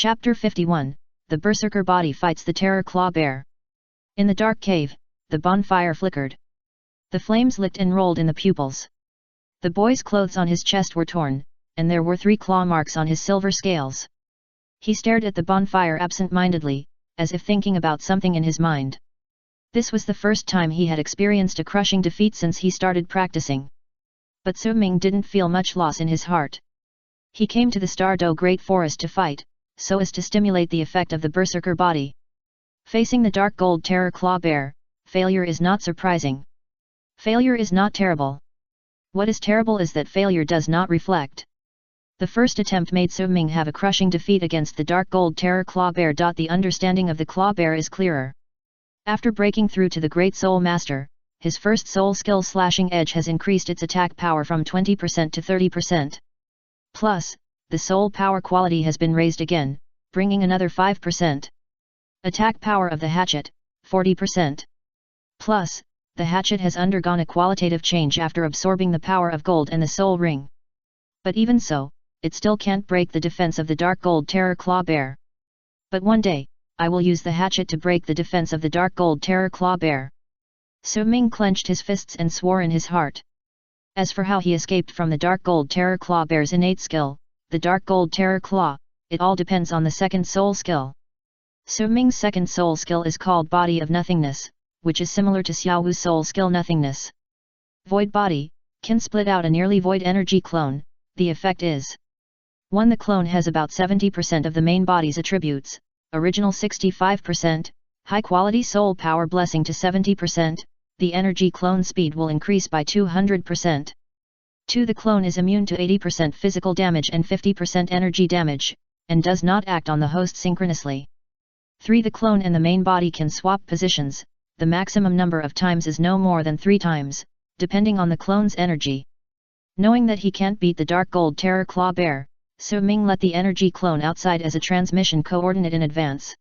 Chapter 51, The Berserker Body Fights the Terror Claw Bear. In the dark cave, the bonfire flickered. The flames licked and rolled in the pupils. The boy's clothes on his chest were torn, and there were 3 claw marks on his silver scales. He stared at the bonfire absent-mindedly, as if thinking about something in his mind. This was the first time he had experienced a crushing defeat since he started practicing. But Su Ming didn't feel much loss in his heart. He came to the Stardow Great Forest to fight, so as to stimulate the effect of the Berserker body. Facing the dark gold terror claw bear, failure is not surprising. Failure is not terrible. What is terrible is that failure does not reflect. The first attempt made Su Ming have a crushing defeat against the dark gold terror claw bear. The understanding of the claw bear is clearer. After breaking through to the Great Soul Master, his first soul skill Slashing Edge has increased its attack power from 20% to 30%. Plus, the soul power quality has been raised again, bringing another 5%. Attack power of the hatchet, 40%. Plus, the hatchet has undergone a qualitative change after absorbing the power of gold and the soul ring. But even so, it still can't break the defense of the dark gold terror claw bear. But one day, I will use the hatchet to break the defense of the dark gold terror claw bear. Su Ming clenched his fists and swore in his heart. As for how he escaped from the dark gold terror claw bear's innate skill, the dark gold terror claw, it all depends on the second soul skill. Su Ming's second soul skill is called Body of Nothingness, which is similar to Xiao Wu's soul skill Nothingness. Void Body can split out a nearly void energy clone. The effect is 1. The clone has about 70% of the main body's attributes, original 65%, high quality soul power blessing to 70%, the energy clone speed will increase by 200%. 2. The clone is immune to 80% physical damage and 50% energy damage, and does not act on the host synchronously. 3. The clone and the main body can swap positions, the maximum number of times is no more than 3 times, depending on the clone's energy. Knowing that he can't beat the dark gold terror claw bear, Su Ming let the energy clone outside as a transmission coordinate in advance.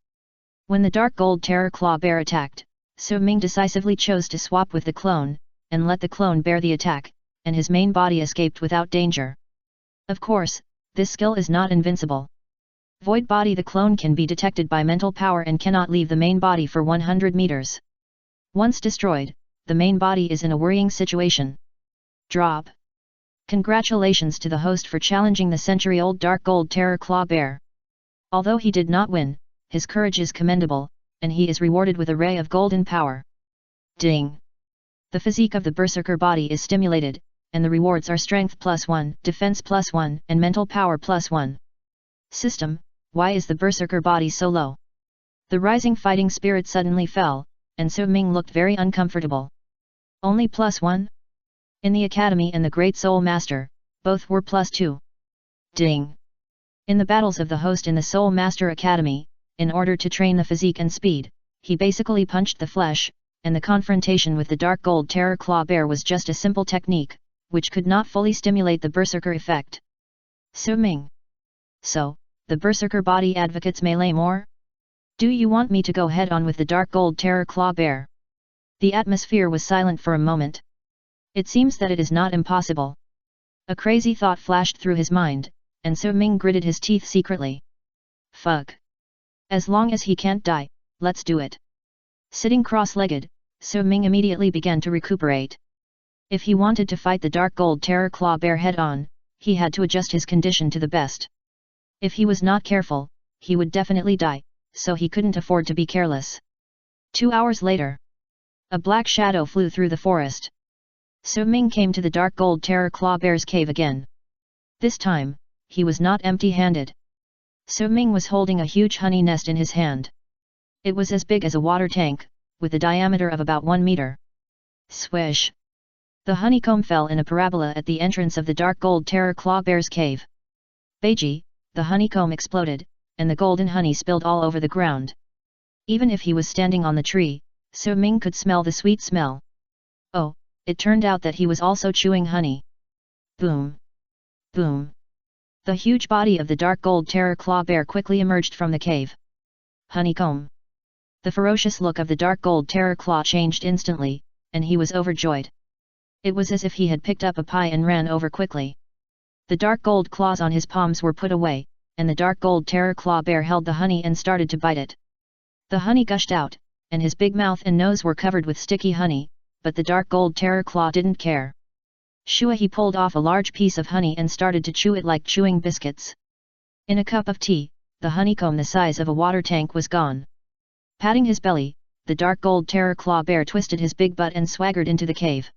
When the dark gold terror claw bear attacked, Su Ming decisively chose to swap with the clone, and let the clone bear the attack, and his main body escaped without danger. Of course, this skill is not invincible. Void Body: the clone can be detected by mental power and cannot leave the main body for 100 meters. Once destroyed, the main body is in a worrying situation. Drop. Congratulations to the host for challenging the century-old dark gold terror claw bear. Although he did not win, his courage is commendable, and he is rewarded with a ray of golden power. Ding! The physique of the berserker body is stimulated, and the rewards are strength +1, defense +1, and mental power +1. System: why is the berserker body so low? The rising fighting spirit suddenly fell, and Su Ming looked very uncomfortable. Only +1? In the Academy and the Great Soul Master, both were +2. Ding! In the battles of the host in the Soul Master Academy, in order to train the physique and speed, he basically punched the flesh, and the confrontation with the dark gold terror claw bear was just a simple technique, which could not fully stimulate the berserker effect. Su Ming. So, the berserker body advocates melee more? Do you want me to go head on with the dark gold terror claw bear? The atmosphere was silent for a moment. It seems that it is not impossible. A crazy thought flashed through his mind, and Su Ming gritted his teeth secretly. Fuck. As long as he can't die, let's do it. Sitting cross-legged, Su Ming immediately began to recuperate. If he wanted to fight the dark gold terror claw bear head-on, he had to adjust his condition to the best. If he was not careful, he would definitely die, so he couldn't afford to be careless. 2 hours later, a black shadow flew through the forest. Su Ming came to the dark gold terror claw bear's cave again. This time, he was not empty-handed. Su Ming was holding a huge honey nest in his hand. It was as big as a water tank, with a diameter of about 1 meter. Swish! The honeycomb fell in a parabola at the entrance of the dark gold terror claw bear's cave. Beiji! The honeycomb exploded, and the golden honey spilled all over the ground. Even if he was standing on the tree, Su Ming could smell the sweet smell. Oh, it turned out that he was also chewing honey. Boom! Boom! The huge body of the dark gold terror claw bear quickly emerged from the cave. Honeycomb! The ferocious look of the dark gold terror claw changed instantly, and he was overjoyed. It was as if he had picked up a pie and ran over quickly. The dark gold claws on his palms were put away, and the dark gold terror claw bear held the honey and started to bite it. The honey gushed out, and his big mouth and nose were covered with sticky honey, but the dark gold terror claw didn't care. Shua he pulled off a large piece of honey and started to chew it like chewing biscuits. In a cup of tea, the honeycomb the size of a water tank was gone. Patting his belly, the dark gold terror claw bear twisted his big butt and swaggered into the cave.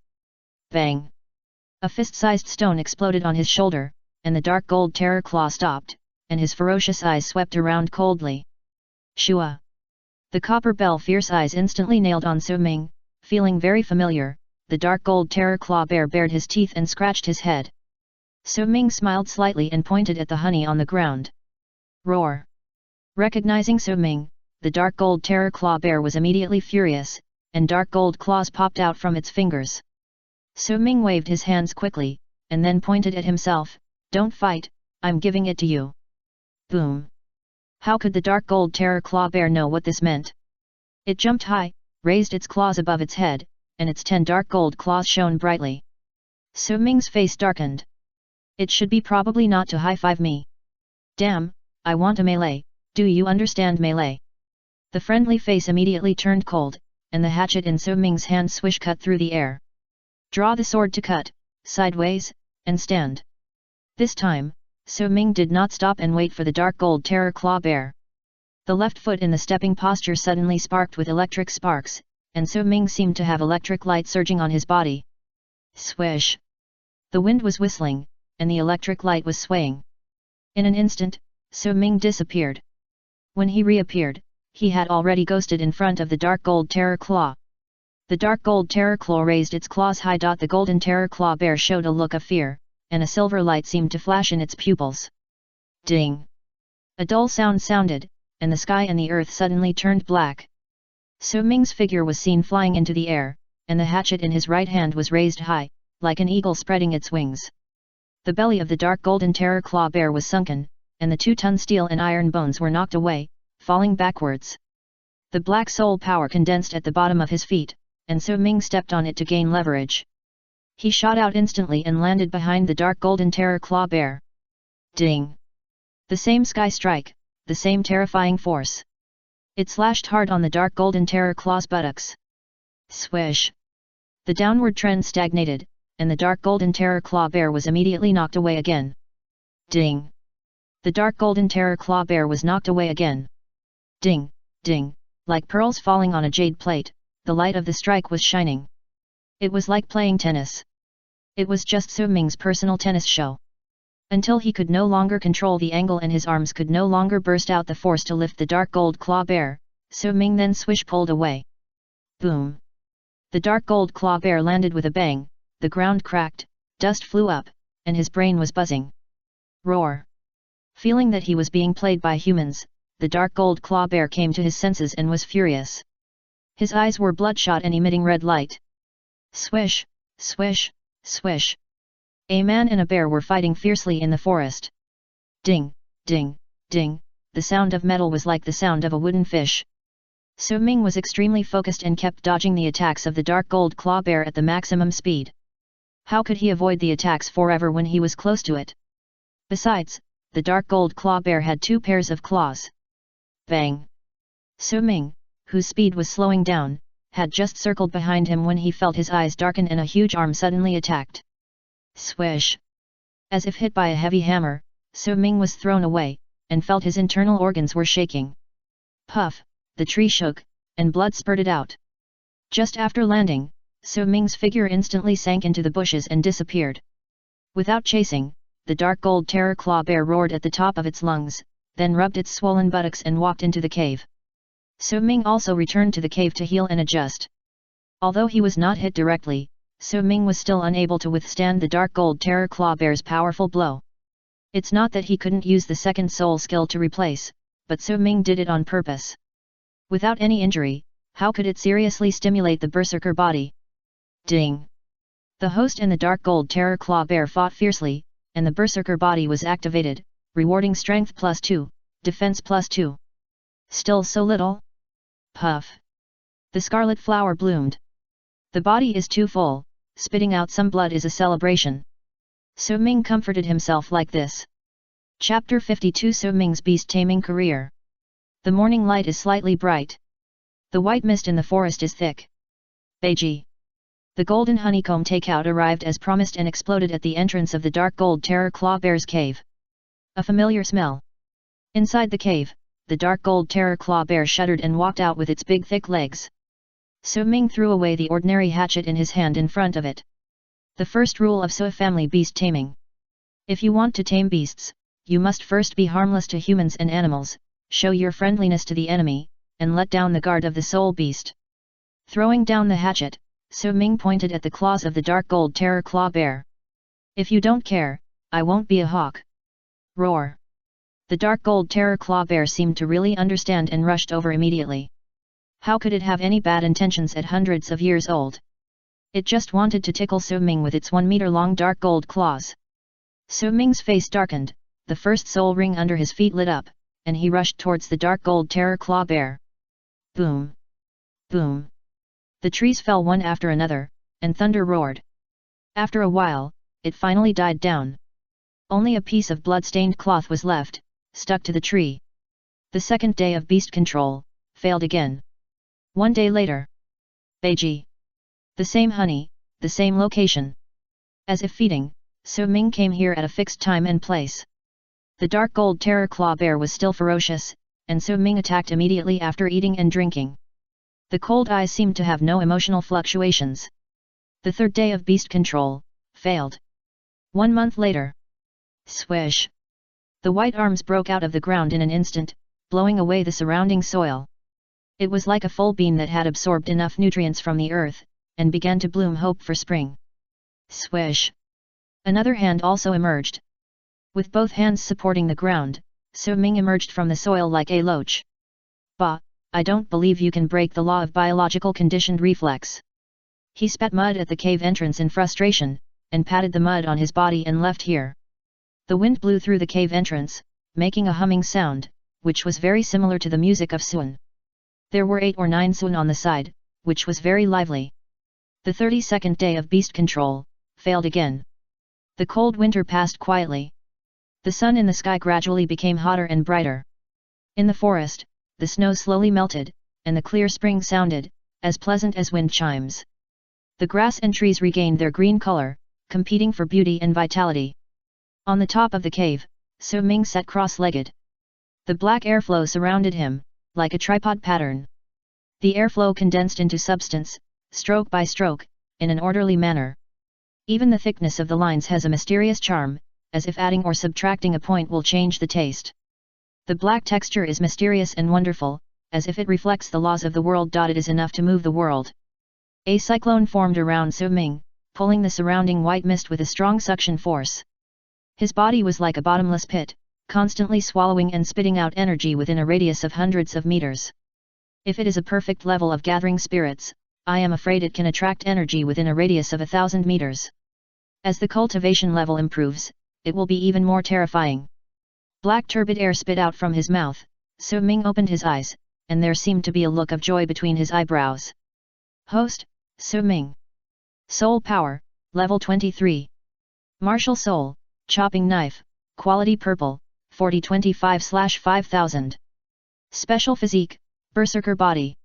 Bang! A fist-sized stone exploded on his shoulder, and the dark gold terror claw stopped, and his ferocious eyes swept around coldly. Shua! The copper bell fierce eyes instantly nailed on Su Ming. Feeling very familiar, the dark gold terror claw bear bared his teeth and scratched his head. Su Ming smiled slightly and pointed at the honey on the ground. Roar! Recognizing Su Ming, the dark gold terror claw bear was immediately furious, and dark gold claws popped out from its fingers. Su Ming waved his hands quickly, and then pointed at himself, "Don't fight, I'm giving it to you." Boom! How could the dark gold terror claw bear know what this meant? It jumped high, raised its claws above its head, and its 10 dark gold claws shone brightly. Su Ming's face darkened. It should be probably not to high-five me. Damn, I want a melee, do you understand melee? The friendly face immediately turned cold, and the hatchet in Su Ming's hand swish cut through the air. Draw the sword to cut, sideways, and stand. This time, Su Ming did not stop and wait for the dark gold terror claw bear. The left foot in the stepping posture suddenly sparked with electric sparks, and Su Ming seemed to have electric light surging on his body. Swish! The wind was whistling, and the electric light was swaying. In an instant, Su Ming disappeared. When he reappeared, he had already ghosted in front of the dark gold terror claw. The dark gold terror claw raised its claws high. The golden terror claw bear showed a look of fear, and a silver light seemed to flash in its pupils. Ding! A dull sound sounded, and the sky and the earth suddenly turned black. Su Ming's figure was seen flying into the air, and the hatchet in his right hand was raised high, like an eagle spreading its wings. The belly of the dark golden terror claw bear was sunken, and the 2-ton steel and iron bones were knocked away, falling backwards. The black soul power condensed at the bottom of his feet, and Su Ming stepped on it to gain leverage. He shot out instantly and landed behind the dark golden terror claw bear. Ding! The same sky strike, the same terrifying force. It slashed hard on the dark golden terror claw's buttocks. Swish! The downward trend stagnated, and the dark golden terror claw bear was immediately knocked away again. Ding! The dark golden terror claw bear was knocked away again. Ding! Ding! Like pearls falling on a jade plate, the light of the strike was shining. It was like playing tennis. It was just Su Ming's personal tennis show. Until he could no longer control the angle and his arms could no longer burst out the force to lift the dark gold claw bear, Su Ming then swish pulled away. Boom! The dark gold claw bear landed with a bang, the ground cracked, dust flew up, and his brain was buzzing. Roar! Feeling that he was being played by humans, the dark gold claw bear came to his senses and was furious. His eyes were bloodshot and emitting red light. Swish! Swish! Swish! A man and a bear were fighting fiercely in the forest. Ding! Ding! Ding! The sound of metal was like the sound of a wooden fish. Su Ming was extremely focused and kept dodging the attacks of the dark gold claw bear at the maximum speed. How could he avoid the attacks forever when he was close to it? Besides, the dark gold claw bear had 2 pairs of claws. Bang! Su Ming, whose speed was slowing down, had just circled behind him when he felt his eyes darken and a huge arm suddenly attacked. Swish! As if hit by a heavy hammer, Su Ming was thrown away, and felt his internal organs were shaking. Puff! The tree shook, and blood spurted out. Just after landing, Su Ming's figure instantly sank into the bushes and disappeared. Without chasing, the dark gold terror claw bear roared at the top of its lungs, then rubbed its swollen buttocks and walked into the cave. Su Ming also returned to the cave to heal and adjust. Although he was not hit directly, Su Ming was still unable to withstand the dark gold terror claw bear's powerful blow. It's not that he couldn't use the second soul skill to replace, but Su Ming did it on purpose. Without any injury, how could it seriously stimulate the Berserker body? Ding! The host and the dark gold terror claw bear fought fiercely, and the Berserker body was activated, rewarding strength +2, defense +2. Still so little? Puff! The scarlet flower bloomed. The body is too full, spitting out some blood is a celebration. Su Ming comforted himself like this. Chapter 52 So Ming's Beast Taming Career. The morning light is slightly bright. The white mist in the forest is thick. Beiji. The golden honeycomb takeout arrived as promised and exploded at the entrance of the dark gold terror claw bear's cave. A familiar smell. Inside the cave, the dark gold terror claw bear shuddered and walked out with its big thick legs. So Ming threw away the ordinary hatchet in his hand in front of it. The first rule of So family beast taming. If you want to tame beasts, you must first be harmless to humans and animals, show your friendliness to the enemy, and let down the guard of the soul beast. Throwing down the hatchet, So Ming pointed at the claws of the dark gold terror claw bear. If you don't care, I won't be a hawk. Roar. The dark gold terror claw bear seemed to really understand and rushed over immediately. How could it have any bad intentions at hundreds of years old? It just wanted to tickle So Ming with its 1 meter long dark gold claws. So Ming's face darkened, the first soul ring under his feet lit up, and he rushed towards the dark gold terror claw bear. Boom! Boom! The trees fell one after another, and thunder roared. After a while, it finally died down. Only a piece of blood-stained cloth was left, stuck to the tree. The second day of beast control, failed again. 1 day later. Beiji. The same honey, the same location. As if feeding, So Ming came here at a fixed time and place. The dark gold terror claw bear was still ferocious, and So Ming attacked immediately after eating and drinking. The cold eyes seemed to have no emotional fluctuations. The third day of beast control, failed. 1 month later. Swish! The white arms broke out of the ground in an instant, blowing away the surrounding soil. It was like a full bean that had absorbed enough nutrients from the earth, and began to bloom hope for spring. Swish! Another hand also emerged. With both hands supporting the ground, So Ming emerged from the soil like a loach. Bah, I don't believe you can break the law of biological conditioned reflex. He spat mud at the cave entrance in frustration, and patted the mud on his body and left here. The wind blew through the cave entrance, making a humming sound, which was very similar to the music of Sun. There were 8 or 9 Sun on the side, which was very lively. The 32nd day of beast control, failed again. The cold winter passed quietly. The sun in the sky gradually became hotter and brighter. In the forest, the snow slowly melted, and the clear spring sounded, as pleasant as wind chimes. The grass and trees regained their green color, competing for beauty and vitality. On the top of the cave, So Ming sat cross-legged. The black airflow surrounded him, like a tripod pattern. The airflow condensed into substance, stroke by stroke, in an orderly manner. Even the thickness of the lines has a mysterious charm, as if adding or subtracting a point will change the taste. The black texture is mysterious and wonderful, as if it reflects the laws of the world. It is enough to move the world. A cyclone formed around So Ming, pulling the surrounding white mist with a strong suction force. His body was like a bottomless pit, constantly swallowing and spitting out energy within a radius of hundreds of meters. If it is a perfect level of gathering spirits, I am afraid it can attract energy within a radius of 1,000 meters. As the cultivation level improves, it will be even more terrifying. Black turbid air spit out from his mouth. So Ming opened his eyes, and there seemed to be a look of joy between his eyebrows. Host, So Ming. Soul Power, Level 23. Martial Soul, Chopping Knife, Quality Purple, 4025/5000. Special Physique, Berserker Body.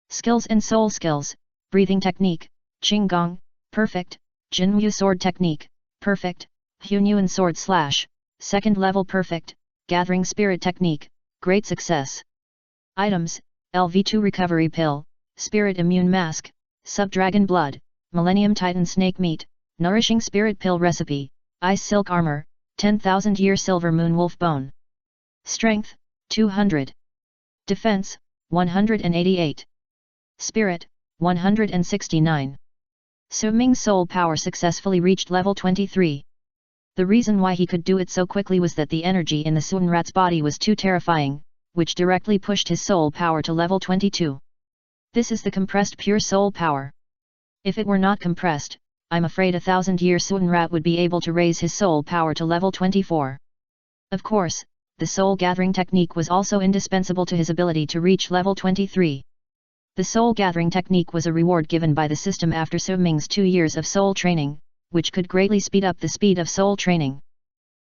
Skills and Soul Skills, Breathing Technique, Qinggong, Perfect, Jinmu Sword Technique, Perfect, Hunyuan Sword Slash, Second Level Perfect, Gathering Spirit Technique, Great Success. Items, LV2 Recovery Pill, Spirit Immune Mask, Subdragon Blood, Millennium Titan Snake Meat, Nourishing Spirit Pill Recipe, Ice Silk Armor, 10,000 Year Silver Moon Wolf Bone. Strength, 200. Defense, 188. Spirit, 169. So Ming's soul power successfully reached level 23. The reason why he could do it so quickly was that the energy in the Sun Rat's body was too terrifying, which directly pushed his soul power to level 22. This is the compressed pure soul power. If it were not compressed, I'm afraid 1,000-year Sun Rat would be able to raise his soul power to level 24. Of course, the soul gathering technique was also indispensable to his ability to reach level 23. The soul gathering technique was a reward given by the system after So Ming's 2 years of soul training, which could greatly speed up the speed of soul training.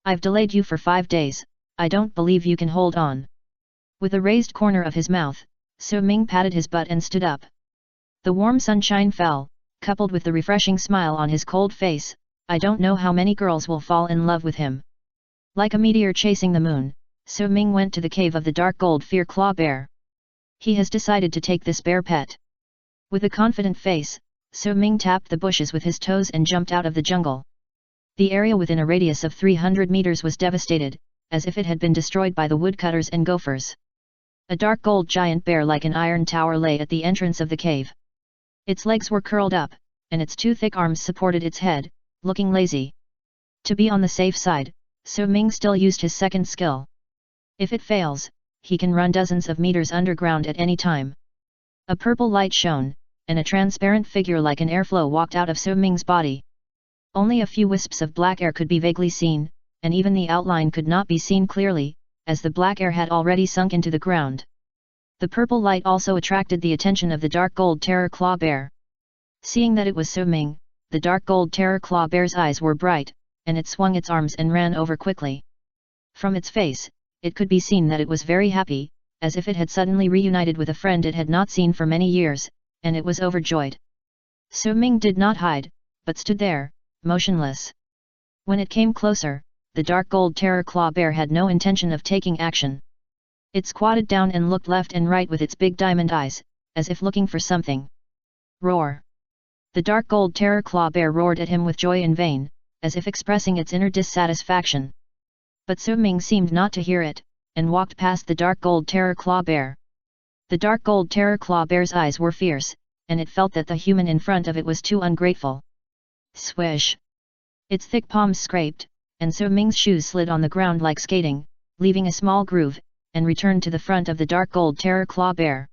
I've delayed you for 5 days, I don't believe you can hold on. With a raised corner of his mouth, So Ming patted his butt and stood up. The warm sunshine fell, coupled with the refreshing smile on his cold face. I don't know how many girls will fall in love with him. Like a meteor chasing the moon, So Ming went to the cave of the dark gold fear claw bear. He has decided to take this bear pet. With a confident face, So Ming tapped the bushes with his toes and jumped out of the jungle. The area within a radius of 300 meters was devastated, as if it had been destroyed by the woodcutters and gophers. A dark gold giant bear like an iron tower lay at the entrance of the cave. Its legs were curled up, and its 2 thick arms supported its head, looking lazy. To be on the safe side, So Ming still used his second skill. If it fails, he can run dozens of meters underground at any time. A purple light shone, and a transparent figure like an airflow walked out of So Ming's body. Only a few wisps of black air could be vaguely seen, and even the outline could not be seen clearly, as the black air had already sunk into the ground. The purple light also attracted the attention of the dark gold terror claw bear. Seeing that it was So Ming, the dark gold terror claw bear's eyes were bright, and it swung its arms and ran over quickly. From its face, it could be seen that it was very happy, as if it had suddenly reunited with a friend it had not seen for many years, and it was overjoyed. So Ming did not hide, but stood there, motionless. When it came closer, the dark gold terror claw bear had no intention of taking action. It squatted down and looked left and right with its big diamond eyes, as if looking for something. Roar! The dark gold terror claw bear roared at him with joy in vain, as if expressing its inner dissatisfaction. But So Ming seemed not to hear it, and walked past the dark gold terror claw bear. The dark gold terror claw bear's eyes were fierce, and it felt that the human in front of it was too ungrateful. Swish! Its thick palms scraped, and So Ming's shoes slid on the ground like skating, leaving a small groove, and returned to the front of the dark gold terror claw bear.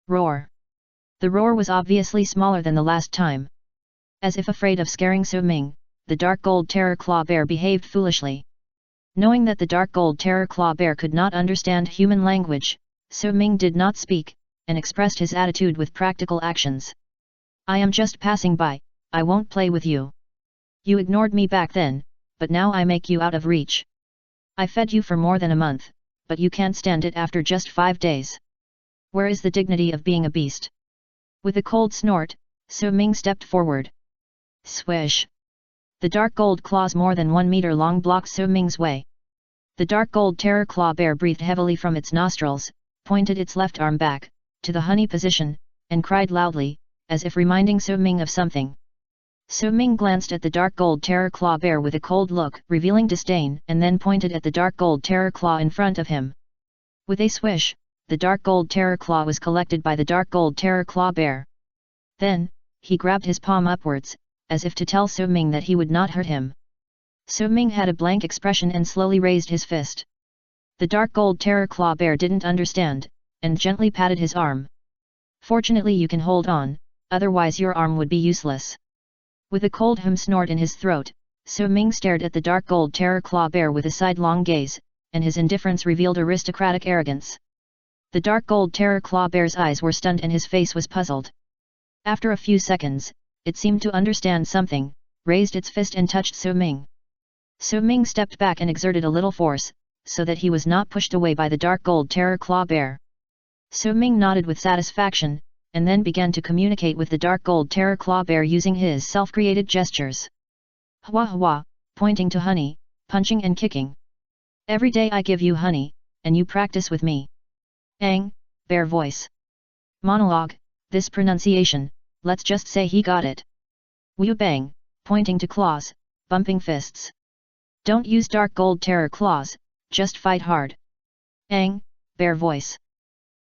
Roar! The roar was obviously smaller than the last time. As if afraid of scaring So Ming, the dark gold terror claw bear behaved foolishly. Knowing that the dark gold terror claw bear could not understand human language, So Ming did not speak, and expressed his attitude with practical actions. I am just passing by, I won't play with you. You ignored me back then, but now I make you out of reach. I fed you for more than a month, but you can't stand it after just 5 days. Where is the dignity of being a beast? With a cold snort, So Ming stepped forward. Swish! The dark gold claws more than 1 meter long blocked So Ming's way. The dark gold terror claw bear breathed heavily from its nostrils, pointed its left arm back, to the honey position, and cried loudly, as if reminding So Ming of something. So Ming glanced at the dark gold terror claw bear with a cold look, revealing disdain, and then pointed at the dark gold terror claw in front of him. With a swish, the dark gold terror claw was collected by the dark gold terror claw bear. Then, he grabbed his palm upwards, as if to tell So Ming that he would not hurt him. So Ming had a blank expression and slowly raised his fist. The dark gold terror claw bear didn't understand, and gently patted his arm. Fortunately you can hold on, otherwise your arm would be useless. With a cold snort in his throat, So Ming stared at the dark gold terror claw bear with a sidelong gaze, and his indifference revealed aristocratic arrogance. The dark gold terror claw bear's eyes were stunned and his face was puzzled. After a few seconds, it seemed to understand something, raised its fist and touched So Ming. So Ming stepped back and exerted a little force, so that he was not pushed away by the dark gold terror claw bear. So Ming nodded with satisfaction, and then began to communicate with the dark gold terror claw bear using his self-created gestures. Hwa hwa, pointing to honey, punching and kicking. Every day I give you honey, and you practice with me. Ang, bear voice. Monologue, this pronunciation, let's just say he got it. Wu bang, pointing to claws, bumping fists. Don't use dark gold terror claws, just fight hard. Ang, bear voice.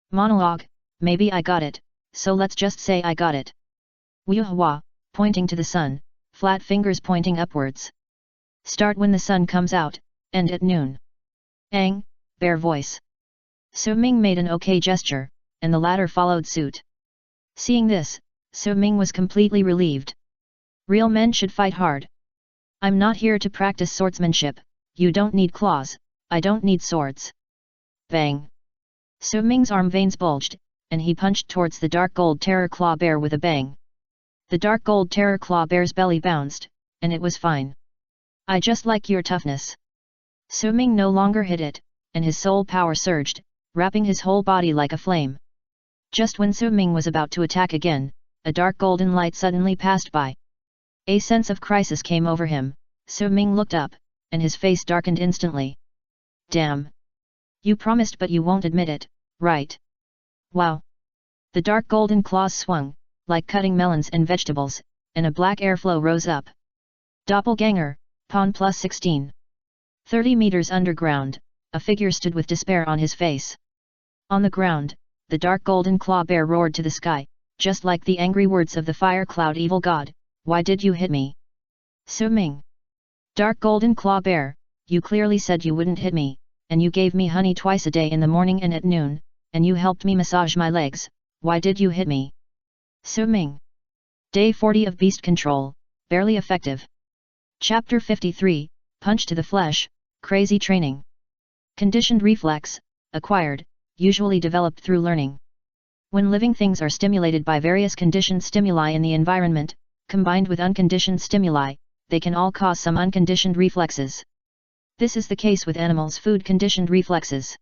Monologue, maybe I got it, so let's just say I got it. Wu hwa, pointing to the sun, flat fingers pointing upwards. Start when the sun comes out, end at noon. Ang, bear voice. So Ming made an okay gesture, and the latter followed suit. Seeing this, So Ming was completely relieved. Real men should fight hard. I'm not here to practice swordsmanship, you don't need claws, I don't need swords. Bang! So Ming's arm veins bulged, and he punched towards the dark gold terror claw bear with a bang. The dark gold terror claw bear's belly bounced, and it was fine. I just like your toughness. So Ming no longer hid it, and his soul power surged, wrapping his whole body like a flame. Just when So Ming was about to attack again, a dark golden light suddenly passed by. A sense of crisis came over him. So Ming looked up, and his face darkened instantly. Damn! You promised but you won't admit it, right? Wow! The dark golden claws swung, like cutting melons and vegetables, and a black airflow rose up. Doppelganger, Pawn plus 16. 30 meters underground, a figure stood with despair on his face. On the ground, the dark golden claw bear roared to the sky, just like the angry words of the fire cloud evil god, why did you hit me? So Ming. Dark golden claw bear, you clearly said you wouldn't hit me, and you gave me honey twice a day in the morning and at noon, and you helped me massage my legs, why did you hit me? So Ming. Day 40 of Beast Control, barely effective. Chapter 53, Punch to the Flesh, Crazy Training. Conditioned reflex, acquired, usually developed through learning. When living things are stimulated by various conditioned stimuli in the environment, combined with unconditioned stimuli, they can all cause some unconditioned reflexes. This is the case with animals' food-conditioned reflexes.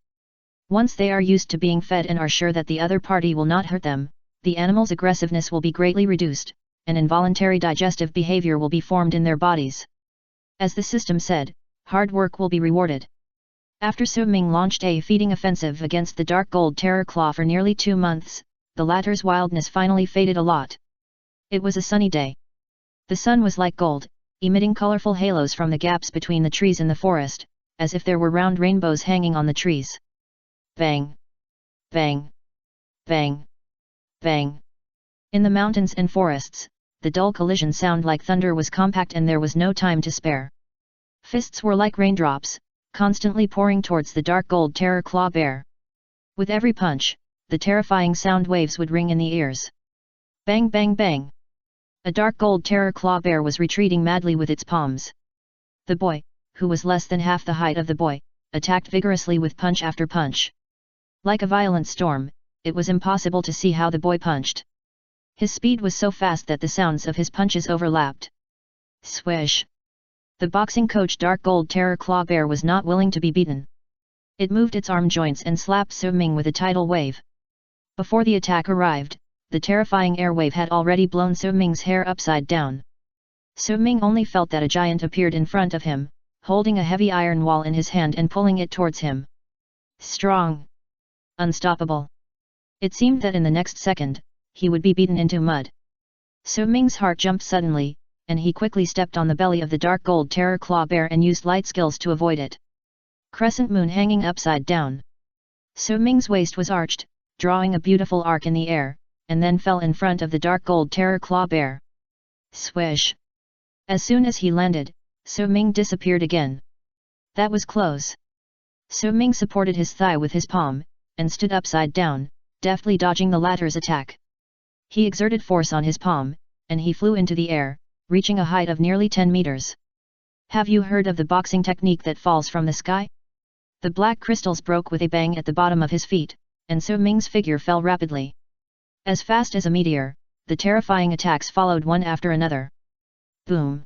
Once they are used to being fed and are sure that the other party will not hurt them, the animal's aggressiveness will be greatly reduced, and involuntary digestive behavior will be formed in their bodies. As the system said, hard work will be rewarded. After So Ming launched a feeding offensive against the Dark Gold Terror Claw for nearly 2 months, the latter's wildness finally faded a lot. It was a sunny day. The sun was like gold, emitting colorful halos from the gaps between the trees in the forest, as if there were round rainbows hanging on the trees. Bang! Bang! Bang! Bang! In the mountains and forests, the dull collision sound like thunder was compact and there was no time to spare. Fists were like raindrops, constantly pouring towards the dark gold terror claw bear. With every punch, the terrifying sound waves would ring in the ears. Bang bang bang! A dark gold terror claw bear was retreating madly with its palms. The boy, who was less than half the height of the boy, attacked vigorously with punch after punch. Like a violent storm, it was impossible to see how the boy punched. His speed was so fast that the sounds of his punches overlapped. Swish! The boxing coach Dark Gold Terror Claw Bear was not willing to be beaten. It moved its arm joints and slapped So Ming with a tidal wave. Before the attack arrived, the terrifying air wave had already blown So Ming's hair upside down. So Ming only felt that a giant appeared in front of him, holding a heavy iron wall in his hand and pulling it towards him. Strong! Unstoppable! It seemed that in the next second, he would be beaten into mud. So Ming's heart jumped suddenly, and he quickly stepped on the belly of the Dark Gold Terror Claw Bear and used light skills to avoid it. Crescent moon hanging upside down. So Ming's waist was arched, drawing a beautiful arc in the air, and then fell in front of the Dark Gold Terror Claw Bear. Swish! As soon as he landed, So Ming disappeared again. That was close. So Ming supported his thigh with his palm, and stood upside down, deftly dodging the latter's attack. He exerted force on his palm, and he flew into the air, reaching a height of nearly 10 meters. Have you heard of the boxing technique that falls from the sky? The black crystals broke with a bang at the bottom of his feet, and So Ming's figure fell rapidly. As fast as a meteor, the terrifying attacks followed one after another. Boom!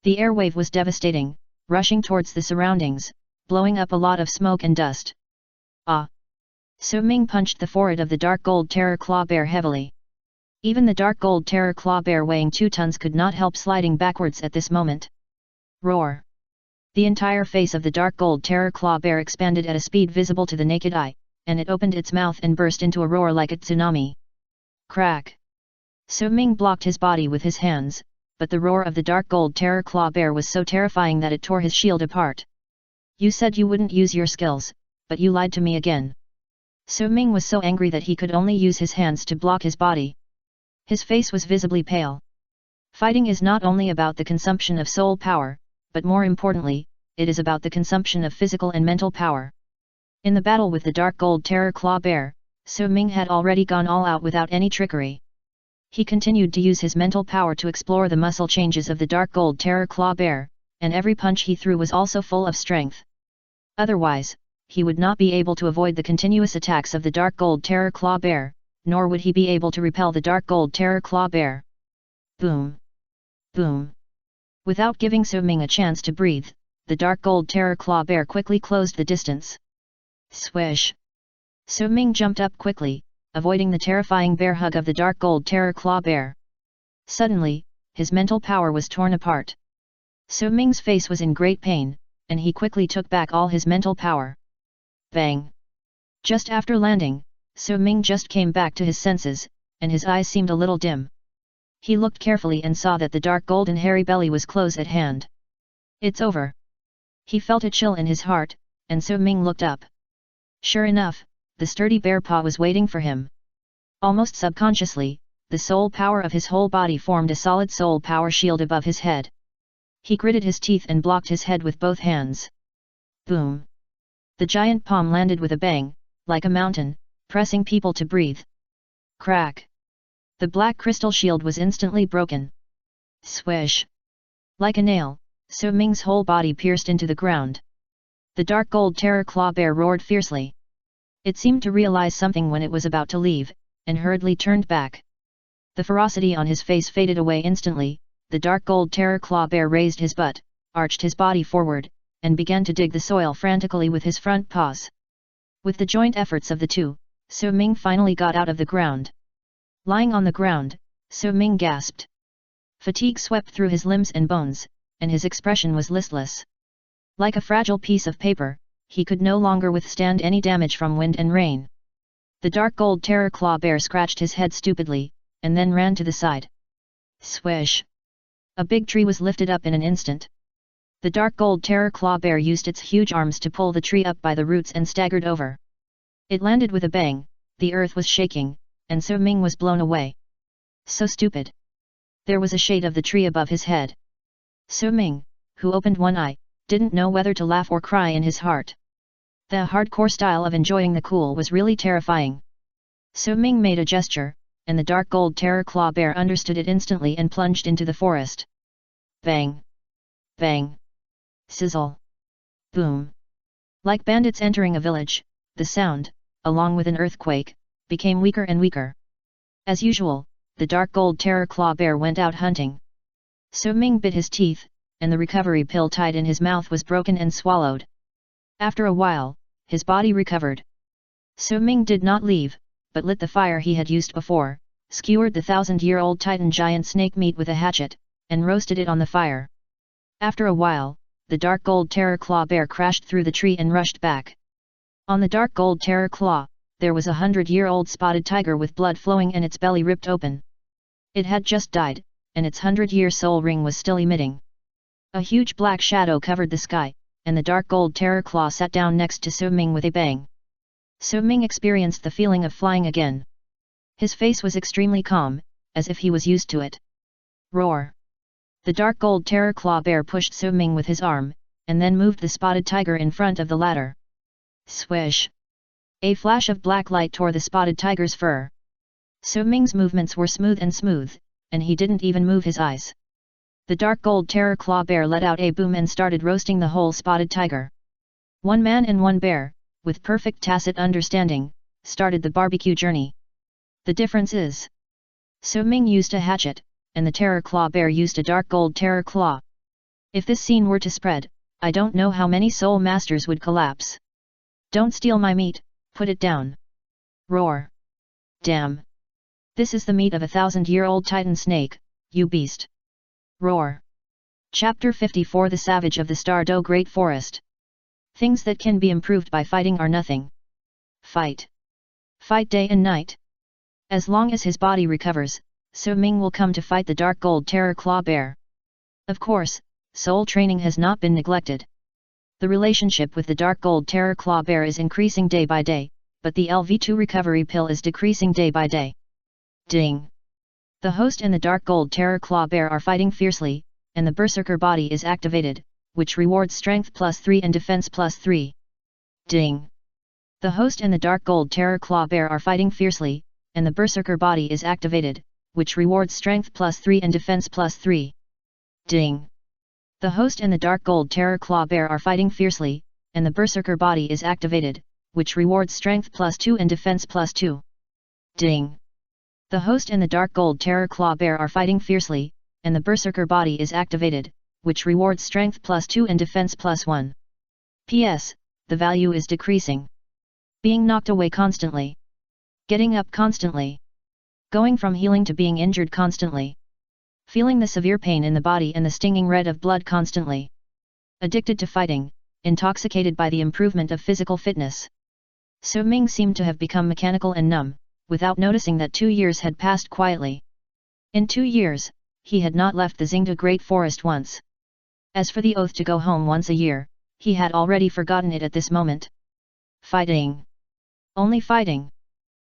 The air wave was devastating, rushing towards the surroundings, blowing up a lot of smoke and dust. Ah! So Ming punched the forehead of the Dark Gold Terror Claw Bear heavily. Even the Dark Gold Terror Claw Bear weighing 2 tons could not help sliding backwards at this moment. Roar! The entire face of the Dark Gold Terror Claw Bear expanded at a speed visible to the naked eye, and it opened its mouth and burst into a roar like a tsunami. Crack! So Ming blocked his body with his hands, but the roar of the Dark Gold Terror Claw Bear was so terrifying that it tore his shield apart. You said you wouldn't use your skills, but you lied to me again. So Ming was so angry that he could only use his hands to block his body. His face was visibly pale. Fighting is not only about the consumption of soul power, but more importantly, it is about the consumption of physical and mental power. In the battle with the Dark Gold Terror Claw Bear, So Ming had already gone all out without any trickery. He continued to use his mental power to explore the muscle changes of the Dark Gold Terror Claw Bear, and every punch he threw was also full of strength. Otherwise, he would not be able to avoid the continuous attacks of the Dark Gold Terror Claw Bear, nor would he be able to repel the Dark Gold Terror Claw Bear. Boom! Boom! Without giving So Ming a chance to breathe, the dark gold terror claw bear quickly closed the distance. Swish! So Ming jumped up quickly, avoiding the terrifying bear hug of the dark gold terror claw bear. Suddenly, his mental power was torn apart. So Ming's face was in great pain, and he quickly took back all his mental power. Bang! Just after landing, So Ming just came back to his senses, and his eyes seemed a little dim. He looked carefully and saw that the dark golden hairy belly was close at hand. It's over. He felt a chill in his heart, and So Ming looked up. Sure enough, the sturdy bear paw was waiting for him. Almost subconsciously, the soul power of his whole body formed a solid soul power shield above his head. He gritted his teeth and blocked his head with both hands. Boom! The giant palm landed with a bang, like a mountain, pressing people to breathe. Crack! The black crystal shield was instantly broken. Swish! Like a nail, So Ming's whole body pierced into the ground. The dark gold terror claw bear roared fiercely. It seemed to realize something when it was about to leave, and hurriedly turned back. The ferocity on his face faded away instantly. The dark gold terror claw bear raised his butt, arched his body forward, and began to dig the soil frantically with his front paws. With the joint efforts of the two, So Ming finally got out of the ground. Lying on the ground, So Ming gasped. Fatigue swept through his limbs and bones, and his expression was listless. Like a fragile piece of paper, he could no longer withstand any damage from wind and rain. The dark gold terror claw bear scratched his head stupidly, and then ran to the side. Swish! A big tree was lifted up in an instant. The dark gold terror claw bear used its huge arms to pull the tree up by the roots and staggered over. It landed with a bang, the earth was shaking, and So Ming was blown away. So stupid! There was a shade of the tree above his head. So Ming, who opened one eye, didn't know whether to laugh or cry in his heart. The hardcore style of enjoying the cool was really terrifying. So Ming made a gesture, and the dark gold terror claw bear understood it instantly and plunged into the forest. Bang! Bang! Sizzle! Boom! Like bandits entering a village, the sound, along with an earthquake, became weaker and weaker. As usual, the dark gold terror claw bear went out hunting. So Ming bit his teeth, and the recovery pill tied in his mouth was broken and swallowed. After a while, his body recovered. So Ming did not leave, but lit the fire he had used before, skewered the 1,000-year-old titan giant snake meat with a hatchet, and roasted it on the fire. After a while, the dark gold terror claw bear crashed through the tree and rushed back. On the dark gold terror claw, there was a 100-year-old spotted tiger with blood flowing and its belly ripped open. It had just died, and its 100-year soul ring was still emitting. A huge black shadow covered the sky, and the dark gold terror claw sat down next to So Ming with a bang. So Ming experienced the feeling of flying again. His face was extremely calm, as if he was used to it. Roar! The dark gold terror claw bear pushed So Ming with his arm, and then moved the spotted tiger in front of the ladder. Swish! A flash of black light tore the spotted tiger's fur. So Ming's movements were smooth, and he didn't even move his eyes. The dark gold terror claw bear let out a boom and started roasting the whole spotted tiger. One man and one bear, with perfect tacit understanding, started the barbecue journey. The difference is, So Ming used a hatchet, and the terror claw bear used a dark gold terror claw. If this scene were to spread, I don't know how many soul masters would collapse. Don't steal my meat, put it down. Roar! Damn! This is the meat of a 1,000-year-old titan snake, you beast! Roar! Chapter 54 The Savage of the Stardew Great Forest. Things that can be improved by fighting are nothing. Fight! Fight day and night. As long as his body recovers, So Ming will come to fight the dark gold terror claw bear. Of course, soul training has not been neglected. The relationship with the dark gold terror claw bear is increasing day by day, but the LV2 recovery pill is decreasing day by day. Ding! The host and the dark gold terror claw bear are fighting fiercely, and the Berserker body is activated, which rewards strength +3 and defense +3. Ding! The host and the dark gold terror claw bear are fighting fiercely, and the Berserker body is activated, which rewards strength +3 and defense +3. Ding! The host and the dark gold terror claw bear are fighting fiercely, and the Berserker body is activated, which rewards strength +2 and defense +2. Ding! The host and the dark gold terror claw bear are fighting fiercely, and the Berserker body is activated, which rewards strength +2 and defense +1. PS, the value is decreasing. Being knocked away constantly. Getting up constantly. Going from healing to being injured constantly. Feeling the severe pain in the body and the stinging red of blood constantly. Addicted to fighting, intoxicated by the improvement of physical fitness. Su Ming seemed to have become mechanical and numb, without noticing that 2 years had passed quietly. In 2 years, he had not left the Xingda Great Forest once. As for the oath to go home once a year, he had already forgotten it at this moment. Fighting. Only fighting.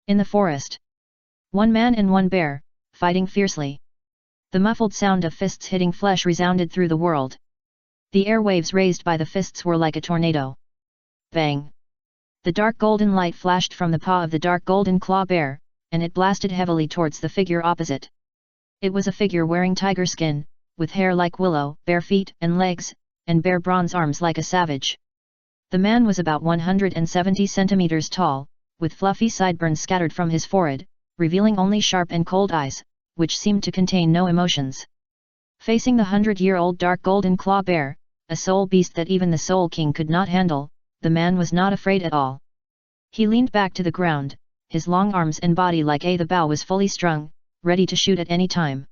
In the forest. One man and one bear, fighting fiercely. The muffled sound of fists hitting flesh resounded through the world. The airwaves raised by the fists were like a tornado. Bang! The dark golden light flashed from the paw of the dark golden claw bear, and it blasted heavily towards the figure opposite. It was a figure wearing tiger skin, with hair like willow, bare feet and legs, and bare bronze arms like a savage. The man was about 170 centimeters tall, with fluffy sideburns scattered from his forehead, revealing only sharp and cold eyes, which seemed to contain no emotions. Facing the 100-year-old dark golden claw bear, a soul beast that even the Soul King could not handle, the man was not afraid at all. He leaned back to the ground, his long arms and body like the bow was fully strung, ready to shoot at any time.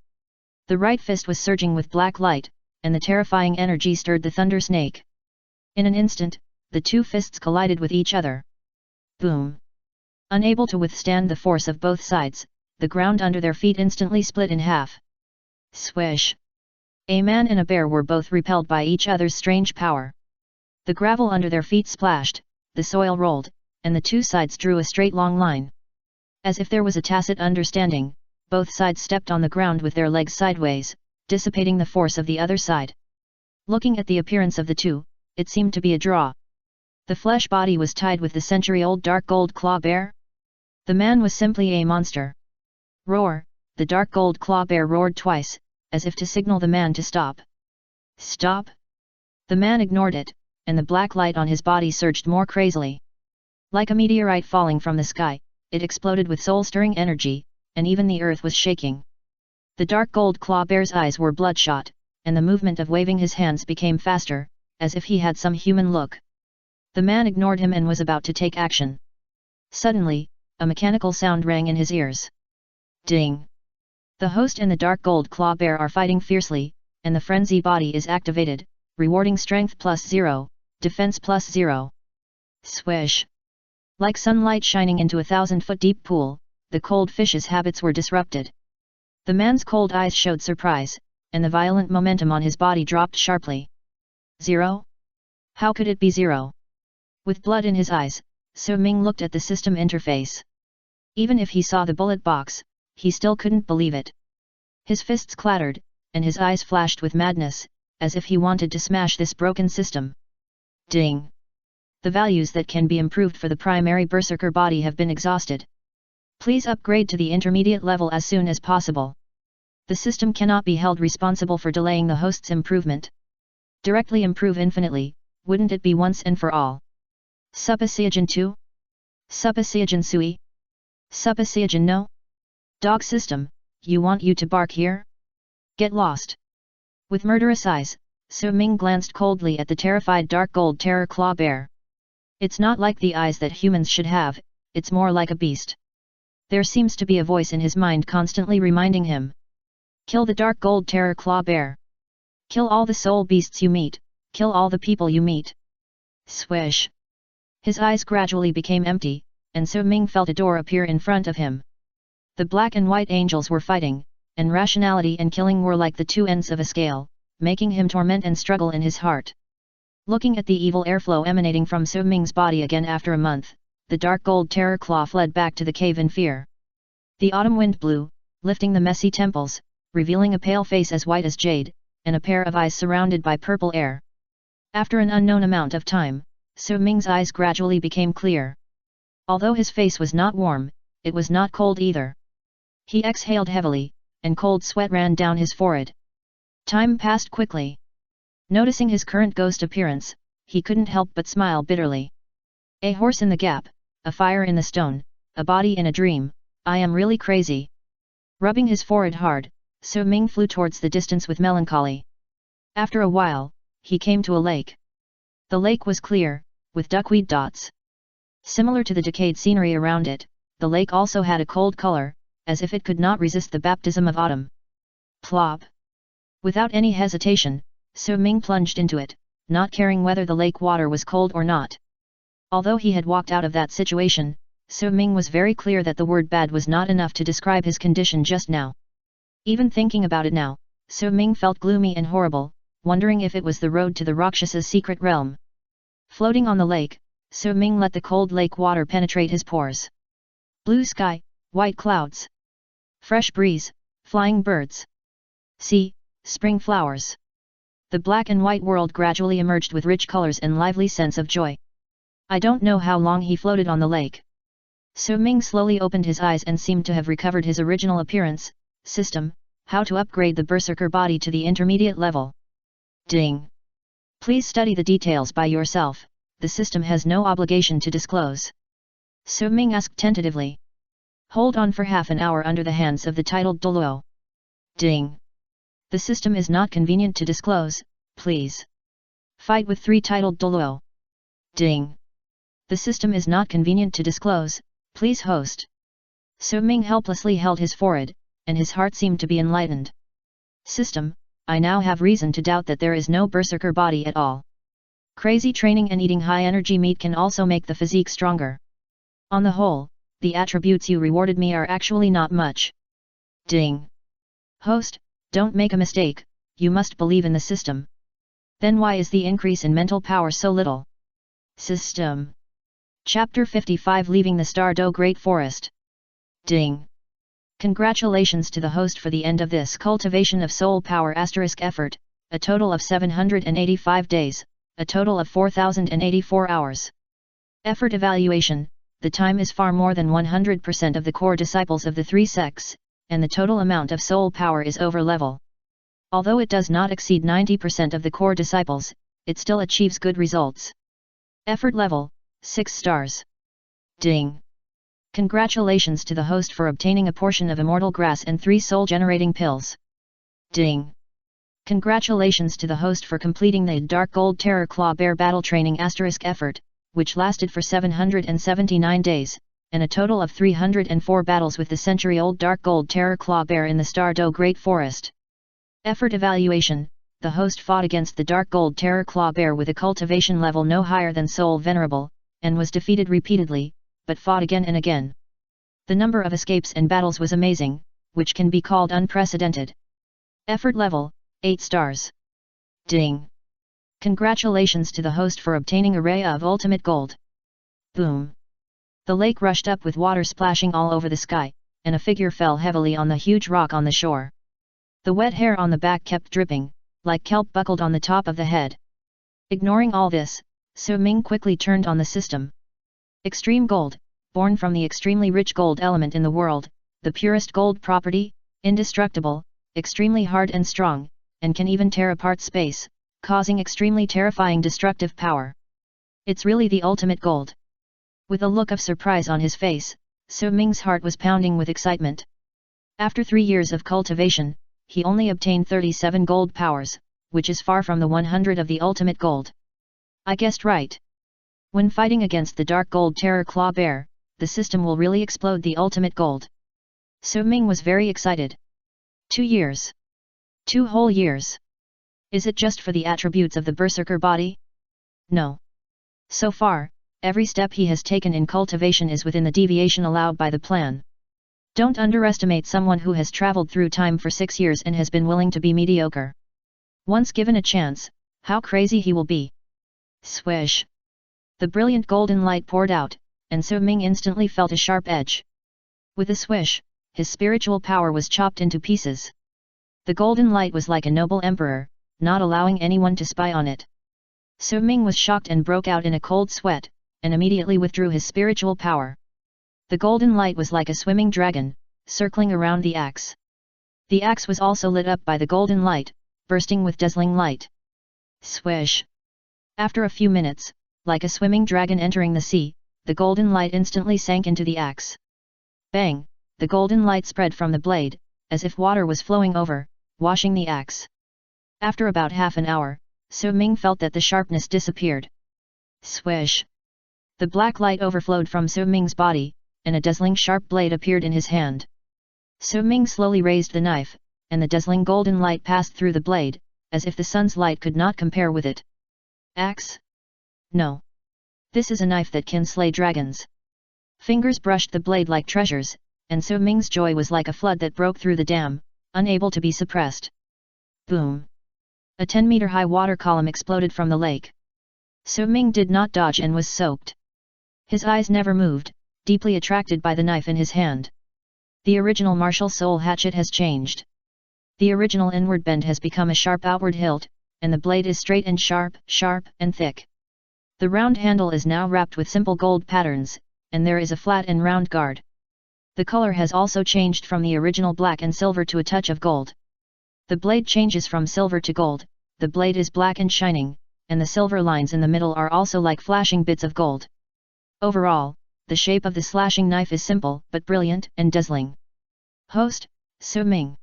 The right fist was surging with black light, and the terrifying energy stirred the thunder snake. In an instant, the two fists collided with each other. Boom! Unable to withstand the force of both sides, the ground under their feet instantly split in half. Swish! A man and a bear were both repelled by each other's strange power. The gravel under their feet splashed, the soil rolled, and the two sides drew a straight long line. As if there was a tacit understanding, both sides stepped on the ground with their legs sideways, dissipating the force of the other side. Looking at the appearance of the two, it seemed to be a draw. The flesh body was tied with the century-old dark gold claw bear. The man was simply a monster. Roar! The dark gold claw bear roared twice, as if to signal the man to stop. Stop! The man ignored it, and the black light on his body surged more crazily. Like a meteorite falling from the sky, it exploded with soul-stirring energy, and even the earth was shaking. The dark gold claw bear's eyes were bloodshot, and the movement of waving his hands became faster, as if he had some human look. The man ignored him and was about to take action. Suddenly, a mechanical sound rang in his ears. Ding! The host and the dark gold claw bear are fighting fiercely, and the frenzy body is activated, rewarding strength +0, defense +0. Swish! Like sunlight shining into a 1,000-foot deep pool, the cold fish's habits were disrupted. The man's cold eyes showed surprise, and the violent momentum on his body dropped sharply. 0? How could it be 0? With blood in his eyes, Su Ming looked at the system interface. Even if he saw the bullet box, he still couldn't believe it. His fists clattered, and his eyes flashed with madness, as if he wanted to smash this broken system. Ding! The values that can be improved for the primary Berserker body have been exhausted. Please upgrade to the intermediate level as soon as possible. The system cannot be held responsible for delaying the host's improvement. Directly improve infinitely, wouldn't it be once and for all? Supasiagen 2? Supasiagen Sui? Supasiagen no? Dog system, you want you to bark here? Get lost. With murderous eyes, Su Ming glanced coldly at the terrified dark gold terror claw bear. It's not like the eyes that humans should have, it's more like a beast. There seems to be a voice in his mind constantly reminding him. Kill the dark gold terror claw bear. Kill all the soul beasts you meet, kill all the people you meet. Swish! His eyes gradually became empty, and Su Ming felt a door appear in front of him. The black and white angels were fighting, and rationality and killing were like the two ends of a scale, making him torment and struggle in his heart. Looking at the evil airflow emanating from Su Ming's body again after a month, the dark gold terror claw fled back to the cave in fear. The autumn wind blew, lifting the messy temples, revealing a pale face as white as jade, and a pair of eyes surrounded by purple air. After an unknown amount of time, Su Ming's eyes gradually became clear. Although his face was not warm, it was not cold either. He exhaled heavily, and cold sweat ran down his forehead. Time passed quickly. Noticing his current ghost appearance, he couldn't help but smile bitterly. A horse in the gap, a fire in the stone, a body in a dream, I am really crazy. Rubbing his forehead hard, Su Ming flew towards the distance with melancholy. After a while, he came to a lake. The lake was clear, with duckweed dots. Similar to the decayed scenery around it, the lake also had a cold color, as if it could not resist the baptism of autumn. Plop! Without any hesitation, Su Ming plunged into it, not caring whether the lake water was cold or not. Although he had walked out of that situation, Su Ming was very clear that the word bad was not enough to describe his condition just now. Even thinking about it now, Su Ming felt gloomy and horrible, wondering if it was the road to the Rakshasa's secret realm. Floating on the lake, Su Ming let the cold lake water penetrate his pores. Blue sky, white clouds, fresh breeze, flying birds. Sea, spring flowers. The black and white world gradually emerged with rich colors and lively sense of joy. I don't know how long he floated on the lake. Su Ming slowly opened his eyes and seemed to have recovered his original appearance. System, how to upgrade the Berserker body to the intermediate level. Ding. Please study the details by yourself, the system has no obligation to disclose. Su Ming asked tentatively. Hold on for half an hour under the hands of the titled Douluo. Ding. The system is not convenient to disclose, please. Fight with 3 titled Douluo. Ding. The system is not convenient to disclose, please host. Su Ming helplessly held his forehead, and his heart seemed to be enlightened. System, I now have reason to doubt that there is no Berserker body at all. Crazy training and eating high energy meat can also make the physique stronger. On the whole, the attributes you rewarded me are actually not much. Ding. Host, don't make a mistake, you must believe in the system. Then why is the increase in mental power so little? System. Chapter 55 Leaving the Stardew Great Forest. Ding. Congratulations to the host for the end of this cultivation of soul power effort, a total of 785 days, a total of 4084 hours. Effort evaluation, the time is far more than 100% of the core disciples of the 3 sects, and the total amount of soul power is over level. Although it does not exceed 90% of the core disciples, it still achieves good results. Effort level, 6 stars. Ding. Congratulations to the host for obtaining a portion of immortal grass and 3 soul-generating pills. Ding. Congratulations to the host for completing the Dark Gold Terror Claw Bear Battle Training effort, which lasted for 779 days, and a total of 304 battles with the century-old Dark Gold Terror Claw Bear in the Stardew Great Forest. Effort evaluation, the host fought against the Dark Gold Terror Claw Bear with a cultivation level no higher than Soul Venerable, and was defeated repeatedly, but fought again and again. The number of escapes and battles was amazing, which can be called unprecedented. Effort level, 8 stars. Ding. Congratulations to the host for obtaining a ray of ultimate gold. Boom. The lake rushed up with water splashing all over the sky, and a figure fell heavily on the huge rock on the shore. The wet hair on the back kept dripping, like kelp buckled on the top of the head. Ignoring all this, Su Ming quickly turned on the system. Extreme gold, born from the extremely rich gold element in the world, the purest gold property, indestructible, extremely hard and strong, and can even tear apart space, causing extremely terrifying destructive power. It's really the ultimate gold. With a look of surprise on his face, Su Ming's heart was pounding with excitement. After 3 years of cultivation, he only obtained 37 gold powers, which is far from the 100 of the ultimate gold. I guessed right. When fighting against the Dark Gold Terror Claw Bear, the system will really explode the ultimate gold. Su Ming was very excited. 2 years. 2 whole years. Is it just for the attributes of the Berserker body? No. So far, every step he has taken in cultivation is within the deviation allowed by the plan. Don't underestimate someone who has traveled through time for 6 years and has been willing to be mediocre. Once given a chance, how crazy he will be. Swish. The brilliant golden light poured out, and Su Ming instantly felt a sharp edge. With a swish, his spiritual power was chopped into pieces. The golden light was like a noble emperor, not allowing anyone to spy on it. Su Ming was shocked and broke out in a cold sweat, and immediately withdrew his spiritual power. The golden light was like a swimming dragon, circling around the axe. The axe was also lit up by the golden light, bursting with dazzling light. Swish! After a few minutes, like a swimming dragon entering the sea, the golden light instantly sank into the axe. Bang! The golden light spread from the blade, as if water was flowing over, washing the axe. After about half an hour, Su Ming felt that the sharpness disappeared. Swish! The black light overflowed from Su Ming's body, and a dazzling sharp blade appeared in his hand. Su Ming slowly raised the knife, and the dazzling golden light passed through the blade, as if the sun's light could not compare with it. Axe? No. This is a knife that can slay dragons. Fingers brushed the blade like treasures, and Su Ming's joy was like a flood that broke through the dam, unable to be suppressed. Boom! A 10-meter-high water column exploded from the lake. Su Ming did not dodge and was soaked. His eyes never moved, deeply attracted by the knife in his hand. The original martial soul hatchet has changed. The original inward bend has become a sharp outward hilt, and the blade is straight and sharp and thick. The round handle is now wrapped with simple gold patterns, and there is a flat and round guard. The color has also changed from the original black and silver to a touch of gold. The blade changes from silver to gold, the blade is black and shining, and the silver lines in the middle are also like flashing bits of gold. Overall, the shape of the slashing knife is simple but brilliant and dazzling. Host, Su Ming.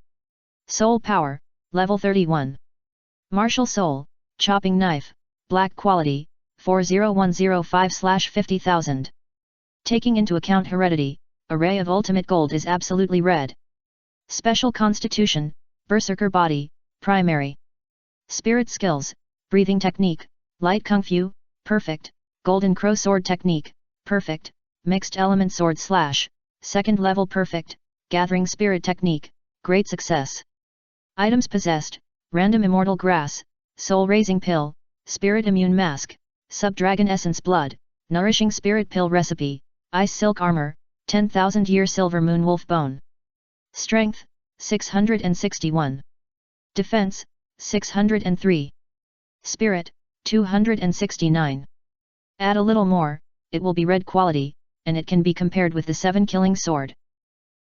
Soul Power, Level 31. Martial Soul, Chopping Knife, Black Quality, 40105/50,000. Taking into account heredity, array of ultimate gold is absolutely red. Special Constitution, Berserker Body, Primary. Spirit Skills, Breathing Technique, Light Kung Fu, Perfect, Golden Crow Sword Technique, Perfect, Mixed Element Sword Slash, Second Level Perfect, Gathering Spirit Technique, Great Success. Items possessed, Random Immortal Grass, Soul Raising Pill, Spirit Immune Mask, Sub-Dragon Essence Blood, Nourishing Spirit Pill Recipe, Ice Silk Armor, 10,000 Year Silver Moon Wolf Bone. Strength, 661. Defense, 603. Spirit, 269. Add a little more, it will be red quality, and it can be compared with the 7 killing sword.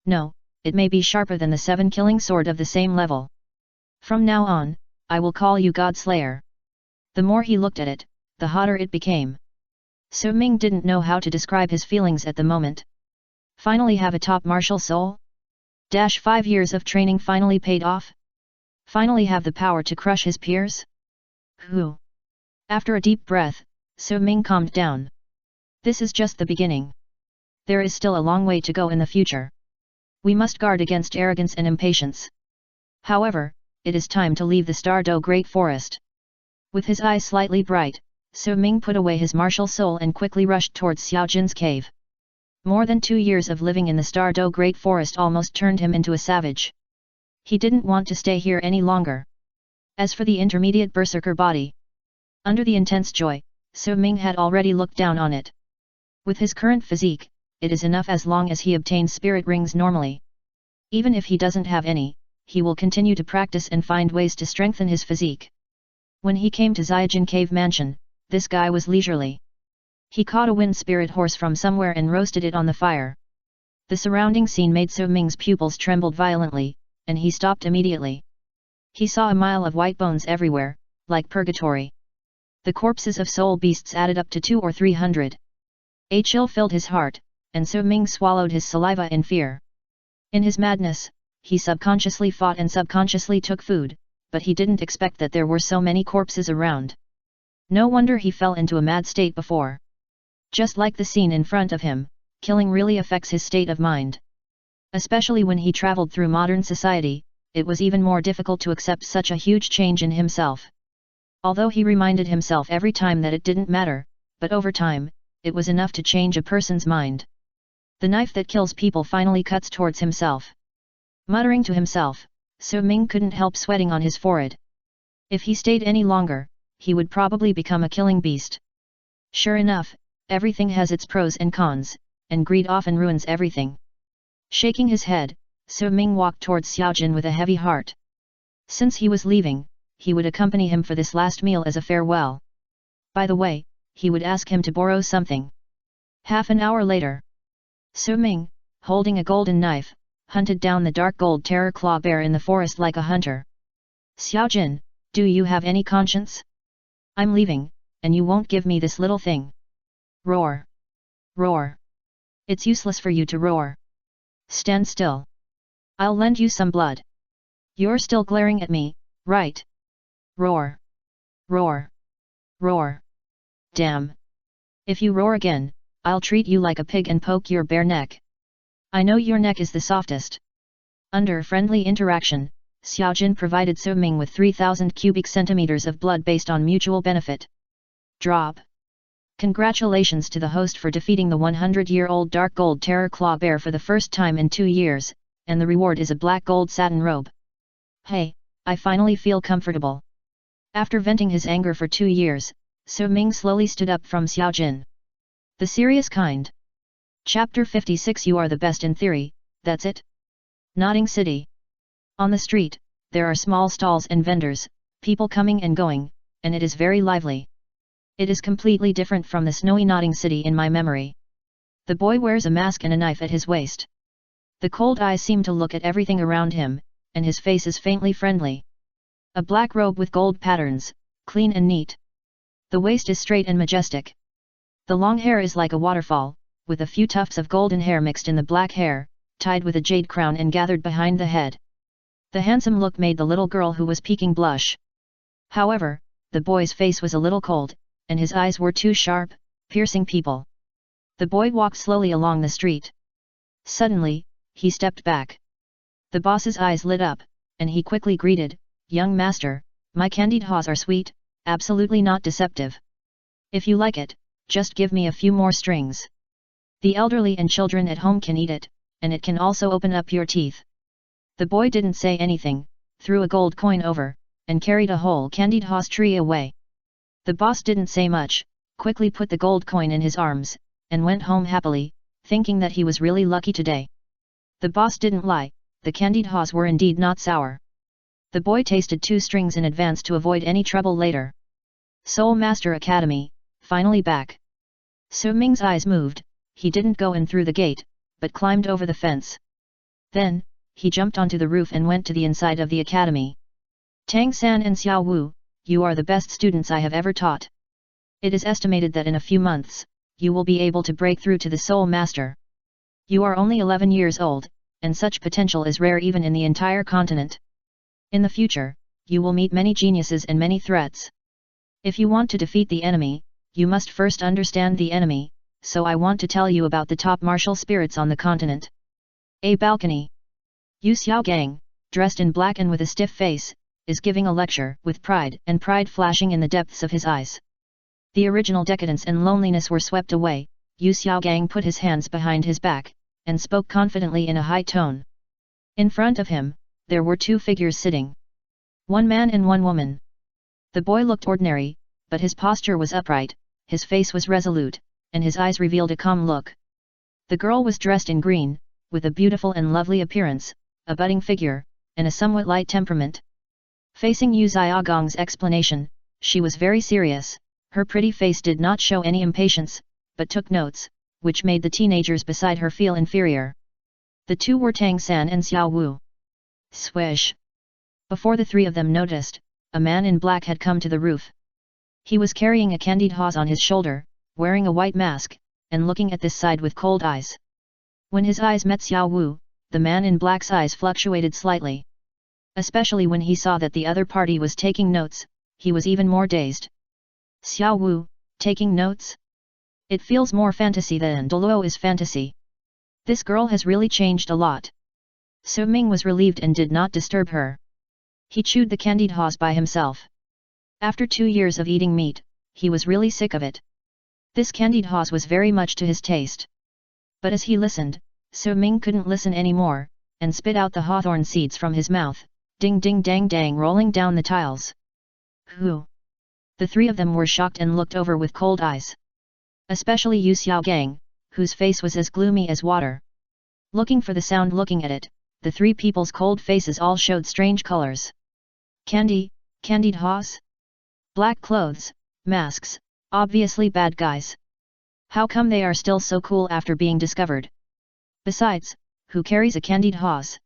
No, it may be sharper than the 7 killing sword of the same level. From now on, I will call you God Slayer. The more he looked at it, the hotter it became. Su Ming didn't know how to describe his feelings at the moment. Finally have a top martial soul? 5 years of training finally paid off? Finally have the power to crush his peers? Who? After a deep breath, Su Ming calmed down. This is just the beginning. There is still a long way to go in the future. We must guard against arrogance and impatience. However, it is time to leave the Stardow Great Forest. With his eyes slightly bright, Su Ming put away his martial soul and quickly rushed towards Xiaojin's cave. More than 2 years of living in the Stardow Great Forest almost turned him into a savage. He didn't want to stay here any longer. As for the intermediate Berserker body, under the intense joy, Su Ming had already looked down on it. With his current physique, it is enough as long as he obtains spirit rings normally. Even if he doesn't have any, he will continue to practice and find ways to strengthen his physique. When he came to Xiaojin Cave Mansion, this guy was leisurely. He caught a wind spirit horse from somewhere and roasted it on the fire. The surrounding scene made Su Ming's pupils trembled violently, and he stopped immediately. He saw a mile of white bones everywhere, like purgatory. The corpses of soul beasts added up to 200 or 300. A chill filled his heart, and Su Ming swallowed his saliva in fear. In his madness, he subconsciously fought and subconsciously took food, but he didn't expect that there were so many corpses around. No wonder he fell into a mad state before. Just like the scene in front of him, killing really affects his state of mind. Especially when he traveled through modern society, it was even more difficult to accept such a huge change in himself. Although he reminded himself every time that it didn't matter, but over time, it was enough to change a person's mind. The knife that kills people finally cuts towards himself. Muttering to himself, Su Ming couldn't help sweating on his forehead. If he stayed any longer, he would probably become a killing beast. Sure enough, everything has its pros and cons, and greed often ruins everything. Shaking his head, Su Ming walked towards Xiaojin with a heavy heart. Since he was leaving, he would accompany him for this last meal as a farewell. By the way, he would ask him to borrow something. Half an hour later, Su Ming, holding a golden knife, hunted down the dark gold terror claw bear in the forest like a hunter. Xiaojin, do you have any conscience? I'm leaving, and you won't give me this little thing. Roar! Roar! It's useless for you to roar. Stand still. I'll lend you some blood. You're still glaring at me, right? Roar! Roar! Roar! Damn! If you roar again, I'll treat you like a pig and poke your bare neck. I know your neck is the softest. Under friendly interaction, Xiaojin provided Su Ming with 3,000 cubic centimeters of blood based on mutual benefit. Drop. Congratulations to the host for defeating the 100-year-old dark gold terror claw bear for the first time in 2 years, and the reward is a black gold satin robe. Hey, I finally feel comfortable. After venting his anger for 2 years, Su Ming slowly stood up from Xiaojin. The serious kind. Chapter 56. You are the best in theory, that's it? Nodding City. On the street, there are small stalls and vendors, people coming and going, and it is very lively. It is completely different from the snowy Nodding City in my memory. The boy wears a mask and a knife at his waist. The cold eyes seem to look at everything around him, and his face is faintly friendly. A black robe with gold patterns, clean and neat. The waist is straight and majestic. The long hair is like a waterfall, with a few tufts of golden hair mixed in the black hair, tied with a jade crown and gathered behind the head. The handsome look made the little girl who was peeking blush. However, the boy's face was a little cold, and his eyes were too sharp, piercing people. The boy walked slowly along the street. Suddenly, he stepped back. The boss's eyes lit up, and he quickly greeted, "Young master, my candied haws are sweet, absolutely not deceptive. If you like it, just give me a few more strings. The elderly and children at home can eat it, and it can also open up your teeth." The boy didn't say anything, threw a gold coin over, and carried a whole candied haws tree away. The boss didn't say much, quickly put the gold coin in his arms, and went home happily, thinking that he was really lucky today. The boss didn't lie, the candied haws were indeed not sour. The boy tasted 2 strings in advance to avoid any trouble later. Soul Master Academy, finally back. Su Ming's eyes moved, he didn't go in through the gate, but climbed over the fence. Then, he jumped onto the roof and went to the inside of the academy. "Tang San and Xiao Wu, you are the best students I have ever taught. It is estimated that in a few months, you will be able to break through to the Soul Master. You are only 11 years old, and such potential is rare even in the entire continent. In the future, you will meet many geniuses and many threats. If you want to defeat the enemy, you must first understand the enemy, so I want to tell you about the top martial spirits on the continent." A balcony. Yu Xiaogang, dressed in black and with a stiff face, is giving a lecture with pride flashing in the depths of his eyes. The original decadence and loneliness were swept away. Yu Xiaogang put his hands behind his back, and spoke confidently in a high tone. In front of him, there were 2 figures sitting. 1 man and 1 woman. The boy looked ordinary, but his posture was upright, his face was resolute, and his eyes revealed a calm look. The girl was dressed in green, with a beautiful and lovely appearance, a budding figure, and a somewhat light temperament. Facing Yu Xiaogang's explanation, she was very serious. Her pretty face did not show any impatience, but took notes, which made the teenagers beside her feel inferior. The 2 were Tang San and Xiao Wu. Swish! Before the 3 of them noticed, a man in black had come to the roof. He was carrying a candied haws on his shoulder, wearing a white mask, and looking at this side with cold eyes. When his eyes met Xiao Wu, the man in black's eyes fluctuated slightly. Especially when he saw that the other party was taking notes, he was even more dazed. Xiao Wu, taking notes? It feels more fantasy than Douluo is fantasy. This girl has really changed a lot. Su Ming was relieved and did not disturb her. He chewed the candied haws by himself. After 2 years of eating meat, he was really sick of it. This candied haws was very much to his taste. But as he listened, Su Ming couldn't listen anymore, and spit out the hawthorn seeds from his mouth, ding ding dang dang rolling down the tiles. Who? The 3 of them were shocked and looked over with cold eyes. Especially Yu Xiaogang, whose face was as gloomy as water. Looking for the sound, looking at it, the 3 people's cold faces all showed strange colors. Candied haws? Black clothes, masks, obviously bad guys. How come they are still so cool after being discovered? Besides, who carries a candied haws?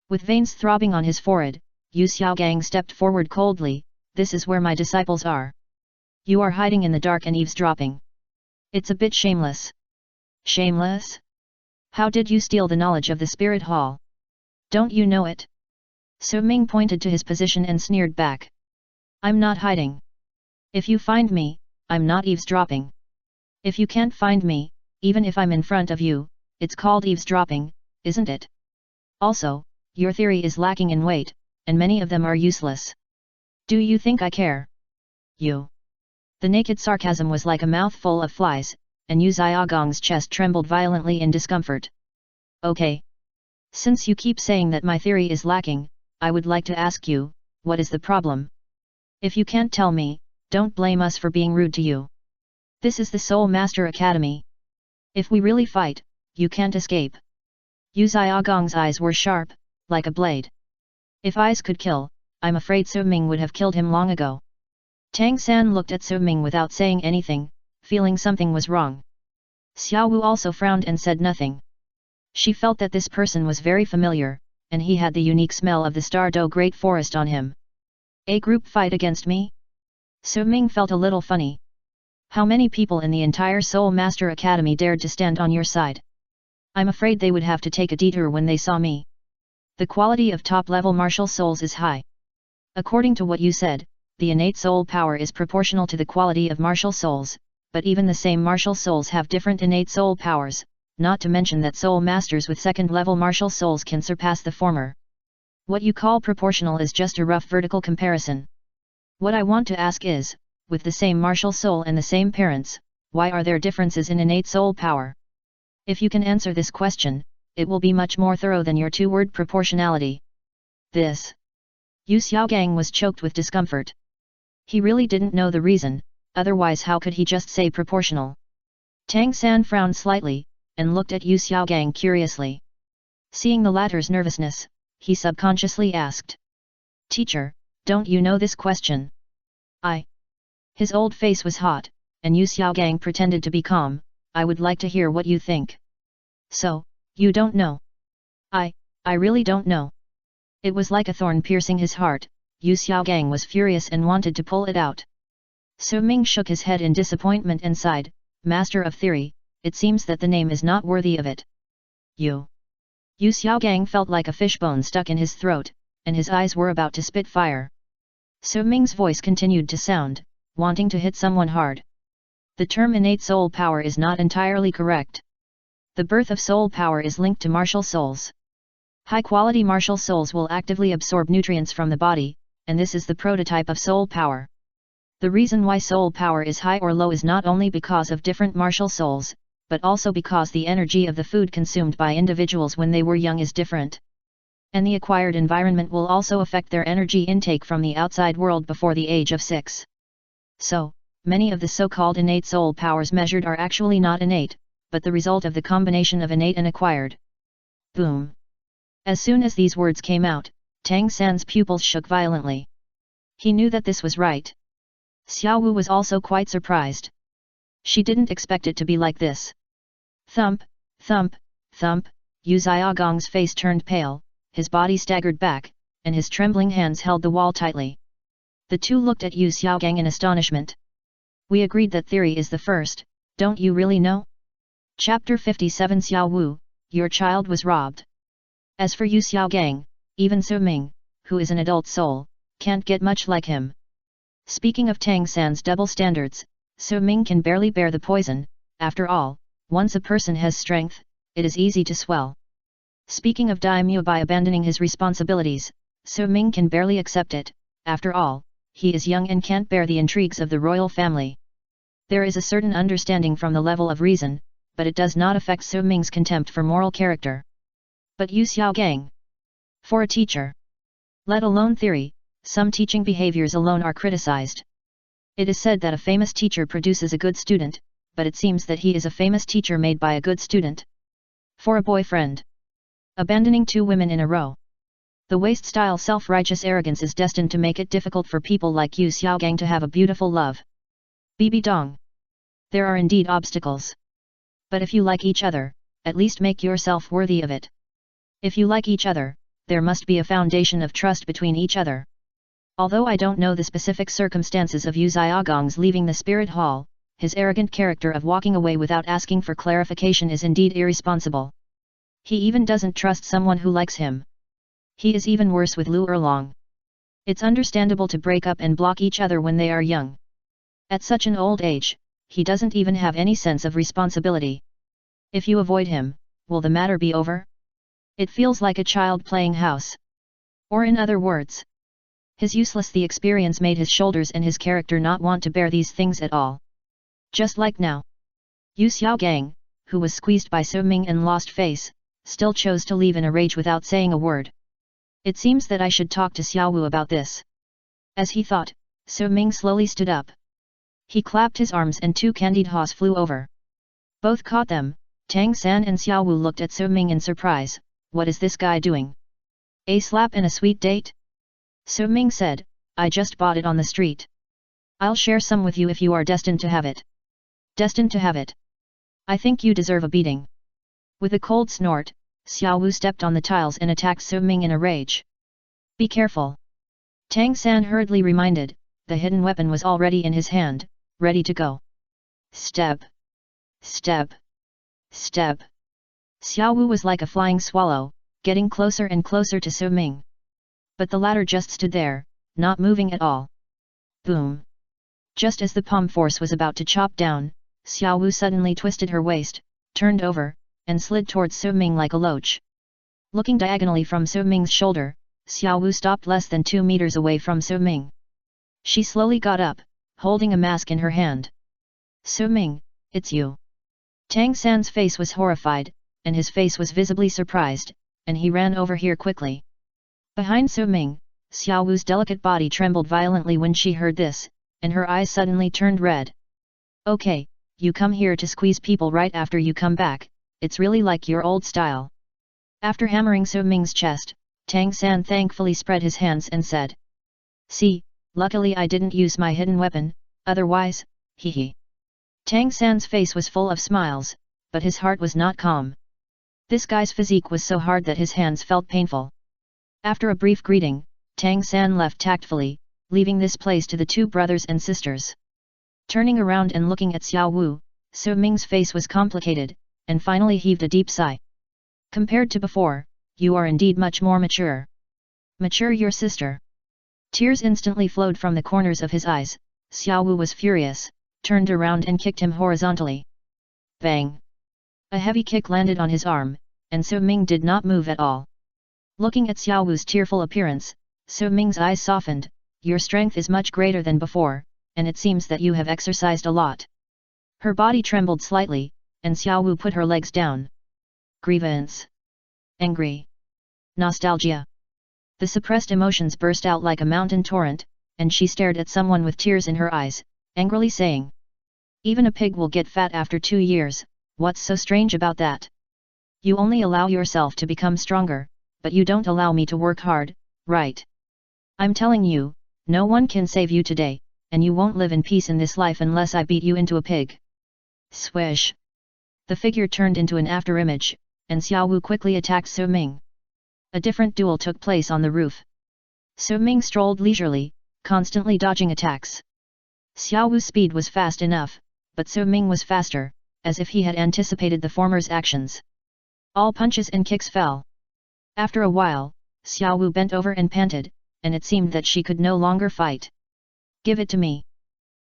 With veins throbbing on his forehead, Yu Xiaogang stepped forward coldly. "This is where my disciples are. You are hiding in the dark and eavesdropping. It's a bit shameless." Shameless? How did you steal the knowledge of the spirit hall? Don't you know it? Su Ming pointed to his position and sneered back. I'm not hiding. If you find me, I'm not eavesdropping. If you can't find me, even if I'm in front of you, it's called eavesdropping, isn't it? Also, your theory is lacking in weight, and many of them are useless. Do you think I care? You. The naked sarcasm was like a mouthful of flies, and Yu Xiaogong's chest trembled violently in discomfort. Okay. Since you keep saying that my theory is lacking, I would like to ask you, what is the problem? If you can't tell me, don't blame us for being rude to you. This is the Soul Master Academy. If we really fight, you can't escape. Yu Xiaogong's eyes were sharp, like a blade. If eyes could kill, I'm afraid Su Ming would have killed him long ago. Tang San looked at Su Ming without saying anything, feeling something was wrong. Xiao Wu also frowned and said nothing. She felt that this person was very familiar, and he had the unique smell of the Star Do Great Forest on him. A group fight against me? Su Ming felt a little funny. How many people in the entire Soul Master Academy dared to stand on your side? I'm afraid they would have to take a detour when they saw me. The quality of top-level martial souls is high. According to what you said, the innate soul power is proportional to the quality of martial souls, but even the same martial souls have different innate soul powers, not to mention that soul masters with second-level martial souls can surpass the former. What you call proportional is just a rough vertical comparison. What I want to ask is, with the same martial soul and the same parents, why are there differences in innate soul power? If you can answer this question, it will be much more thorough than your two-word proportionality. This. Yu Xiaogang was choked with discomfort. He really didn't know the reason, otherwise how could he just say proportional? Tang San frowned slightly, and looked at Yu Xiaogang curiously. Seeing the latter's nervousness, he subconsciously asked. Teacher, don't you know this question? His old face was hot, and Yu Xiaogang pretended to be calm. I would like to hear what you think. So, you don't know? I really don't know. It was like a thorn piercing his heart. Yu Xiaogang was furious and wanted to pull it out. Su Ming shook his head in disappointment and sighed, Master of Theory, it seems that the name is not worthy of it. Yu Xiaogang felt like a fishbone stuck in his throat, and his eyes were about to spit fire. Su Ming's voice continued to sound, wanting to hit someone hard. The term innate soul power is not entirely correct. The birth of soul power is linked to martial souls. High-quality martial souls will actively absorb nutrients from the body, and this is the prototype of soul power. The reason why soul power is high or low is not only because of different martial souls, but also because the energy of the food consumed by individuals when they were young is different. And the acquired environment will also affect their energy intake from the outside world before the age of 6. So, many of the so-called innate soul powers measured are actually not innate, but the result of the combination of innate and acquired. Boom! As soon as these words came out, Tang San's pupils shook violently. He knew that this was right. Xiao Wu was also quite surprised. She didn't expect it to be like this. Thump, thump, thump, Yu Xiaogong's face turned pale, his body staggered back, and his trembling hands held the wall tightly. The two looked at Yu Xiaogang in astonishment. We agreed that theory is the first, don't you really know? Chapter 57 Xiao Wu, your child was robbed. As for Yu Xiaogang, even Su Ming, who is an adult soul, can't get much like him. Speaking of Tang San's double standards, Su Ming can barely bear the poison. After all, once a person has strength, it is easy to swell. Speaking of daimyo, by abandoning his responsibilities, Su Ming can barely accept it. After all, he is young and can't bear the intrigues of the royal family. There is a certain understanding from the level of reason, but it does not affect Su Ming's contempt for moral character. But Yu Xiaogang, for a teacher, let alone theory, some teaching behaviors alone are criticized. It is said that a famous teacher produces a good student, but it seems that he is a famous teacher made by a good student. For a boyfriend, abandoning 2 women in a row. The waste-style self-righteous arrogance is destined to make it difficult for people like Yu Xiaogang to have a beautiful love. Bibi Dong. There are indeed obstacles. But if you like each other, at least make yourself worthy of it. If you like each other, there must be a foundation of trust between each other. Although I don't know the specific circumstances of Yu Xiaogang's leaving the spirit hall, his arrogant character of walking away without asking for clarification is indeed irresponsible. He even doesn't trust someone who likes him. He is even worse with Lu Erlong. It's understandable to break up and block each other when they are young. At such an old age, he doesn't even have any sense of responsibility. If you avoid him, will the matter be over? It feels like a child playing house. Or in other words, the experience made his shoulders and his character not want to bear these things at all. Just like now. Yu Xiaogang, who was squeezed by So Ming and lost face, still chose to leave in a rage without saying a word. It seems that I should talk to Xiao Wu about this. As he thought, So Ming slowly stood up. He clapped his arms and 2 candied haws flew over. Both caught them. Tang San and Xiao Wu looked at So Ming in surprise. What is this guy doing? A slap and a sweet date? So Ming said, I just bought it on the street. I'll share some with you if you are destined to have it. Destined to have it? I think you deserve a beating. With a cold snort, Xiao Wu stepped on the tiles and attacked So Ming in a rage. Be careful. Tang San hurriedly reminded, the hidden weapon was already in his hand, ready to go. Step. Step. Step. Xiao Wu was like a flying swallow, getting closer and closer to So Ming. But the latter just stood there, not moving at all. Boom. Just as the palm force was about to chop down, Xiao Wu suddenly twisted her waist, turned over, and slid towards So Ming like a loach. Looking diagonally from So Ming's shoulder, Xiao Wu stopped less than 2 meters away from So Ming. She slowly got up, holding a mask in her hand. So Ming, it's you. Tang San's face was horrified, and his face was visibly surprised, and he ran over here quickly. Behind So Ming, Xiao Wu's delicate body trembled violently when she heard this, and her eyes suddenly turned red. Okay, you come here to squeeze people right after you come back, it's really like your old style. After hammering So Ming's chest, Tang San thankfully spread his hands and said. See, luckily I didn't use my hidden weapon, otherwise, hee. Tang San's face was full of smiles, but his heart was not calm. This guy's physique was so hard that his hands felt painful. After a brief greeting, Tang San left tactfully, leaving this place to the 2 brothers and sisters. Turning around and looking at Xiao Wu, So Ming's face was complicated, and finally heaved a deep sigh. Compared to before, you are indeed much more mature. Mature your sister. Tears instantly flowed from the corners of his eyes. Xiao Wu was furious, turned around and kicked him horizontally. Bang! A heavy kick landed on his arm, and So Ming did not move at all. Looking at Xiao Wu's tearful appearance, So Ming's eyes softened. Your strength is much greater than before, and it seems that you have exercised a lot. Her body trembled slightly, and Xiao Wu put her legs down. Grievance. Angry. Nostalgia. The suppressed emotions burst out like a mountain torrent, and she stared at someone with tears in her eyes, angrily saying. Even a pig will get fat after 2 years, what's so strange about that? You only allow yourself to become stronger, but you don't allow me to work hard, right? I'm telling you, no one can save you today, and you won't live in peace in this life unless I beat you into a pig. Swish! The figure turned into an afterimage, and Xiao Wu quickly attacked So Ming. A different duel took place on the roof. So Ming strolled leisurely, constantly dodging attacks. Xiao Wu's speed was fast enough, but So Ming was faster, as if he had anticipated the former's actions. All punches and kicks fell. After a while, Xiao Wu bent over and panted, and it seemed that she could no longer fight. Give it to me.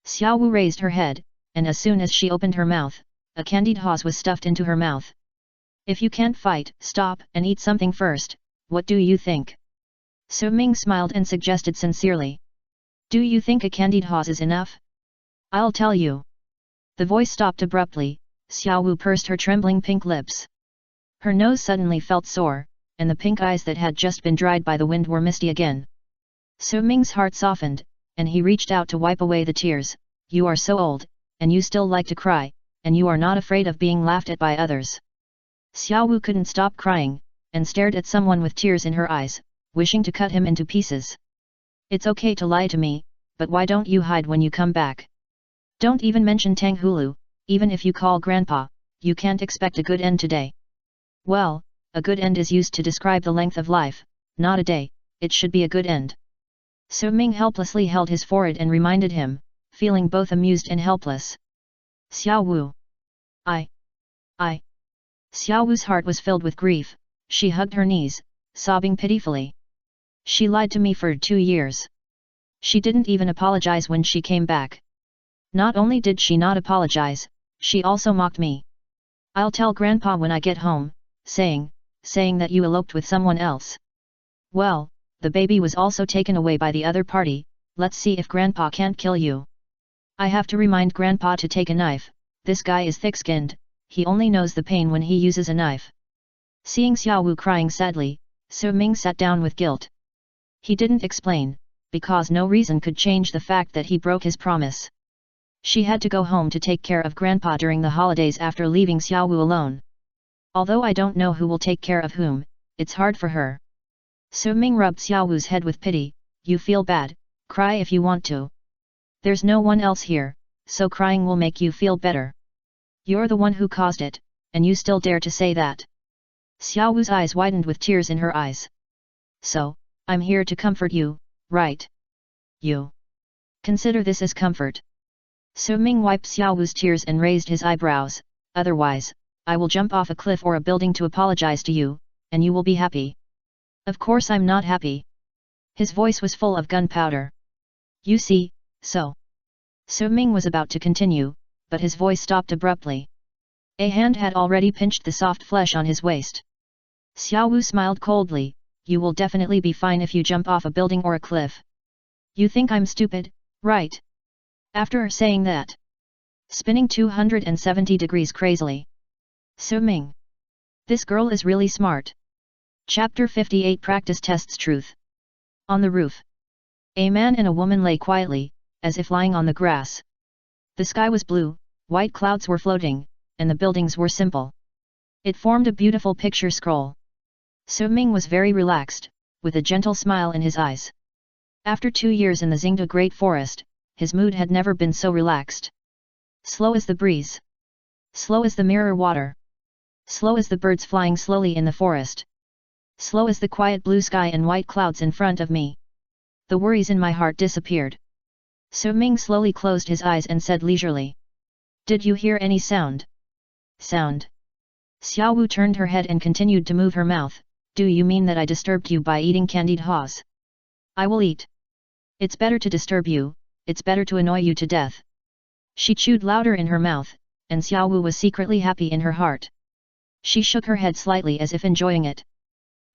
Xiao Wu raised her head, and as soon as she opened her mouth, a candied haws was stuffed into her mouth. If you can't fight, stop and eat something first, what do you think? So Ming smiled and suggested sincerely. Do you think a candied haws is enough? I'll tell you. The voice stopped abruptly. Xiao Wu pursed her trembling pink lips. Her nose suddenly felt sore, and the pink eyes that had just been dried by the wind were misty again. So Ming's heart softened, and he reached out to wipe away the tears. You are so old, and you still like to cry, and you are not afraid of being laughed at by others. Xiao Wu couldn't stop crying, and stared at someone with tears in her eyes, wishing to cut him into pieces. It's okay to lie to me, but why don't you hide when you come back? Don't even mention Tang Hulu, even if you call Grandpa, you can't expect a good end today. Well, a good end is used to describe the length of life, not a day, it should be a good end. So Ming helplessly held his forehead and reminded him, feeling both amused and helpless. Xiao Wu. I. Xiao Wu's heart was filled with grief, she hugged her knees, sobbing pitifully. She lied to me for 2 years. She didn't even apologize when she came back. Not only did she not apologize, she also mocked me. I'll tell Grandpa when I get home, saying that you eloped with someone else. Well, the baby was also taken away by the other party, let's see if Grandpa can't kill you. I have to remind Grandpa to take a knife, this guy is thick-skinned, he only knows the pain when he uses a knife. Seeing Xiao Wu crying sadly, Su Ming sat down with guilt. He didn't explain, because no reason could change the fact that he broke his promise. She had to go home to take care of Grandpa during the holidays after leaving Xiao Wu alone. Although I don't know who will take care of whom, it's hard for her. Su Ming rubbed Xiao Wu's head with pity, you feel bad, cry if you want to. There's no one else here, so crying will make you feel better. You're the one who caused it, and you still dare to say that. Xiao Wu's eyes widened with tears in her eyes. So, I'm here to comfort you, right? You consider this as comfort. Su Ming wiped Xiao Wu's tears and raised his eyebrows, otherwise, I will jump off a cliff or a building to apologize to you, and you will be happy. Of course I'm not happy. His voice was full of gunpowder. You see, so. Su Ming was about to continue, but his voice stopped abruptly. A hand had already pinched the soft flesh on his waist. Xiao Wu smiled coldly, you will definitely be fine if you jump off a building or a cliff. You think I'm stupid, right? After saying that, spinning 270 degrees crazily. Su Ming. This girl is really smart. Chapter 58 Practice Tests Truth. On the roof. A man and a woman lay quietly, as if lying on the grass. The sky was blue, white clouds were floating, and the buildings were simple. It formed a beautiful picture scroll. Su Ming was very relaxed, with a gentle smile in his eyes. After 2 years in the Xingda Great Forest, his mood had never been so relaxed. Slow as the breeze. Slow as the mirror water. Slow as the birds flying slowly in the forest. Slow as the quiet blue sky and white clouds in front of me. The worries in my heart disappeared. Su Ming slowly closed his eyes and said leisurely. Did you hear any sound? Sound. Xiao Wu turned her head and continued to move her mouth. Do you mean that I disturbed you by eating candied haws? I will eat. It's better to disturb you, it's better to annoy you to death. She chewed louder in her mouth, and Xiao Wu was secretly happy in her heart. She shook her head slightly as if enjoying it.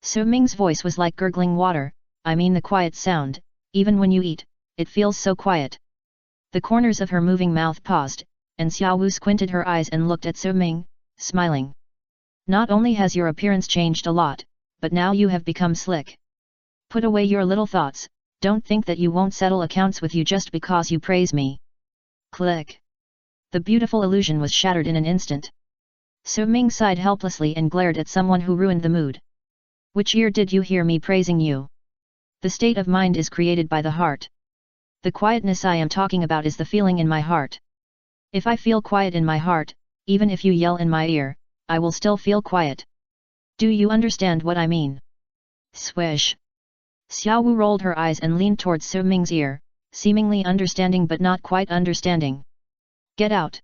Su Ming's voice was like gurgling water, I mean the quiet sound, even when you eat, it feels so quiet. The corners of her moving mouth paused, and Xiao Wu squinted her eyes and looked at Su Ming, smiling. Not only has your appearance changed a lot, but now you have become slick. Put away your little thoughts, don't think that you won't settle accounts with you just because you praise me. Click. The beautiful illusion was shattered in an instant. Su Ming sighed helplessly and glared at someone who ruined the mood. Which ear did you hear me praising you? The state of mind is created by the heart. The quietness I am talking about is the feeling in my heart. If I feel quiet in my heart, even if you yell in my ear, I will still feel quiet. Do you understand what I mean? Swish. Xiao Wu rolled her eyes and leaned towards Su Ming's ear, seemingly understanding but not quite understanding. Get out.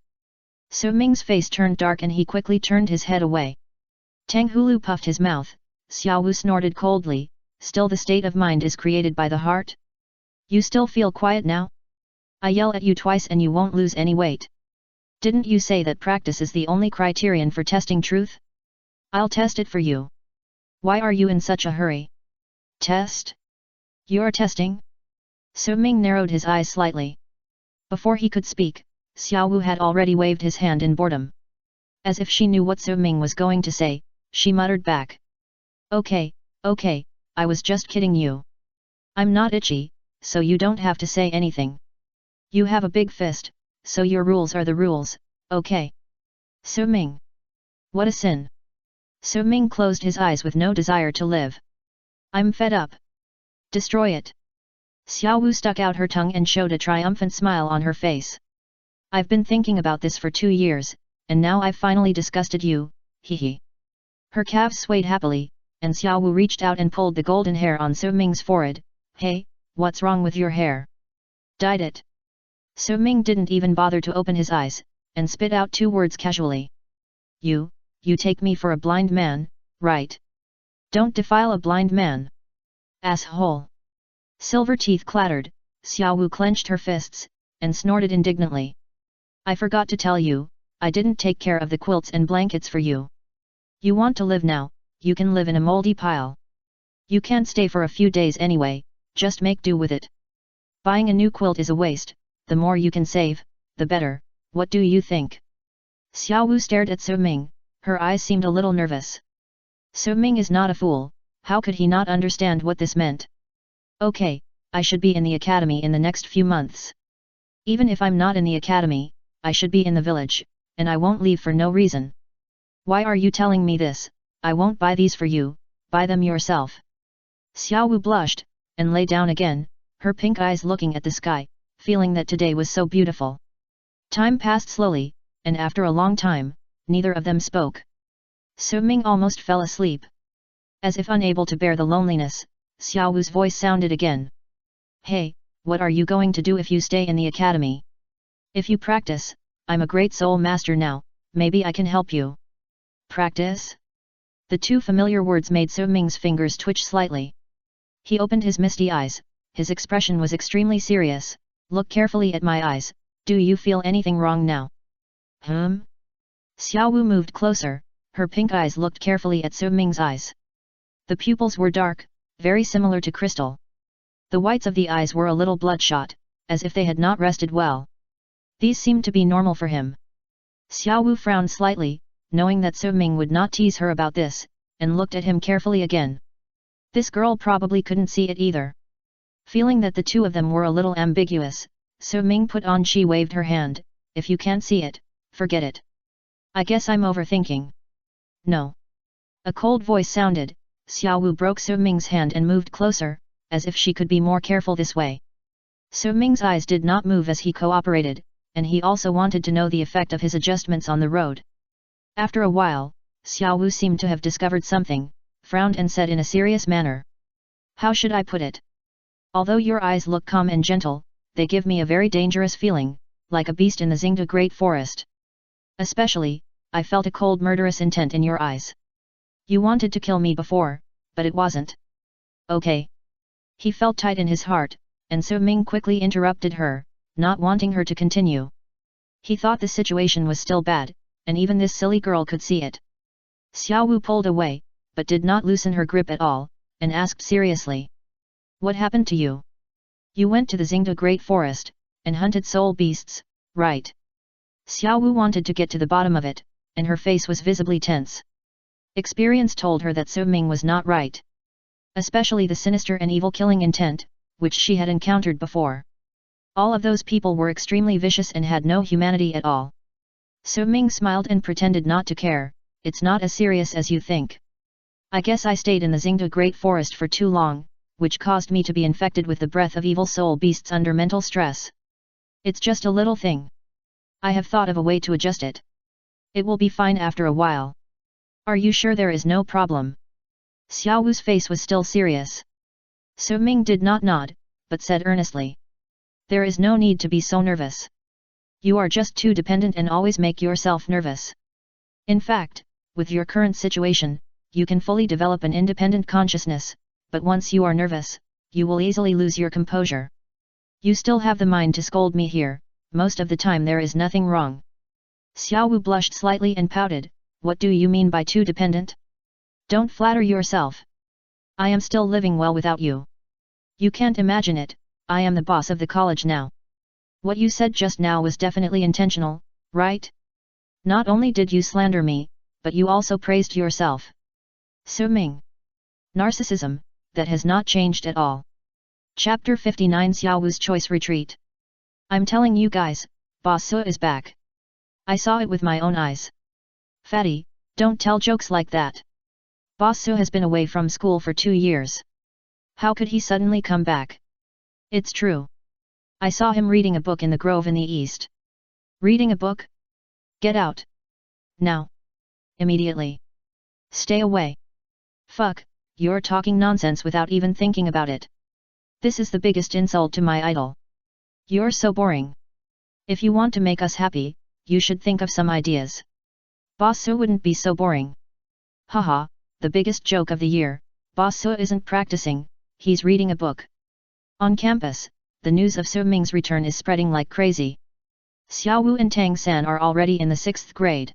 Su Ming's face turned dark and he quickly turned his head away. Tang Hulu puffed his mouth. Xiao Wu snorted coldly, still the state of mind is created by the heart? You still feel quiet now? I yell at you twice and you won't lose any weight. Didn't you say that practice is the only criterion for testing truth? I'll test it for you. Why are you in such a hurry? Test? You're testing? Su Ming narrowed his eyes slightly. Before he could speak, Xiao Wu had already waved his hand in boredom. As if she knew what Su Ming was going to say, she muttered back. Okay, I was just kidding you. I'm not itchy, so you don't have to say anything. You have a big fist, so your rules are the rules, okay? Su Ming. What a sin. Su Ming closed his eyes with no desire to live. I'm fed up. Destroy it. Xiao Wu stuck out her tongue and showed a triumphant smile on her face. I've been thinking about this for 2 years, and now I've finally disgusted you, hee. Her calves swayed happily, and Xiao Wu reached out and pulled the golden hair on Su Ming's forehead. Hey, what's wrong with your hair? Dyed it. Su Ming didn't even bother to open his eyes, and spit out 2 words casually. You take me for a blind man, right? Don't defile a blind man. Asshole! Silver teeth clattered, Xiao Wu clenched her fists, and snorted indignantly. I forgot to tell you, I didn't take care of the quilts and blankets for you. You want to live now, you can live in a moldy pile. You can't stay for a few days anyway, just make do with it. Buying a new quilt is a waste, the more you can save, the better, what do you think? Xiao Wu stared at Su Ming, her eyes seemed a little nervous. Su Ming is not a fool, how could he not understand what this meant? Okay, I should be in the academy in the next few months. Even if I'm not in the academy, I should be in the village, and I won't leave for no reason. Why are you telling me this? I won't buy these for you, buy them yourself. Xiao Wu blushed, and lay down again, her pink eyes looking at the sky, feeling that today was so beautiful. Time passed slowly, and after a long time, neither of them spoke. Su Ming almost fell asleep. As if unable to bear the loneliness, Xiao Wu's voice sounded again. Hey, what are you going to do if you stay in the academy? If you practice, I'm a great soul master now, maybe I can help you. Practice? The two familiar words made Su Ming's fingers twitch slightly. He opened his misty eyes, his expression was extremely serious. Look carefully at my eyes, do you feel anything wrong now? Xiao Wu moved closer, her pink eyes looked carefully at Su Ming's eyes. The pupils were dark, very similar to crystal. The whites of the eyes were a little bloodshot, as if they had not rested well. These seemed to be normal for him. Xiao Wu frowned slightly, knowing that Su Ming would not tease her about this, and looked at him carefully again. This girl probably couldn't see it either. Feeling that the two of them were a little ambiguous, Su Ming put on. She waved her hand, if you can't see it, forget it. I guess I'm overthinking. No. A cold voice sounded, Xiao Wu broke Su Ming's hand and moved closer, as if she could be more careful this way. Su Ming's eyes did not move as he cooperated, and he also wanted to know the effect of his adjustments on the road. After a while, Xiao Wu seemed to have discovered something, frowned and said in a serious manner. How should I put it? Although your eyes look calm and gentle, they give me a very dangerous feeling, like a beast in the Xingda Great Forest. Especially, I felt a cold murderous intent in your eyes. You wanted to kill me before, but it wasn't. Okay. He felt tight in his heart, and Su Ming quickly interrupted her, not wanting her to continue. He thought the situation was still bad, and even this silly girl could see it. Xiao Wu pulled away, but did not loosen her grip at all, and asked seriously. What happened to you? You went to the Xingda Great Forest, and hunted soul beasts, right? Xiao Wu wanted to get to the bottom of it, and her face was visibly tense. Experience told her that Su Ming was not right. Especially the sinister and evil killing intent, which she had encountered before. All of those people were extremely vicious and had no humanity at all. Su Ming smiled and pretended not to care, it's not as serious as you think. I guess I stayed in the Xingda Great Forest for too long, which caused me to be infected with the breath of evil soul beasts under mental stress. It's just a little thing. I have thought of a way to adjust it. It will be fine after a while. Are you sure there is no problem? Xiao Wu's face was still serious. Su Ming did not nod, but said earnestly. There is no need to be so nervous. You are just too dependent and always make yourself nervous. In fact, with your current situation, you can fully develop an independent consciousness, but once you are nervous, you will easily lose your composure. You still have the mind to scold me here, most of the time there is nothing wrong. Xiao Wu blushed slightly and pouted, what do you mean by too dependent? Don't flatter yourself. I am still living well without you. You can't imagine it, I am the boss of the college now. What you said just now was definitely intentional, right? Not only did you slander me, but you also praised yourself. Su Ming. Narcissism, that has not changed at all. Chapter 59 Xiao Wu's Choice Retreat. I'm telling you guys, Boss Su is back. I saw it with my own eyes. Fatty, don't tell jokes like that. Boss Su has been away from school for 2 years. How could he suddenly come back? It's true. I saw him reading a book in the grove in the east. Reading a book? Get out. Now. Immediately. Stay away. Fuck, you're talking nonsense without even thinking about it. This is the biggest insult to my idol. You're so boring. If you want to make us happy, you should think of some ideas. Boss Su wouldn't be so boring. Haha, the biggest joke of the year, Boss Su isn't practicing, he's reading a book. On campus, the news of Su Ming's return is spreading like crazy. Xiao Wu and Tang San are already in the 6th grade.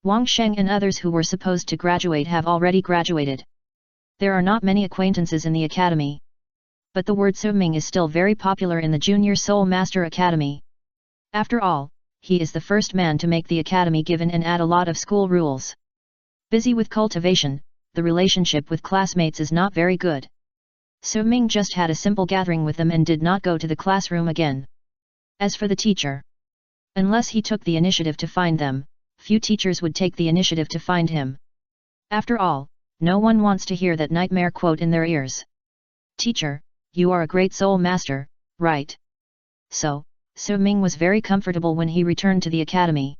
Wang Sheng and others who were supposed to graduate have already graduated. There are not many acquaintances in the academy. But the word Su Ming is still very popular in the Junior Soul Master Academy. After all, he is the first man to make the academy given and add a lot of school rules. Busy with cultivation, the relationship with classmates is not very good. Su Ming just had a simple gathering with them and did not go to the classroom again. As for the teacher, unless he took the initiative to find them, few teachers would take the initiative to find him. After all, no one wants to hear that nightmare quote in their ears. Teacher, you are a great soul master, right? So, Su Ming was very comfortable when he returned to the academy.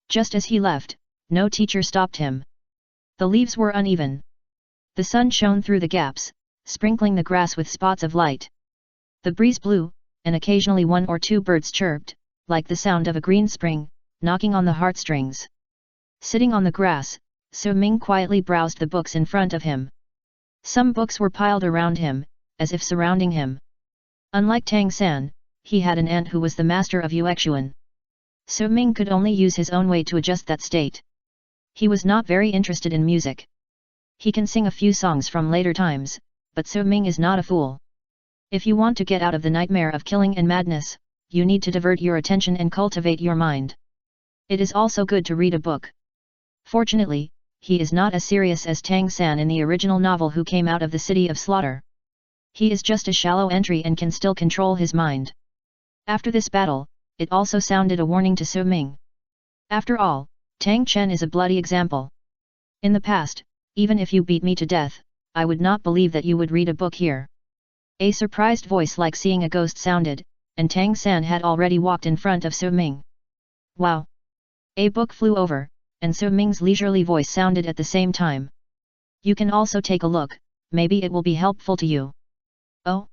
Just as he left, no teacher stopped him. The leaves were uneven. The sun shone through the gaps, sprinkling the grass with spots of light. The breeze blew, and occasionally one or two birds chirped, like the sound of a green spring, knocking on the heartstrings. Sitting on the grass, Su Ming quietly browsed the books in front of him. Some books were piled around him, as if surrounding him. Unlike Tang San, he had an aunt who was the master of Yuexuan. Su Ming could only use his own way to adjust that state. He was not very interested in music. He can sing a few songs from later times, but Su Ming is not a fool. If you want to get out of the nightmare of killing and madness, you need to divert your attention and cultivate your mind. It is also good to read a book. Fortunately, he is not as serious as Tang San in the original novel who came out of the city of slaughter. He is just a shallow entry and can still control his mind. After this battle, it also sounded a warning to Su Ming. After all, Tang Chen is a bloody example. In the past, even if you beat me to death, I would not believe that you would read a book here. A surprised voice like seeing a ghost sounded, and Tang San had already walked in front of Su Ming. Wow! A book flew over, and Su Ming's leisurely voice sounded at the same time. You can also take a look, maybe it will be helpful to you. Oh?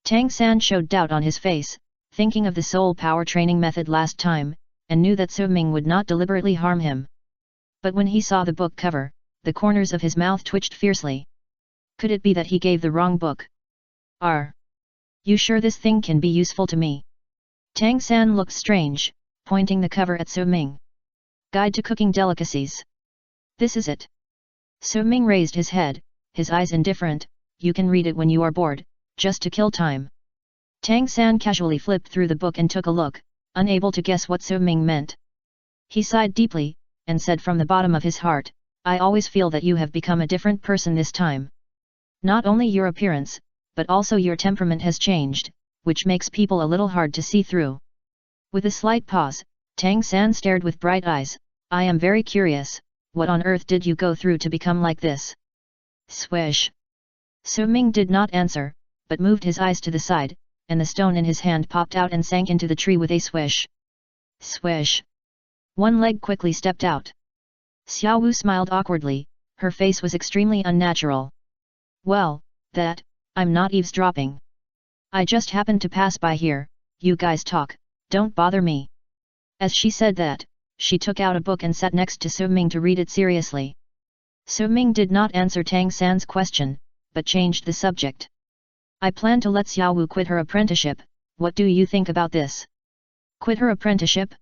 Tang San showed doubt on his face, thinking of the soul power training method last time, and knew that Su Ming would not deliberately harm him. But when he saw the book cover, the corners of his mouth twitched fiercely. Could it be that he gave the wrong book? Are you sure this thing can be useful to me? Tang San looked strange, pointing the cover at Su Ming. Guide to Cooking Delicacies. This is it. Su Ming raised his head, his eyes indifferent. You can read it when you are bored, just to kill time. Tang San casually flipped through the book and took a look, unable to guess what Su Ming meant. He sighed deeply, and said from the bottom of his heart, I always feel that you have become a different person this time. Not only your appearance, but also your temperament has changed, which makes people a little hard to see through. With a slight pause, Tang San stared with bright eyes. I am very curious, what on earth did you go through to become like this? Swish. Su Ming did not answer, but moved his eyes to the side, and the stone in his hand popped out and sank into the tree with a swish. Swish. One leg quickly stepped out. Xiao Wu smiled awkwardly, her face was extremely unnatural. Well, I'm not eavesdropping. I just happened to pass by here, you guys talk, don't bother me. As she said that, she took out a book and sat next to Su Ming to read it seriously. Su Ming did not answer Tang San's question, but changed the subject. I plan to let Xiao Wu quit her apprenticeship, what do you think about this? Quit her apprenticeship?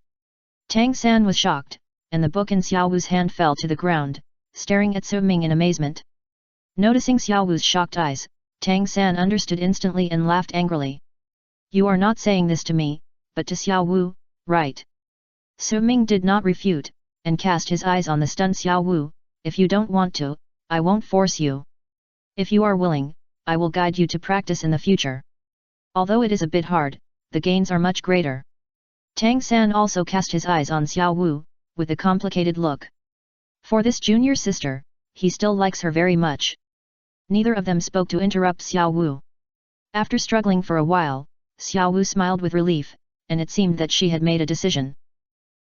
Tang San was shocked, and the book in Xiao Wu's hand fell to the ground, staring at Su Ming in amazement. Noticing Xiao Wu's shocked eyes, Tang San understood instantly and laughed angrily. You are not saying this to me, but to Xiao Wu, right? Su Ming did not refute, and cast his eyes on the stunned Xiao Wu. If you don't want to, I won't force you. If you are willing, I will guide you to practice in the future. Although it is a bit hard, the gains are much greater. Tang San also cast his eyes on Xiao Wu, with a complicated look. For this junior sister, he still likes her very much. Neither of them spoke to interrupt Xiao Wu. After struggling for a while, Xiao Wu smiled with relief, and it seemed that she had made a decision.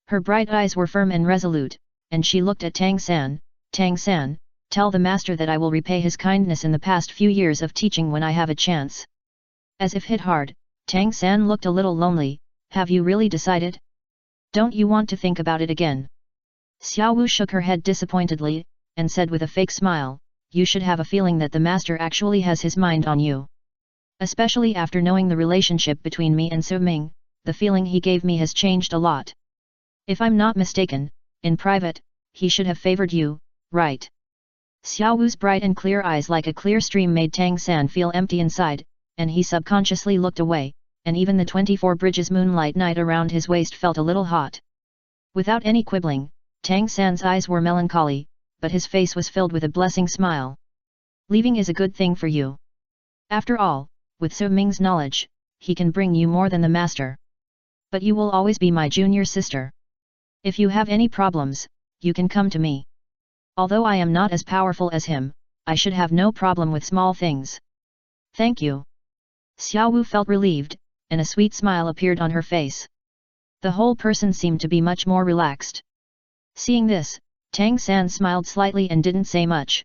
Her bright eyes were firm and resolute, and she looked at Tang San. Tang San, tell the master that I will repay his kindness in the past few years of teaching when I have a chance. As if hit hard, Tang San looked a little lonely. Have you really decided? Don't you want to think about it again? Xiao Wu shook her head disappointedly, and said with a fake smile, you should have a feeling that the master actually has his mind on you. Especially after knowing the relationship between me and Su Ming, the feeling he gave me has changed a lot. If I'm not mistaken, in private, he should have favored you, right? Xiao Wu's bright and clear eyes like a clear stream made Tang San feel empty inside, and he subconsciously looked away, and even the 24 bridges moonlight night around his waist felt a little hot. Without any quibbling, Tang San's eyes were melancholy, but his face was filled with a blessing smile. Leaving is a good thing for you. After all, with Su Ming's knowledge, he can bring you more than the master. But you will always be my junior sister. If you have any problems, you can come to me. Although I am not as powerful as him, I should have no problem with small things. Thank you. Xiao Wu felt relieved, and a sweet smile appeared on her face. The whole person seemed to be much more relaxed. Seeing this, Tang San smiled slightly and didn't say much.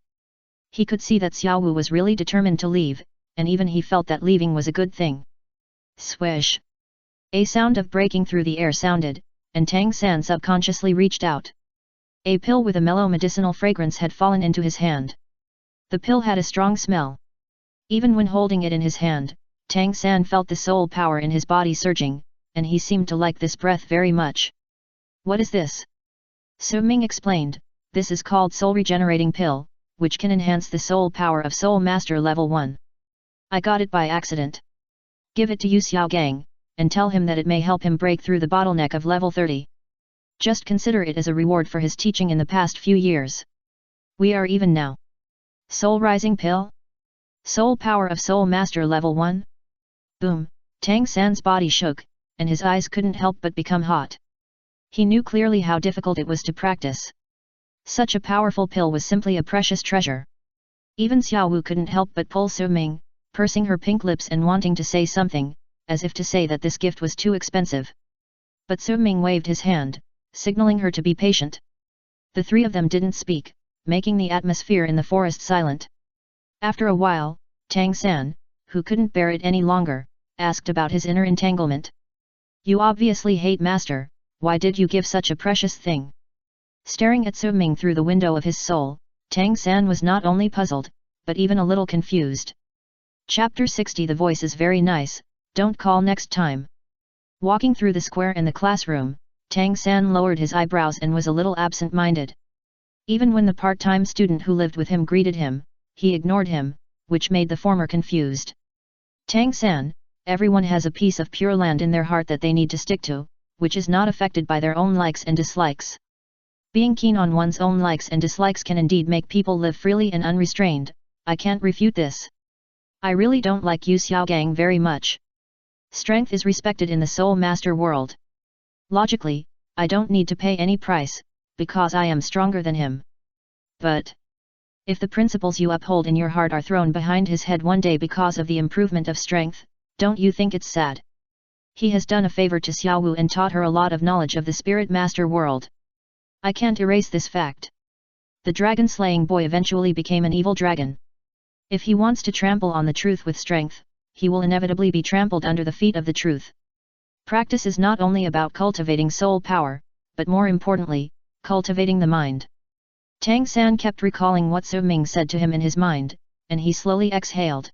He could see that Xiao Wu was really determined to leave, and even he felt that leaving was a good thing. Swish! A sound of breaking through the air sounded, and Tang San subconsciously reached out. A pill with a mellow medicinal fragrance had fallen into his hand. The pill had a strong smell. Even when holding it in his hand, Tang San felt the soul power in his body surging, and he seemed to like this breath very much. What is this? Su Ming explained, this is called Soul Regenerating Pill, which can enhance the soul power of Soul Master Level 1. I got it by accident. Give it to Yu Xiaogang, and tell him that it may help him break through the bottleneck of level 30. Just consider it as a reward for his teaching in the past few years. We are even now. Soul Rising Pill? Soul Power of Soul Master Level 1? Boom, Tang San's body shook, and his eyes couldn't help but become hot. He knew clearly how difficult it was to practice. Such a powerful pill was simply a precious treasure. Even Xiao Wu couldn't help but pull Su Ming, pursing her pink lips and wanting to say something, as if to say that this gift was too expensive. But Su Ming waved his hand, signaling her to be patient. The three of them didn't speak, making the atmosphere in the forest silent. After a while, Tang San, who couldn't bear it any longer, asked about his inner entanglement. You obviously hate Master, why did you give such a precious thing? Staring at Su Ming through the window of his soul, Tang San was not only puzzled, but even a little confused. Chapter 60. The voice is very nice, don't call next time. Walking through the square and the classroom, Tang San lowered his eyebrows and was a little absent-minded. Even when the part-time student who lived with him greeted him, he ignored him, which made the former confused. Tang San, everyone has a piece of pure land in their heart that they need to stick to, which is not affected by their own likes and dislikes. Being keen on one's own likes and dislikes can indeed make people live freely and unrestrained, I can't refute this. I really don't like Yu Xiaogang very much. Strength is respected in the Soul Master world. Logically, I don't need to pay any price, because I am stronger than him. But if the principles you uphold in your heart are thrown behind his head one day because of the improvement of strength, don't you think it's sad? He has done a favor to Xiao Wu and taught her a lot of knowledge of the Spirit Master world. I can't erase this fact. The dragon-slaying boy eventually became an evil dragon. If he wants to trample on the truth with strength, he will inevitably be trampled under the feet of the truth. Practice is not only about cultivating soul power, but more importantly, cultivating the mind. Tang San kept recalling what Su Ming said to him in his mind, and he slowly exhaled.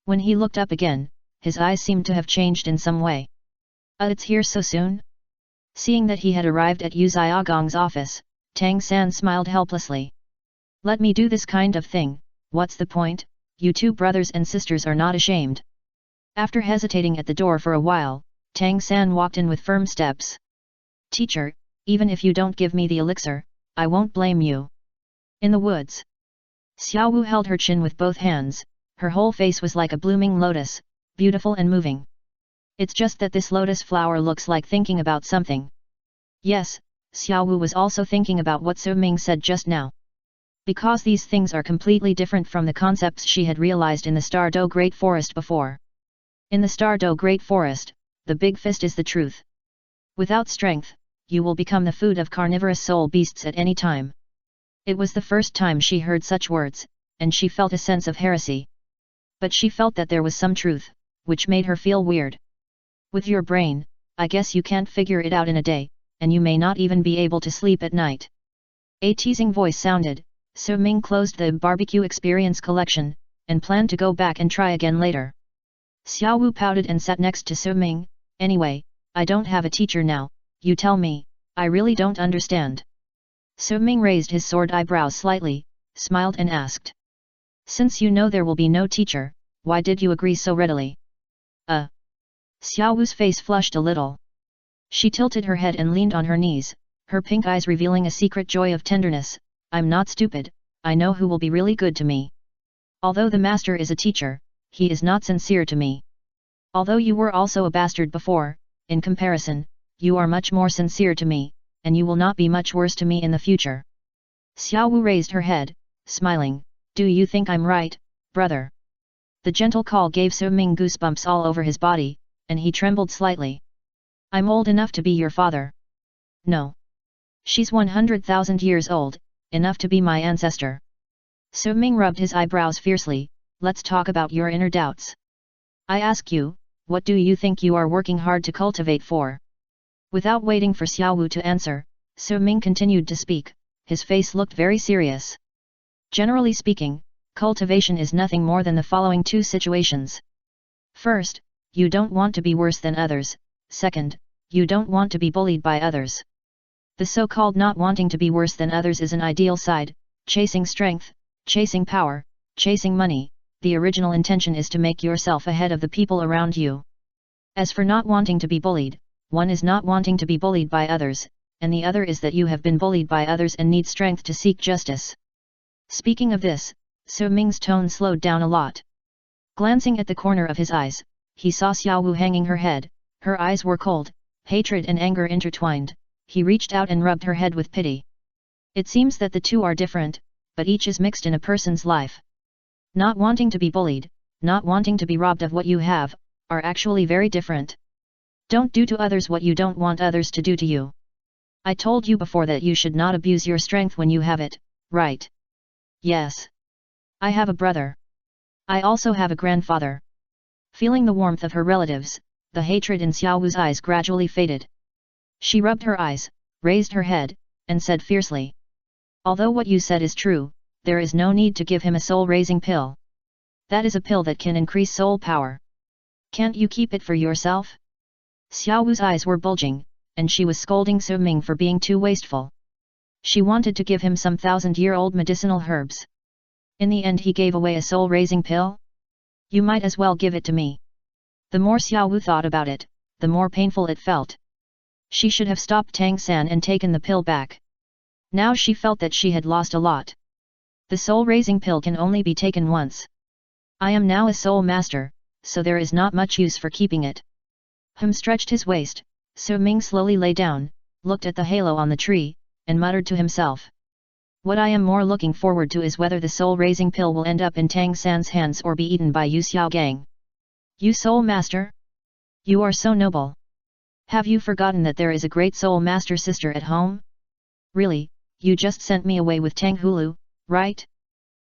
When he looked up again, his eyes seemed to have changed in some way. It's here so soon? Seeing that he had arrived at Yu Xiaogang's office, Tang San smiled helplessly. Let me do this kind of thing, what's the point? You two brothers and sisters are not ashamed. After hesitating at the door for a while, Tang San walked in with firm steps. Teacher, even if you don't give me the elixir, I won't blame you. In the woods. Xiao Wu held her chin with both hands, her whole face was like a blooming lotus, beautiful and moving. It's just that this lotus flower looks like thinking about something. Yes, Xiao Wu was also thinking about what Su Ming said just now. Because these things are completely different from the concepts she had realized in the Stardo Great Forest before. In the Stardo Great Forest, the big fist is the truth. Without strength, you will become the food of carnivorous soul beasts at any time. It was the first time she heard such words, and she felt a sense of heresy. But she felt that there was some truth, which made her feel weird. With your brain, I guess you can't figure it out in a day, and you may not even be able to sleep at night. A teasing voice sounded, So Ming closed the barbecue experience collection, and planned to go back and try again later. Xiao Wu pouted and sat next to So Ming. Anyway, I don't have a teacher now, you tell me, I really don't understand. So Ming raised his sword eyebrows slightly, smiled and asked. Since you know there will be no teacher, why did you agree so readily? Xiao Wu's face flushed a little. She tilted her head and leaned on her knees, her pink eyes revealing a secret joy of tenderness. I'm not stupid, I know who will be really good to me. Although the master is a teacher, he is not sincere to me. Although you were also a bastard before, in comparison, you are much more sincere to me, and you will not be much worse to me in the future. Xiao Wu raised her head, smiling. Do you think I'm right, brother? The gentle call gave So Ming goosebumps all over his body, and he trembled slightly. I'm old enough to be your father. No. She's 100,000 years old, enough to be my ancestor. So Ming rubbed his eyebrows fiercely. Let's talk about your inner doubts. I ask you, what do you think you are working hard to cultivate for? Without waiting for Xiao Wu to answer, So Ming continued to speak. His face looked very serious. Generally speaking, cultivation is nothing more than the following two situations. First, you don't want to be worse than others. Second, you don't want to be bullied by others. The so-called not wanting to be worse than others is an ideal side, chasing strength, chasing power, chasing money. The original intention is to make yourself ahead of the people around you. As for not wanting to be bullied, one is not wanting to be bullied by others, and the other is that you have been bullied by others and need strength to seek justice. Speaking of this, So Ming's tone slowed down a lot. Glancing at the corner of his eyes, he saw Xiao Wu hanging her head. Her eyes were cold, hatred and anger intertwined. He reached out and rubbed her head with pity. It seems that the two are different, but each is mixed in a person's life. Not wanting to be bullied, not wanting to be robbed of what you have, are actually very different. Don't do to others what you don't want others to do to you. I told you before that you should not abuse your strength when you have it, right? Yes. I have a brother. I also have a grandfather. Feeling the warmth of her relatives, the hatred in Xiao Wu's eyes gradually faded. She rubbed her eyes, raised her head, and said fiercely. Although what you said is true, there is no need to give him a soul-raising pill. That is a pill that can increase soul power. Can't you keep it for yourself? Xiao Wu's eyes were bulging, and she was scolding So Ming for being too wasteful. She wanted to give him some 1,000-year-old medicinal herbs. In the end he gave away a soul-raising pill? You might as well give it to me. The more Xiao Wu thought about it, the more painful it felt. She should have stopped Tang San and taken the pill back. Now she felt that she had lost a lot. The soul-raising pill can only be taken once. I am now a soul master, so there is not much use for keeping it. Stretched his waist, So Ming slowly lay down, looked at the halo on the tree, and muttered to himself. What I am more looking forward to is whether the soul-raising pill will end up in Tang San's hands or be eaten by Yu Xiaogang. You soul master? You are so noble. Have you forgotten that there is a great soul master sister at home? Really, you just sent me away with Tang Hulu, right?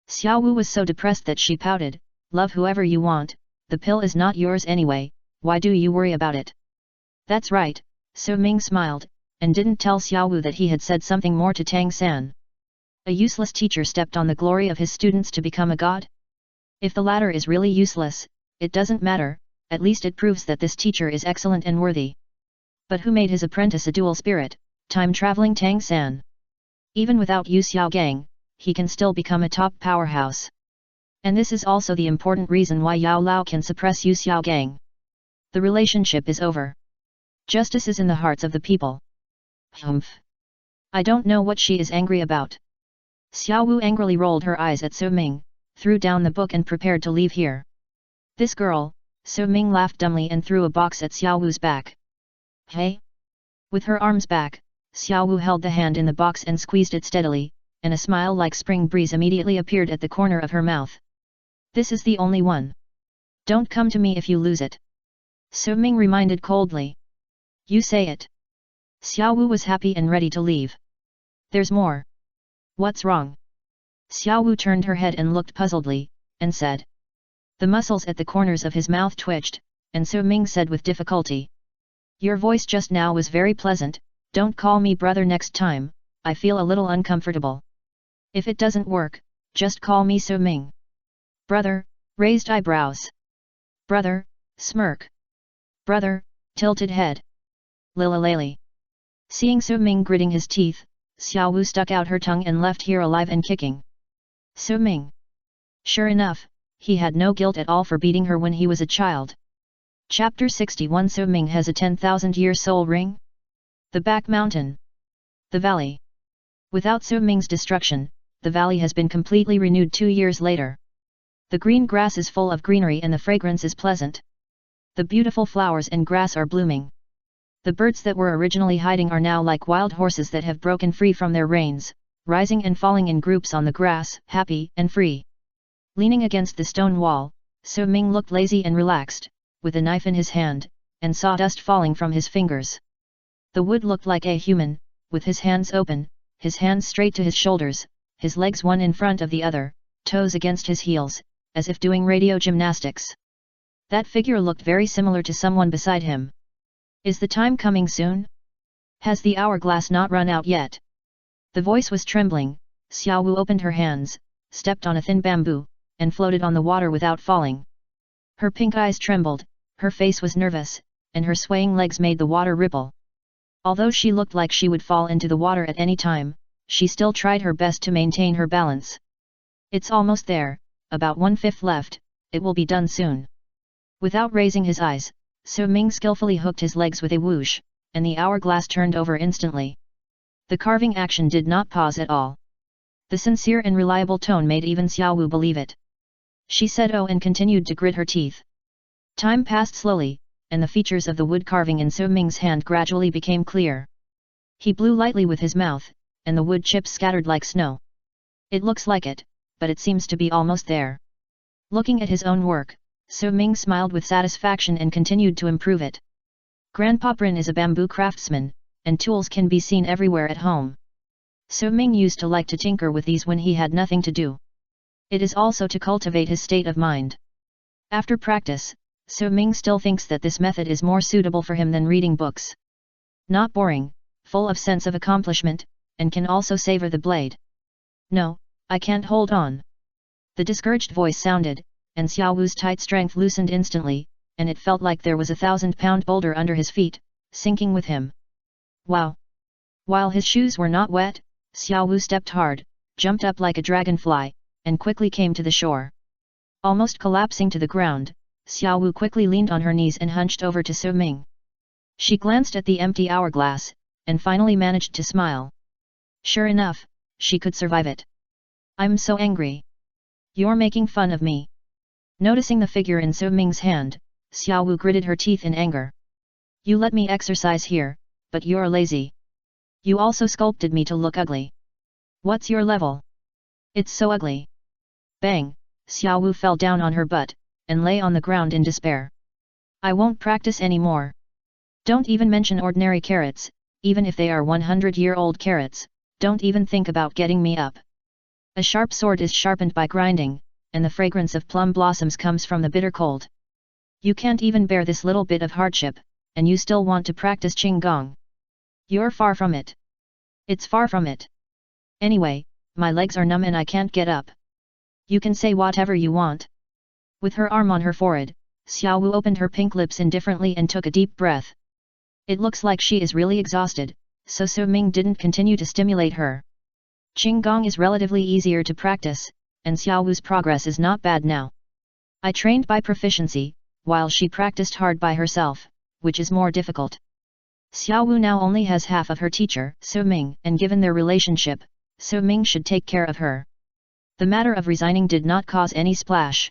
Xiao Wu was so depressed that she pouted. Love whoever you want, the pill is not yours anyway, why do you worry about it? That's right, So Ming smiled, and didn't tell Xiao Wu that he had said something more to Tang San. A useless teacher stepped on the glory of his students to become a god? If the latter is really useless, it doesn't matter, at least it proves that this teacher is excellent and worthy. But who made his apprentice a dual spirit, time-traveling Tang San? Even without Yu Xiaogang, he can still become a top powerhouse. And this is also the important reason why Yao Lao can suppress Yu Xiaogang. The relationship is over. Justice is in the hearts of the people. Humph. I don't know what she is angry about. Xiao Wu angrily rolled her eyes at So Ming, threw down the book and prepared to leave here. This girl, So Ming laughed dumbly and threw a box at Xiao Wu's back. Hey? With her arms back, Xiao Wu held the hand in the box and squeezed it steadily, and a smile like spring breeze immediately appeared at the corner of her mouth. This is the only one. Don't come to me if you lose it. So Ming reminded coldly. You say it. Xiao Wu was happy and ready to leave. There's more. What's wrong? Xiao Wu turned her head and looked puzzledly, and said. The muscles at the corners of his mouth twitched, and So Ming said with difficulty. Your voice just now was very pleasant, don't call me brother next time, I feel a little uncomfortable. If it doesn't work, just call me So Ming. Brother, raised eyebrows. Brother, smirk. Brother, tilted head. Lilalali. Seeing So Ming gritting his teeth, Xiao Wu stuck out her tongue and left here alive and kicking. So Ming. Sure enough, he had no guilt at all for beating her when he was a child. Chapter 61 So Ming has a 10,000-year soul ring? The Back Mountain. The Valley. Without So Ming's destruction, the valley has been completely renewed 2 years later. The green grass is full of greenery and the fragrance is pleasant. The beautiful flowers and grass are blooming. The birds that were originally hiding are now like wild horses that have broken free from their reins, rising and falling in groups on the grass, happy and free. Leaning against the stone wall, So Ming looked lazy and relaxed, with a knife in his hand, and sawdust falling from his fingers. The wood looked like a human, with his hands open, his hands straight to his shoulders, his legs one in front of the other, toes against his heels, as if doing radio gymnastics. That figure looked very similar to someone beside him. Is the time coming soon? Has the hourglass not run out yet? The voice was trembling. Xiao Wu opened her hands, stepped on a thin bamboo, and floated on the water without falling. Her pink eyes trembled, her face was nervous, and her swaying legs made the water ripple. Although she looked like she would fall into the water at any time, she still tried her best to maintain her balance. It's almost there, about 1/5 left, it will be done soon. Without raising his eyes, So Ming skillfully hooked his legs with a whoosh, and the hourglass turned over instantly. The carving action did not pause at all. The sincere and reliable tone made even Xiao Wu believe it. She said oh and continued to grit her teeth. Time passed slowly, and the features of the wood carving in So Ming's hand gradually became clear. He blew lightly with his mouth, and the wood chips scattered like snow. It looks like it, but it seems to be almost there. Looking at his own work, So Ming smiled with satisfaction and continued to improve it. Grandpa Brin is a bamboo craftsman, and tools can be seen everywhere at home. So Ming used to like to tinker with these when he had nothing to do. It is also to cultivate his state of mind. After practice, So Ming still thinks that this method is more suitable for him than reading books. Not boring, full of sense of accomplishment, and can also savor the blade. No, I can't hold on. The discouraged voice sounded, and Xiao Wu's tight strength loosened instantly, and it felt like there was a 1,000-pound boulder under his feet, sinking with him. Wow! While his shoes were not wet, Xiao Wu stepped hard, jumped up like a dragonfly, and quickly came to the shore. Almost collapsing to the ground, Xiao Wu quickly leaned on her knees and hunched over to So Ming. She glanced at the empty hourglass, and finally managed to smile. Sure enough, she could survive it. I'm so angry. You're making fun of me. Noticing the figure in So Ming's hand, Xiao Wu gritted her teeth in anger. You let me exercise here, but you're lazy. You also sculpted me to look ugly. What's your level? It's so ugly. Bang! Xiao Wu fell down on her butt, and lay on the ground in despair. I won't practice anymore. Don't even mention ordinary carrots, even if they are 100-year-old carrots, don't even think about getting me up. A sharp sword is sharpened by grinding, and the fragrance of plum blossoms comes from the bitter cold. You can't even bear this little bit of hardship, and you still want to practice Qinggong. You're far from it. It's far from it. Anyway, my legs are numb and I can't get up. You can say whatever you want. With her arm on her forehead, Xiao Wu opened her pink lips indifferently and took a deep breath. It looks like she is really exhausted, so So Ming didn't continue to stimulate her. Qinggong is relatively easier to practice, and Xiao Wu's progress is not bad now. I trained by proficiency, while she practiced hard by herself, which is more difficult. Xiao Wu now only has half of her teacher, So Ming, and given their relationship, So Ming should take care of her. The matter of resigning did not cause any splash.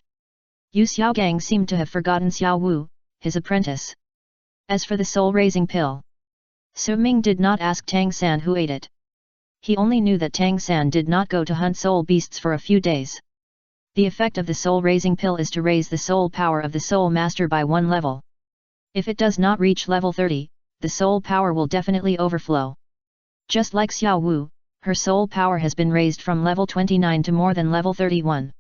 Yu Xiaogang seemed to have forgotten Xiao Wu, his apprentice. As for the soul-raising pill, So Ming did not ask Tang San who ate it. He only knew that Tang San did not go to hunt soul beasts for a few days. The effect of the soul-raising pill is to raise the soul power of the soul master by 1 level. If it does not reach level 30, the soul power will definitely overflow. Just like Xiao Wu, her soul power has been raised from level 29 to more than level 31.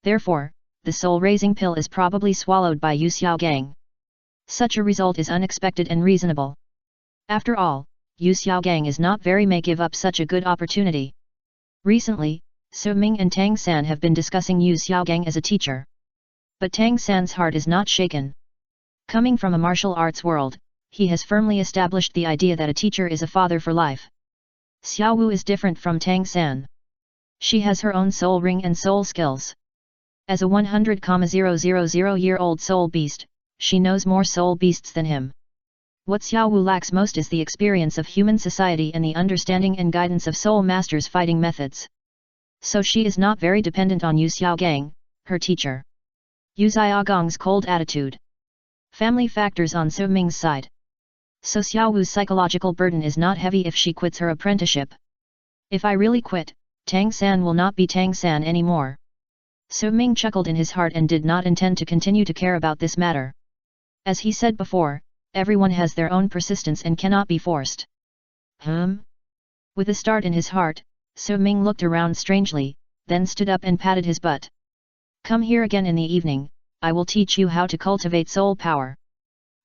Therefore, the soul-raising pill is probably swallowed by Yu Xiaogang. Such a result is unexpected and reasonable. After all, Yu Xiaogang is not very may give up such a good opportunity. Recently, Su Ming and Tang San have been discussing Yu Xiaogang as a teacher. But Tang San's heart is not shaken. Coming from a martial arts world, he has firmly established the idea that a teacher is a father for life. Xiao Wu is different from Tang San. She has her own soul ring and soul skills. As a 100,000-year-old soul beast, she knows more soul beasts than him. What Xiao Wu lacks most is the experience of human society and the understanding and guidance of soul masters' fighting methods. So she is not very dependent on Yu Xiaogang, her teacher. Yu Xiaogang's cold attitude. Family factors on Su Ming's side. So Xiao Wu's psychological burden is not heavy if she quits her apprenticeship. If I really quit, Tang San will not be Tang San anymore. Su Ming chuckled in his heart and did not intend to continue to care about this matter. As he said before, everyone has their own persistence and cannot be forced. With a start in his heart, Su Ming looked around strangely, then stood up and patted his butt. Come here again in the evening, I will teach you how to cultivate soul power.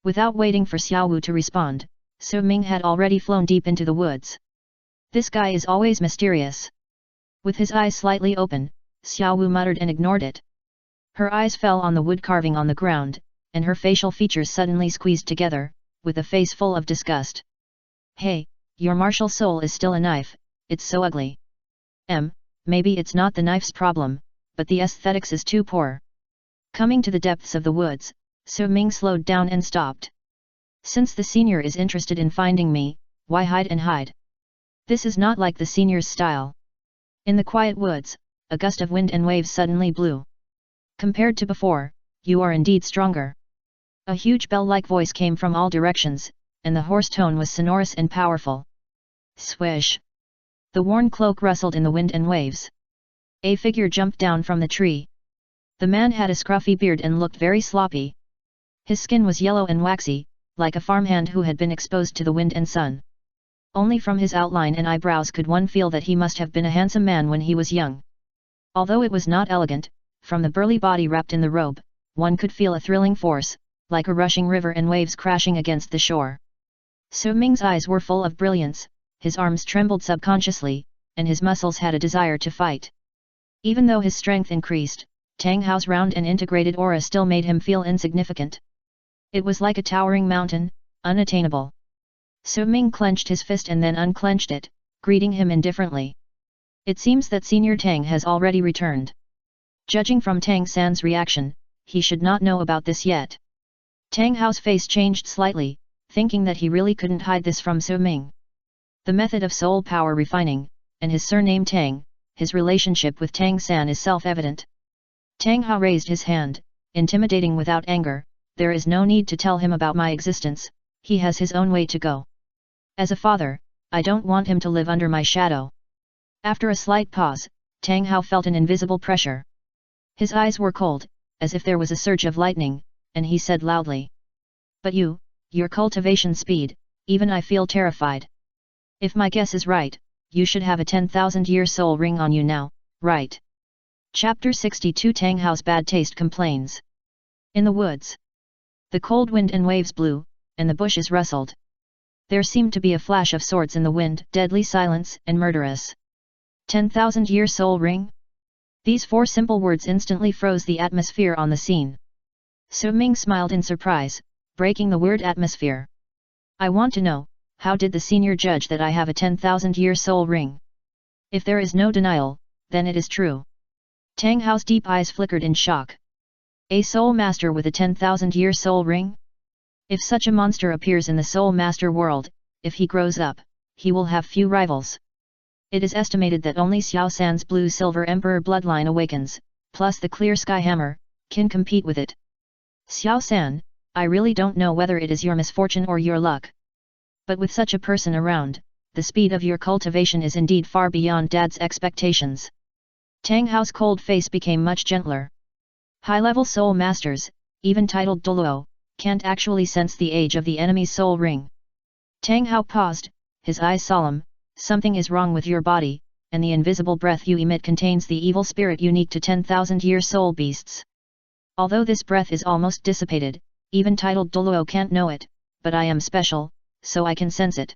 Without waiting for Xiao Wu to respond, Su Ming had already flown deep into the woods. This guy is always mysterious. With his eyes slightly open, Xiao Wu muttered and ignored it. Her eyes fell on the wood carving on the ground, and her facial features suddenly squeezed together, with a face full of disgust. Hey, your martial soul is still a knife, it's so ugly. Maybe it's not the knife's problem, but the aesthetics is too poor. Coming to the depths of the woods, Su Ming slowed down and stopped. Since the senior is interested in finding me, why hide and hide? This is not like the senior's style. In the quiet woods, a gust of wind and waves suddenly blew. Compared to before, you are indeed stronger. A huge bell-like voice came from all directions, and the hoarse tone was sonorous and powerful. Swish! The worn cloak rustled in the wind and waves. A figure jumped down from the tree. The man had a scruffy beard and looked very sloppy. His skin was yellow and waxy, like a farmhand who had been exposed to the wind and sun. Only from his outline and eyebrows could one feel that he must have been a handsome man when he was young. Although it was not elegant, from the burly body wrapped in the robe, one could feel a thrilling force, like a rushing river and waves crashing against the shore. Su Ming's eyes were full of brilliance, his arms trembled subconsciously, and his muscles had a desire to fight. Even though his strength increased, Tang Hao's round and integrated aura still made him feel insignificant. It was like a towering mountain, unattainable. Su Ming clenched his fist and then unclenched it, greeting him indifferently. It seems that Senior Tang has already returned. Judging from Tang San's reaction, he should not know about this yet. Tang Hao's face changed slightly, thinking that he really couldn't hide this from Su Ming. The method of soul power refining, and his surname Tang, his relationship with Tang San is self-evident. Tang Hao raised his hand, intimidating without anger. There is no need to tell him about my existence, he has his own way to go. As a father, I don't want him to live under my shadow. After a slight pause, Tang Hao felt an invisible pressure. His eyes were cold, as if there was a surge of lightning, and he said loudly. But your cultivation speed, even I feel terrified. If my guess is right, you should have a 10,000-year soul ring on you now, right? Chapter 62 Tang Hao's bad taste complains. In the woods. The cold wind and waves blew, and the bushes rustled. There seemed to be a flash of swords in the wind, deadly silence and murderous. 10,000-year soul ring? These four simple words instantly froze the atmosphere on the scene. Su Ming smiled in surprise, breaking the weird atmosphere. I want to know, how did the senior judge that I have a 10,000-year soul ring? If there is no denial, then it is true. Tang Hao's deep eyes flickered in shock. A soul master with a 10,000-year soul ring? If such a monster appears in the soul master world, if he grows up, he will have few rivals. It is estimated that only Xiao San's blue-silver emperor bloodline awakens, plus the clear sky hammer, can compete with it. Xiao San, I really don't know whether it is your misfortune or your luck. But with such a person around, the speed of your cultivation is indeed far beyond Dad's expectations. Tang Hao's cold face became much gentler. High-level soul masters, even titled Douluo, can't actually sense the age of the enemy's soul ring. Tang Hao paused, his eyes solemn. Something is wrong with your body, and the invisible breath you emit contains the evil spirit unique to 10,000-year soul beasts. Although this breath is almost dissipated, even titled Douluo can't know it, but I am special, so I can sense it.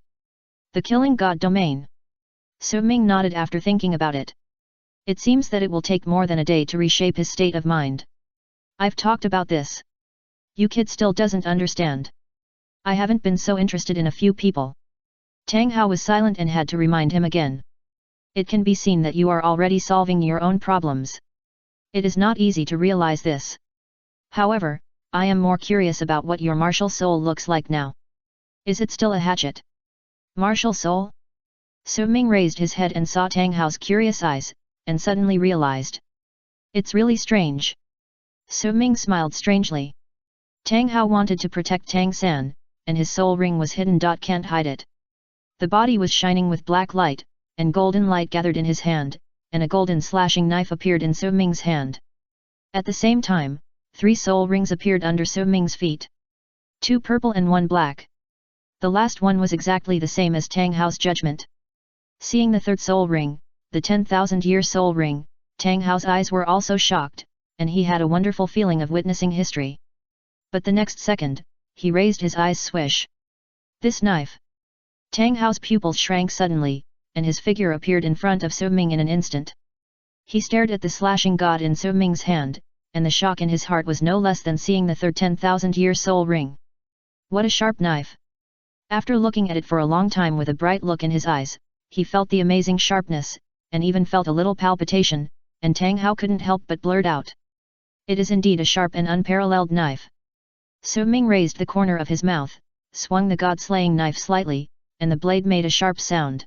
The killing god domain. Su Ming nodded after thinking about it. It seems that it will take more than a day to reshape his state of mind. I've talked about this. You kid still doesn't understand. I haven't been so interested in a few people. Tang Hao was silent and had to remind him again. It can be seen that you are already solving your own problems. It is not easy to realize this. However, I am more curious about what your martial soul looks like now. Is it still a hatchet? Martial soul? Su Ming raised his head and saw Tang Hao's curious eyes, and suddenly realized. It's really strange. Su Ming smiled strangely. Tang Hao wanted to protect Tang San, and his soul ring was hidden. Can't hide it. The body was shining with black light, and golden light gathered in his hand, and a golden slashing knife appeared in Su Ming's hand. At the same time, 3 soul rings appeared under Su Ming's feet. 2 purple and 1 black. The last one was exactly the same as Tang Hao's judgment. Seeing the 3rd soul ring, the 10,000-year soul ring, Tang Hao's eyes were also shocked, and he had a wonderful feeling of witnessing history. But the next second, he raised his eyes. Swish! This knife! Tang Hao's pupils shrank suddenly, and his figure appeared in front of Su Ming in an instant. He stared at the slashing god in Su Ming's hand, and the shock in his heart was no less than seeing the 3rd 10,000-year soul ring. What a sharp knife! After looking at it for a long time with a bright look in his eyes, he felt the amazing sharpness, and even felt a little palpitation, and Tang Hao couldn't help but blurt out. It is indeed a sharp and unparalleled knife. Su Ming raised the corner of his mouth, swung the god-slaying knife slightly, and the blade made a sharp sound.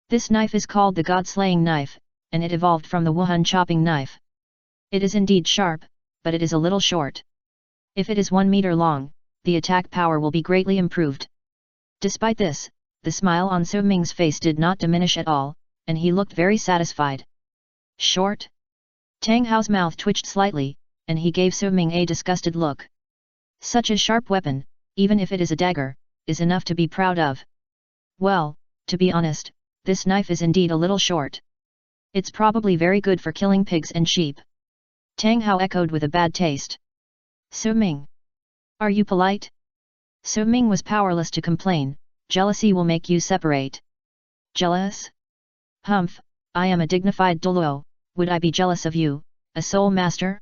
This knife is called the god-slaying knife, and it evolved from the Wuhan chopping knife. It is indeed sharp, but it is a little short. If it is 1 meter long, the attack power will be greatly improved. Despite this, the smile on Su Ming's face did not diminish at all, and he looked very satisfied. Short? Tang Hao's mouth twitched slightly, and he gave Su Ming a disgusted look. Such a sharp weapon, even if it is a dagger, is enough to be proud of. Well, to be honest, this knife is indeed a little short. It's probably very good for killing pigs and sheep. Tang Hao echoed with a bad taste. Su Ming! Are you polite? Su Ming was powerless to complain. Jealousy will make you separate. Jealous? Humph, I am a dignified Douluo, would I be jealous of you, a soul master?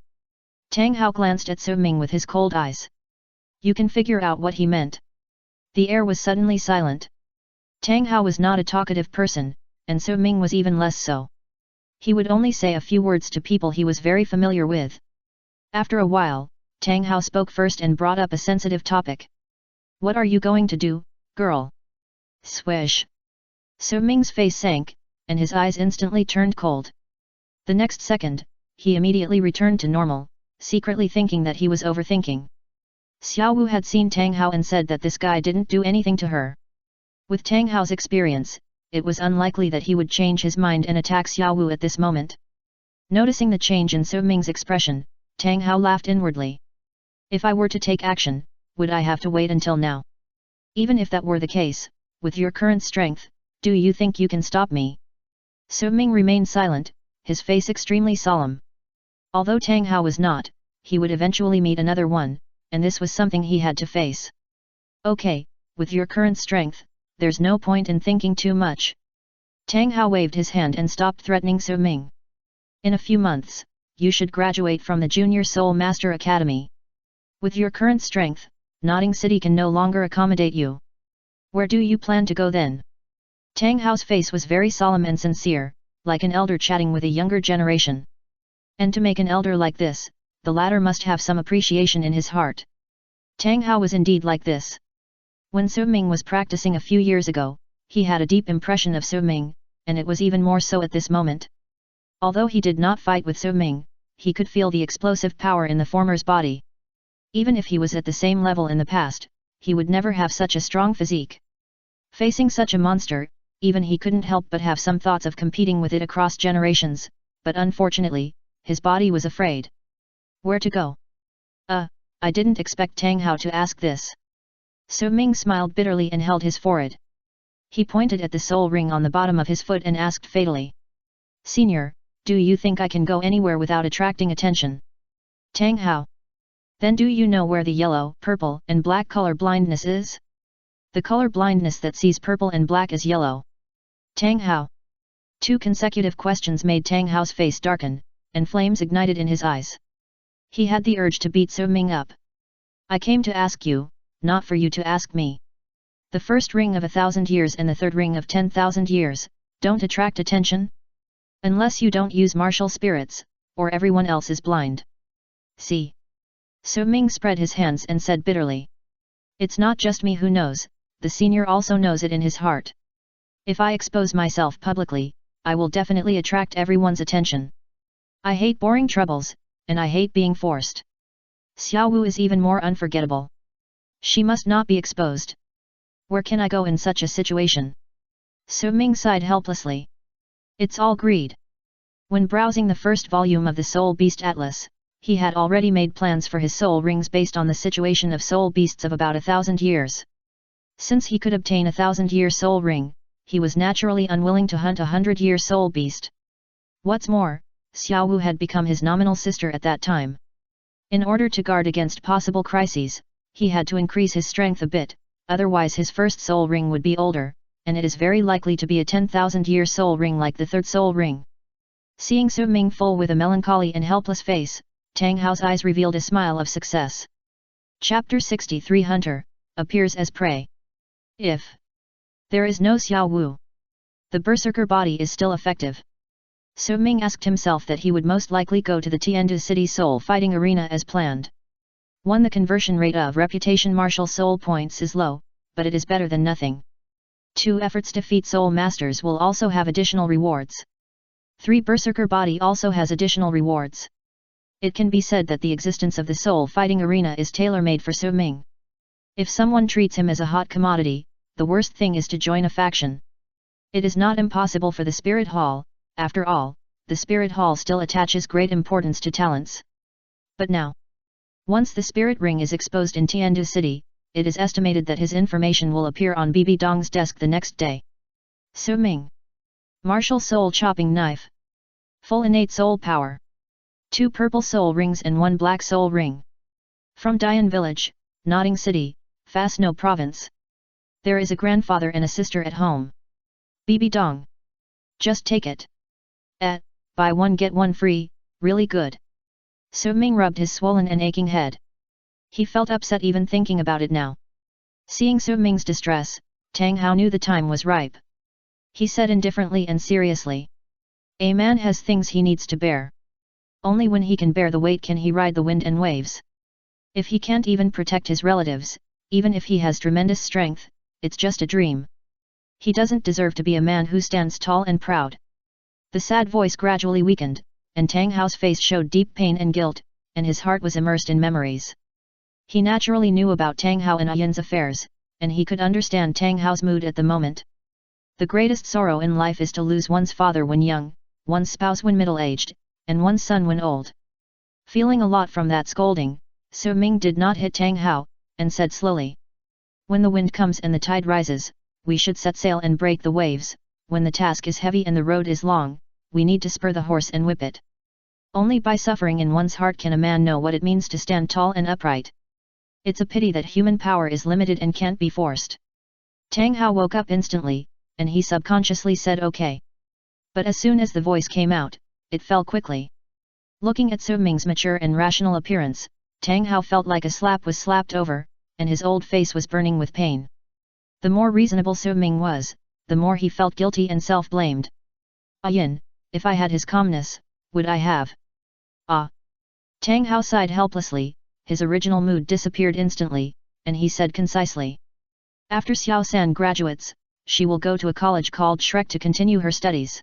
Tang Hao glanced at Su Ming with his cold eyes. You can figure out what he meant. The air was suddenly silent. Tang Hao was not a talkative person, and Su Ming was even less so. He would only say a few words to people he was very familiar with. After a while, Tang Hao spoke first and brought up a sensitive topic. What are you going to do, girl? Swish! Su Ming's face sank, and his eyes instantly turned cold. The next second, he immediately returned to normal, secretly thinking that he was overthinking. Xiao Wu had seen Tang Hao and said that this guy didn't do anything to her. With Tang Hao's experience, it was unlikely that he would change his mind and attack Xiao Wu at this moment. Noticing the change in Su Ming's expression, Tang Hao laughed inwardly. If I were to take action, would I have to wait until now? Even if that were the case, with your current strength, do you think you can stop me? Su Ming remained silent, his face extremely solemn. Although Tang Hao was not, he would eventually meet another one, and this was something he had to face. Okay, with your current strength, there's no point in thinking too much. Tang Hao waved his hand and stopped threatening Su Ming. In a few months, you should graduate from the Junior Soul Master Academy. With your current strength, Nodding City can no longer accommodate you. Where do you plan to go then? Tang Hao's face was very solemn and sincere, like an elder chatting with a younger generation. And to make an elder like this, the latter must have some appreciation in his heart. Tang Hao was indeed like this. When Su Ming was practicing a few years ago, he had a deep impression of Su Ming, and it was even more so at this moment. Although he did not fight with Su Ming, he could feel the explosive power in the former's body. Even if he was at the same level in the past, he would never have such a strong physique. Facing such a monster, even he couldn't help but have some thoughts of competing with it across generations, but unfortunately, his body was afraid. Where to go? I didn't expect Tang Hao to ask this. Su Ming smiled bitterly and held his forehead. He pointed at the soul ring on the bottom of his foot and asked fatally. Senior, do you think I can go anywhere without attracting attention? Tang Hao. Then do you know where the yellow, purple, and black color blindness is? The color blindness that sees purple and black as yellow. Tang Hao. 2 consecutive questions made Tang Hao's face darken, and flames ignited in his eyes. He had the urge to beat Su Ming up. I came to ask you, not for you to ask me. The first ring of 1,000 years and the third ring of 10,000 years, don't attract attention? Unless you don't use martial spirits, or everyone else is blind. See. Su Ming spread his hands and said bitterly. It's not just me who knows, the senior also knows it in his heart. If I expose myself publicly, I will definitely attract everyone's attention. I hate boring troubles, and I hate being forced. Xiao Wu is even more unforgettable. She must not be exposed. Where can I go in such a situation? Su Ming sighed helplessly. It's all greed. When browsing the first volume of the Soul Beast Atlas, he had already made plans for his soul rings based on the situation of soul beasts of about 1,000 years. Since he could obtain 1,000-year soul ring, he was naturally unwilling to hunt a 100-year soul beast. What's more, Xiao Wu had become his nominal sister at that time. In order to guard against possible crises, he had to increase his strength a bit, otherwise his first soul ring would be older, and it is very likely to be a 10,000-year soul ring like the third soul ring. Seeing Su Ming full with a melancholy and helpless face, Tang Hao's eyes revealed a smile of success. Chapter 63 Hunter appears as prey. If there is no Xiao Wu, the Berserker body is still effective. Su Ming asked himself that he would most likely go to the Tiandu City Soul Fighting Arena as planned. 1. The conversion rate of reputation martial soul points is low, but it is better than nothing. 2. Efforts to defeat soul masters will also have additional rewards. 3. Berserker body also has additional rewards. It can be said that the existence of the soul fighting arena is tailor-made for Su Ming. If someone treats him as a hot commodity, the worst thing is to join a faction. It is not impossible for the Spirit Hall. After all, the Spirit Hall still attaches great importance to talents. But now, once the Spirit Ring is exposed in Tiandu City, it is estimated that his information will appear on Bibi Dong's desk the next day. Su Ming. Martial Soul Chopping Knife. Full Innate Soul Power. 2 purple soul rings and 1 black soul ring. From Dian Village, Nodding City, Fasno Province. There is a grandfather and a sister at home. Bibi Dong. Just take it. Buy one get one free, really good. Su Ming rubbed his swollen and aching head. He felt upset even thinking about it now. Seeing Su Ming's distress, Tang Hao knew the time was ripe. He said indifferently and seriously. A man has things he needs to bear. Only when he can bear the weight can he ride the wind and waves. If he can't even protect his relatives, even if he has tremendous strength, it's just a dream. He doesn't deserve to be a man who stands tall and proud. The sad voice gradually weakened, and Tang Hao's face showed deep pain and guilt, and his heart was immersed in memories. He naturally knew about Tang Hao and Ayin's affairs, and he could understand Tang Hao's mood at the moment. The greatest sorrow in life is to lose one's father when young, one's spouse when middle-aged, and one's son when old. Feeling a lot from that scolding, Su Ming did not hit Tang Hao, and said slowly. When the wind comes and the tide rises, we should set sail and break the waves. When the task is heavy and the road is long, we need to spur the horse and whip it. Only by suffering in one's heart can a man know what it means to stand tall and upright. It's a pity that human power is limited and can't be forced. Tang Hao woke up instantly, and he subconsciously said okay. But as soon as the voice came out, it fell quickly. Looking at Su Ming's mature and rational appearance, Tang Hao felt like a slap was slapped over, and his old face was burning with pain. The more reasonable Su Ming was, the more he felt guilty and self-blamed. Ayin, if I had his calmness, would I have? Ah! Tang Hao sighed helplessly, his original mood disappeared instantly, and he said concisely. After Xiao San graduates, she will go to a college called Shrek to continue her studies.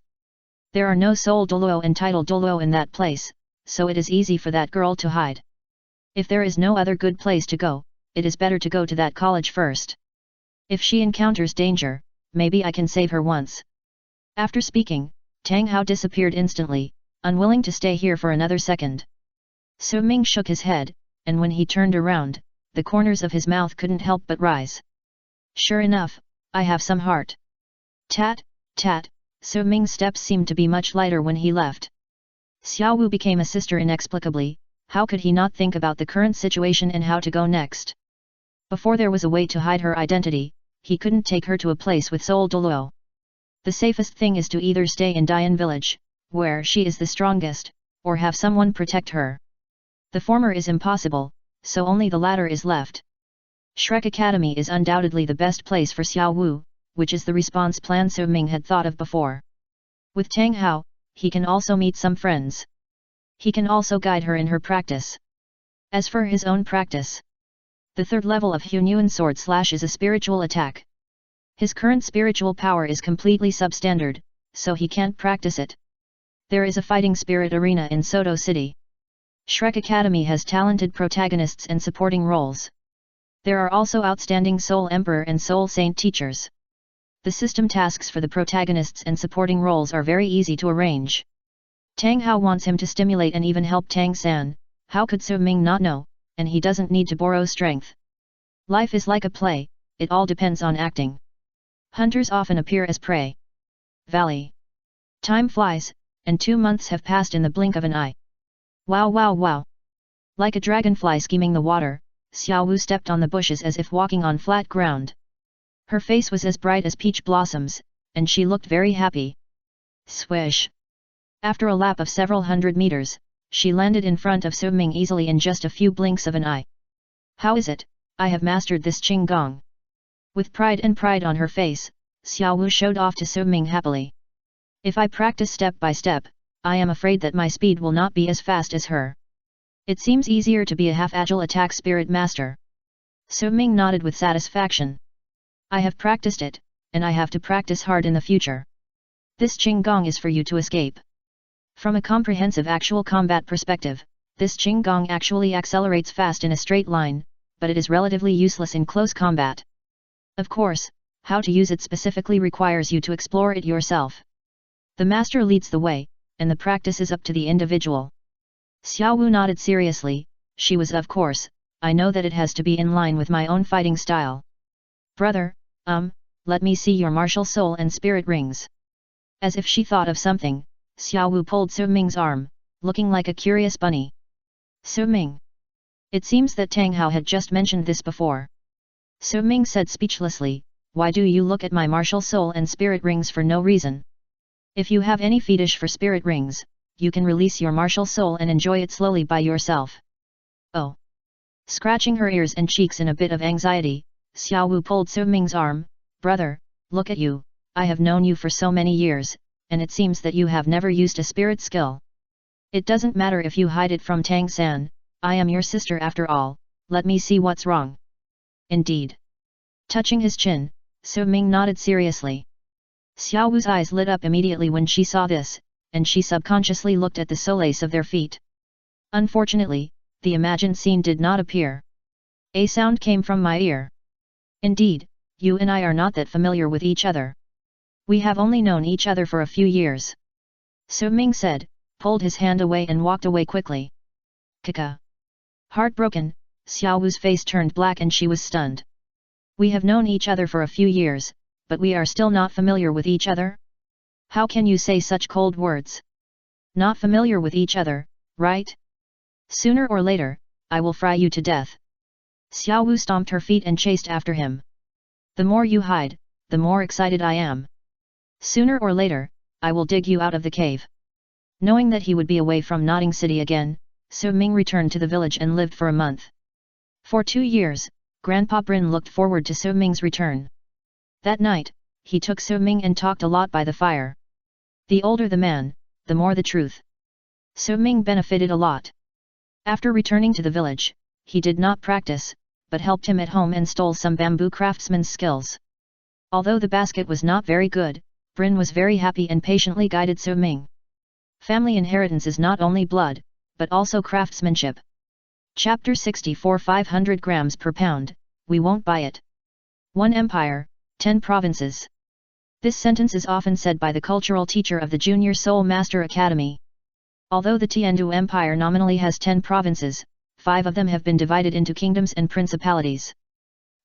There are no soul Douluo and title Douluo in that place, so it is easy for that girl to hide. If there is no other good place to go, it is better to go to that college first. If she encounters danger, maybe I can save her once. After speaking, Tang Hao disappeared instantly, unwilling to stay here for another second. Su Ming shook his head, and when he turned around, the corners of his mouth couldn't help but rise. Sure enough, I have some heart. Tat, tat, Su Ming's steps seemed to be much lighter when he left. Xiao Wu became a sister inexplicably. How could he not think about the current situation and how to go next? Before there was a way to hide her identity, he couldn't take her to a place with soul Douluo. The safest thing is to either stay in Dian village, where she is the strongest, or have someone protect her. The former is impossible, so only the latter is left. Shrek Academy is undoubtedly the best place for Xiao Wu, which is the response plan Su Ming had thought of before. With Tang Hao, he can also meet some friends. He can also guide her in her practice. As for his own practice, the third level of Hunyuan Sword Slash is a spiritual attack. His current spiritual power is completely substandard, so he can't practice it. There is a fighting spirit arena in Soto City. Shrek Academy has talented protagonists and supporting roles. There are also outstanding Soul Emperor and Soul Saint teachers. The system tasks for the protagonists and supporting roles are very easy to arrange. Tang Hao wants him to stimulate and even help Tang San, how could Su Ming not know, and he doesn't need to borrow strength. Life is like a play, it all depends on acting. Hunters often appear as prey. Valley. Time flies, and 2 months have passed in the blink of an eye. Wow wow wow. Like a dragonfly skimming the water, Xiao Wu stepped on the bushes as if walking on flat ground. Her face was as bright as peach blossoms, and she looked very happy. Swish! After a lap of several hundred meters, she landed in front of Su Ming easily in just a few blinks of an eye. How is it, I have mastered this Qinggong. With pride on her face, Xiao Wu showed off to Su Ming happily. If I practice step by step, I am afraid that my speed will not be as fast as her. It seems easier to be a half-agile attack spirit master. Su Ming nodded with satisfaction. I have practiced it, and I have to practice hard in the future. This Qinggong is for you to escape. From a comprehensive actual combat perspective, this Qinggong actually accelerates fast in a straight line, but it is relatively useless in close combat. Of course, how to use it specifically requires you to explore it yourself. The master leads the way, and the practice is up to the individual. Xiao Wu nodded seriously, she was of course, I know that it has to be in line with my own fighting style. Brother, let me see your martial soul and spirit rings. As if she thought of something, Xiao Wu pulled Su Ming's arm, looking like a curious bunny. Su Ming. It seems that Tang Hao had just mentioned this before. Su Ming said speechlessly, why do you look at my martial soul and spirit rings for no reason? If you have any fetish for spirit rings, you can release your martial soul and enjoy it slowly by yourself. Oh. Scratching her ears and cheeks in a bit of anxiety, Xiao Wu pulled Su Ming's arm, brother, look at you, I have known you for so many years, and it seems that you have never used a spirit skill. It doesn't matter if you hide it from Tang San, I am your sister after all, let me see what's wrong. Indeed. Touching his chin, Su Ming nodded seriously. Xiao Wu's eyes lit up immediately when she saw this, and she subconsciously looked at the solace of their feet. Unfortunately, the imagined scene did not appear. A sound came from my ear. Indeed, you and I are not that familiar with each other. We have only known each other for a few years. Su Ming said, pulled his hand away and walked away quickly. Kaka. Heartbroken, Xiao Wu's face turned black and she was stunned. We have known each other for a few years, but we are still not familiar with each other? How can you say such cold words? Not familiar with each other, right? Sooner or later, I will fry you to death. Xiao Wu stomped her feet and chased after him. The more you hide, the more excited I am. Sooner or later, I will dig you out of the cave. Knowing that he would be away from Nodding City again, Su Ming returned to the village and lived for a month. For 2 years, Grandpa Brin looked forward to Su Ming's return. That night, he took Su Ming and talked a lot by the fire. The older the man, the more the truth. Su Ming benefited a lot. After returning to the village, he did not practice, but helped him at home and stole some bamboo craftsman's skills. Although the basket was not very good, Brin was very happy and patiently guided Su Ming. Family inheritance is not only blood, but also craftsmanship. Chapter 64 500 grams per pound, we won't buy it. 1 empire, 10 provinces. This sentence is often said by the cultural teacher of the Junior Soul Master Academy. Although the Tiandu Empire nominally has 10 provinces, 5 of them have been divided into kingdoms and principalities.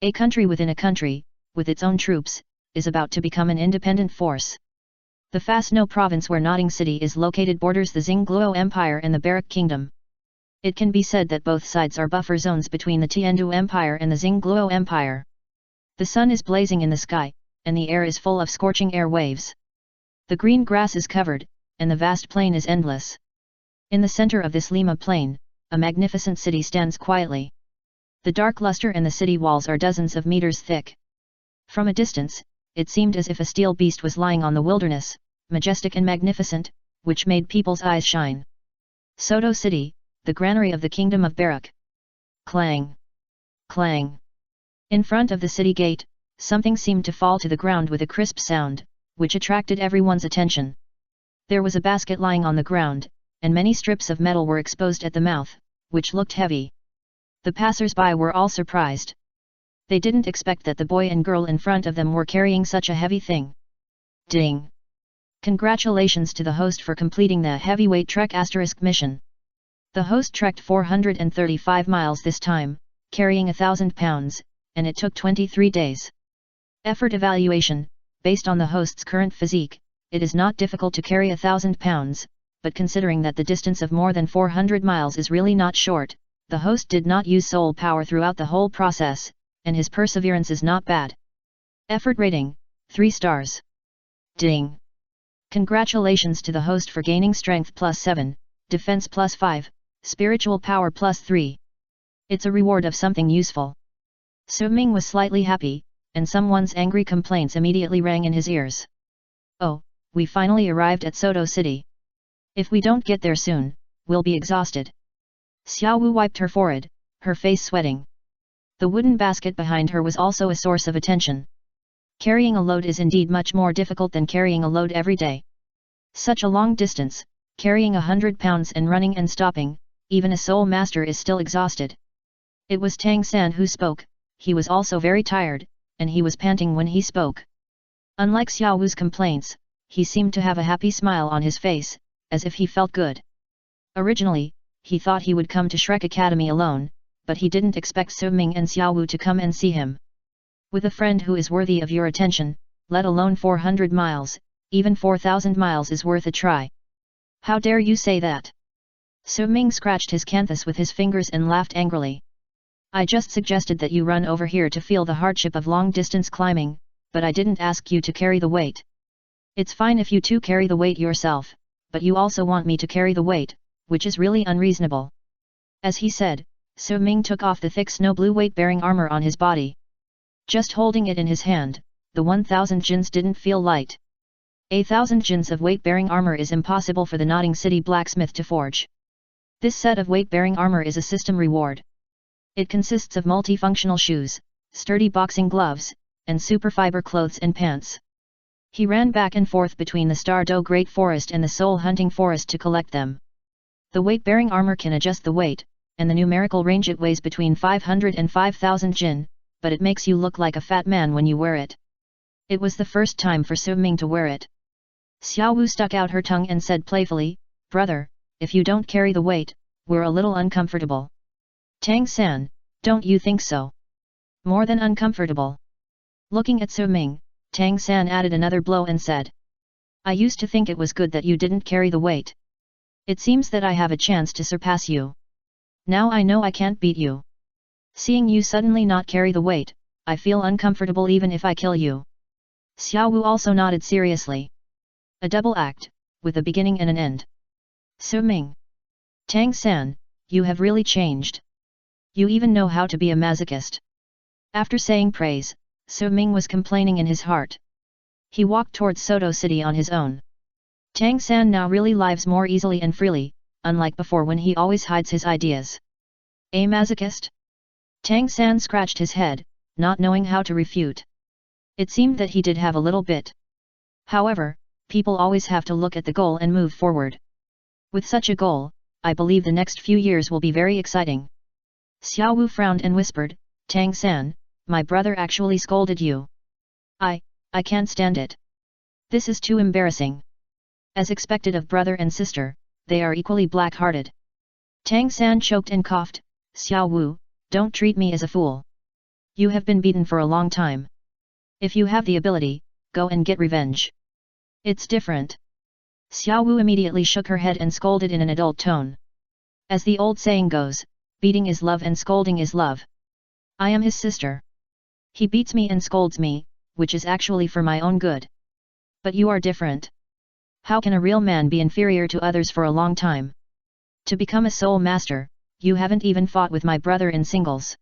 A country within a country, with its own troops, is about to become an independent force. The Fasno province where Nodding City is located borders the Xingluo Empire and the Barak Kingdom. It can be said that both sides are buffer zones between the Tiandu Empire and the Xingluo Empire. The sun is blazing in the sky, and the air is full of scorching air waves. The green grass is covered, and the vast plain is endless. In the center of this Lima plain, a magnificent city stands quietly. The dark luster and the city walls are dozens of meters thick. From a distance, it seemed as if a steel beast was lying on the wilderness, majestic and magnificent, which made people's eyes shine. Soto City, the granary of the kingdom of Barak. Clang! Clang! In front of the city gate, something seemed to fall to the ground with a crisp sound, which attracted everyone's attention. There was a basket lying on the ground, and many strips of metal were exposed at the mouth, which looked heavy. The passers-by were all surprised. They didn't expect that the boy and girl in front of them were carrying such a heavy thing. Ding! Congratulations to the host for completing the heavyweight trek * mission. The host trekked 435 miles this time, carrying 1,000 pounds, and it took 23 days. Effort evaluation: based on the host's current physique, it is not difficult to carry 1,000 pounds, but considering that the distance of more than 400 miles is really not short, the host did not use soul power throughout the whole process, and his perseverance is not bad. Effort rating: 3 stars. Ding! Congratulations to the host for gaining strength +7, defense +5, spiritual power +3. It's a reward of something useful. Su Ming was slightly happy, and someone's angry complaints immediately rang in his ears. Oh, we finally arrived at Soto City. If we don't get there soon, we'll be exhausted. Xiao Wu wiped her forehead, her face sweating. The wooden basket behind her was also a source of attention. Carrying a load is indeed much more difficult than carrying a load every day. Such a long distance, carrying 100 pounds and running and stopping, even a soul master is still exhausted. It was Tang San who spoke. He was also very tired, and he was panting when he spoke. Unlike Xiao Wu's complaints, he seemed to have a happy smile on his face, as if he felt good. Originally, he thought he would come to Shrek Academy alone, but he didn't expect Su Ming and Xiao Wu to come and see him. With a friend who is worthy of your attention, let alone 400 miles, even 4,000 miles is worth a try. How dare you say that? Su Ming scratched his canthus with his fingers and laughed angrily. I just suggested that you run over here to feel the hardship of long-distance climbing, but I didn't ask you to carry the weight. It's fine if you two carry the weight yourself, but you also want me to carry the weight, which is really unreasonable. As he said, Su Ming took off the thick snow-blue weight-bearing armor on his body. Just holding it in his hand, the 1,000 jins didn't feel light. 1,000 jins of weight-bearing armor is impossible for the Nodding City blacksmith to forge. This set of weight-bearing armor is a system reward. It consists of multifunctional shoes, sturdy boxing gloves, and superfiber clothes and pants. He ran back and forth between the Star-Do Great Forest and the Soul Hunting Forest to collect them. The weight-bearing armor can adjust the weight, and the numerical range it weighs between 500 and 5,000 jin, but it makes you look like a fat man when you wear it. It was the first time for Su Ming to wear it. Xiao Wu stuck out her tongue and said playfully, "Brother, if you don't carry the weight, we're a little uncomfortable." Tang San, don't you think so? More than uncomfortable. Looking at Su Ming, Tang San added another blow and said, I used to think it was good that you didn't carry the weight. It seems that I have a chance to surpass you. Now I know I can't beat you. Seeing you suddenly not carry the weight, I feel uncomfortable even if I kill you. Xiao Wu also nodded seriously. A double act, with a beginning and an end. Su Ming. Tang San, you have really changed. You even know how to be a masochist. After saying praise, Su Ming was complaining in his heart. He walked towards Soto City on his own. Tang San now really lives more easily and freely, unlike before when he always hides his ideas. A masochist? Tang San scratched his head, not knowing how to refute. It seemed that he did have a little bit. However, people always have to look at the goal and move forward. With such a goal, I believe the next few years will be very exciting. Xiao Wu frowned and whispered, Tang San, my brother actually scolded you. I can't stand it. This is too embarrassing. As expected of brother and sister, they are equally black-hearted. Tang San choked and coughed, Xiao Wu, don't treat me as a fool. You have been beaten for a long time. If you have the ability, go and get revenge. It's different. Xiao Wu immediately shook her head and scolded in an adult tone. As the old saying goes, beating is love and scolding is love. I am his sister. He beats me and scolds me, which is actually for my own good. But you are different. How can a real man be inferior to others for a long time? To become a soul master, you haven't even fought with my brother in singles.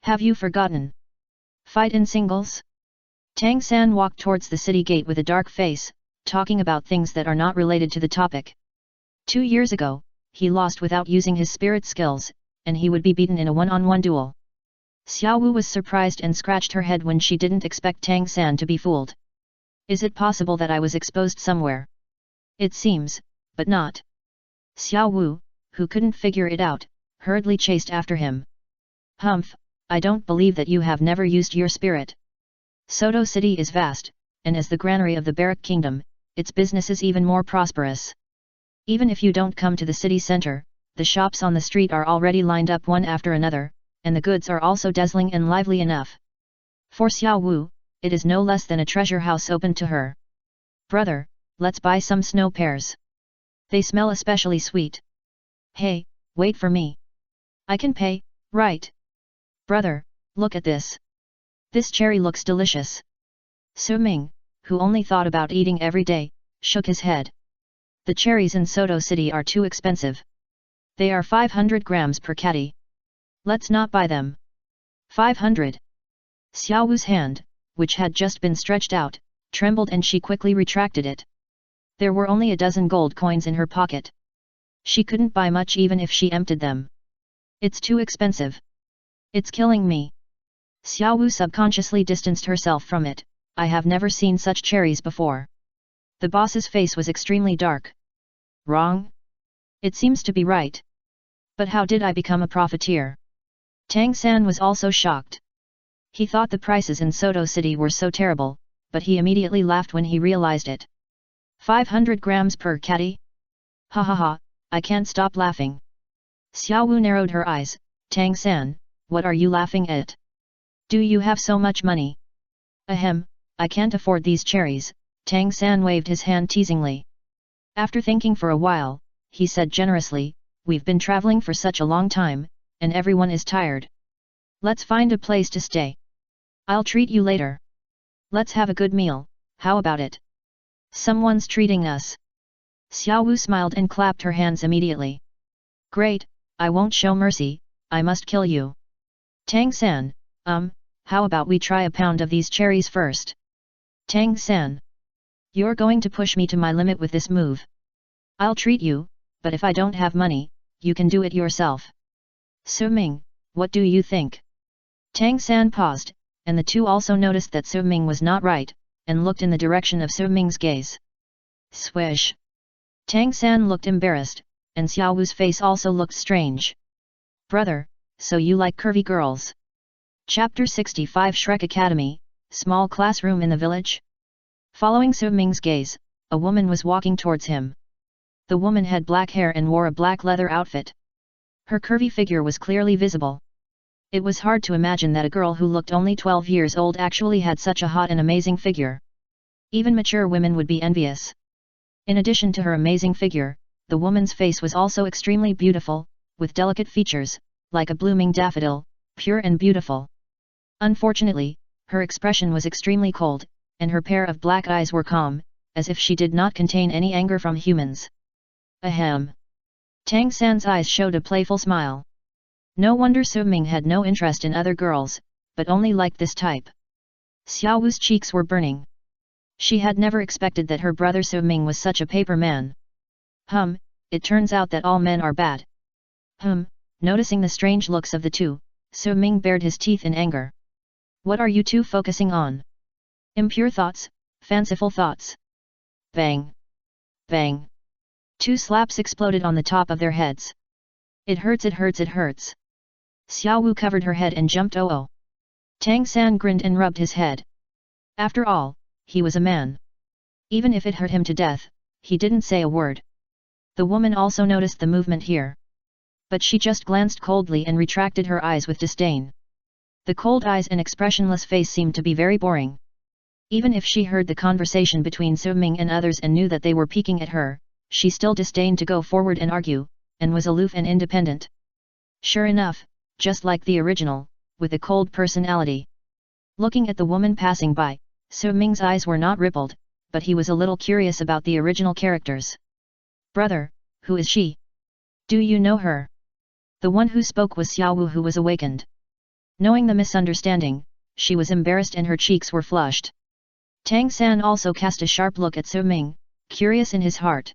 Have you forgotten? Fight in singles? Tang San walked towards the city gate with a dark face, talking about things that are not related to the topic. 2 years ago, he lost without using his spirit skills, and he would be beaten in a one-on-one duel. Xiao Wu was surprised and scratched her head when she didn't expect Tang San to be fooled. Is it possible that I was exposed somewhere? It seems, but not. Xiao Wu, who couldn't figure it out, hurriedly chased after him. Humph, I don't believe that you have never used your spirit. Soto City is vast, and as the granary of the Barak Kingdom, its business is even more prosperous. Even if you don't come to the city center, the shops on the street are already lined up one after another, and the goods are also dazzling and lively enough. For Xiao Wu, it is no less than a treasure house open to her. Brother, let's buy some snow pears. They smell especially sweet. Hey, wait for me. I can pay, right? Brother, look at this. This cherry looks delicious. Su Ming, who only thought about eating every day, shook his head. The cherries in Soto City are too expensive. They are 500 grams per catty. Let's not buy them. 500. Xiao Wu's hand, which had just been stretched out, trembled and she quickly retracted it. There were only a dozen gold coins in her pocket. She couldn't buy much even if she emptied them. It's too expensive. It's killing me. Xiao Wu subconsciously distanced herself from it. I have never seen such cherries before. The boss's face was extremely dark. Wrong? It seems to be right. But how did I become a profiteer? Tang San was also shocked. He thought the prices in Soto City were so terrible, but he immediately laughed when he realized it. 500 grams per catty? Ha ha ha, I can't stop laughing. Xiao Wu narrowed her eyes. Tang San, what are you laughing at? Do you have so much money? Ahem, I can't afford these cherries. Tang San waved his hand teasingly. After thinking for a while, he said generously, we've been traveling for such a long time, and everyone is tired. Let's find a place to stay. I'll treat you later. Let's have a good meal, how about it? Someone's treating us. Xiao Wu smiled and clapped her hands immediately. Great, I won't show mercy, I must kill you. Tang San, how about we try a pound of these cherries first? Tang San. You're going to push me to my limit with this move. I'll treat you, but if I don't have money, you can do it yourself. Su Ming, what do you think? Tang San paused, and the two also noticed that Su Ming was not right, and looked in the direction of Su Ming's gaze. Swish. Tang San looked embarrassed, and Xiao Wu's face also looked strange. Brother, so you like curvy girls? Chapter 65 Shrek Academy, Small Classroom in the Village? Following Su Ming's gaze, a woman was walking towards him. The woman had black hair and wore a black leather outfit. Her curvy figure was clearly visible. It was hard to imagine that a girl who looked only 12 years old actually had such a hot and amazing figure. Even mature women would be envious. In addition to her amazing figure, the woman's face was also extremely beautiful, with delicate features, like a blooming daffodil, pure and beautiful. Unfortunately, her expression was extremely cold, and her pair of black eyes were calm, as if she did not contain any anger from humans. Ahem. Tang San's eyes showed a playful smile. No wonder Su Ming had no interest in other girls, but only liked this type. Xiao Wu's cheeks were burning. She had never expected that her brother Su Ming was such a paper man. It turns out that all men are bad. Noticing the strange looks of the two, Su Ming bared his teeth in anger. What are you two focusing on? Impure thoughts, fanciful thoughts. Bang! Bang! 2 slaps exploded on the top of their heads. It hurts, it hurts, it hurts. Xiao Wu covered her head and jumped. Oh. Tang San grinned and rubbed his head. After all, he was a man. Even if it hurt him to death, he didn't say a word. The woman also noticed the movement here. But she just glanced coldly and retracted her eyes with disdain. The cold eyes and expressionless face seemed to be very boring. Even if she heard the conversation between Su Ming and others and knew that they were peeking at her, she still disdained to go forward and argue, and was aloof and independent. Sure enough, just like the original, with a cold personality. Looking at the woman passing by, Su Ming's eyes were not rippled, but he was a little curious about the original characters. Brother, who is she? Do you know her? The one who spoke was Xiaowu, who was awakened. Knowing the misunderstanding, she was embarrassed and her cheeks were flushed. Tang San also cast a sharp look at Su Ming, curious in his heart.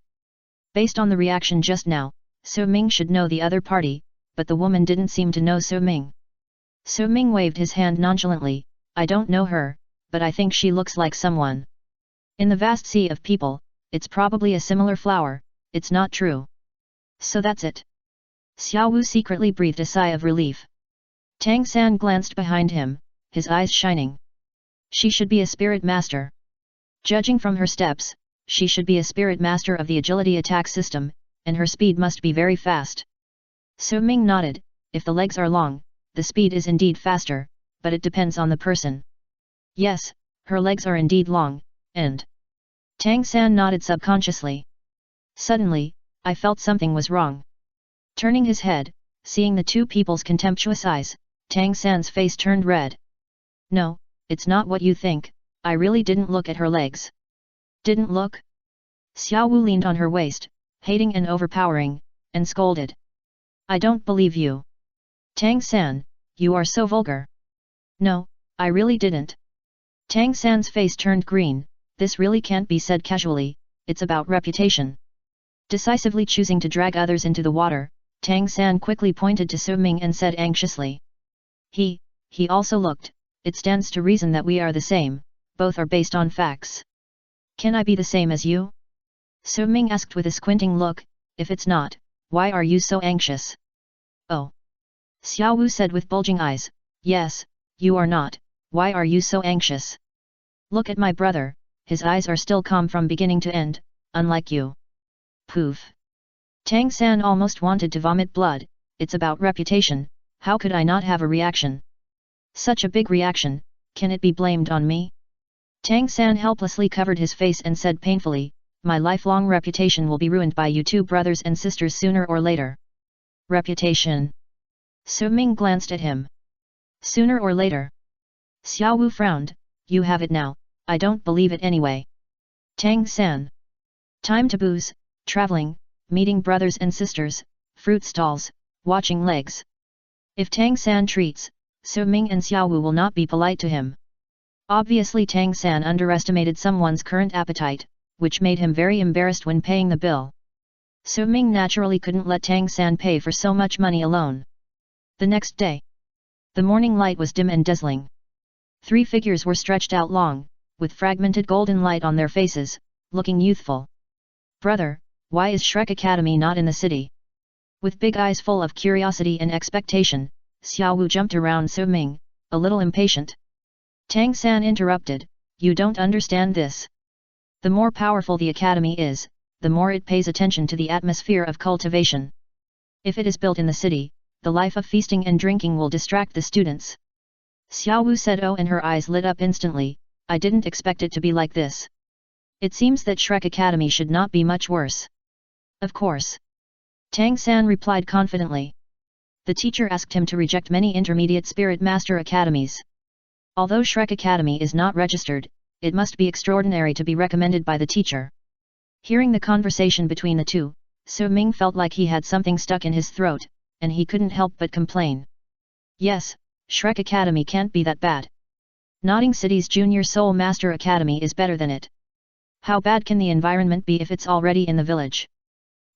Based on the reaction just now, Su Ming should know the other party, but the woman didn't seem to know Su Ming. Su Ming waved his hand nonchalantly. I don't know her, but I think she looks like someone. In the vast sea of people, it's probably a similar flower, it's not true. So that's it. Xiaowu secretly breathed a sigh of relief. Tang San glanced behind him, his eyes shining. She should be a spirit master. Judging from her steps, she should be a spirit master of the agility attack system, and her speed must be very fast. Su Ming nodded. If the legs are long, the speed is indeed faster, but it depends on the person. Yes, her legs are indeed long, and... Tang San nodded subconsciously. Suddenly, I felt something was wrong. Turning his head, seeing the two people's contemptuous eyes, Tang San's face turned red. No, it's not what you think, I really didn't look at her legs. Didn't look? Xiaowu leaned on her waist, hating and overpowering, and scolded. I don't believe you. Tang San, you are so vulgar. No, I really didn't. Tang San's face turned green. This really can't be said casually, it's about reputation. Decisively choosing to drag others into the water, Tang San quickly pointed to Su Ming and said anxiously. He also looked, it stands to reason that we are the same, both are based on facts. Can I be the same as you? Su Ming asked with a squinting look, if it's not, why are you so anxious? Oh. Xiaowu said with bulging eyes, yes, you are not, why are you so anxious? Look at my brother, his eyes are still calm from beginning to end, unlike you. Poof. Tang San almost wanted to vomit blood, it's about reputation, how could I not have a reaction? Such a big reaction, can it be blamed on me? Tang San helplessly covered his face and said painfully, my lifelong reputation will be ruined by you two brothers and sisters sooner or later. Reputation. Su Ming glanced at him. Sooner or later. Xiaowu frowned, you have it now, I don't believe it anyway. Tang San. Time to booze, traveling, meeting brothers and sisters, fruit stalls, watching legs. If Tang San treats, Su Ming and Xiaowu will not be polite to him. Obviously Tang San underestimated someone's current appetite, which made him very embarrassed when paying the bill. Su Ming naturally couldn't let Tang San pay for so much money alone. The next day. The morning light was dim and dazzling. Three figures were stretched out long, with fragmented golden light on their faces, looking youthful. Brother, why is Shrek Academy not in the city? With big eyes full of curiosity and expectation, Xiaowu jumped around Su Ming, a little impatient. Tang San interrupted, you don't understand this. The more powerful the academy is, the more it pays attention to the atmosphere of cultivation. If it is built in the city, the life of feasting and drinking will distract the students. Xiaowu said oh, and her eyes lit up instantly, I didn't expect it to be like this. It seems that Shrek Academy should not be much worse. Of course. Tang San replied confidently. The teacher asked him to reject many intermediate spirit master academies. Although Shrek Academy is not registered, it must be extraordinary to be recommended by the teacher. Hearing the conversation between the two, Su Ming felt like he had something stuck in his throat, and he couldn't help but complain. Yes, Shrek Academy can't be that bad. Nodding City's Junior Soul Master Academy is better than it. How bad can the environment be if it's already in the village?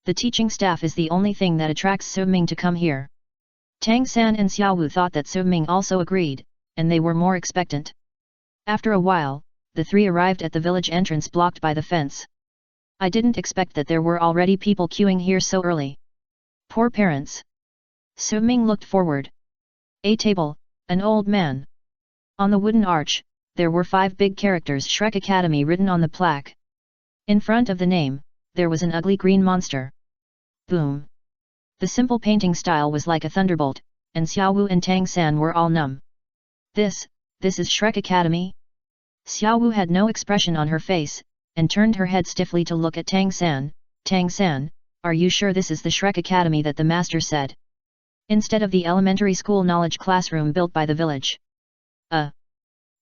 The teaching staff is the only thing that attracts Su Ming to come here. Tang San and Xiaowu thought that Su Ming also agreed, and they were more expectant. After a while, the three arrived at the village entrance blocked by the fence. I didn't expect that there were already people queuing here so early. Poor parents. Su Ming looked forward. A table, an old man. On the wooden arch, there were 5 big characters Shrek Academy written on the plaque. In front of the name, there was an ugly green monster. Boom. The simple painting style was like a thunderbolt, and Xiaowu and Tang San were all numb. This is Shrek Academy? Xiaowu had no expression on her face, and turned her head stiffly to look at Tang San. Tang San, are you sure this is the Shrek Academy that the master said? Instead of the elementary school knowledge classroom built by the village.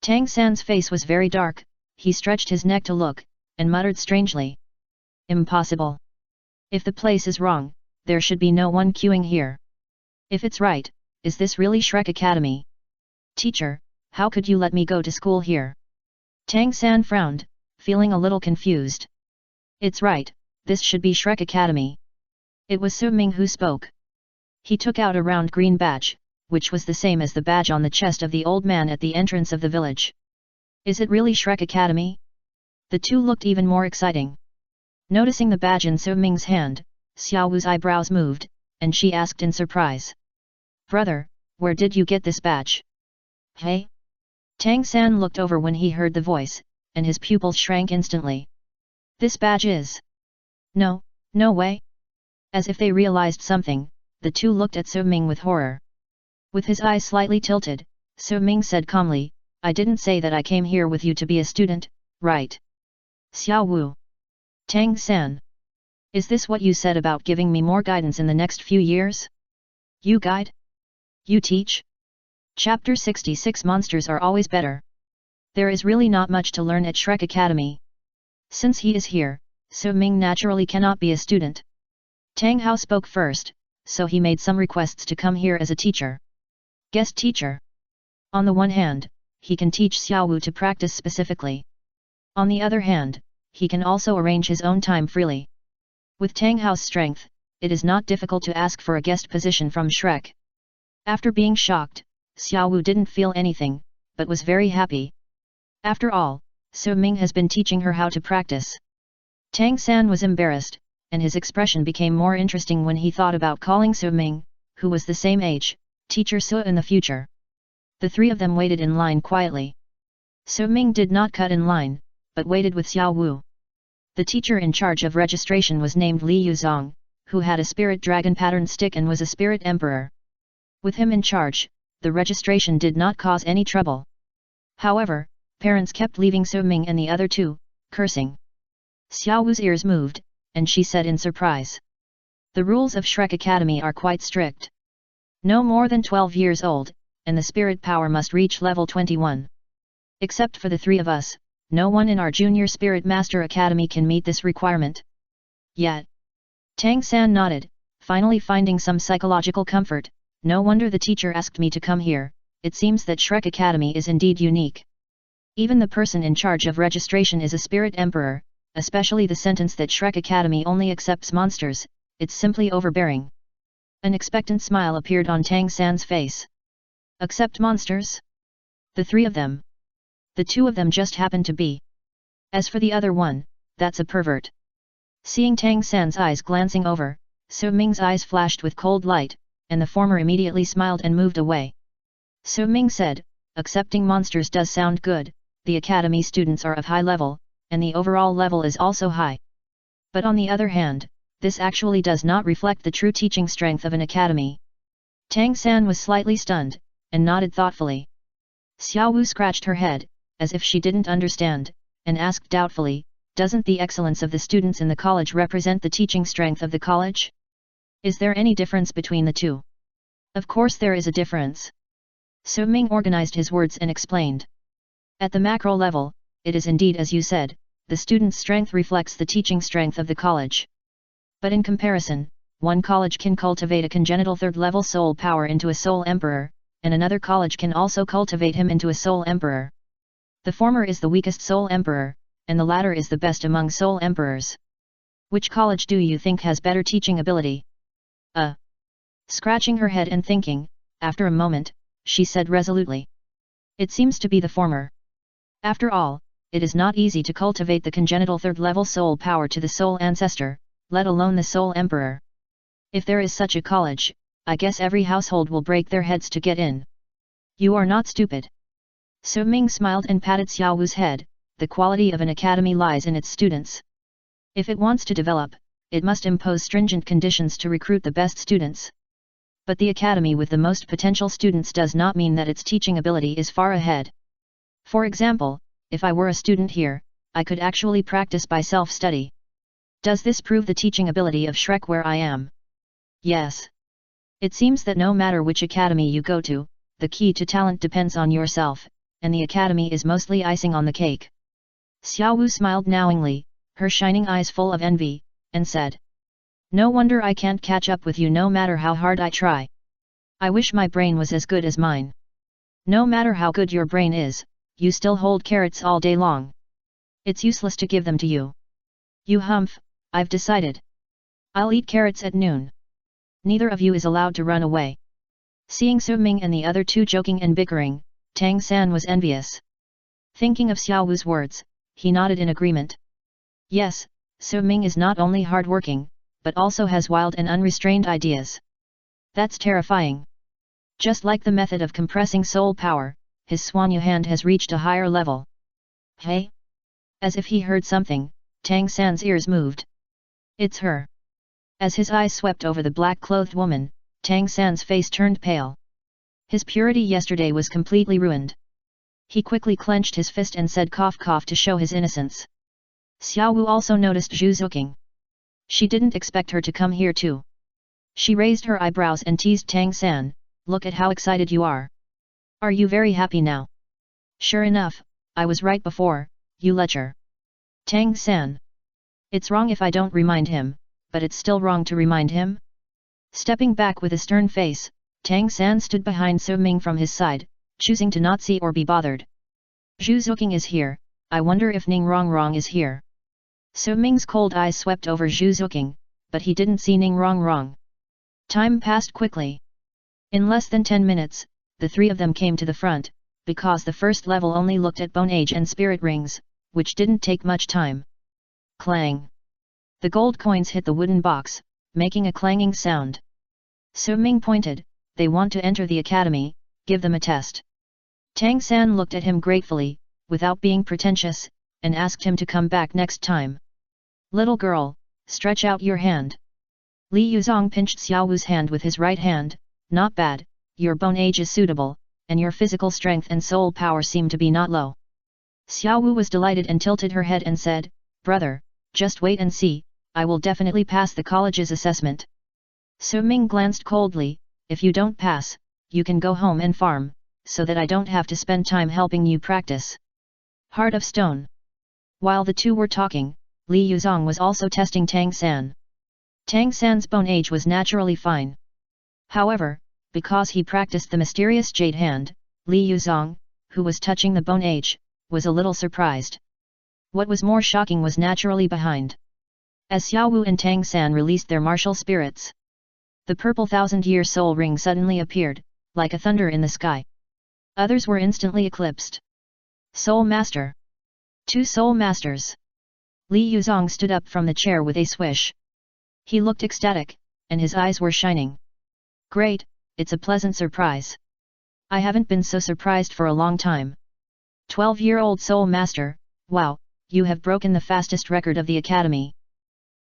Tang San's face was very dark, he stretched his neck to look, and muttered strangely. Impossible. If the place is wrong, there should be no one queuing here. If it's right, is this really Shrek Academy? Teacher, how could you let me go to school here? Tang San frowned, feeling a little confused. It's right, this should be Shrek Academy. It was Su Ming who spoke. He took out a round green badge, which was the same as the badge on the chest of the old man at the entrance of the village. Is it really Shrek Academy? The two looked even more exciting. Noticing the badge in Su Ming's hand, Xiao Wu's eyebrows moved, and she asked in surprise. Brother, where did you get this badge? Hey? Tang San looked over when he heard the voice, and his pupils shrank instantly. This badge is... No way. As if they realized something, the two looked at Su Ming with horror. With his eyes slightly tilted, Su Ming said calmly, I didn't say that I came here with you to be a student, right? Xiao Wu. Tang San. Is this what you said about giving me more guidance in the next few years? You guide? You teach? Chapter 66 Monsters are always better. There is really not much to learn at Shrek Academy. Since he is here, Su Ming naturally cannot be a student. Tang Hao spoke first, so he made some requests to come here as a teacher. Guest teacher. On the one hand, he can teach Xiao Wu to practice specifically. On the other hand, he can also arrange his own time freely. With Tang Hao's strength, it is not difficult to ask for a guest position from Shrek. After being shocked, Xiao Wu didn't feel anything, but was very happy. After all, Su Ming has been teaching her how to practice. Tang San was embarrassed, and his expression became more interesting when he thought about calling Su Ming, who was the same age, teacher Su in the future. The three of them waited in line quietly. Su Ming did not cut in line, but waited with Xiao Wu. The teacher in charge of registration was named Li Yuzong, who had a spirit dragon pattern stick and was a spirit emperor. With him in charge, the registration did not cause any trouble. However, parents kept leaving Su Ming and the other two, cursing. Xiao Wu's ears moved, and she said in surprise. The rules of Shrek Academy are quite strict. No more than 12 years old, and the spirit power must reach level 21. Except for the three of us, no one in our Junior Spirit Master Academy can meet this requirement. Yet. Tang San nodded, finally finding some psychological comfort. No wonder the teacher asked me to come here, it seems that Shrek Academy is indeed unique. Even the person in charge of registration is a spirit emperor, especially the sentence that Shrek Academy only accepts monsters, it's simply overbearing. An expectant smile appeared on Tang San's face. Accept monsters? The three of them. The two of them just happen to be. As for the other one, that's a pervert. Seeing Tang San's eyes glancing over, Su Ming's eyes flashed with cold light, and the former immediately smiled and moved away. Su Ming said, accepting monsters does sound good, the academy students are of high level, and the overall level is also high. But on the other hand, this actually does not reflect the true teaching strength of an academy. Tang San was slightly stunned, and nodded thoughtfully. Xiao Wu scratched her head, as if she didn't understand, and asked doubtfully, doesn't the excellence of the students in the college represent the teaching strength of the college? Is there any difference between the two? Of course there is a difference. Su Ming organized his words and explained. At the macro level, it is indeed as you said, the student's strength reflects the teaching strength of the college. But in comparison, one college can cultivate a congenital third-level soul power into a soul emperor, and another college can also cultivate him into a soul emperor. The former is the weakest soul emperor, and the latter is the best among soul emperors. Which college do you think has better teaching ability? Scratching her head and thinking, after a moment, she said resolutely. It seems to be the former. After all, it is not easy to cultivate the congenital third-level soul power to the soul ancestor, let alone the soul emperor. If there is such a college, I guess every household will break their heads to get in. You are not stupid. Su Ming smiled and patted Xiao Wu's head, the quality of an academy lies in its students. If it wants to develop, it must impose stringent conditions to recruit the best students. But the academy with the most potential students does not mean that its teaching ability is far ahead. For example, if I were a student here, I could actually practice by self-study. Does this prove the teaching ability of Shrek where I am? Yes. It seems that no matter which academy you go to, the key to talent depends on yourself, and the academy is mostly icing on the cake. Xiao Wu smiled knowingly, her shining eyes full of envy, and said. No wonder I can't catch up with you no matter how hard I try. I wish my brain was as good as mine. No matter how good your brain is, you still hold carrots all day long. It's useless to give them to you. You humph, I've decided. I'll eat carrots at noon. Neither of you is allowed to run away. Seeing Su Ming and the other two joking and bickering, Tang San was envious. Thinking of Xiao Wu's words, he nodded in agreement. Yes, Su Ming is not only hard-working, but also has wild and unrestrained ideas. That's terrifying. Just like the method of compressing soul power, his Suanyu hand has reached a higher level. Hey? As if he heard something, Tang San's ears moved. It's her. As his eyes swept over the black-clothed woman, Tang San's face turned pale. His purity yesterday was completely ruined. He quickly clenched his fist and said cough cough to show his innocence. Xiao Wu also noticed Zhu Zuqing. She didn't expect her to come here too. She raised her eyebrows and teased Tang San, look at how excited you are. Are you very happy now? Sure enough, I was right before, you lecher. Tang San. It's wrong if I don't remind him, but it's still wrong to remind him? Stepping back with a stern face, Tang San stood behind Su Ming from his side, choosing to not see or be bothered. Zhu Zuqing is here, I wonder if Ning Rongrong is here. Su Ming's cold eyes swept over Zhu Zuqing, but he didn't see Ning Rongrong. Time passed quickly. In less than 10 minutes, the three of them came to the front, because the first level only looked at Bone Age and Spirit Rings, which didn't take much time. Clang! The gold coins hit the wooden box, making a clanging sound. Su Ming pointed, they want to enter the academy, give them a test. Tang San looked at him gratefully, without being pretentious, and asked him to come back next time. Little girl, stretch out your hand. Li Yuzong pinched Xiao Wu's hand with his right hand, not bad, your bone age is suitable, and your physical strength and soul power seem to be not low. Xiao Wu was delighted and tilted her head and said, brother, just wait and see, I will definitely pass the college's assessment. Su Ming glanced coldly, if you don't pass, you can go home and farm, so that I don't have to spend time helping you practice. Heart of Stone. While the two were talking, Li Yuzong was also testing Tang San. Tang San's bone age was naturally fine. However, because he practiced the mysterious jade hand, Li Yuzong, who was touching the bone age, was a little surprised. What was more shocking was naturally behind. As Xiao Wu and Tang San released their martial spirits, the purple thousand-year soul ring suddenly appeared, like a thunder in the sky. Others were instantly eclipsed. Soul Master. 2 Soul Masters. Li Yuzong stood up from the chair with a swish. He looked ecstatic, and his eyes were shining. Great, it's a pleasant surprise. I haven't been so surprised for a long time. 12-year-old Soul Master, wow, you have broken the fastest record of the academy.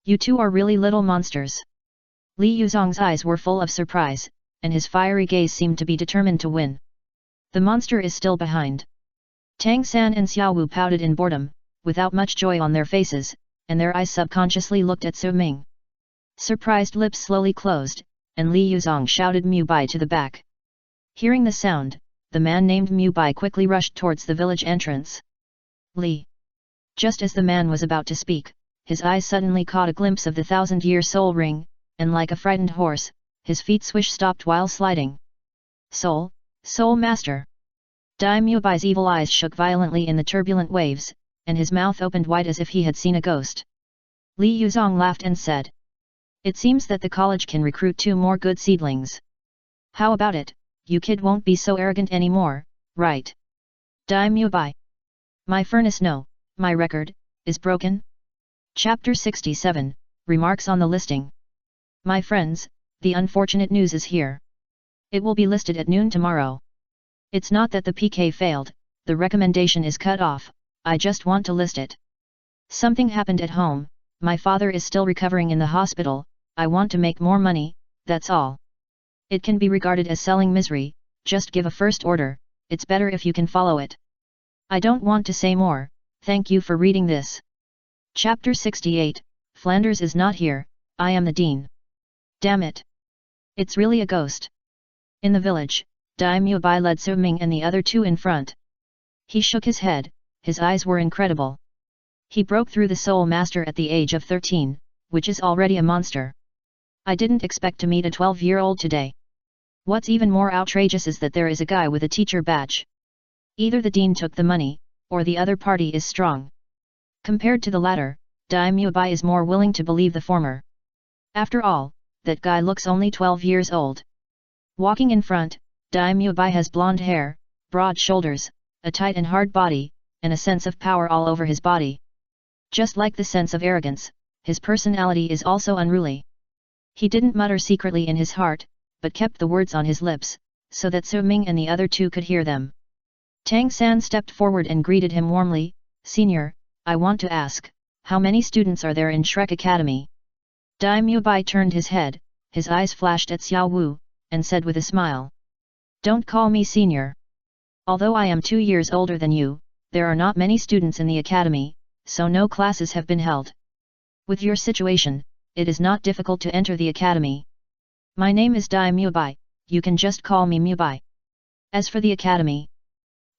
You two are really little monsters. Li Yuzong's eyes were full of surprise, and his fiery gaze seemed to be determined to win. The monster is still behind. Tang San and Xiao Wu pouted in boredom, without much joy on their faces, and their eyes subconsciously looked at Su Ming. Surprised lips slowly closed, and Li Yuzong shouted Mu Bai to the back. Hearing the sound, the man named Mu Bai quickly rushed towards the village entrance. Li. Just as the man was about to speak, his eyes suddenly caught a glimpse of the thousand-year soul ring, and like a frightened horse, his feet swish stopped while sliding. Soul Master. Dai Mu Bai's evil eyes shook violently in the turbulent waves, and his mouth opened wide as if he had seen a ghost. Li Yuzong laughed and said, it seems that the college can recruit 2 more good seedlings. How about it, you kid won't be so arrogant anymore, right? Dai Mu Bai. My furnace no, my record, is broken? Chapter 67, Remarks on the Listing. My friends, the unfortunate news is here. It will be listed at noon tomorrow. It's not that the PK failed, the recommendation is cut off, I just want to list it. Something happened at home, my father is still recovering in the hospital, I want to make more money, that's all. It can be regarded as selling misery, just give a first order, it's better if you can follow it. I don't want to say more, thank you for reading this. Chapter 68, Flanders is not here, I am the dean. Damn it. It's really a ghost. In the village, Dai Mu Bai led Su Ming and the other two in front. He shook his head, his eyes were incredible. He broke through the Soul Master at the age of 13, which is already a monster. I didn't expect to meet a 12-year-old today. What's even more outrageous is that there is a guy with a teacher badge. Either the dean took the money, or the other party is strong. Compared to the latter, Dai Mubai is more willing to believe the former. After all, that guy looks only 12 years old. Walking in front, Dai Mubai has blonde hair, broad shoulders, a tight and hard body, and a sense of power all over his body. Just like the sense of arrogance, his personality is also unruly. He didn't mutter secretly in his heart, but kept the words on his lips, so that Su Ming and the other two could hear them. Tang San stepped forward and greeted him warmly. Senior, I want to ask, how many students are there in Shrek Academy? Dai Mubai turned his head, his eyes flashed at Xiao Wu, and said with a smile. Don't call me senior. Although I am 2 years older than you, there are not many students in the academy, so no classes have been held. With your situation, it is not difficult to enter the academy. My name is Dai Mubai, you can just call me Mubai. As for the academy,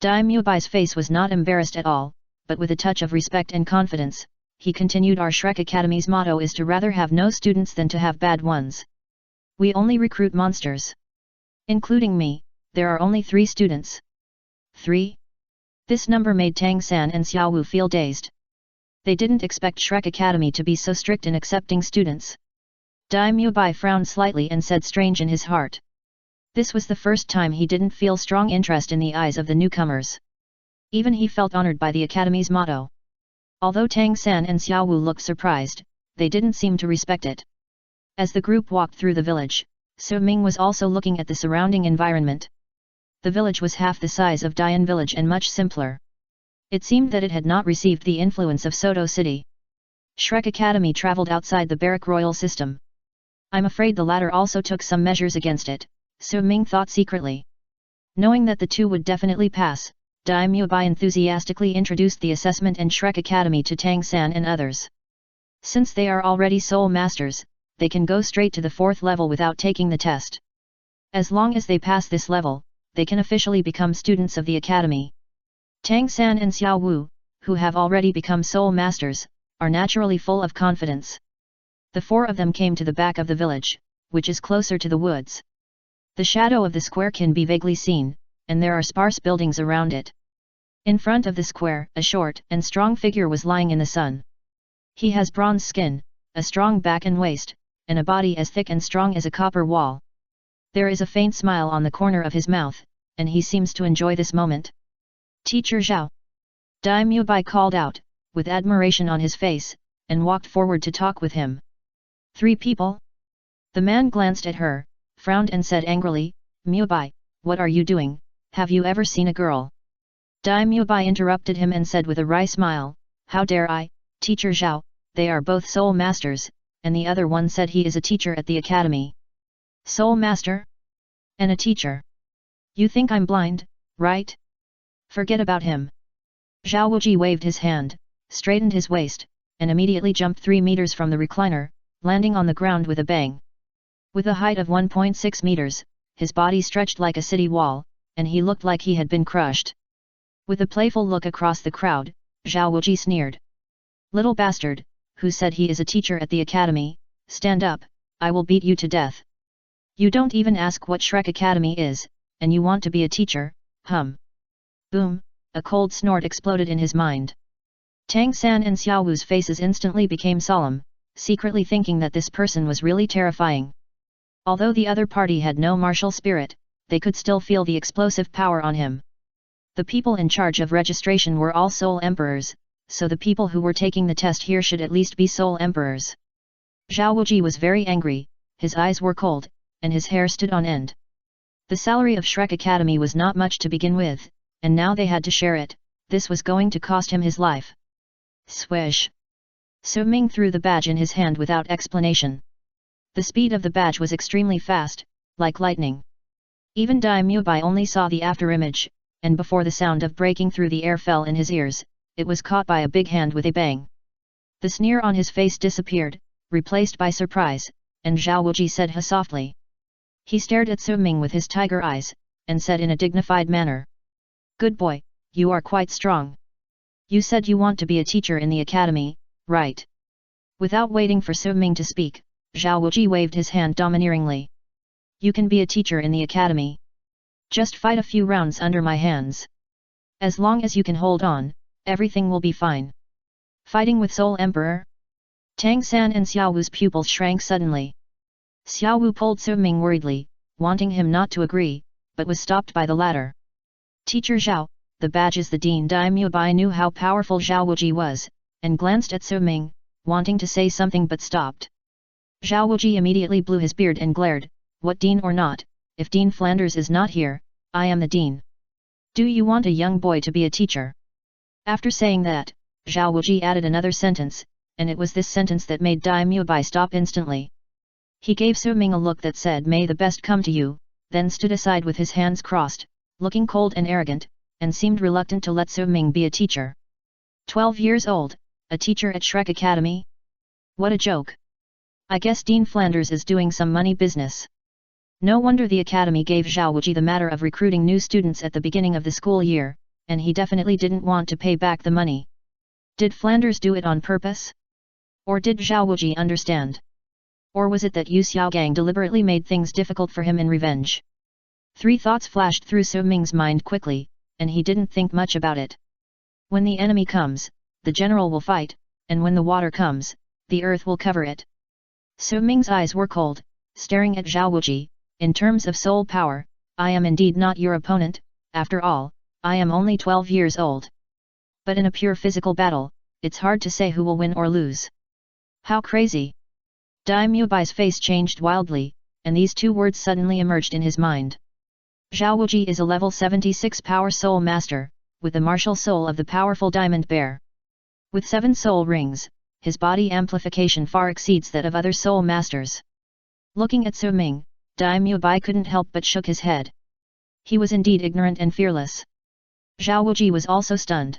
Dai Mubai's face was not embarrassed at all, but with a touch of respect and confidence, he continued. Our Shrek Academy's motto is to rather have no students than to have bad ones. We only recruit monsters. Including me, there are only 3 students. 3? This number made Tang San and Xiao Wu feel dazed. They didn't expect Shrek Academy to be so strict in accepting students. Dai Mubai frowned slightly and said strange in his heart. This was the first time he didn't feel strong interest in the eyes of the newcomers. Even he felt honored by the academy's motto. Although Tang San and Xiao Wu looked surprised, they didn't seem to respect it. As the group walked through the village, Su Ming was also looking at the surrounding environment. The village was half the size of Dian village and much simpler. It seemed that it had not received the influence of Soto City. Shrek Academy traveled outside the barrack royal system. I'm afraid the latter also took some measures against it, Su Ming thought secretly. Knowing that the two would definitely pass, Dai Mubai enthusiastically introduced the assessment and Shrek Academy to Tang San and others. Since they are already soul masters, they can go straight to the 4th level without taking the test. As long as they pass this level, they can officially become students of the academy. Tang San and Xiao Wu, who have already become soul masters, are naturally full of confidence. The 4 of them came to the back of the village, which is closer to the woods. The shadow of the square can be vaguely seen, and there are sparse buildings around it. In front of the square, a short and strong figure was lying in the sun. He has bronze skin, a strong back and waist, and a body as thick and strong as a copper wall. There is a faint smile on the corner of his mouth, and he seems to enjoy this moment. Teacher Zhao. Dai Mubai called out, with admiration on his face, and walked forward to talk with him. 3 people? The man glanced at her, frowned and said angrily, Mubai, what are you doing, have you ever seen a girl? Dai Mubai interrupted him and said with a wry smile, how dare I, Teacher Zhao, they are both soul masters, and the other one said he is a teacher at the academy. Soul master? And a teacher? You think I'm blind, right? Forget about him. Zhao Wuji waved his hand, straightened his waist, and immediately jumped 3 meters from the recliner, landing on the ground with a bang. With a height of 1.6 meters, his body stretched like a city wall, and he looked like he had been crushed. With a playful look across the crowd, Zhao Wuji sneered. Little bastard, who said he is a teacher at the academy, stand up, I will beat you to death. You don't even ask what Shrek Academy is, and you want to be a teacher, hum. Boom, a cold snort exploded in his mind. Tang San and Xiao Wu's faces instantly became solemn, secretly thinking that this person was really terrifying. Although the other party had no martial spirit, they could still feel the explosive power on him. The people in charge of registration were all soul emperors, so the people who were taking the test here should at least be soul emperors. Zhao Wuji was very angry, his eyes were cold, and his hair stood on end. The salary of Shrek Academy was not much to begin with, and now they had to share it. This was going to cost him his life. Swish! Su Ming threw the badge in his hand without explanation. The speed of the badge was extremely fast, like lightning. Even Dai Mubai only saw the afterimage, and before the sound of breaking through the air fell in his ears, it was caught by a big hand with a bang. The sneer on his face disappeared, replaced by surprise, and Zhao Wuji said ha softly. He stared at Su Ming with his tiger eyes, and said in a dignified manner. Good boy, you are quite strong. You said you want to be a teacher in the academy, right? Without waiting for Su Ming to speak, Zhao Wuji waved his hand domineeringly. You can be a teacher in the academy. Just fight a few rounds under my hands. As long as you can hold on, everything will be fine. Fighting with Soul Emperor? Tang San and Xiao Wu's pupils shrank suddenly. Xiao Wu pulled Su Ming worriedly, wanting him not to agree, but was stopped by the latter. Teacher Zhao, the badge is the Dean Daimyo Bai knew how powerful Zhao Wuji was, and glanced at Su Ming, wanting to say something but stopped. Zhao Wuji immediately blew his beard and glared, what Dean or not, if Dean Flanders is not here, I am the Dean. Do you want a young boy to be a teacher? After saying that, Zhao Wuji added another sentence, and it was this sentence that made Daimyo Bai stop instantly. He gave Su Ming a look that said may the best come to you, then stood aside with his hands crossed, looking cold and arrogant, and seemed reluctant to let Su Ming be a teacher. 12 years old, a teacher at Shrek Academy? What a joke. I guess Dean Flanders is doing some money business. No wonder the academy gave Zhao Wuji the matter of recruiting new students at the beginning of the school year, and he definitely didn't want to pay back the money. Did Flanders do it on purpose? Or did Zhao Wuji understand? Or was it that Yu Xiaogang deliberately made things difficult for him in revenge? 3 thoughts flashed through Su Ming's mind quickly, and he didn't think much about it. When the enemy comes, the general will fight, and when the water comes, the earth will cover it. Su Ming's eyes were cold, staring at Zhao Wuji. In terms of soul power, I am indeed not your opponent, after all, I am only 12 years old. But in a pure physical battle, it's hard to say who will win or lose. How crazy! Daimyo Bai's face changed wildly, and these 2 words suddenly emerged in his mind. Zhao Wuji is a level 76 power soul master, with the martial soul of the powerful diamond bear. With 7 soul rings, his body amplification far exceeds that of other soul masters. Looking at Su Ming, Daimyo Bai couldn't help but shook his head. He was indeed ignorant and fearless. Zhao Wuji was also stunned.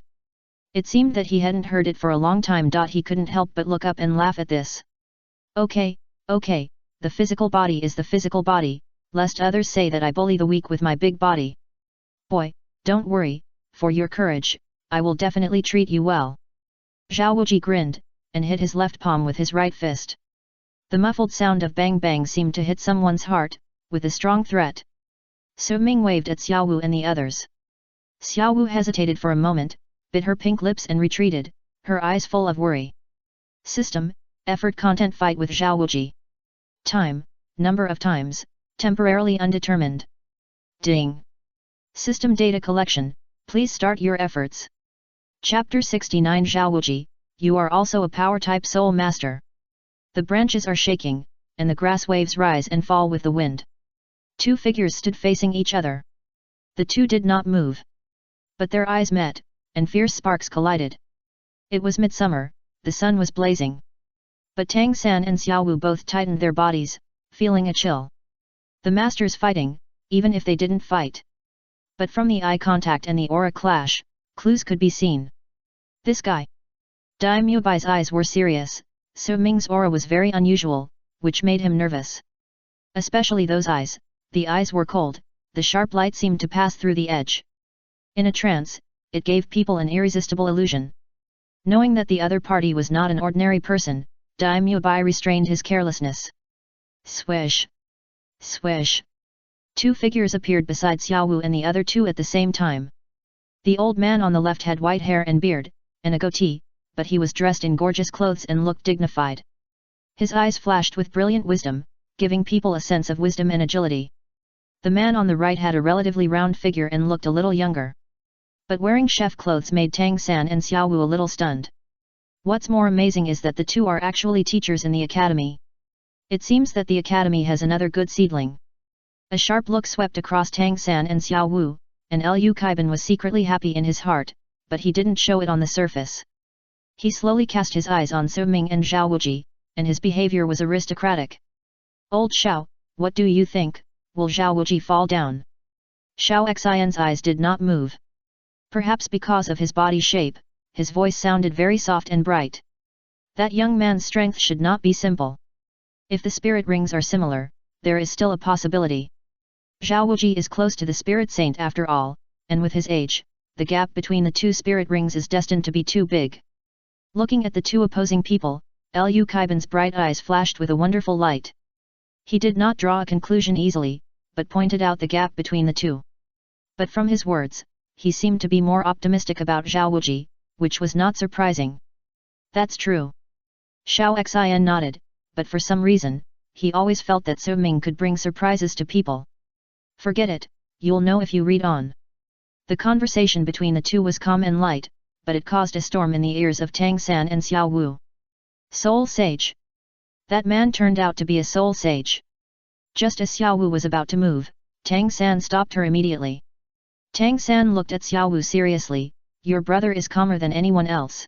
It seemed that he hadn't heard it for a long time. He couldn't help but look up and laugh at this. Okay, the physical body is the physical body, lest others say that I bully the weak with my big body. Boy, don't worry, for your courage, I will definitely treat you well. Zhao Wuji grinned, and hit his left palm with his right fist. The muffled sound of bang bang seemed to hit someone's heart, with a strong threat. Su Ming waved at Xiao Wu and the others. Xiao Wu hesitated for a moment, bit her pink lips and retreated, her eyes full of worry. System, effort content fight with Zhao Wuji. Time, number of times, temporarily undetermined. Ding. System data collection, please start your efforts. Chapter 69 Zhao Wuji, you are also a power-type soul master. The branches are shaking, and the grass waves rise and fall with the wind. 2 figures stood facing each other. The 2 did not move. But their eyes met, and fierce sparks collided. It was midsummer, the sun was blazing. But Tang San and Xiao Wu both tightened their bodies, feeling a chill. The masters fighting, even if they didn't fight. But from the eye contact and the aura clash, clues could be seen. This guy. Daimyo Bai's eyes were serious. Su Ming's aura was very unusual, which made him nervous. Especially those eyes, the eyes were cold, the sharp light seemed to pass through the edge. In a trance, it gave people an irresistible illusion. Knowing that the other party was not an ordinary person, Daimyo Bai restrained his carelessness. Swish! Swish! 2 figures appeared beside Xiao Wu and the other 2 at the same time. The old man on the left had white hair and beard, and a goatee, but he was dressed in gorgeous clothes and looked dignified. His eyes flashed with brilliant wisdom, giving people a sense of wisdom and agility. The man on the right had a relatively round figure and looked a little younger. But wearing chef clothes made Tang San and Xiao Wu a little stunned. What's more amazing is that the 2 are actually teachers in the academy. It seems that the academy has another good seedling. A sharp look swept across Tang San and Xiao Wu, and Liu Kaiban was secretly happy in his heart, but he didn't show it on the surface. He slowly cast his eyes on Su Ming and Zhao Wuji, and his behavior was aristocratic. Old Xiao, what do you think, will Zhao Wuji fall down? Xiao Xian's eyes did not move. Perhaps because of his body shape, his voice sounded very soft and bright. That young man's strength should not be simple. If the spirit rings are similar, there is still a possibility. Zhao Wuji is close to the spirit saint after all, and with his age, the gap between the two spirit rings is destined to be too big. Looking at the two opposing people, Lu Kaiban's bright eyes flashed with a wonderful light. He did not draw a conclusion easily, but pointed out the gap between the two. But from his words, he seemed to be more optimistic about Zhao Wuji, which was not surprising. That's true. Xiao Xin nodded, but for some reason, he always felt that Su Ming could bring surprises to people. Forget it, you'll know if you read on. The conversation between the two was calm and light, but it caused a storm in the ears of Tang San and Xiao Wu. Soul Sage. That man turned out to be a soul sage. Just as Xiao Wu was about to move, Tang San stopped her immediately. Tang San looked at Xiao Wu seriously. Your brother is calmer than anyone else.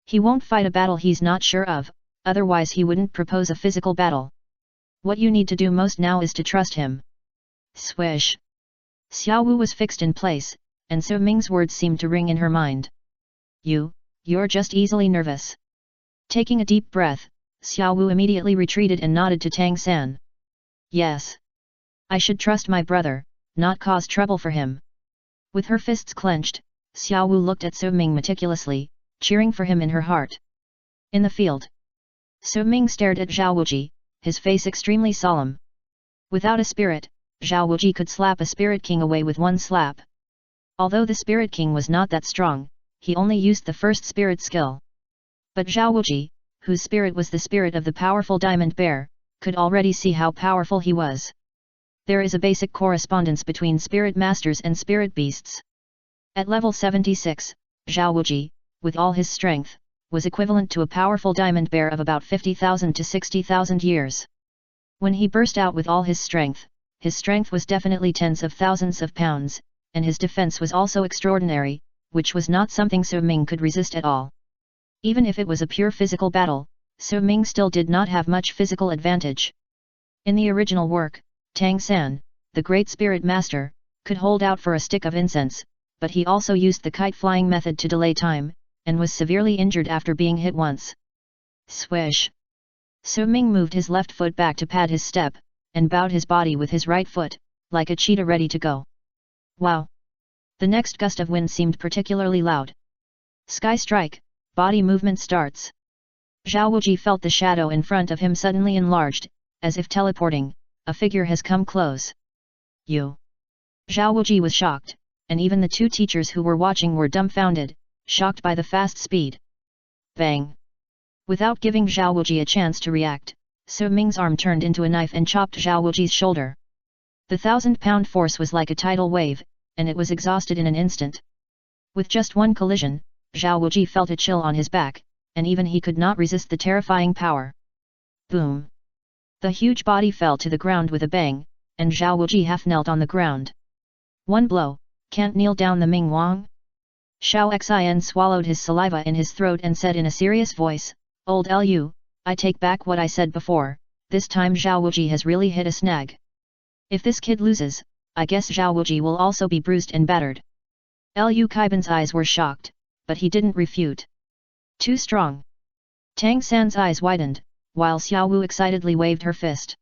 He won't fight a battle he's not sure of, otherwise he wouldn't propose a physical battle. What you need to do most now is to trust him. Swish. Xiao Wu was fixed in place, and Su Ming's words seemed to ring in her mind. You're just easily nervous. Taking a deep breath, Xiao Wu immediately retreated and nodded to Tang San. Yes. I should trust my brother, not cause trouble for him. With her fists clenched, Xiao Wu looked at Su Ming meticulously, cheering for him in her heart. In the field, Su Ming stared at Zhao Wuji, his face extremely solemn. Without a spirit, Zhao Wuji could slap a spirit king away with one slap. Although the spirit king was not that strong, he only used the first spirit skill. But Zhao Wuji, whose spirit was the spirit of the powerful diamond bear, could already see how powerful he was. There is a basic correspondence between spirit masters and spirit beasts. At level 76, Zhao Wuji, with all his strength, was equivalent to a powerful diamond bear of about 50,000 to 60,000 years. When he burst out with all his strength was definitely tens of thousands of pounds, and his defense was also extraordinary, which was not something Su Ming could resist at all. Even if it was a pure physical battle, Su Ming still did not have much physical advantage. In the original work, Tang San, the great spirit master, could hold out for a stick of incense, but he also used the kite-flying method to delay time, and was severely injured after being hit once. Swish! Su Ming moved his left foot back to pad his step, and bowed his body with his right foot, like a cheetah ready to go. Wow! The next gust of wind seemed particularly loud. Sky strike, body movement starts. Zhao Wuji felt the shadow in front of him suddenly enlarged, as if teleporting. A figure has come close. You! Zhao Wuji was shocked, and even the two teachers who were watching were dumbfounded, shocked by the fast speed. Bang! Without giving Zhao Wuji a chance to react, Su Ming's arm turned into a knife and chopped Zhao Wuji's shoulder. The 1,000-pound force was like a tidal wave, and it was exhausted in an instant. With just one collision, Zhao Wuji felt a chill on his back, and even he could not resist the terrifying power. Boom! The huge body fell to the ground with a bang, and Zhao Wuji half knelt on the ground. One blow, can't kneel down the Ming Wang? Xiao Xin swallowed his saliva in his throat and said in a serious voice, Old Lu, I take back what I said before, this time Zhao Wuji has really hit a snag. If this kid loses, I guess Zhao Wuji will also be bruised and battered. Lu Kaiban's eyes were shocked, but he didn't refute. Too strong. Tang San's eyes widened, while Xiao Wu excitedly waved her fist.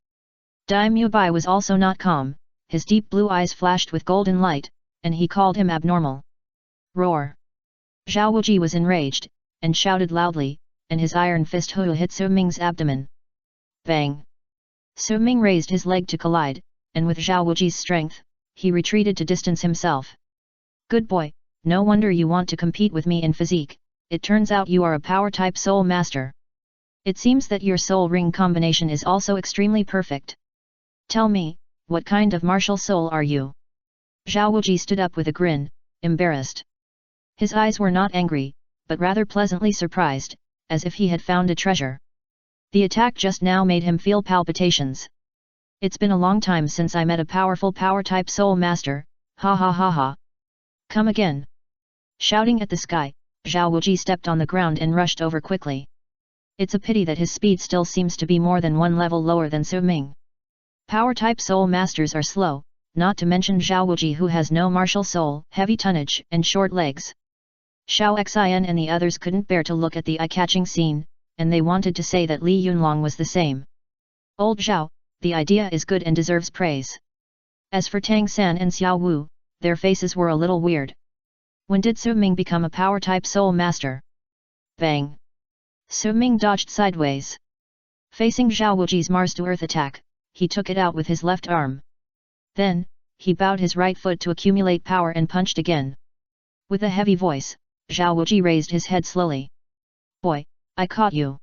Dai Mubai was also not calm, his deep blue eyes flashed with golden light, and he called him abnormal. Roar! Zhao Wuji was enraged, and shouted loudly, and his iron fist hit Su Ming's abdomen. Bang! Su Ming raised his leg to collide, and with Zhao Wuji's strength, he retreated to distance himself. Good boy, no wonder you want to compete with me in physique, it turns out you are a power-type soul master. It seems that your soul ring combination is also extremely perfect. Tell me, what kind of martial soul are you? Zhao Wuji stood up with a grin, embarrassed. His eyes were not angry, but rather pleasantly surprised, as if he had found a treasure. The attack just now made him feel palpitations. It's been a long time since I met a powerful power-type soul master, ha ha ha ha. Come again. Shouting at the sky, Zhao Wuji stepped on the ground and rushed over quickly. It's a pity that his speed still seems to be more than one level lower than Su Ming. Power-type soul masters are slow, not to mention Zhao Wuji who has no martial soul, heavy tonnage and short legs. Xiao Xin and the others couldn't bear to look at the eye-catching scene, and they wanted to say that Li Yunlong was the same. Old Zhao, the idea is good and deserves praise. As for Tang San and Xiao Wu, their faces were a little weird. When did Su Ming become a power-type soul master? Bang! Su Ming dodged sideways. Facing Zhao Wuji's Mars-to-Earth attack, he took it out with his left arm. Then, he bowed his right foot to accumulate power and punched again. With a heavy voice, Zhao Wuji raised his head slowly. Boy, I caught you.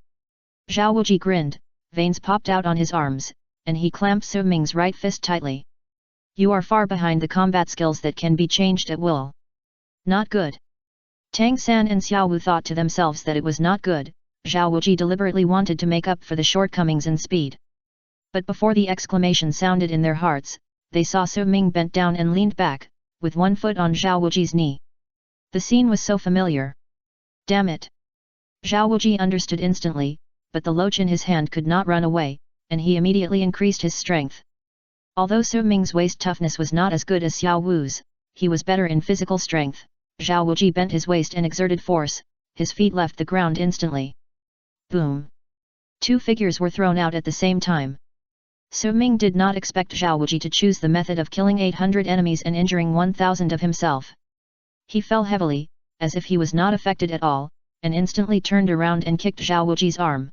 Zhao Wuji grinned, veins popped out on his arms, and he clamped Su Ming's right fist tightly. You are far behind the combat skills that can be changed at will. Not good. Tang San and Xiao Wu thought to themselves that it was not good. Zhao Wuji deliberately wanted to make up for the shortcomings in speed. But before the exclamation sounded in their hearts, they saw Su Ming bent down and leaned back, with one foot on Zhao Wuji's knee. The scene was so familiar. Damn it! Zhao Wuji understood instantly, but the loach in his hand could not run away, and he immediately increased his strength. Although Su Ming's waist toughness was not as good as Xiao Wu's, he was better in physical strength. Zhao Wuji bent his waist and exerted force, his feet left the ground instantly. Boom! Two figures were thrown out at the same time. Su Ming did not expect Zhao Wuji to choose the method of killing 800 enemies and injuring 1,000 of himself. He fell heavily, as if he was not affected at all, and instantly turned around and kicked Zhao Wuji's arm.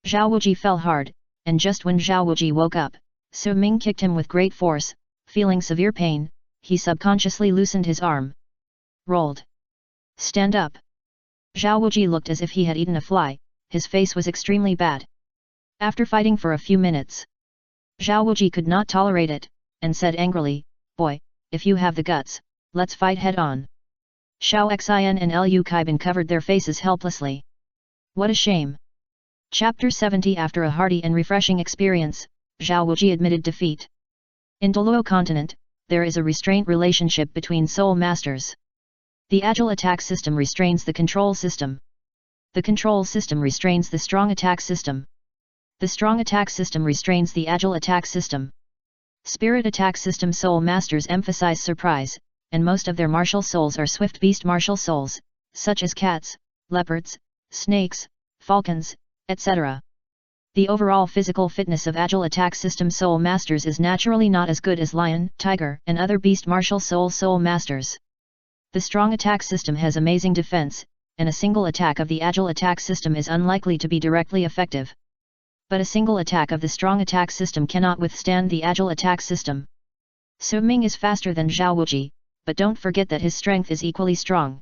Zhao Wuji fell hard, and just when Zhao Wuji woke up, Su Ming kicked him with great force. Feeling severe pain, he subconsciously loosened his arm. Rolled. Stand up. Zhao Wuji looked as if he had eaten a fly, his face was extremely bad. After fighting for a few minutes, Zhao Wuji could not tolerate it, and said angrily, Boy, if you have the guts, let's fight head-on. Xiao Xin and Liu Kaibin covered their faces helplessly. What a shame. Chapter 70. After a hearty and refreshing experience, Zhao Wuji admitted defeat. In Douluo continent, there is a restraint relationship between soul masters. The agile attack system restrains the control system. The control system restrains the strong attack system. The strong attack system restrains the agile attack system. Spirit attack system soul masters emphasize surprise, and most of their martial souls are swift beast martial souls, such as cats, leopards, snakes, falcons, etc. The overall physical fitness of agile attack system soul masters is naturally not as good as lion, tiger, and other beast martial soul masters. The strong attack system has amazing defense, and a single attack of the agile attack system is unlikely to be directly effective. But a single attack of the strong attack system cannot withstand the agile attack system. Su Ming is faster than Zhao Wuji, but don't forget that his strength is equally strong.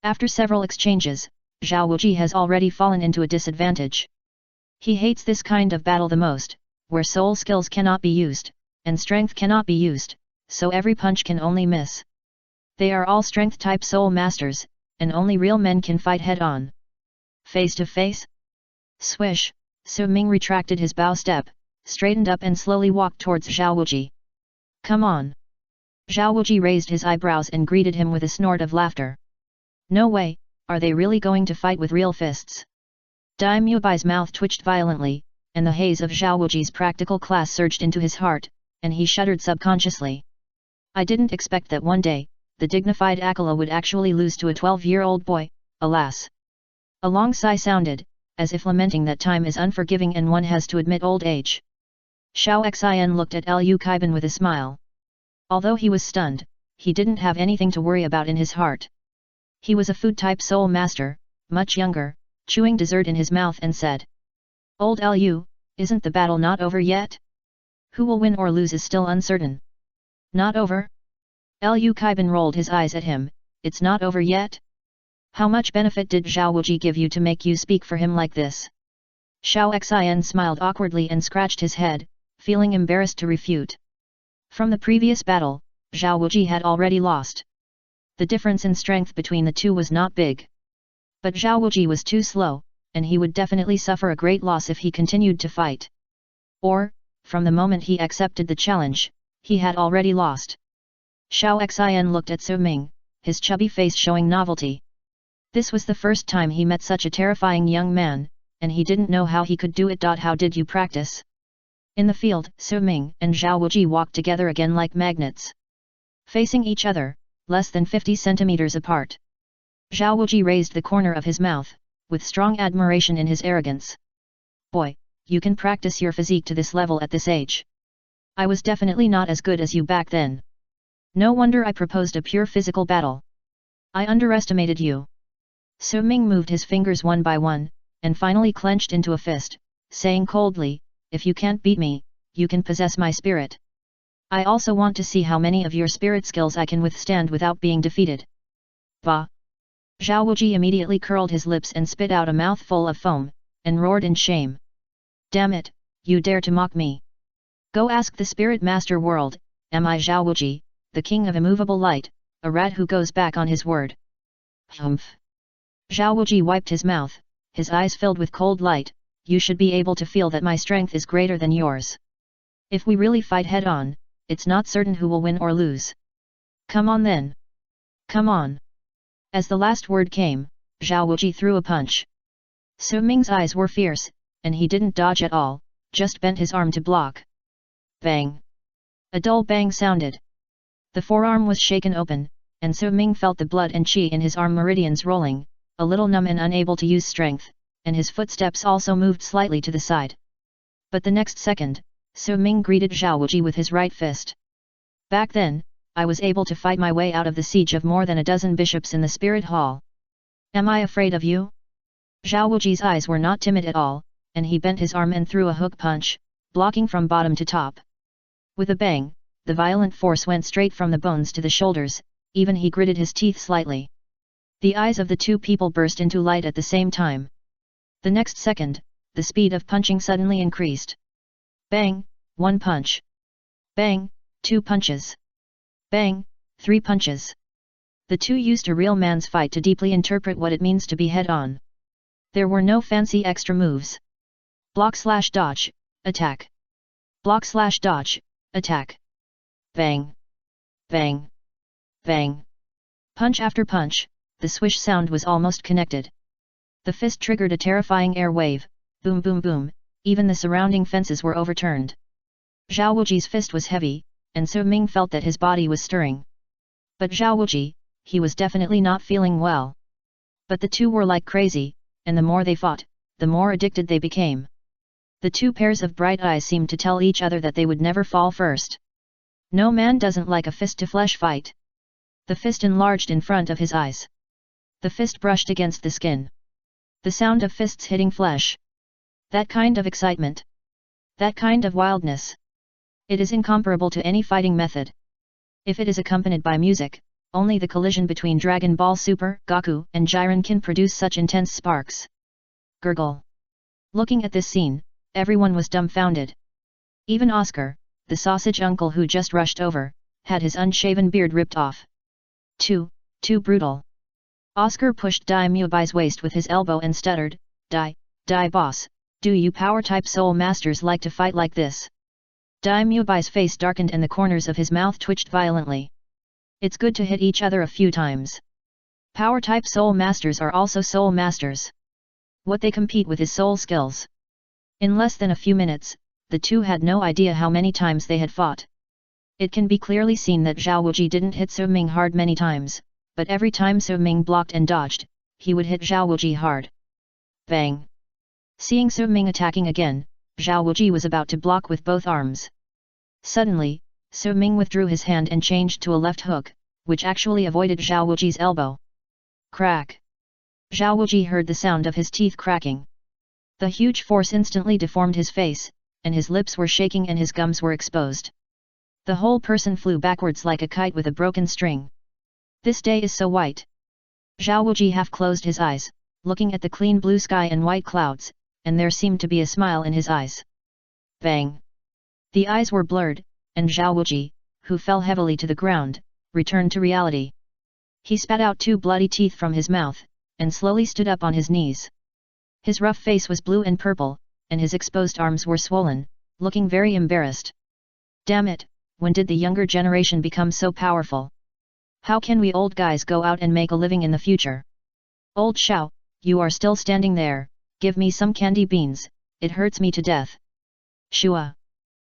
After several exchanges, Zhao Wuji has already fallen into a disadvantage. He hates this kind of battle the most, where soul skills cannot be used, and strength cannot be used, so every punch can only miss. They are all strength-type soul masters, and only real men can fight head-on. Face to face? Swish, Su Ming retracted his bow step, straightened up and slowly walked towards Zhao Wuji. Come on! Zhao Wuji raised his eyebrows and greeted him with a snort of laughter. No way, are they really going to fight with real fists? Dai Mubai's mouth twitched violently, and the haze of Zhao Wuji's practical class surged into his heart, and he shuddered subconsciously. I didn't expect that one day, the dignified Akala would actually lose to a 12-year-old boy, alas. A long sigh sounded, as if lamenting that time is unforgiving and one has to admit old age. Xiao Xin looked at Liu Kaibin with a smile. Although he was stunned, he didn't have anything to worry about in his heart. He was a food-type soul master, much younger, chewing dessert in his mouth and said. Old Liu, isn't the battle not over yet? Who will win or lose is still uncertain. Not over? Liu Kaibin rolled his eyes at him, it's not over yet? How much benefit did Zhao Wuji give you to make you speak for him like this? Xiao Xin smiled awkwardly and scratched his head, feeling embarrassed to refute. From the previous battle, Zhao Wuji had already lost. The difference in strength between the two was not big. But Zhao Wuji was too slow, and he would definitely suffer a great loss if he continued to fight. Or, from the moment he accepted the challenge, he had already lost. Xiao Xin looked at Su Ming, his chubby face showing novelty. This was the first time he met such a terrifying young man, and he didn't know how he could do it. How did you practice? In the field, Su Ming and Zhao Wuji walked together again like magnets. Facing each other, less than 50 centimeters apart. Zhao Wuji raised the corner of his mouth, with strong admiration in his arrogance. Boy, you can practice your physique to this level at this age. I was definitely not as good as you back then. No wonder I proposed a pure physical battle. I underestimated you. Su Ming moved his fingers one by one, and finally clenched into a fist, saying coldly, if you can't beat me, you can possess my spirit. I also want to see how many of your spirit skills I can withstand without being defeated. Bah! Zhao Wuji immediately curled his lips and spit out a mouthful of foam, and roared in shame. Damn it, you dare to mock me! Go ask the Spirit Master World, am I Zhao Wuji, the king of immovable light, a rat who goes back on his word? Humph! Zhao Wuji wiped his mouth, his eyes filled with cold light. You should be able to feel that my strength is greater than yours. If we really fight head-on, it's not certain who will win or lose. Come on then. Come on. As the last word came, Zhao Wuji threw a punch. Su Ming's eyes were fierce, and he didn't dodge at all, just bent his arm to block. Bang! A dull bang sounded. The forearm was shaken open, and Su Ming felt the blood and qi in his arm meridians rolling, a little numb and unable to use strength, and his footsteps also moved slightly to the side. But the next second, Su Ming greeted Zhao Wuji with his right fist. Back then, I was able to fight my way out of the siege of more than a dozen bishops in the spirit hall. Am I afraid of you? Zhao Wuji's eyes were not timid at all, and he bent his arm and threw a hook punch, blocking from bottom to top. With a bang, the violent force went straight from the bones to the shoulders, even he gritted his teeth slightly. The eyes of the two people burst into light at the same time. The next second, the speed of punching suddenly increased. Bang, one punch. Bang, two punches. Bang, three punches. The two used a real man's fight to deeply interpret what it means to be head-on. There were no fancy extra moves. Block/dodge, attack. Block/dodge, attack. Bang. Bang. Bang. Punch after punch, the swish sound was almost connected. The fist triggered a terrifying air wave, boom boom boom, even the surrounding fences were overturned. Zhao Wuji's fist was heavy, and Su Ming felt that his body was stirring. But Zhao Wuji, he was definitely not feeling well. But the two were like crazy, and the more they fought, the more addicted they became. The two pairs of bright eyes seemed to tell each other that they would never fall first. No man doesn't like a fist-to-flesh fight. The fist enlarged in front of his eyes. The fist brushed against the skin. The sound of fists hitting flesh. That kind of excitement. That kind of wildness. It is incomparable to any fighting method. If it is accompanied by music, only the collision between Dragon Ball Super, Goku, and Jiren can produce such intense sparks. Gurgle. Looking at this scene, everyone was dumbfounded. Even Oscar, the sausage uncle who just rushed over, had his unshaven beard ripped off. Too brutal. Oscar pushed Dai Muebai's waist with his elbow and stuttered, Dai boss, do you power-type soul masters like to fight like this? Dai Muebai's face darkened and the corners of his mouth twitched violently. It's good to hit each other a few times. Power-type soul masters are also soul masters. What they compete with is soul skills. In less than a few minutes, the two had no idea how many times they had fought. It can be clearly seen that Zhao Wuji didn't hit Su Ming hard many times, but every time Su Ming blocked and dodged, he would hit Zhao Wuji hard. Bang! Seeing Su Ming attacking again, Zhao Wuji was about to block with both arms. Suddenly, Su Ming withdrew his hand and changed to a left hook, which actually avoided Zhao Wuji's elbow. Crack! Zhao Wuji heard the sound of his teeth cracking. The huge force instantly deformed his face, and his lips were shaking and his gums were exposed. The whole person flew backwards like a kite with a broken string. This day is so white. Zhao Wuji half closed his eyes, looking at the clean blue sky and white clouds, and there seemed to be a smile in his eyes. Bang! The eyes were blurred, and Zhao Wuji, who fell heavily to the ground, returned to reality. He spat out two bloody teeth from his mouth, and slowly stood up on his knees. His rough face was blue and purple, and his exposed arms were swollen, looking very embarrassed. Damn it, when did the younger generation become so powerful? How can we old guys go out and make a living in the future? Old Xiao, you are still standing there, give me some candy beans, it hurts me to death. Shua.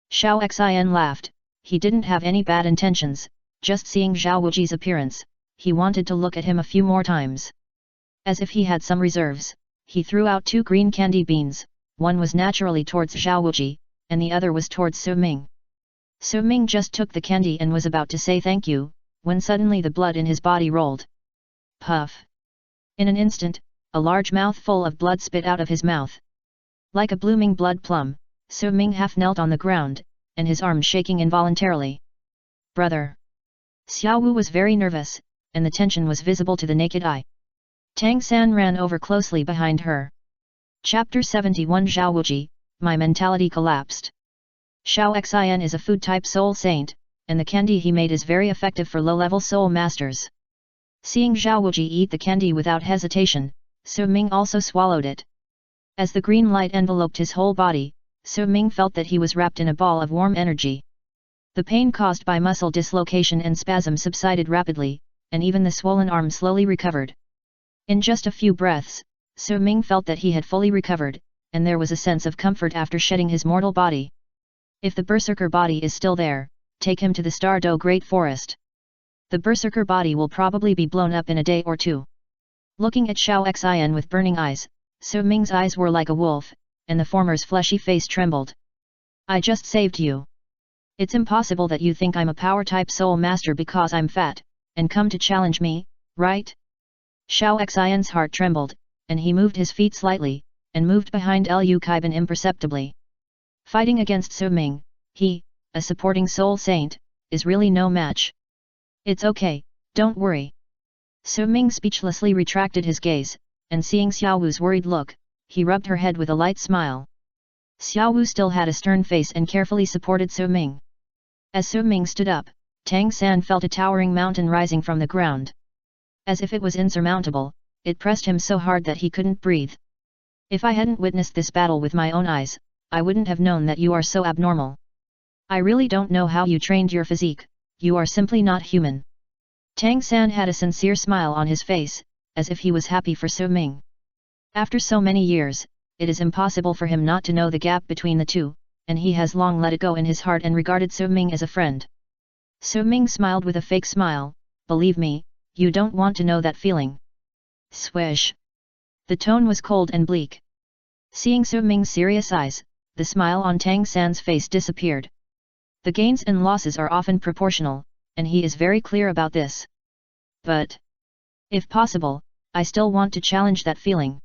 Xiao Xin laughed, he didn't have any bad intentions, just seeing Zhao Wuji's appearance, he wanted to look at him a few more times. As if he had some reserves, he threw out two green candy beans, one was naturally towards Zhao Wuji, and the other was towards Su Ming. Su Ming just took the candy and was about to say thank you, when suddenly the blood in his body rolled. Puff! In an instant, a large mouthful of blood spit out of his mouth. Like a blooming blood plum, Su Ming half knelt on the ground, and his arms shaking involuntarily. Brother! Xiao Wu was very nervous, and the tension was visible to the naked eye. Tang San ran over closely behind her. Chapter 71 Zhao Wuji, my mentality collapsed. Xiao Xin is a food-type soul saint, and the candy he made is very effective for low-level soul masters. Seeing Zhao Wuji eat the candy without hesitation, Su Ming also swallowed it. As the green light enveloped his whole body, Su Ming felt that he was wrapped in a ball of warm energy. The pain caused by muscle dislocation and spasm subsided rapidly, and even the swollen arm slowly recovered. In just a few breaths, Su Ming felt that he had fully recovered, and there was a sense of comfort after shedding his mortal body. If the Berserker body is still there, take him to the Stardo Great Forest. The Berserker body will probably be blown up in a day or two. Looking at Xiao Xin with burning eyes, Su Ming's eyes were like a wolf, and the former's fleshy face trembled. I just saved you. It's impossible that you think I'm a power-type soul master because I'm fat, and come to challenge me, right? Xiao Xin's heart trembled, and he moved his feet slightly, and moved behind Liu Kaiban imperceptibly. Fighting against Su Ming, he, a supporting soul saint, is really no match. It's okay, don't worry. Su Ming speechlessly retracted his gaze, and seeing Xiao Wu's worried look, he rubbed her head with a light smile. Xiao Wu still had a stern face and carefully supported Su Ming. As Su Ming stood up, Tang San felt a towering mountain rising from the ground. As if it was insurmountable, it pressed him so hard that he couldn't breathe. If I hadn't witnessed this battle with my own eyes, I wouldn't have known that you are so abnormal. I really don't know how you trained your physique, you are simply not human. Tang San had a sincere smile on his face, as if he was happy for Su Ming. After so many years, it is impossible for him not to know the gap between the two, and he has long let it go in his heart and regarded Su Ming as a friend. Su Ming smiled with a fake smile, believe me, you don't want to know that feeling. Swish! The tone was cold and bleak. Seeing Su Ming's serious eyes, the smile on Tang San's face disappeared. The gains and losses are often proportional, and he is very clear about this. But, if possible, I still want to challenge that feeling.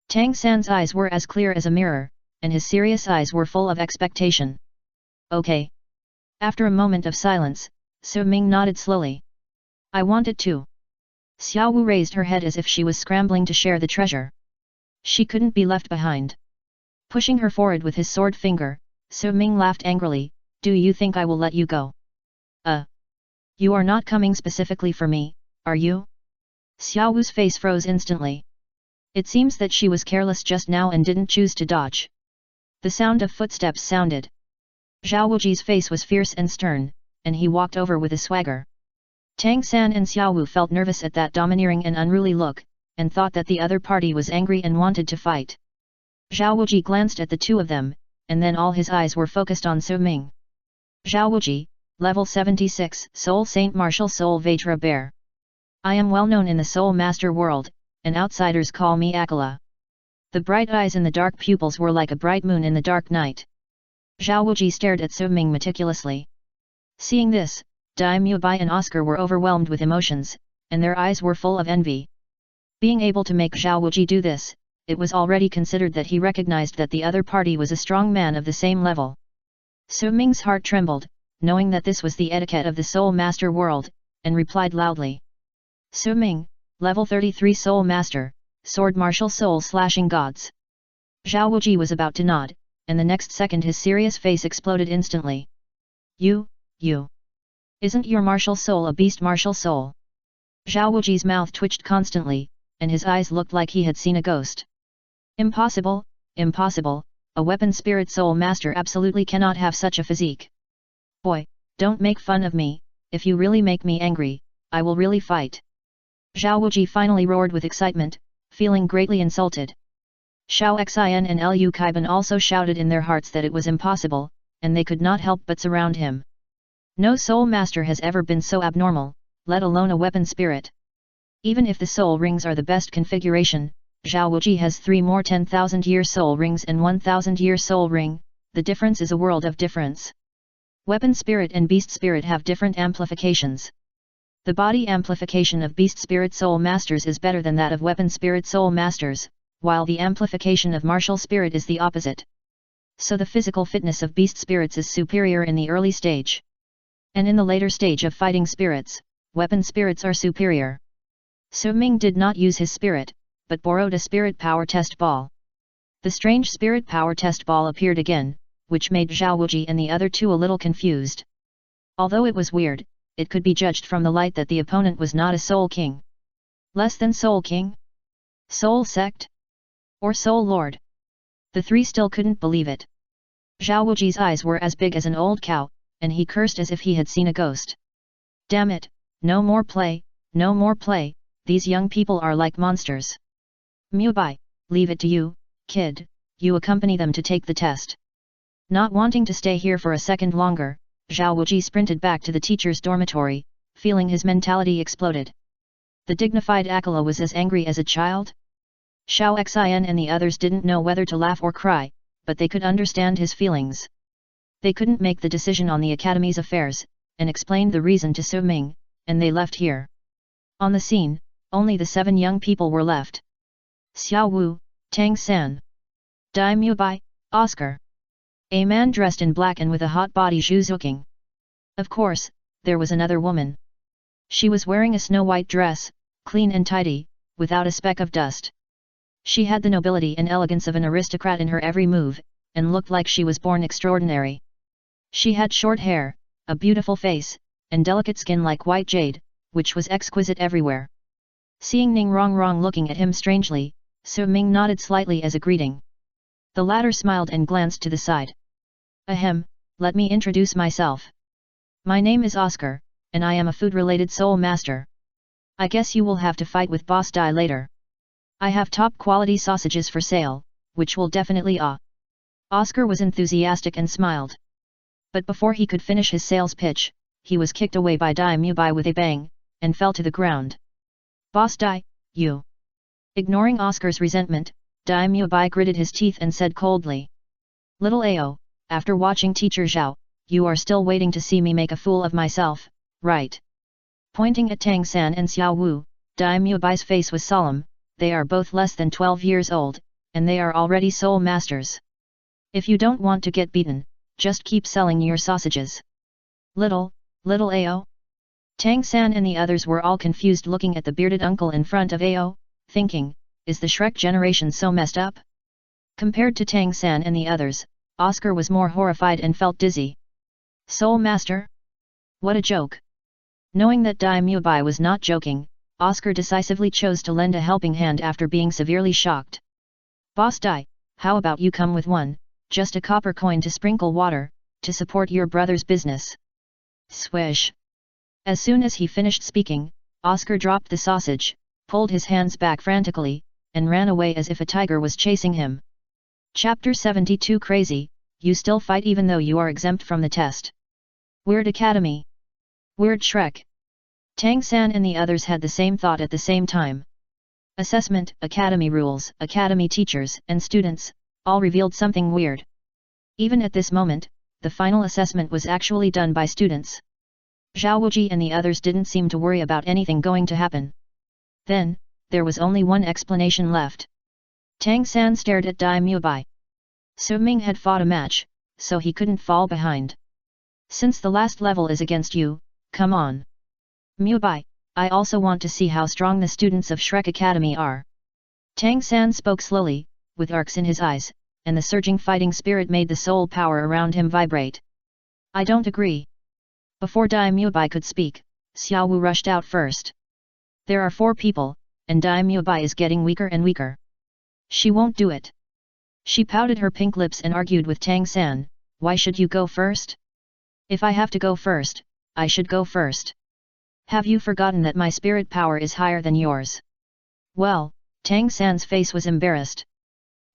Tang San's eyes were as clear as a mirror, and his serious eyes were full of expectation. Okay. After a moment of silence, Su Ming nodded slowly. I want it too. Xiao Wu raised her head as if she was scrambling to share the treasure. She couldn't be left behind. Pushing her forward with his sword finger, Su Ming laughed angrily, do you think I will let you go? You are not coming specifically for me, are you? Xiao Wu's face froze instantly. It seems that she was careless just now and didn't choose to dodge. The sound of footsteps sounded. Zhao Wuji's face was fierce and stern, and he walked over with a swagger. Tang San and Xiao Wu felt nervous at that domineering and unruly look, and thought that the other party was angry and wanted to fight. Zhao Wuji glanced at the two of them, and then all his eyes were focused on Su Ming. Zhao Wuji, Level 76, Soul Saint Martial Soul Vajra Bear. I am well known in the Soul Master world, and outsiders call me Akala. The bright eyes in the dark pupils were like a bright moon in the dark night. Zhao Wuji stared at Su Ming meticulously. Seeing this, Daimyo Bai and Oscar were overwhelmed with emotions, and their eyes were full of envy. Being able to make Zhao Wuji do this, it was already considered that he recognized that the other party was a strong man of the same level. Su Ming's heart trembled, knowing that this was the etiquette of the Soul Master world, and replied loudly. Su Ming, Level 33 Soul Master, Sword Martial Soul Slashing Gods. Zhao Wuji was about to nod, and the next second his serious face exploded instantly. You. Isn't your martial soul a beast martial soul? Zhao Wuji's mouth twitched constantly, and his eyes looked like he had seen a ghost. Impossible, a weapon spirit soul master absolutely cannot have such a physique. Boy, don't make fun of me, if you really make me angry, I will really fight. Zhao Wuji finally roared with excitement, feeling greatly insulted. Xiao Xin and Liu Kaiban also shouted in their hearts that it was impossible, and they could not help but surround him. No soul master has ever been so abnormal, let alone a weapon spirit. Even if the soul rings are the best configuration, Zhao Wuji has 3 more 10,000-year soul rings and 1,000-year soul ring, the difference is a world of difference. Weapon spirit and beast spirit have different amplifications. The body amplification of beast spirit soul masters is better than that of weapon spirit soul masters, while the amplification of martial spirit is the opposite. So the physical fitness of beast spirits is superior in the early stage. And in the later stage of fighting spirits, weapon spirits are superior. Su Ming did not use his spirit, but borrowed a spirit power test ball. The strange spirit power test ball appeared again, which made Zhao Wuji and the other two a little confused. Although it was weird, it could be judged from the light that the opponent was not a soul king. Less than soul king? Soul sect? Or soul lord? The three still couldn't believe it. Zhao Wuji's eyes were as big as an old cow, and he cursed as if he had seen a ghost. Damn it, no more play, no more play, these young people are like monsters. Mubai, leave it to you, kid, you accompany them to take the test. Not wanting to stay here for a second longer, Zhao Wuji sprinted back to the teacher's dormitory, feeling his mentality exploded. The dignified Akala was as angry as a child. Xiao Xin and the others didn't know whether to laugh or cry, but they could understand his feelings. They couldn't make the decision on the academy's affairs, and explained the reason to Su Ming, and they left here. On the scene, only the 7 young people were left. Xiao Wu, Tang San, Dai Mubai, Oscar. A man dressed in black and with a hot body Zhu Zuking. Of course, there was another woman. She was wearing a snow-white dress, clean and tidy, without a speck of dust. She had the nobility and elegance of an aristocrat in her every move, and looked like she was born extraordinary. She had short hair, a beautiful face, and delicate skin like white jade, which was exquisite everywhere. Seeing Ning Rongrong looking at him strangely, Su Ming nodded slightly as a greeting. The latter smiled and glanced to the side. Ahem, let me introduce myself. My name is Oscar, and I am a food-related soul master. I guess you will have to fight with Boss Dai later. I have top-quality sausages for sale, which will definitely Oscar was enthusiastic and smiled. But before he could finish his sales pitch, he was kicked away by Dai Mubai with a bang, and fell to the ground. Boss Dai, you. Ignoring Oscar's resentment, Dai Mubai gritted his teeth and said coldly. Little Ao, after watching Teacher Zhao, you are still waiting to see me make a fool of myself, right? Pointing at Tang San and Xiao Wu, Dai Mubai's face was solemn. They are both less than 12 years old, and they are already soul masters. If you don't want to get beaten, just keep selling your sausages. Little Ao? Tang San and the others were all confused looking at the bearded uncle in front of Ao, thinking, is the Shrek generation so messed up? Compared to Tang San and the others, Oscar was more horrified and felt dizzy. Soul master? What a joke! Knowing that Dai Mubai was not joking, Oscar decisively chose to lend a helping hand after being severely shocked. Boss Dai, how about you come with one, just a copper coin to sprinkle water, to support your brother's business. Swish! As soon as he finished speaking, Oscar dropped the sausage, pulled his hands back frantically, and ran away as if a tiger was chasing him. Chapter 72 Crazy, you still fight even though you are exempt from the test. Weird Academy. Weird Shrek. Tang San and the others had the same thought at the same time. Assessment, academy rules, academy teachers and students, all revealed something weird. Even at this moment, the final assessment was actually done by students. Zhao Wuji and the others didn't seem to worry about anything going to happen. Then, there was only one explanation left. Tang San stared at Dai Mubai. Su Ming had fought a match, so he couldn't fall behind. Since the last level is against you, come on. Mubai, I also want to see how strong the students of Shrek Academy are. Tang San spoke slowly, with arcs in his eyes, and the surging fighting spirit made the soul power around him vibrate. I don't agree. Before Dai Mubai could speak, Xiao Wu rushed out first. There are 4 people, and Dai Mubai is getting weaker and weaker. She won't do it. She pouted her pink lips and argued with Tang San, why should you go first? If I have to go first, I should go first. Have you forgotten that my spirit power is higher than yours? Well, Tang San's face was embarrassed.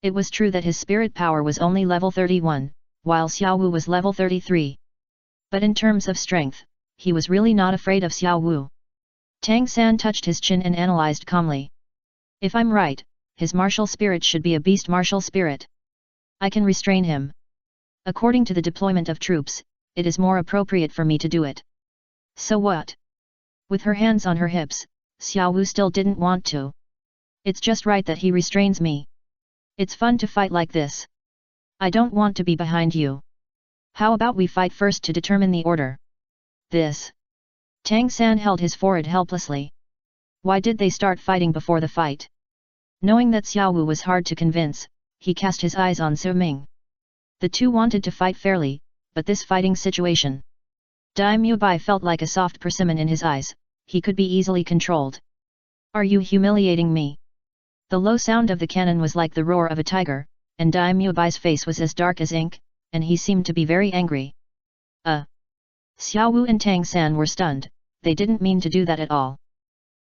It was true that his spirit power was only level 31, while Xiao Wu was level 33. But in terms of strength, he was really not afraid of Xiao Wu. Tang San touched his chin and analyzed calmly. If I'm right, his martial spirit should be a beast martial spirit. I can restrain him. According to the deployment of troops, it is more appropriate for me to do it. So what? With her hands on her hips, Xiao Wu still didn't want to. It's just right that he restrains me. It's fun to fight like this. I don't want to be behind you. How about we fight first to determine the order? This. Tang San held his forehead helplessly. Why did they start fighting before the fight? Knowing that Xiao Wu was hard to convince, he cast his eyes on Su Ming. The two wanted to fight fairly, but this fighting situation. Dai Mubai felt like a soft persimmon in his eyes, he could be easily controlled. Are you humiliating me? The low sound of the cannon was like the roar of a tiger, and Dai Mubai's face was as dark as ink, and he seemed to be very angry. Xiao Wu and Tang San were stunned, they didn't mean to do that at all.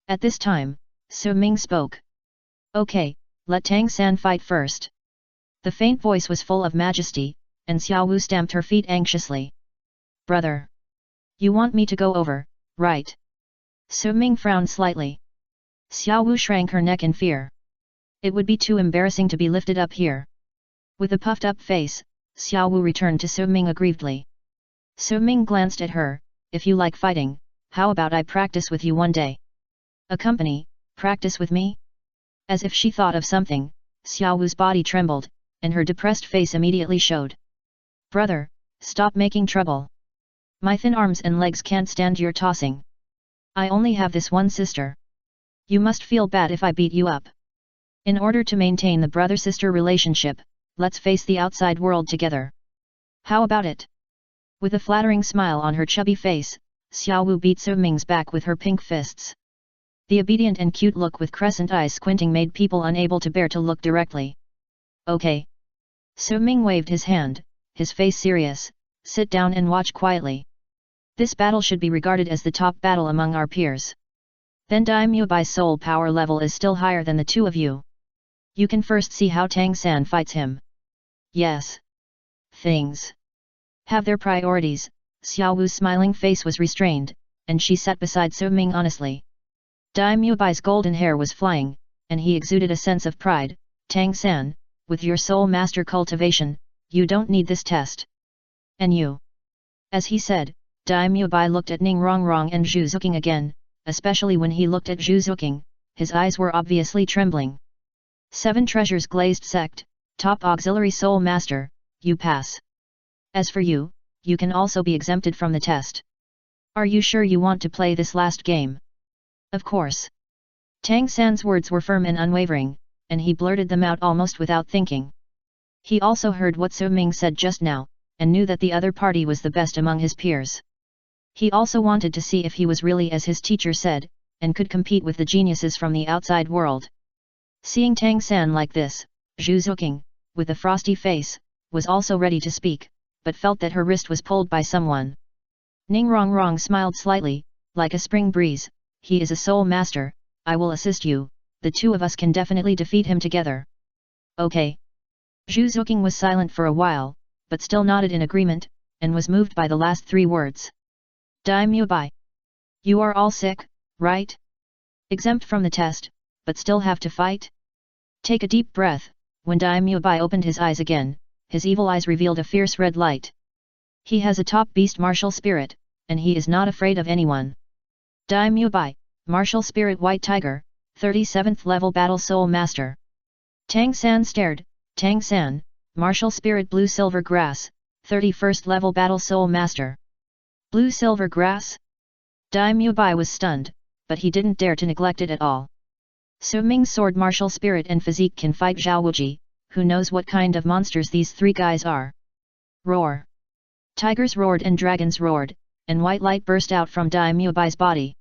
At this time, Su Ming spoke. Okay, let Tang San fight first. The faint voice was full of majesty, and Xiao Wu stamped her feet anxiously. Brother. You want me to go over, right? Su Ming frowned slightly. Xiao Wu shrank her neck in fear. It would be too embarrassing to be lifted up here. With a puffed up face, Xiao Wu returned to Su Ming aggrievedly. Su Ming glanced at her, if you like fighting, how about I practice with you one day? Accompany, practice with me? As if she thought of something, Xiao Wu's body trembled, and her depressed face immediately showed. Brother, stop making trouble. My thin arms and legs can't stand your tossing. I only have this one sister. You must feel bad if I beat you up. In order to maintain the brother-sister relationship, let's face the outside world together. How about it? With a flattering smile on her chubby face, Xiao Wu beat Su Ming's back with her pink fists. The obedient and cute look with crescent eyes squinting made people unable to bear to look directly. Okay. Su Ming waved his hand, his face serious, sit down and watch quietly. This battle should be regarded as the top battle among our peers. Then Dai Mubai's soul power level is still higher than the two of you. You can first see how Tang San fights him. Yes. Things have their priorities. Xiao Wu's smiling face was restrained, and she sat beside Su Ming honestly. Dai Mubai's golden hair was flying, and he exuded a sense of pride. Tang San, with your soul master cultivation, you don't need this test. And you? As he said, Dai Mubai looked at Ning Rongrong and Zhu Zuqing again, especially when he looked at Zhu Zuqing, his eyes were obviously trembling. 7 treasures glazed sect, top auxiliary soul master, you pass. As for you, you can also be exempted from the test. Are you sure you want to play this last game? Of course. Tang San's words were firm and unwavering, and he blurted them out almost without thinking. He also heard what Su Ming said just now, and knew that the other party was the best among his peers. He also wanted to see if he was really as his teacher said, and could compete with the geniuses from the outside world. Seeing Tang San like this, Zhu Zuqing, with a frosty face, was also ready to speak, but felt that her wrist was pulled by someone. Ning Rongrong smiled slightly, like a spring breeze. He is a soul master, I will assist you, the two of us can definitely defeat him together. Okay. Zhu Zuqing was silent for a while, but still nodded in agreement, and was moved by the last 3 words. Dai Mubai. You are all sick, right? Exempt from the test, but still have to fight? Take a deep breath. When Dai Mubai opened his eyes again, his evil eyes revealed a fierce red light. He has a top beast martial spirit, and he is not afraid of anyone. Dai Mubai, martial spirit white tiger, 37th level battle soul master. Tang San stared. Tang San, martial spirit blue silver grass, 31st level battle soul master. Blue silver grass? Dai Mubai was stunned, but he didn't dare to neglect it at all. Su Ming's sword martial spirit and physique can fight Zhao Wuji, who knows what kind of monsters these 3 guys are. Roar! Tigers roared and dragons roared, and white light burst out from Dai Mubai's body.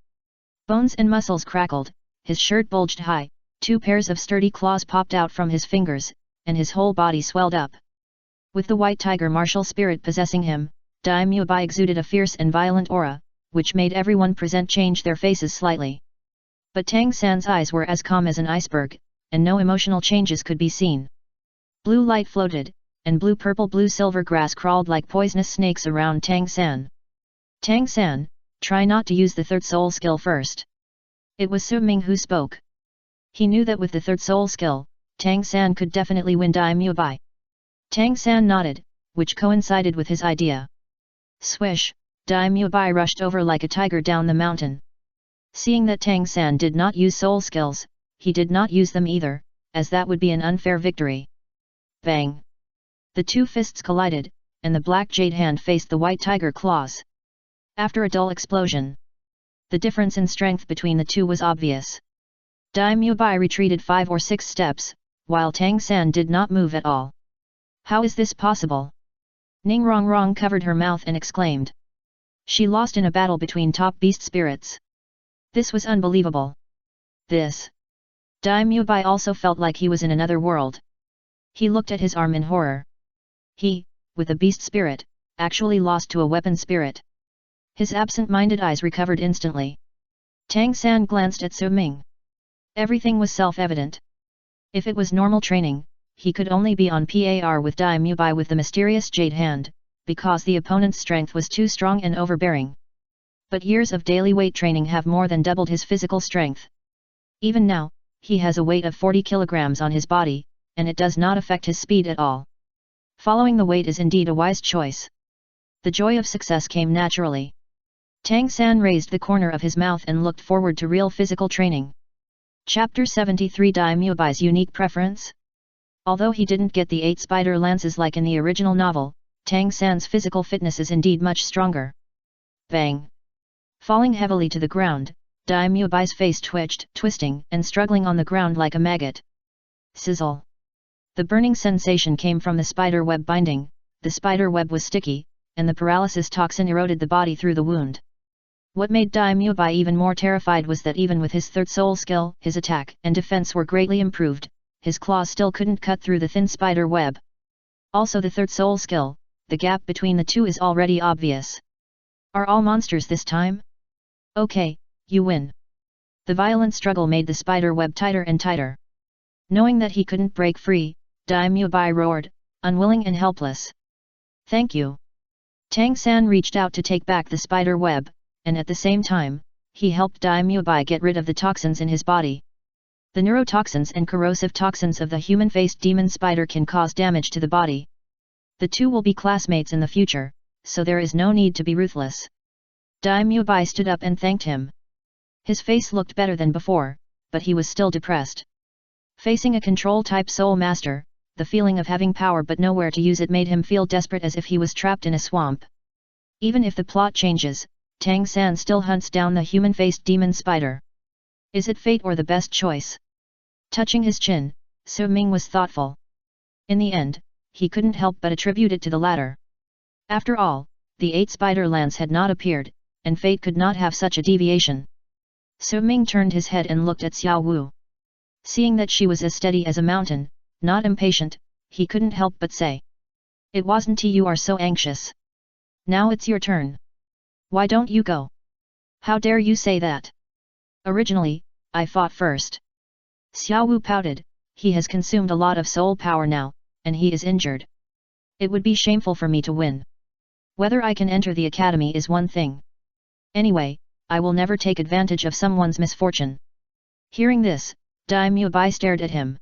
Bones and muscles crackled, his shirt bulged high, 2 pairs of sturdy claws popped out from his fingers, and his whole body swelled up. With the white tiger martial spirit possessing him, Dai Mubai exuded a fierce and violent aura, which made everyone present change their faces slightly. But Tang San's eyes were as calm as an iceberg, and no emotional changes could be seen. Blue light floated, and blue-purple-blue-silver grass crawled like poisonous snakes around Tang San. Tang San, try not to use the 3rd soul skill first. It was Su Ming who spoke. He knew that with the 3rd soul skill, Tang San could definitely win Dai Mubai. Tang San nodded, which coincided with his idea. Swish, Dai Mubai rushed over like a tiger down the mountain. Seeing that Tang San did not use soul skills, he did not use them either, as that would be an unfair victory. Bang! The two fists collided, and the black jade hand faced the white tiger claws. After a dull explosion, the difference in strength between the two was obvious. Dai Mubai retreated 5 or 6 steps, while Tang San did not move at all. How is this possible? Ning Rongrong covered her mouth and exclaimed. She lost in a battle between top beast spirits. This was unbelievable. This. Dai Mubai also felt like he was in another world. He looked at his arm in horror. He, with a beast spirit, actually lost to a weapon spirit. His absent-minded eyes recovered instantly. Tang San glanced at Su Ming. Everything was self-evident. If it was normal training, he could only be on par with Dai Mubai with the mysterious jade hand, because the opponent's strength was too strong and overbearing. But years of daily weight training have more than doubled his physical strength. Even now, he has a weight of 40 kilograms on his body, and it does not affect his speed at all. Following the weight is indeed a wise choice. The joy of success came naturally. Tang San raised the corner of his mouth and looked forward to real physical training. Chapter 73 Dai Muibai's unique preference? Although he didn't get the 8 spider lances like in the original novel, Tang San's physical fitness is indeed much stronger. Bang! Falling heavily to the ground, Dai Muibai's face twitched, twisting and struggling on the ground like a maggot. Sizzle! The burning sensation came from the spider web binding. The spider web was sticky, and the paralysis toxin eroded the body through the wound. What made Dai Muibai even more terrified was that even with his third soul skill, his attack and defense were greatly improved, his claws still couldn't cut through the thin spider web. Also the third soul skill, the gap between the two is already obvious. Are all monsters this time? Okay, you win. The violent struggle made the spider web tighter and tighter. Knowing that he couldn't break free, Dai Muibai roared, unwilling and helpless. Thank you. Tang San reached out to take back the spider web, and at the same time, he helped Dai Muibai get rid of the toxins in his body. The neurotoxins and corrosive toxins of the human-faced demon spider can cause damage to the body. The two will be classmates in the future, so there is no need to be ruthless. Dai Muibai stood up and thanked him. His face looked better than before, but he was still depressed. Facing a control-type soul master, the feeling of having power but nowhere to use it made him feel desperate as if he was trapped in a swamp. Even if the plot changes, Tang San still hunts down the human-faced demon spider. Is it fate or the best choice? Touching his chin, Su Ming was thoughtful. In the end, he couldn't help but attribute it to the latter. After all, the 8 spider lance had not appeared, and fate could not have such a deviation. Su Ming turned his head and looked at Xiao Wu. Seeing that she was as steady as a mountain, not impatient, he couldn't help but say. It wasn't you are so anxious. Now it's your turn. Why don't you go? How dare you say that? Originally, I fought first. Xiao Wu pouted, he has consumed a lot of soul power now, and he is injured. It would be shameful for me to win. Whether I can enter the academy is one thing. Anyway, I will never take advantage of someone's misfortune. Hearing this, Dai Muibai stared at him.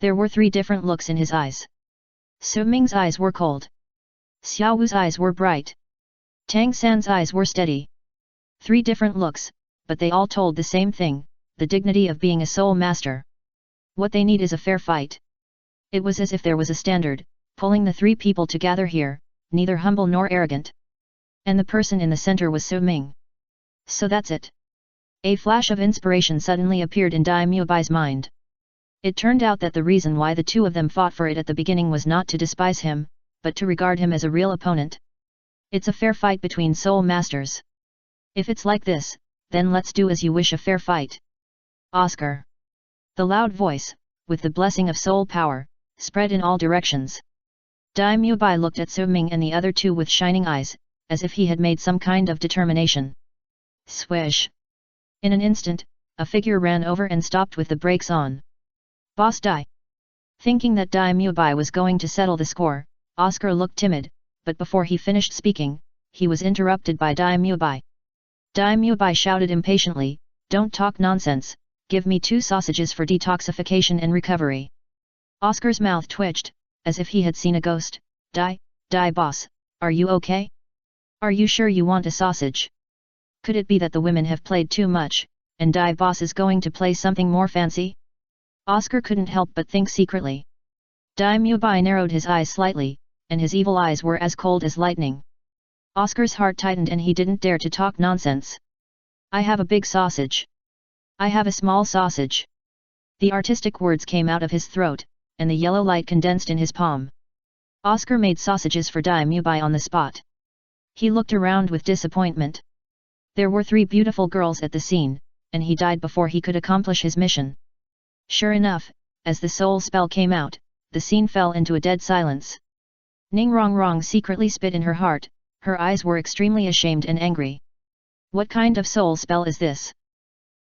There were 3 different looks in his eyes. Su Ming's eyes were cold. Xiao Wu's eyes were bright. Tang San's eyes were steady. 3 different looks, but they all told the same thing, the dignity of being a soul master. What they need is a fair fight. It was as if there was a standard, pulling the 3 people together here, neither humble nor arrogant. And the person in the center was Su Ming. So that's it. A flash of inspiration suddenly appeared in Dai Muibai's mind. It turned out that the reason why the 2 of them fought for it at the beginning was not to despise him, but to regard him as a real opponent. It's a fair fight between soul masters. If it's like this, then let's do as you wish, a fair fight. Oscar. The loud voice, with the blessing of soul power, spread in all directions. Dai Muibai looked at Su Ming and the other 2 with shining eyes, as if he had made some kind of determination. Swish! In an instant, a figure ran over and stopped with the brakes on. Boss Dai. Thinking that Dai Muibai was going to settle the score, Oscar looked timid, but before he finished speaking, he was interrupted by Dai Muibai. Dai Muibai shouted impatiently, "Don't talk nonsense, give me 2 sausages for detoxification and recovery." Oscar's mouth twitched, as if he had seen a ghost. Dai boss, are you okay? Are you sure you want a sausage? Could it be that the women have played too much, and Dai boss is going to play something more fancy? Oscar couldn't help but think secretly. Dai Mubai narrowed his eyes slightly, and his evil eyes were as cold as lightning. Oscar's heart tightened and he didn't dare to talk nonsense. I have a big sausage. I have a small sausage. The artistic words came out of his throat, and the yellow light condensed in his palm. Oscar made sausages for Dai Mubai on the spot. He looked around with disappointment. There were 3 beautiful girls at the scene, and he died before he could accomplish his mission. Sure enough, as the soul spell came out, the scene fell into a dead silence. Ning Rong Rong secretly spit in her heart, her eyes were extremely ashamed and angry. What kind of soul spell is this?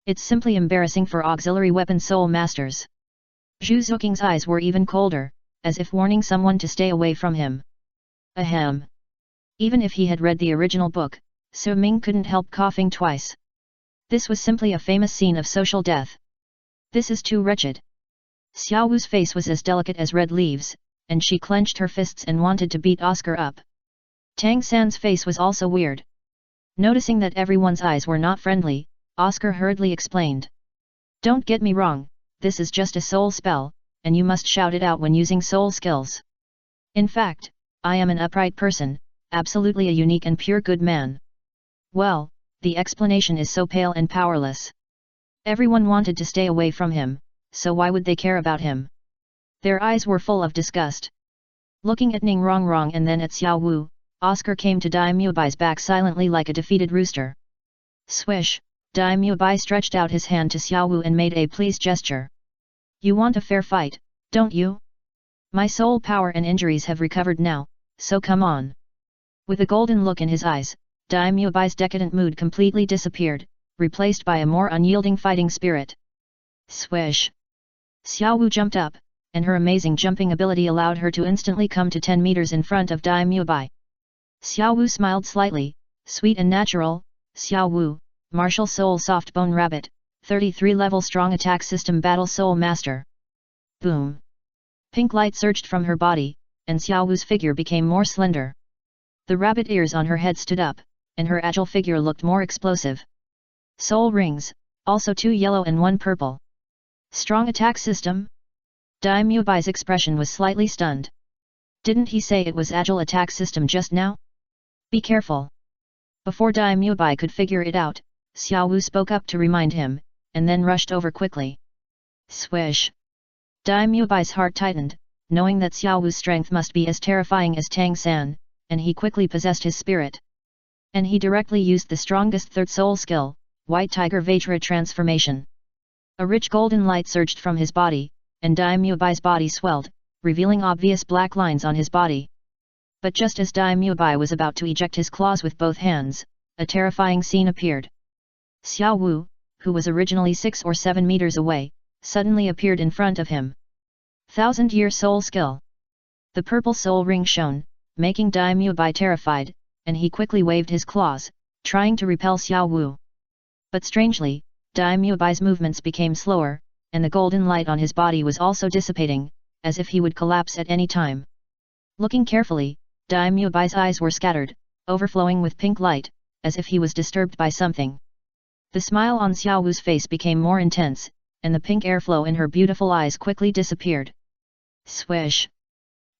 It's simply embarrassing for auxiliary weapon soul masters. Zhu Zuking's eyes were even colder, as if warning someone to stay away from him. Ahem. Even if he had read the original book, Su Ming couldn't help coughing twice. This was simply a famous scene of social death. This is too wretched. Xiao Wu's face was as delicate as red leaves, and she clenched her fists and wanted to beat Oscar up. Tang San's face was also weird. Noticing that everyone's eyes were not friendly, Oscar hurriedly explained. Don't get me wrong, this is just a soul spell, and you must shout it out when using soul skills. In fact, I am an upright person, absolutely a unique and pure good man. Well, the explanation is so pale and powerless. Everyone wanted to stay away from him, so why would they care about him? Their eyes were full of disgust. Looking at Ning Rong Rong and then at Xiao Wu, Oscar came to Dai Muabai's back silently like a defeated rooster. Swish, Dai Muabai stretched out his hand to Xiao Wu and made a please gesture. You want a fair fight, don't you? My soul power and injuries have recovered now, so come on. With a golden look in his eyes, Dai Muabai's decadent mood completely disappeared, replaced by a more unyielding fighting spirit. Swish! Xiao Wu jumped up, and her amazing jumping ability allowed her to instantly come to 10 meters in front of Dai Muabai. Xiao Wu smiled slightly, sweet and natural. Xiao Wu, Martial Soul Soft Bone Rabbit, 33 level strong attack system Battle Soul Master. Boom! Pink light surged from her body, and Xiao Wu's figure became more slender. The rabbit ears on her head stood up, and her agile figure looked more explosive. Soul rings, also 2 yellow and 1 purple. Strong attack system? Dai Muabai's expression was slightly stunned. Didn't he say it was agile attack system just now? Be careful. Before Dai Muabai could figure it out, Xiao Wu spoke up to remind him, and then rushed over quickly. Swish! Dai Muabai's heart tightened, knowing that Xiao Wu's strength must be as terrifying as Tang San, and he quickly possessed his spirit. And he directly used the strongest third soul skill, White Tiger Vajra Transformation. A rich golden light surged from his body, and Dai Muabai's body swelled, revealing obvious black lines on his body. But just as Dai Muabai was about to eject his claws with both hands, a terrifying scene appeared. Xiao Wu, who was originally 6 or 7 meters away, suddenly appeared in front of him. 1000-year soul skill. The purple soul ring shone, making Dai Muabai terrified, and he quickly waved his claws, trying to repel Xiao Wu. But strangely, Dai Muabai's movements became slower, and the golden light on his body was also dissipating, as if he would collapse at any time. Looking carefully, Dai Muabai's eyes were scattered, overflowing with pink light, as if he was disturbed by something. The smile on Xiao Wu's face became more intense, and the pink airflow in her beautiful eyes quickly disappeared. Swish!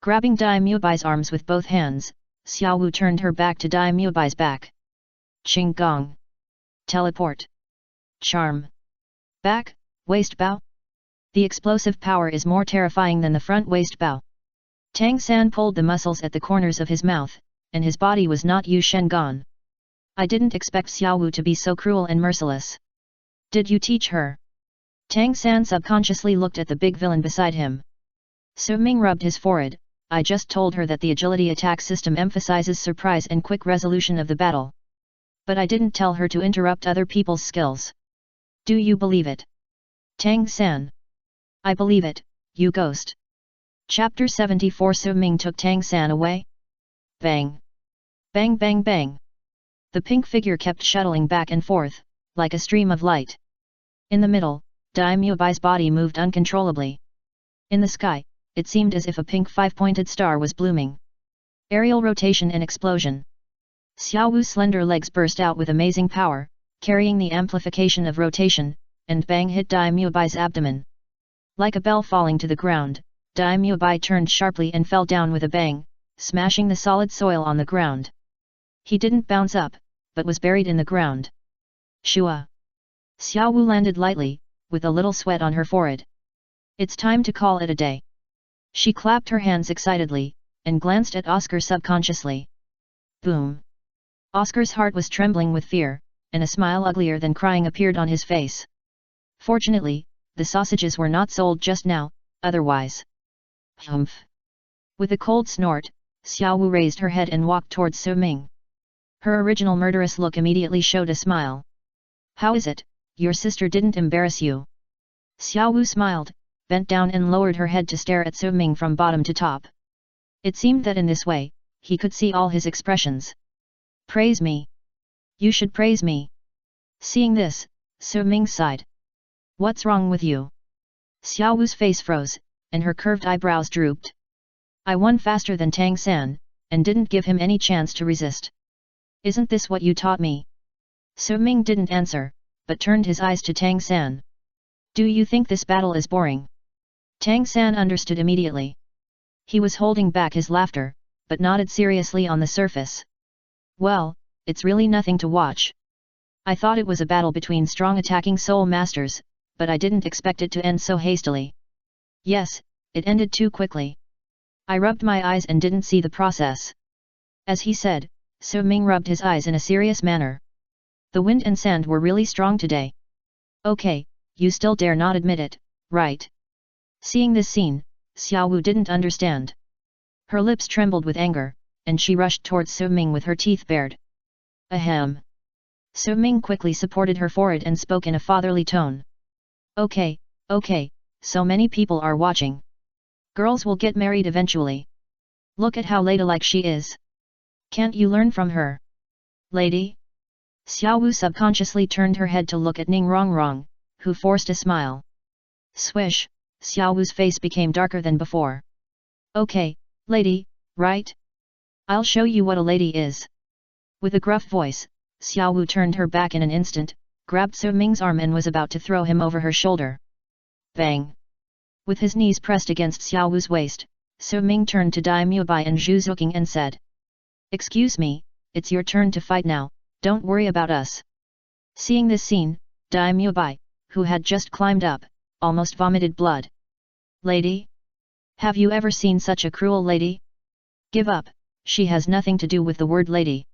Grabbing Dai Muabai's arms with both hands, Xiao Wu turned her back to Dai Muabai's back. Qing Gong! Teleport! Charm! Back, waist bow? The explosive power is more terrifying than the front waist bow. Tang San pulled the muscles at the corners of his mouth, and his body was not Yu Shen Gan. I didn't expect Xiao Wu to be so cruel and merciless. Did you teach her? Tang San subconsciously looked at the big villain beside him. Su Ming rubbed his forehead. I just told her that the agility attack system emphasizes surprise and quick resolution of the battle. But I didn't tell her to interrupt other people's skills. Do you believe it? Tang San. I believe it, you ghost. Chapter 74. Su Ming took Tang San away. Bang! Bang bang bang! The pink figure kept shuttling back and forth, like a stream of light. In the middle, Dai Muabai's body moved uncontrollably. In the sky, it seemed as if a pink 5-pointed star was blooming. Aerial rotation and explosion. Xiao Wu's slender legs burst out with amazing power, carrying the amplification of rotation, and bang hit Dai Muebai's abdomen. Like a bell falling to the ground, Dai Muebai turned sharply and fell down with a bang, smashing the solid soil on the ground. He didn't bounce up, but was buried in the ground. Shua! Xiao Wu landed lightly, with a little sweat on her forehead. It's time to call it a day. She clapped her hands excitedly, and glanced at Oscar subconsciously. Boom! Oscar's heart was trembling with fear, and a smile uglier than crying appeared on his face. Fortunately, the sausages were not sold just now, otherwise. Humph! With a cold snort, Xiao Wu raised her head and walked towards Su Ming. Her original murderous look immediately showed a smile. How is it, your sister didn't embarrass you? Xiao Wu smiled, bent down and lowered her head to stare at Su Ming from bottom to top. It seemed that in this way, he could see all his expressions. Praise me. You should praise me. Seeing this, Su Ming sighed. What's wrong with you? Xiao Wu's face froze, and her curved eyebrows drooped. I won faster than Tang San, and didn't give him any chance to resist. Isn't this what you taught me? Su Ming didn't answer, but turned his eyes to Tang San. Do you think this battle is boring? Tang San understood immediately. He was holding back his laughter, but nodded seriously on the surface. Well, it's really nothing to watch. I thought it was a battle between strong attacking soul masters, but I didn't expect it to end so hastily. Yes, it ended too quickly. I rubbed my eyes and didn't see the process. As he said, Su Ming rubbed his eyes in a serious manner. The wind and sand were really strong today. Okay, you still dare not admit it, right? Seeing this scene, Xiao Wu didn't understand. Her lips trembled with anger, and she rushed towards Su Ming with her teeth bared. Ahem. Su Ming quickly supported her forehead and spoke in a fatherly tone. Okay, so many people are watching. Girls will get married eventually. Look at how ladylike she is. Can't you learn from her? Lady? Xiao Wu subconsciously turned her head to look at Ning Rongrong, who forced a smile. Swish, Xiao Wu's face became darker than before. Okay, lady, right? I'll show you what a lady is. With a gruff voice, Xiao Wu turned her back in an instant, grabbed Su Ming's arm and was about to throw him over her shoulder. Bang! With his knees pressed against Xiao Wu's waist, Su Ming turned to Dai Muebai and Zhu Zuqing and said. Excuse me, it's your turn to fight now, don't worry about us. Seeing this scene, Dai Muebai, who had just climbed up, almost vomited blood. Lady? Have you ever seen such a cruel lady? Give up, she has nothing to do with the word lady.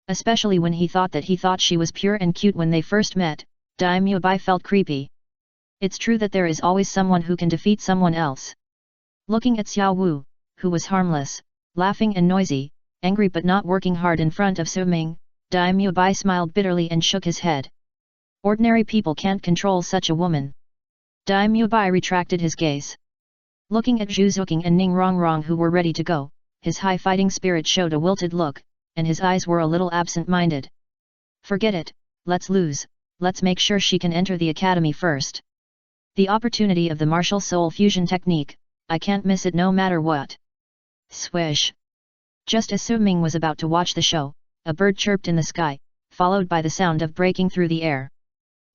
Especially when he thought she was pure and cute when they first met, Dai Muebai felt creepy. It's true that there is always someone who can defeat someone else. Looking at Xiao Wu, who was harmless, laughing and noisy, angry but not working hard in front of Su Ming, Dai Muebai smiled bitterly and shook his head. Ordinary people can't control such a woman. Dai Muebai retracted his gaze. Looking at Zhu Zuqing and Ning Rongrong who were ready to go, his high fighting spirit showed a wilted look, and his eyes were a little absent-minded. Forget it, let's lose, let's make sure she can enter the academy first. The opportunity of the martial soul fusion technique, I can't miss it no matter what. Swish! Just as Su Ming was about to watch the show, a bird chirped in the sky, followed by the sound of breaking through the air.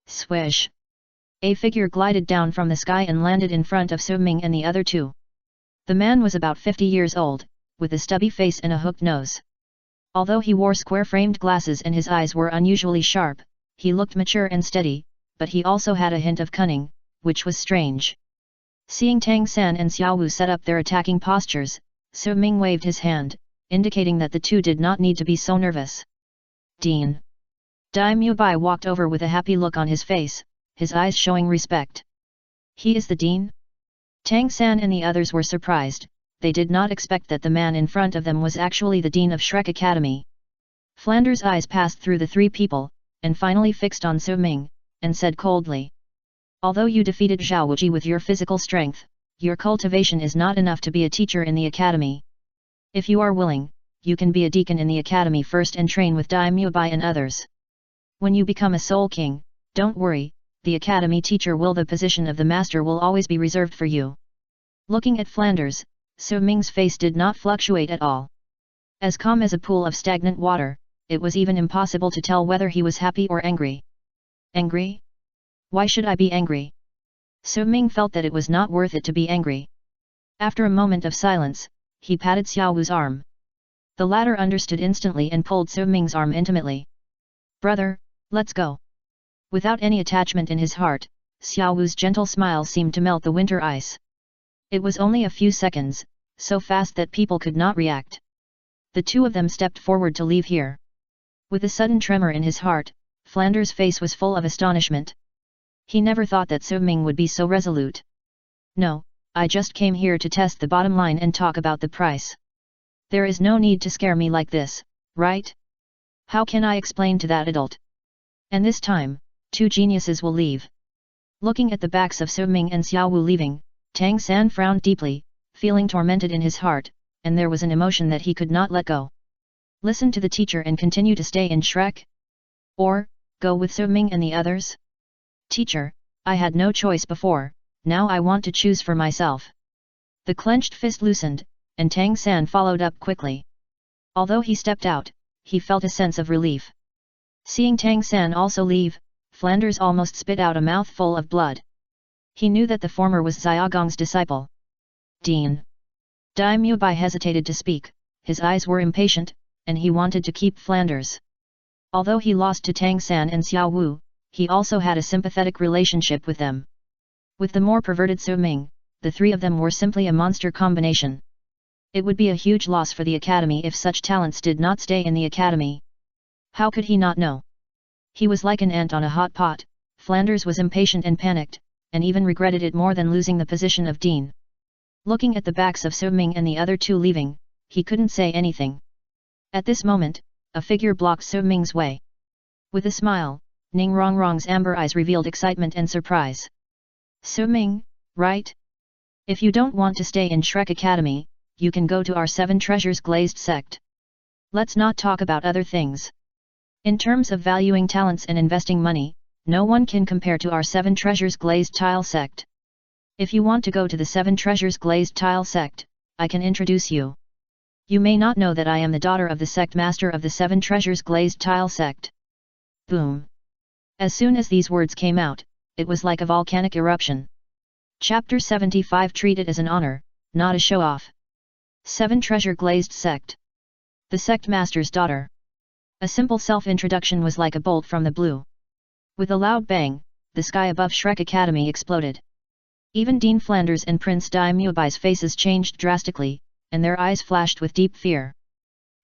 Swish! A figure glided down from the sky and landed in front of Su Ming and the other two. The man was about 50 years old, with a stubby face and a hooked nose. Although he wore square-framed glasses and his eyes were unusually sharp, he looked mature and steady, but he also had a hint of cunning, which was strange. Seeing Tang San and Xiao Wu set up their attacking postures, Su Ming waved his hand, indicating that the two did not need to be so nervous. Dean. Dai Muebai walked over with a happy look on his face, his eyes showing respect. He is the dean? Tang San and the others were surprised, they did not expect that the man in front of them was actually the dean of Shrek Academy. Flanders' eyes passed through the three people, and finally fixed on Su Ming, and said coldly. Although you defeated Zhao Wuji with your physical strength, your cultivation is not enough to be a teacher in the academy. If you are willing, you can be a deacon in the academy first and train with Dai Muebai and others. When you become a soul king, don't worry, the academy teacher the position of the master will always be reserved for you. Looking at Flanders, Su Ming's face did not fluctuate at all. As calm as a pool of stagnant water, it was even impossible to tell whether he was happy or angry. Angry? Why should I be angry? Su Ming felt that it was not worth it to be angry. After a moment of silence, he patted Xiao Wu's arm. The latter understood instantly and pulled Su Ming's arm intimately. "Brother, let's go." Without any attachment in his heart, Xiao Wu's gentle smile seemed to melt the winter ice. It was only a few seconds, so fast that people could not react. The two of them stepped forward to leave here. With a sudden tremor in his heart, Flanders' face was full of astonishment. He never thought that Su Ming would be so resolute. "No, I just came here to test the bottom line and talk about the price. There is no need to scare me like this, right? How can I explain to that adult? And this time, two geniuses will leave." Looking at the backs of Su Ming and Xiao Wu leaving, Tang San frowned deeply, feeling tormented in his heart, and there was an emotion that he could not let go. Listen to the teacher and continue to stay in Shrek? Or, go with Su Ming and the others? "Teacher, I had no choice before, now I want to choose for myself." The clenched fist loosened, and Tang San followed up quickly. Although he stepped out, he felt a sense of relief. Seeing Tang San also leave, Flanders almost spit out a mouthful of blood. He knew that the former was Xiaogong's disciple. "Dean." Dai Mubai hesitated to speak, his eyes were impatient, and he wanted to keep Flanders. Although he lost to Tang San and Xiao Wu, he also had a sympathetic relationship with them. With the more perverted Su Ming, the three of them were simply a monster combination. It would be a huge loss for the academy if such talents did not stay in the academy. How could he not know? He was like an ant on a hot pot. Flanders was impatient and panicked, and even regretted it more than losing the position of dean. Looking at the backs of Su Ming and the other two leaving, he couldn't say anything. At this moment, a figure blocked Su Ming's way. With a smile, Ning Rongrong's amber eyes revealed excitement and surprise. "Su Ming, right? If you don't want to stay in Shrek Academy, you can go to our Seven Treasures Glazed sect. Let's not talk about other things. In terms of valuing talents and investing money, no one can compare to our Seven Treasures Glazed Tile sect. If you want to go to the Seven Treasures Glazed Tile sect, I can introduce you. You may not know that I am the daughter of the sect master of the Seven Treasures Glazed Tile sect." Boom! As soon as these words came out, it was like a volcanic eruption. Chapter 75 Treat it as an honor, not a show-off. Seven Treasure Glazed Sect. The Sect Master's Daughter. A simple self-introduction was like a bolt from the blue. With a loud bang, the sky above Shrek Academy exploded. Even Dean Flanders and Prince Dai Mubai's faces changed drastically, and their eyes flashed with deep fear.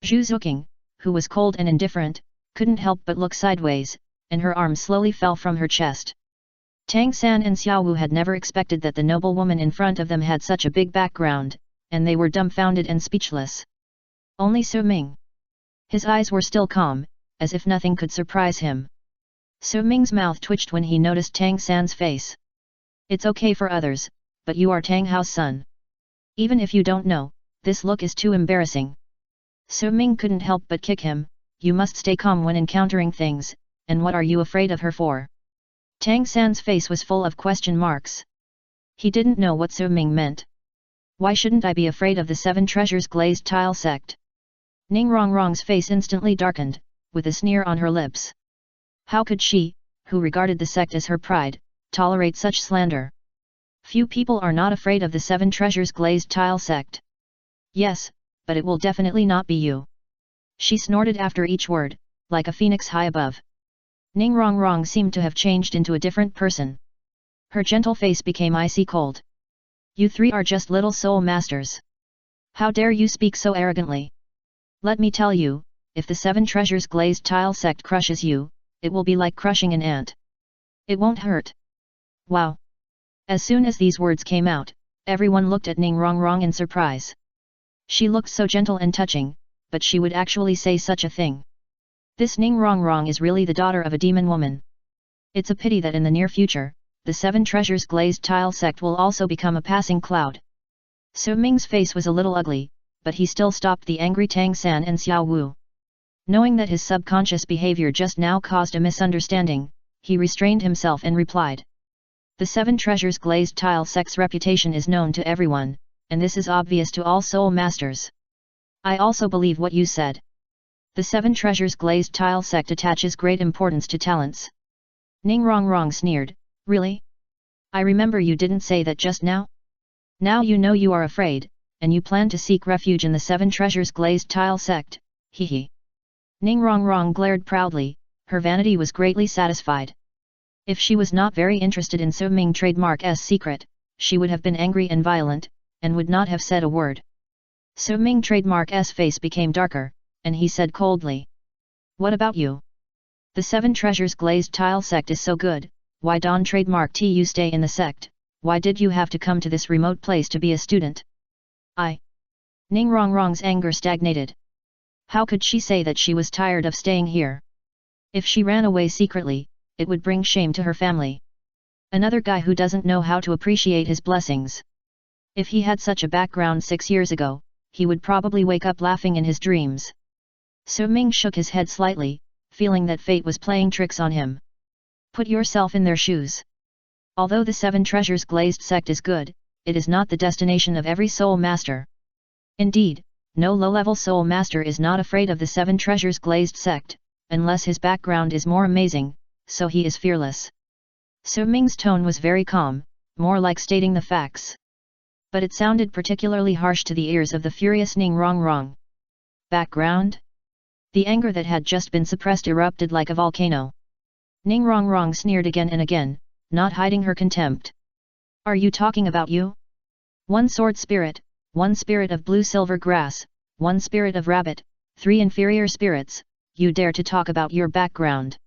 Zhu Zuqing, who was cold and indifferent, couldn't help but look sideways, and her arm slowly fell from her chest. Tang San and Xiao Wu had never expected that the noblewoman in front of them had such a big background, and they were dumbfounded and speechless. Only Su Ming. His eyes were still calm, as if nothing could surprise him. Su Ming's mouth twitched when he noticed Tang San's face. "It's okay for others, but you are Tang Hao's son. Even if you don't know, this look is too embarrassing." Su Ming couldn't help but kick him. "You must stay calm when encountering things, and what are you afraid of her for?" Tang San's face was full of question marks. He didn't know what Su Ming meant. "Why shouldn't I be afraid of the Seven Treasures Glazed Tile sect?" Ning Rongrong's face instantly darkened, with a sneer on her lips. How could she, who regarded the sect as her pride, tolerate such slander? Few people are not afraid of the Seven Treasures Glazed Tile sect. "Yes, but it will definitely not be you." She snorted after each word, like a phoenix high above. Ning Rongrong seemed to have changed into a different person. Her gentle face became icy cold. "You three are just little soul masters. How dare you speak so arrogantly? Let me tell you, if the Seven Treasures Glazed Tile sect crushes you, it will be like crushing an ant. It won't hurt." Wow! As soon as these words came out, everyone looked at Ning Rongrong in surprise. She looked so gentle and touching, but she would actually say such a thing. This Ning Rongrong is really the daughter of a demon woman. It's a pity that in the near future, the Seven Treasures Glazed Tile sect will also become a passing cloud. Su Ming's face was a little ugly, but he still stopped the angry Tang San and Xiao Wu. Knowing that his subconscious behavior just now caused a misunderstanding, he restrained himself and replied. "The Seven Treasures Glazed Tile sect's reputation is known to everyone, and this is obvious to all soul masters. I also believe what you said. The Seven Treasures Glazed Tile sect attaches great importance to talents. Ning Rongrong sneered, really? I remember you didn't say that just now? Now you know you are afraid, and you plan to seek refuge in the Seven Treasures Glazed Tile sect, hee. Ning Rongrong glared proudly, her vanity was greatly satisfied. If she was not very interested in So Ming trademark's secret, she would have been angry and violent, and would not have said a word. So Ming trademark's face became darker, and he said coldly. What about you? The Seven Treasures Glazed Tile sect is so good, why don't trademark you stay in the sect? Why did you have to come to this remote place to be a student? Ning Rongrong's anger stagnated. How could she say that she was tired of staying here? If she ran away secretly, it would bring shame to her family. Another guy who doesn't know how to appreciate his blessings. If he had such a background 6 years ago, he would probably wake up laughing in his dreams. So Ming shook his head slightly, feeling that fate was playing tricks on him. Put yourself in their shoes. Although the Seven Treasures Glazed sect is good, it is not the destination of every soul master. Indeed, no low-level soul master is not afraid of the Seven Treasures Glazed sect, unless his background is more amazing, so he is fearless. So Ming's tone was very calm, more like stating the facts. But it sounded particularly harsh to the ears of the furious Ning Rongrong. Background? The anger that had just been suppressed erupted like a volcano. Ning Rongrong sneered again and again, not hiding her contempt. Are you talking about you? One sword spirit, one spirit of blue-silver grass, one spirit of rabbit, 3 inferior spirits, you dare to talk about your background.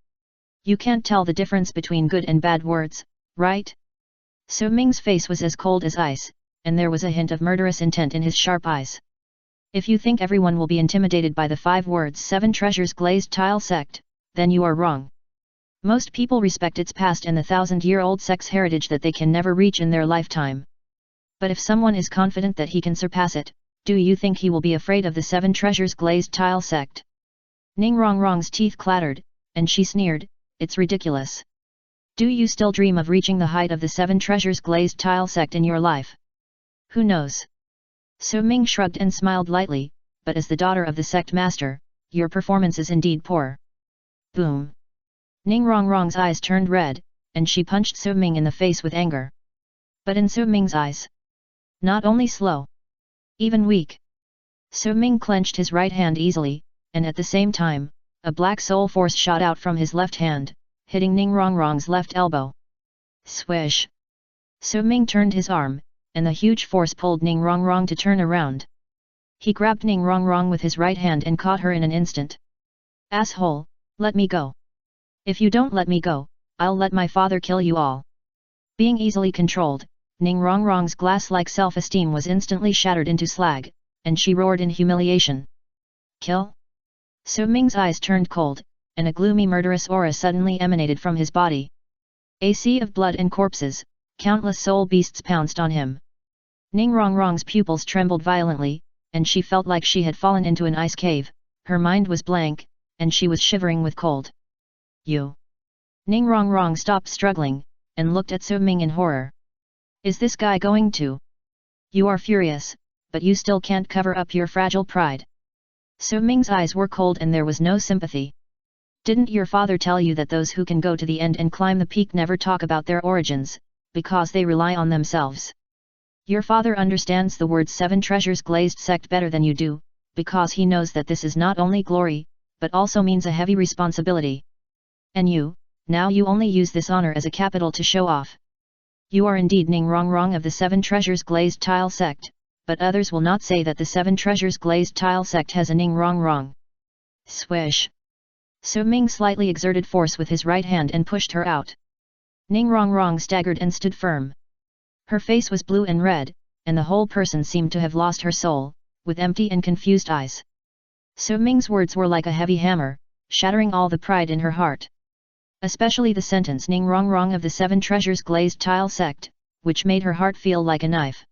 You can't tell the difference between good and bad words, right? So Ming's face was as cold as ice, and there was a hint of murderous intent in his sharp eyes. If you think everyone will be intimidated by the 5 words Seven Treasures Glazed Tile sect, then you are wrong. Most people respect its past and the 1,000-year-old sect's heritage that they can never reach in their lifetime. But if someone is confident that he can surpass it, do you think he will be afraid of the Seven Treasures Glazed Tile sect? Ning Rongrong's teeth clattered, and she sneered, it's ridiculous. Do you still dream of reaching the height of the Seven Treasures Glazed Tile sect in your life? Who knows? So Ming shrugged and smiled lightly, but as the daughter of the sect master, your performance is indeed poor. Boom. Ning Rongrong's eyes turned red, and she punched So Ming in the face with anger. But in So Ming's eyes, not only slow, even weak. So Ming clenched his right hand easily, and at the same time, a black soul force shot out from his left hand, hitting Ning Rongrong's left elbow. Swish! So Ming turned his arm, and the huge force pulled Ning Rongrong to turn around. He grabbed Ning Rongrong with his right hand and caught her in an instant. Asshole, let me go. If you don't let me go, I'll let my father kill you all. Being easily controlled, Ning Rongrong's glass-like self-esteem was instantly shattered into slag, and she roared in humiliation. Kill? So Ming's eyes turned cold, and a gloomy murderous aura suddenly emanated from his body. A sea of blood and corpses, countless soul beasts pounced on him. Ning Rongrong's pupils trembled violently, and she felt like she had fallen into an ice cave, her mind was blank, and she was shivering with cold. You! Ning Rongrong stopped struggling, and looked at So Ming in horror. Is this guy going to? You are furious, but you still can't cover up your fragile pride. So Ming's eyes were cold and there was no sympathy. Didn't your father tell you that those who can go to the end and climb the peak never talk about their origins, because they rely on themselves? Your father understands the word Seven Treasures Glazed sect better than you do, because he knows that this is not only glory, but also means a heavy responsibility. And you, now you only use this honor as a capital to show off. You are indeed Ning Rongrong of the Seven Treasures Glazed Tile sect, but others will not say that the Seven Treasures Glazed Tile sect has a Ning Rongrong. Swish! So Ming slightly exerted force with his right hand and pushed her out. Ning Rongrong staggered and stood firm. Her face was blue and red, and the whole person seemed to have lost her soul, with empty and confused eyes. So Ming's words were like a heavy hammer, shattering all the pride in her heart. Especially the sentence Ning Rongrong of the Seven Treasures Glazed Tile sect, which made her heart feel like a knife.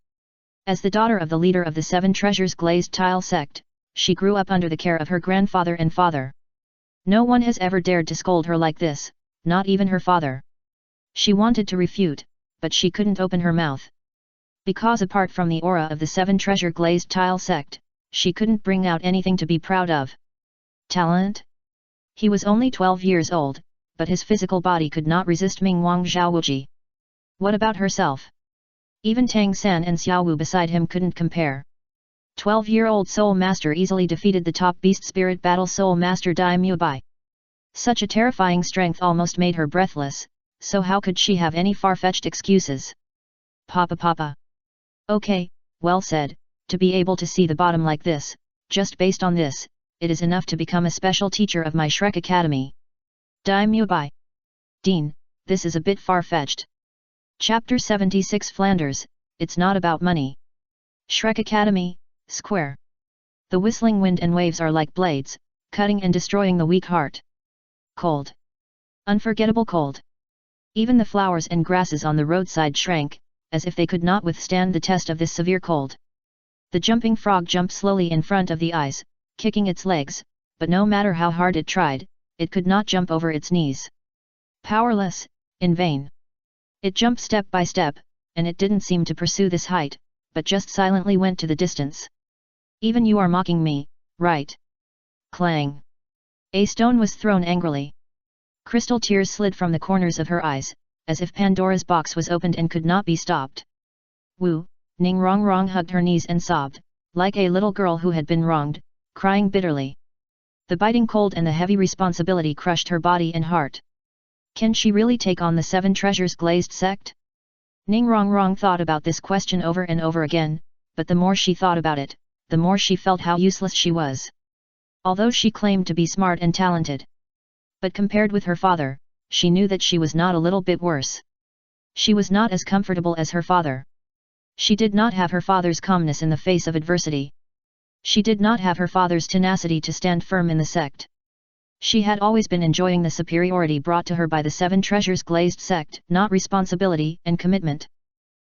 As the daughter of the leader of the Seven Treasures Glazed Tile sect, she grew up under the care of her grandfather and father. No one has ever dared to scold her like this, not even her father. She wanted to refute, but she couldn't open her mouth. Because apart from the aura of the Seven Treasure Glazed Tile sect, she couldn't bring out anything to be proud of. Talent? He was only 12 years old, but his physical body could not resist Ming Wang Zhaowuji. What about herself? Even Tang San and Xiaowu beside him couldn't compare. 12-year-old Soul Master easily defeated the top beast spirit battle Soul Master Dai Mubai. Such a terrifying strength almost made her breathless, so how could she have any far-fetched excuses? Papa. Okay, well said, to be able to see the bottom like this, just based on this, it is enough to become a special teacher of my Shrek Academy. Dai Mubai. Dean, this is a bit far-fetched. Chapter 76 Flanders, it's not about money. Shrek Academy, Square. The whistling wind and waves are like blades, cutting and destroying the weak heart. Cold. Unforgettable cold. Even the flowers and grasses on the roadside shrank, as if they could not withstand the test of this severe cold. The jumping frog jumped slowly in front of the eyes, kicking its legs, but no matter how hard it tried, it could not jump over its knees. Powerless, in vain. It jumped step by step, and it didn't seem to pursue this height, but just silently went to the distance. Even you are mocking me, right? Clang. A stone was thrown angrily. Crystal tears slid from the corners of her eyes, as if Pandora's box was opened and could not be stopped. Wu, Ning Rongrong hugged her knees and sobbed, like a little girl who had been wronged, crying bitterly. The biting cold and the heavy responsibility crushed her body and heart. Can she really take on the Seven Treasures Glazed sect? Ning Rongrong thought about this question over and over again, but the more she thought about it, the more she felt how useless she was. Although she claimed to be smart and talented. But compared with her father, she knew that she was not a little bit worse. She was not as comfortable as her father. She did not have her father's calmness in the face of adversity. She did not have her father's tenacity to stand firm in the sect. She had always been enjoying the superiority brought to her by the Seven Treasures Glazed sect, not responsibility and commitment.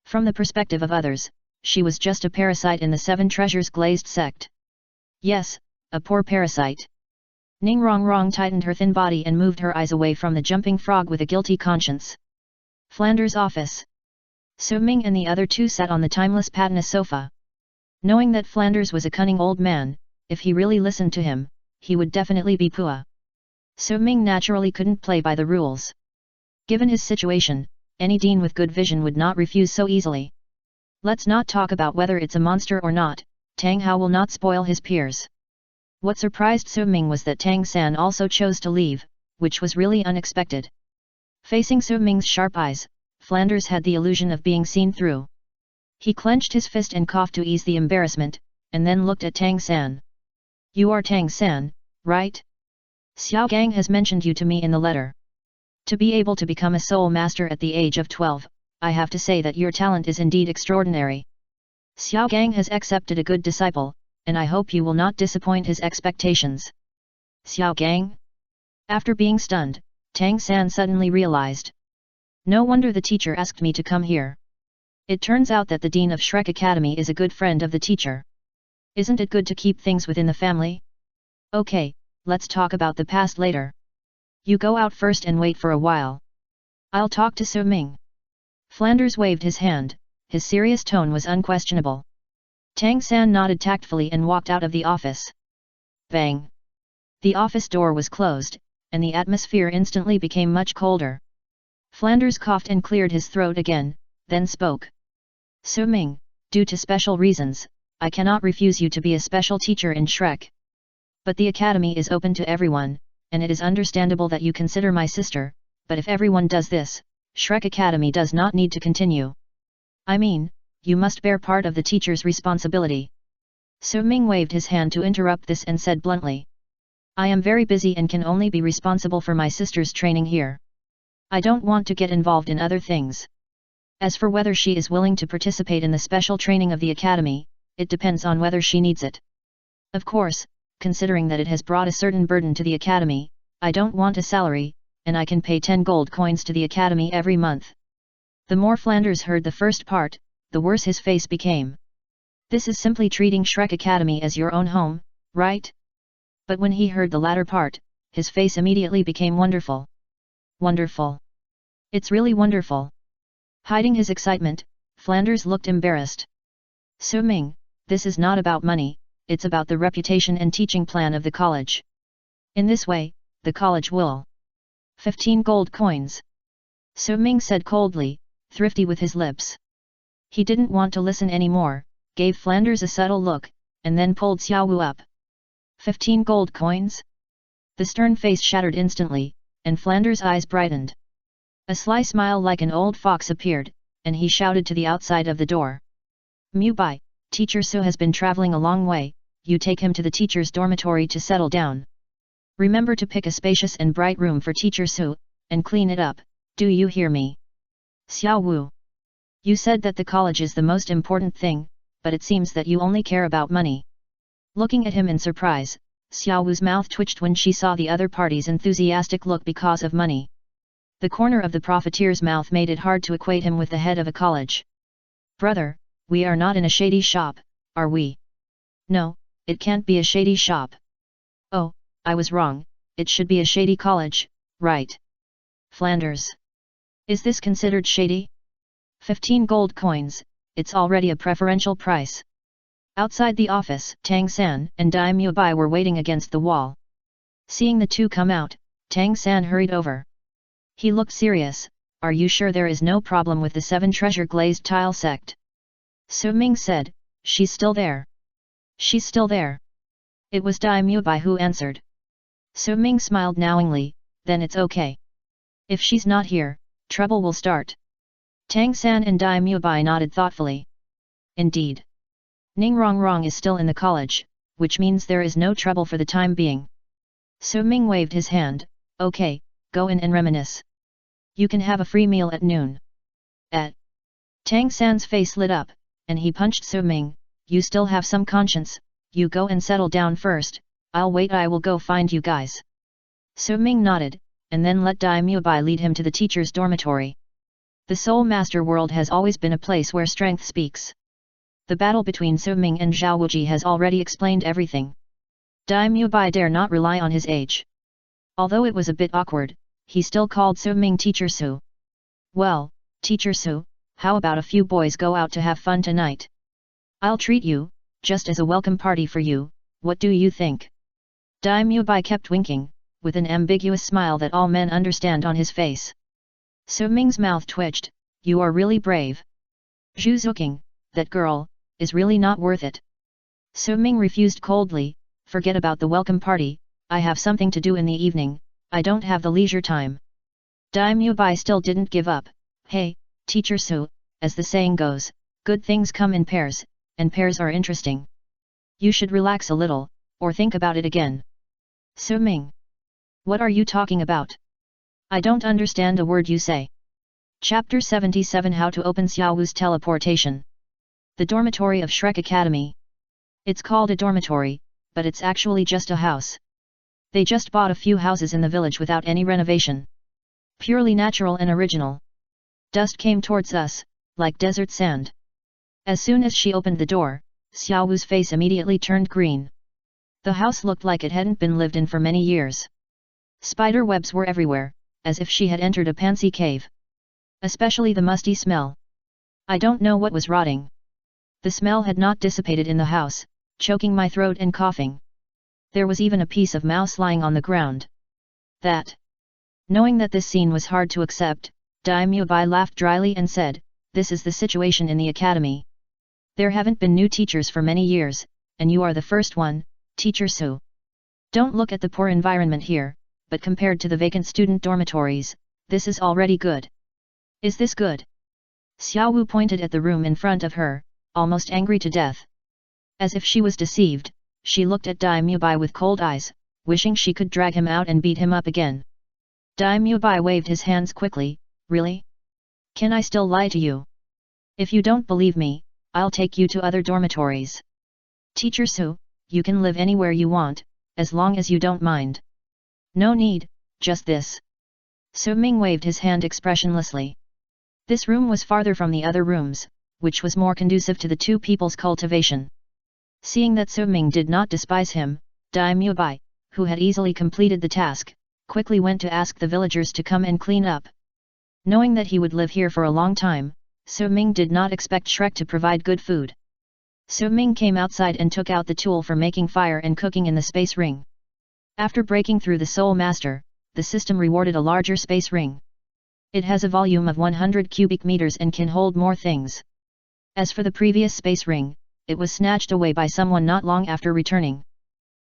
From the perspective of others, she was just a parasite in the Seven Treasures Glazed sect. Yes, a poor parasite. Ning Rongrong tightened her thin body and moved her eyes away from the jumping frog with a guilty conscience. Flanders' office. Su Ming and the other two sat on the timeless patina sofa. Knowing that Flanders was a cunning old man, if he really listened to him, he would definitely be Pua. Su Ming naturally couldn't play by the rules. Given his situation, any dean with good vision would not refuse so easily. Let's not talk about whether it's a monster or not, Tang Hao will not spoil his peers. What surprised Su Ming was that Tang San also chose to leave, which was really unexpected. Facing Su Ming's sharp eyes, Flanders had the illusion of being seen through. He clenched his fist and coughed to ease the embarrassment, and then looked at Tang San. You are Tang San, right? Xiao Gang has mentioned you to me in the letter. To be able to become a soul master at the age of 12, I have to say that your talent is indeed extraordinary. Xiao Gang has accepted a good disciple, and I hope you will not disappoint his expectations. Xiao Gang? After being stunned, Tang San suddenly realized. No wonder the teacher asked me to come here. It turns out that the dean of Shrek Academy is a good friend of the teacher. Isn't it good to keep things within the family? Okay, let's talk about the past later. You go out first and wait for a while. I'll talk to Su Ming. Flanders waved his hand, his serious tone was unquestionable. Tang San nodded tactfully and walked out of the office. Bang! The office door was closed, and the atmosphere instantly became much colder. Flanders coughed and cleared his throat again, then spoke. Su Ming, due to special reasons, I cannot refuse you to be a special teacher in Shrek. But the academy is open to everyone, and it is understandable that you consider my sister, but if everyone does this, Shrek Academy does not need to continue. I mean, you must bear part of the teacher's responsibility. Su Ming waved his hand to interrupt this and said bluntly. I am very busy and can only be responsible for my sister's training here. I don't want to get involved in other things. As for whether she is willing to participate in the special training of the academy, it depends on whether she needs it. Of course, considering that it has brought a certain burden to the academy, I don't want a salary, and I can pay 10 gold coins to the academy every month. The more Flanders heard the first part, the worse his face became. This is simply treating Shrek Academy as your own home, right? But when he heard the latter part, his face immediately became wonderful. Wonderful. It's really wonderful. Hiding his excitement, Flanders looked embarrassed. Su Ming, this is not about money, it's about the reputation and teaching plan of the college. In this way, the college will 15 gold coins. So Ming said coldly, thrifty with his lips. He didn't want to listen anymore, gave Flanders a subtle look, and then pulled Xiao Wu up. 15 gold coins? The stern face shattered instantly, and Flanders' eyes brightened. A sly smile like an old fox appeared, and he shouted to the outside of the door. Mu Bai, Teacher Su has been traveling a long way, you take him to the teacher's dormitory to settle down. Remember to pick a spacious and bright room for Teacher Su, and clean it up, do you hear me? Xiao Wu. You said that the college is the most important thing, but it seems that you only care about money. Looking at him in surprise, Xiao Wu's mouth twitched when she saw the other party's enthusiastic look because of money. The corner of the profiteer's mouth made it hard to equate him with the head of a college. Brother, we are not in a shady shop, are we? No, it can't be a shady shop. Oh, I was wrong, it should be a shady college, right? Flanders. Is this considered shady? 15 gold coins, it's already a preferential price. Outside the office, Tang San and Dai Mubai were waiting against the wall. Seeing the two come out, Tang San hurried over. He looked serious. Are you sure there is no problem with the 7 treasure glazed tile sect? Su Ming said, she's still there. She's still there. It was Dai Mubai who answered. Su Ming smiled knowingly, then it's okay. If she's not here, trouble will start. Tang San and Dai Mubai nodded thoughtfully. Indeed. Ning Rongrong is still in the college, which means there is no trouble for the time being. Su Ming waved his hand, okay, go in and reminisce. You can have a free meal at noon. At Tang San's face lit up, and he punched Su Ming, you still have some conscience, you go and settle down first, I'll wait, I will go find you guys. Su Ming nodded, and then let Dai Mubai lead him to the teacher's dormitory. The Soul Master world has always been a place where strength speaks. The battle between Su Ming and Zhao Wuji has already explained everything. Dai Mubai dare not rely on his age. Although it was a bit awkward, he still called Su Ming Teacher Su. Well, Teacher Su, how about a few boys go out to have fun tonight? I'll treat you, just as a welcome party for you, what do you think? Dai Mubai kept winking, with an ambiguous smile that all men understand on his face. Su Ming's mouth twitched, you are really brave. Zhu Zuqing, that girl, is really not worth it. Su Ming refused coldly, forget about the welcome party, I have something to do in the evening, I don't have the leisure time. Dai Mubai still didn't give up, hey, Teacher Su, as the saying goes, good things come in pairs, and pairs are interesting. You should relax a little, or think about it again. Su Ming. What are you talking about? I don't understand a word you say. Chapter 77 How to Open Xiao Wu's Teleportation. The dormitory of Shrek Academy. It's called a dormitory, but it's actually just a house. They just bought a few houses in the village without any renovation. Purely natural and original. Dust came towards us, like desert sand. As soon as she opened the door, Xiao Wu's face immediately turned green. The house looked like it hadn't been lived in for many years. Spider webs were everywhere, as if she had entered a pansy cave. Especially the musty smell. I don't know what was rotting. The smell had not dissipated in the house, choking my throat and coughing. There was even a piece of mouse lying on the ground. Knowing that this scene was hard to accept, Dai Mubai laughed dryly and said, this is the situation in the academy. There haven't been new teachers for many years, and you are the first one, Teacher Su. Don't look at the poor environment here, but compared to the vacant student dormitories, this is already good. Is this good? Xiao Wu pointed at the room in front of her, almost angry to death. As if she was deceived, she looked at Dai Mubai with cold eyes, wishing she could drag him out and beat him up again. Dai Mubai waved his hands quickly, really? Can I still lie to you? If you don't believe me, I'll take you to other dormitories. Teacher Su, you can live anywhere you want, as long as you don't mind. No need, just this. Su Ming waved his hand expressionlessly. This room was farther from the other rooms, which was more conducive to the two people's cultivation. Seeing that Su Ming did not despise him, Dai Mubai, who had easily completed the task, quickly went to ask the villagers to come and clean up. Knowing that he would live here for a long time, Su Ming did not expect Shrek to provide good food. Su Ming came outside and took out the tool for making fire and cooking in the space ring. After breaking through the Soul Master, the system rewarded a larger space ring. It has a volume of 100 cubic meters and can hold more things. As for the previous space ring, it was snatched away by someone not long after returning.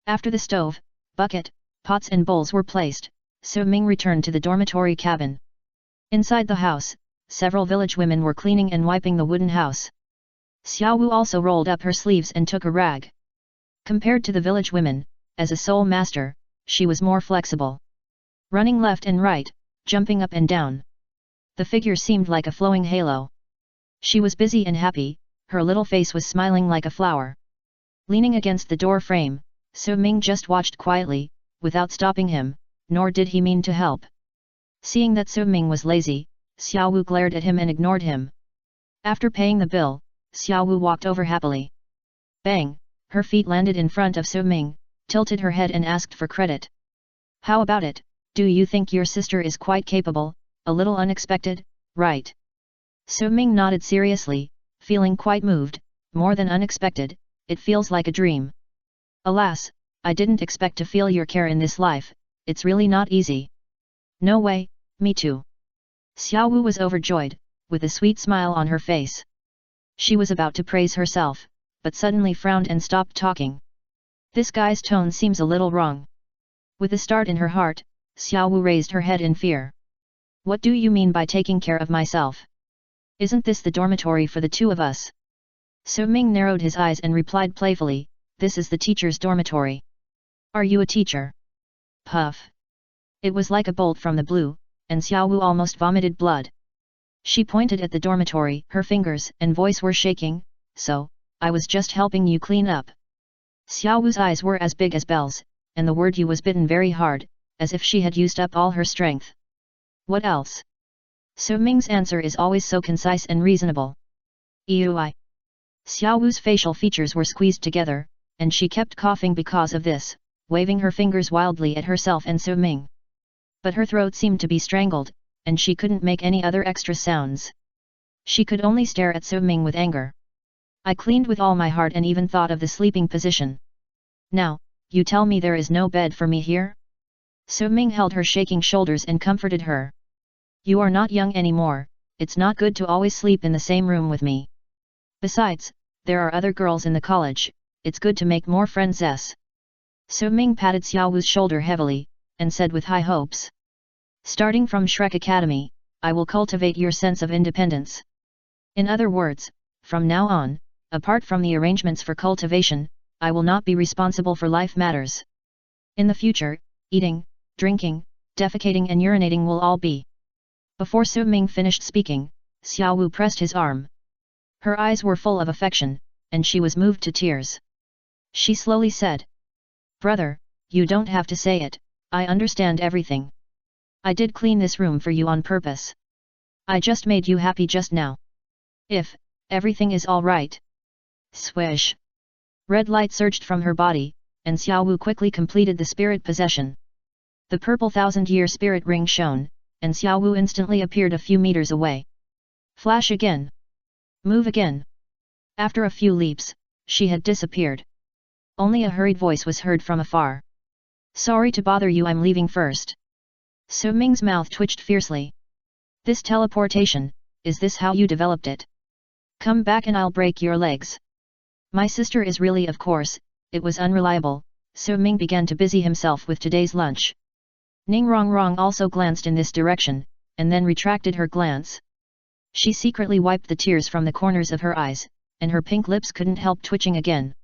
After the stove, bucket, pots and bowls were placed, Su Ming returned to the dormitory cabin. Inside the house, several village women were cleaning and wiping the wooden house. Xiao Wu also rolled up her sleeves and took a rag. Compared to the village women, as a soul master, she was more flexible. Running left and right, jumping up and down. The figure seemed like a flowing halo. She was busy and happy, her little face was smiling like a flower. Leaning against the door frame, Su Ming just watched quietly, without stopping him, nor did he mean to help. Seeing that Su Ming was lazy, Xiao Wu glared at him and ignored him. After paying the bill, Xiao Wu walked over happily. Bang! Her feet landed in front of Su Ming, tilted her head and asked for credit. How about it, do you think your sister is quite capable, a little unexpected, right? Su Ming nodded seriously, feeling quite moved, more than unexpected, it feels like a dream. Alas, I didn't expect to feel your care in this life, it's really not easy. No way, me too. Xiao Wu was overjoyed, with a sweet smile on her face. She was about to praise herself, but suddenly frowned and stopped talking. This guy's tone seems a little wrong. With a start in her heart, Xiao Wu raised her head in fear. What do you mean by taking care of myself? Isn't this the dormitory for the two of us? Su Ming narrowed his eyes and replied playfully, this is the teacher's dormitory. Are you a teacher? Puff. It was like a bolt from the blue, and Xiao Wu almost vomited blood. She pointed at the dormitory, her fingers and voice were shaking, so, I was just helping you clean up. Xiao Wu's eyes were as big as bells, and the word you was bitten very hard, as if she had used up all her strength. What else? Su Ming's answer is always so concise and reasonable. Eui. Xiao Wu's facial features were squeezed together, and she kept coughing because of this, waving her fingers wildly at herself and Su Ming. But her throat seemed to be strangled, and she couldn't make any other extra sounds. She could only stare at Su Ming with anger. I cleaned with all my heart and even thought of the sleeping position. Now, you tell me there is no bed for me here? Su Ming held her shaking shoulders and comforted her. You are not young anymore, it's not good to always sleep in the same room with me. Besides, there are other girls in the college, it's good to make more friends. Su Ming patted Xiao Wu's shoulder heavily, and said with high hopes. Starting from Shrek Academy, I will cultivate your sense of independence. In other words, from now on, apart from the arrangements for cultivation, I will not be responsible for life matters. In the future, eating, drinking, defecating and urinating will all be. Before Su Ming finished speaking, Xiao Wu pressed his arm. Her eyes were full of affection, and she was moved to tears. She slowly said. Brother, you don't have to say it, I understand everything. I did clean this room for you on purpose. I just made you happy just now. If everything is all right. Swish. Red light surged from her body, and Xiao Wu quickly completed the spirit possession. The purple thousand-year spirit ring shone, and Xiao Wu instantly appeared a few meters away. Flash again. Move again. After a few leaps, she had disappeared. Only a hurried voice was heard from afar. Sorry to bother you, I'm leaving first. Su Ming's mouth twitched fiercely. This teleportation, is this how you developed it? Come back and I'll break your legs. My sister is really, of course, it was unreliable. Su Ming began to busy himself with today's lunch. Ning Rongrong also glanced in this direction, and then retracted her glance. She secretly wiped the tears from the corners of her eyes, and her pink lips couldn't help twitching again.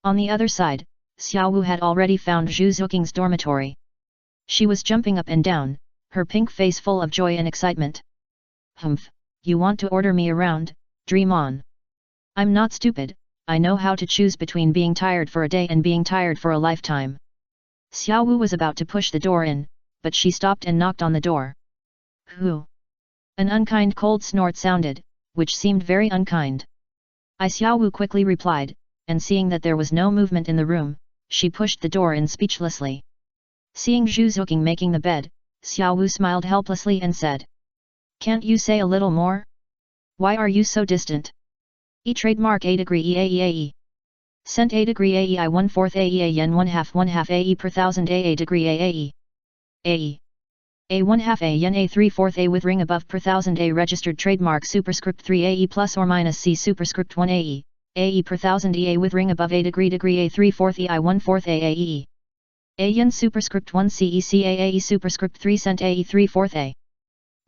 On the other side, Xiao Wu had already found Zhu Zuking's dormitory. She was jumping up and down, her pink face full of joy and excitement. Humph, you want to order me around, dream on. I'm not stupid, I know how to choose between being tired for a day and being tired for a lifetime. Xiao Wu was about to push the door in, but she stopped and knocked on the door. Who? An unkind cold snort sounded, which seemed very unkind. Xiao Wu quickly replied, and seeing that there was no movement in the room, she pushed the door in speechlessly. Seeing Zhu Zuking making the bed, Xiao Wu smiled helplessly and said. Can't you say a little more? Why are you so distant? Trademark A degree EAEAE. Cent A degree AE I 1/4 AE A yen 1/2 AE per thousand AA degree AAE. AE. A 1/2 A yen A 3/4 A with ring above per thousand A registered trademark superscript 3 AE plus or minus C superscript 1 AE. AE per thousand EA with ring above A degree A 3/4 EI 1/4 AAE. A yen superscript 1 CEC AAE superscript 3 cent AE 3/4 A.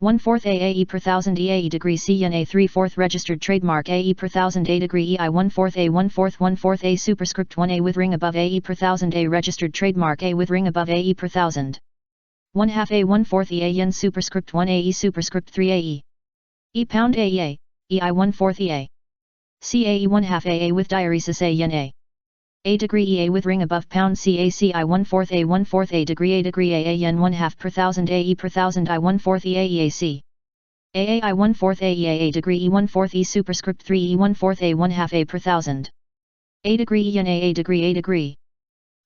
1/4 AAE per thousand EAE degree C yen A 3/4 registered trademark AE per thousand A degree EI 1/4 A 1/4 A superscript 1 A with ring above AE per thousand A registered trademark A with ring above AE per thousand. 1/2 A 1/4 EA yen superscript 1 AE superscript 3 AE. E pound AEA, EI 1/4 EA. CAE 1/2 AA with diaresis A yen A degree EA with ring above pound CACI 1/4 A 1/4 A degree AA yen 1/2 per thousand AE per thousand I 1/4 EAEAC. AAI 1/4 AEA degree E 1/4 E superscript 3 E 1/4 A 1/2 A per thousand. A degree E yen A degree.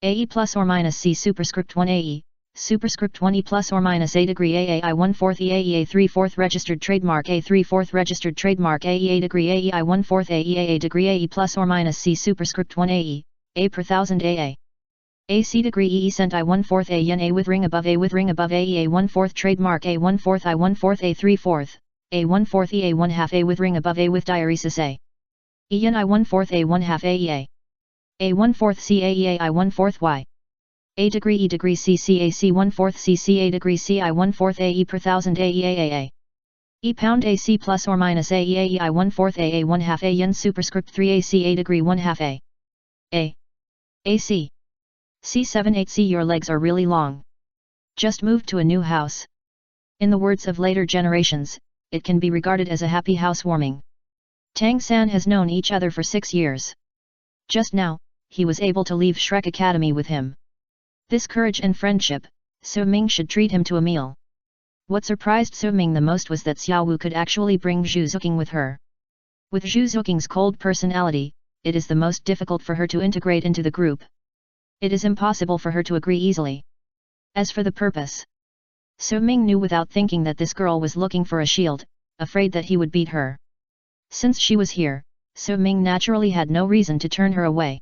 AE plus or minus C superscript 1 AE, superscript 1 E plus or minus A degree AAI 1/4 EAEA 3/4 registered trademark A 3/4 registered trademark AEA degree AEI 1/4 AEAA degree AE plus or minus C superscript 1 AE, A per thousand AA. AC degree EE cent I 1/4 A yen A with ring above AEA 1/4 trademark A 1/4 I 1/4 A 3/4, A 1/4 EA 1/2 A with ring above A with diaresis A. E yen I 1/4 A 1/2 AEA. A 1/4 CAEA I 1/4 Y. A degree E degree C CAC 1/4 CCA degree C I 1/4 AE per thousand AEAA. E pound AC plus or minus AEAE I 1/4 AA 1/2 A yen superscript 3 AC A degree 1/2 A. A. AC. C78C your legs are really long. Just moved to a new house. In the words of later generations, it can be regarded as a happy housewarming. Tang-san has known each other for 6 years. Just now, he was able to leave Shrek Academy with him. This courage and friendship, So Ming should treat him to a meal. What surprised So Ming the most was that Xiao Wu could actually bring Zhu Zuqing with her. With Zhu Zuqing's cold personality, it is the most difficult for her to integrate into the group. It is impossible for her to agree easily. As for the purpose, So Ming knew without thinking that this girl was looking for a shield, afraid that he would beat her. Since she was here, So Ming naturally had no reason to turn her away.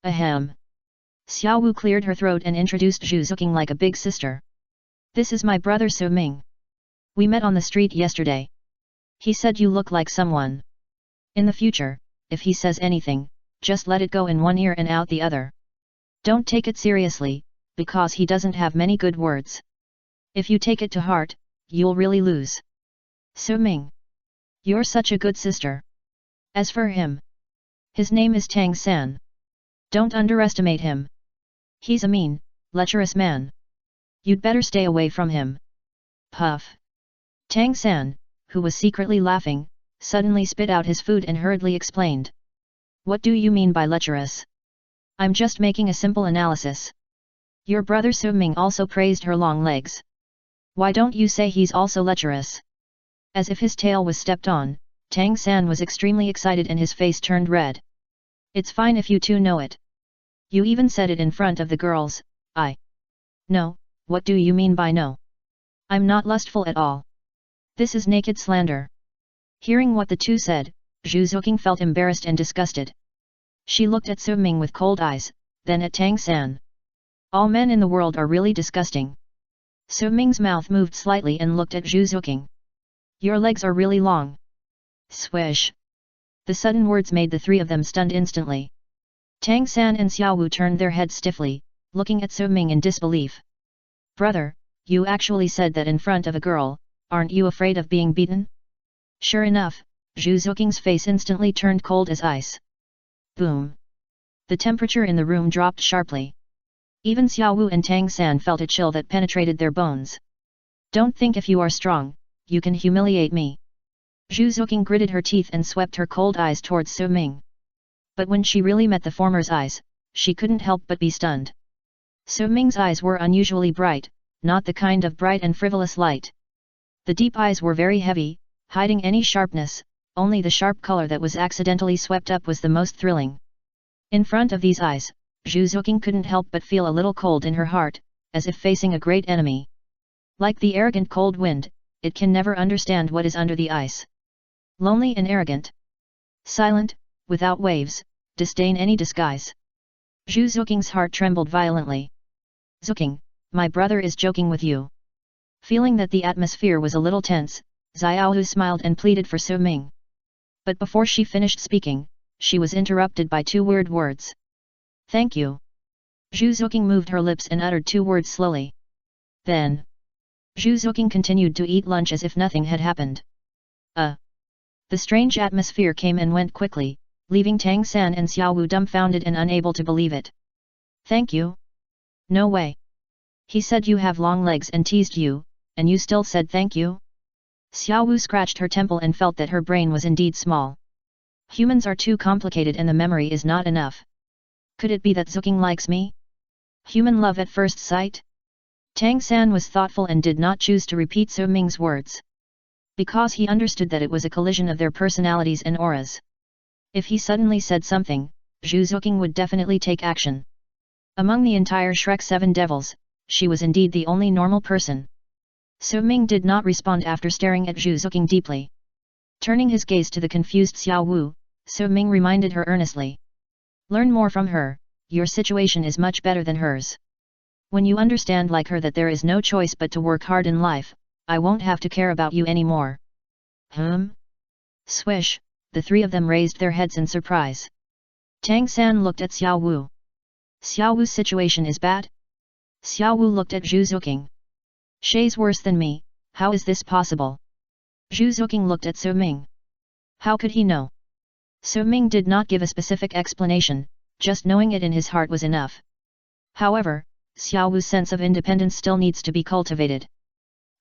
Ahem. Xiao Wu cleared her throat and introduced Zhu Zuqing like a big sister. This is my brother So Ming. We met on the street yesterday. He said you look like someone. In the future, if he says anything, just let it go in one ear and out the other. Don't take it seriously, because he doesn't have many good words. If you take it to heart, you'll really lose. So Ming. You're such a good sister. As for him, his name is Tang-san. Don't underestimate him. He's a mean, lecherous man. You'd better stay away from him. Puff. Tang-san, who was secretly laughing, suddenly spit out his food and hurriedly explained. What do you mean by lecherous? I'm just making a simple analysis. Your brother So Ming also praised her long legs. Why don't you say he's also lecherous? As if his tail was stepped on, Tang-san was extremely excited and his face turned red. It's fine if you two know it. You even said it in front of the girls. No, what do you mean by no? I'm not lustful at all. This is naked slander. Hearing what the two said, Zhu Zuqing felt embarrassed and disgusted. She looked at So Ming with cold eyes, then at Tang-san. All men in the world are really disgusting. So Ming's mouth moved slightly and looked at Zhu Zuqing. Your legs are really long. Swish. The sudden words made the three of them stunned instantly. Tang-san and Xiao Wu turned their heads stiffly, looking at So Ming in disbelief. Brother, you actually said that in front of a girl, aren't you afraid of being beaten? Sure enough, Zhu Zuqing's face instantly turned cold as ice. Boom. The temperature in the room dropped sharply. Even Xiao Wu and Tang-san felt a chill that penetrated their bones. Don't think if you are strong, you can humiliate me. Zhu Zuqing gritted her teeth and swept her cold eyes towards So Ming. But when she really met the former's eyes, she couldn't help but be stunned. So Ming's eyes were unusually bright, not the kind of bright and frivolous light. The deep eyes were very heavy, hiding any sharpness, only the sharp color that was accidentally swept up was the most thrilling. In front of these eyes, Zhu Zuqing couldn't help but feel a little cold in her heart, as if facing a great enemy. Like the arrogant cold wind, it can never understand what is under the ice. Lonely and arrogant. Silent, without waves, disdain any disguise. Zhu Zuking's heart trembled violently. Zuking, my brother is joking with you. Feeling that the atmosphere was a little tense, Xiaohu smiled and pleaded for Su Ming. But before she finished speaking, she was interrupted by two weird words. Thank you. Zhu Zuking moved her lips and uttered two words slowly. Then, Zhu Zuking continued to eat lunch as if nothing had happened. The strange atmosphere came and went quickly, leaving Tang San and Xiaowu dumbfounded and unable to believe it. Thank you? No way. He said you have long legs and teased you, and you still said thank you? Xiaowu scratched her temple and felt that her brain was indeed small. Humans are too complicated and the memory is not enough. Could it be that Zuking likes me? Human love at first sight? Tang San was thoughtful and did not choose to repeat Su Ming's words. Because he understood that it was a collision of their personalities and auras. If he suddenly said something, Zhu Zuking would definitely take action. Among the entire Shrek 7 devils, she was indeed the only normal person. Su Ming did not respond after staring at Zhu Zuking deeply. Turning his gaze to the confused Xiao Wu, Su Ming reminded her earnestly. Learn more from her, your situation is much better than hers. When you understand like her that there is no choice but to work hard in life, I won't have to care about you anymore. Swish, the three of them raised their heads in surprise. Tang San looked at Xiao Wu. Xiao Wu's situation is bad? Xiao Wu looked at Zhu Zuking. She's worse than me, how is this possible? Zhu Zuking looked at Su Ming. How could he know? Su Ming did not give a specific explanation, just knowing it in his heart was enough. However, Xiao Wu's sense of independence still needs to be cultivated.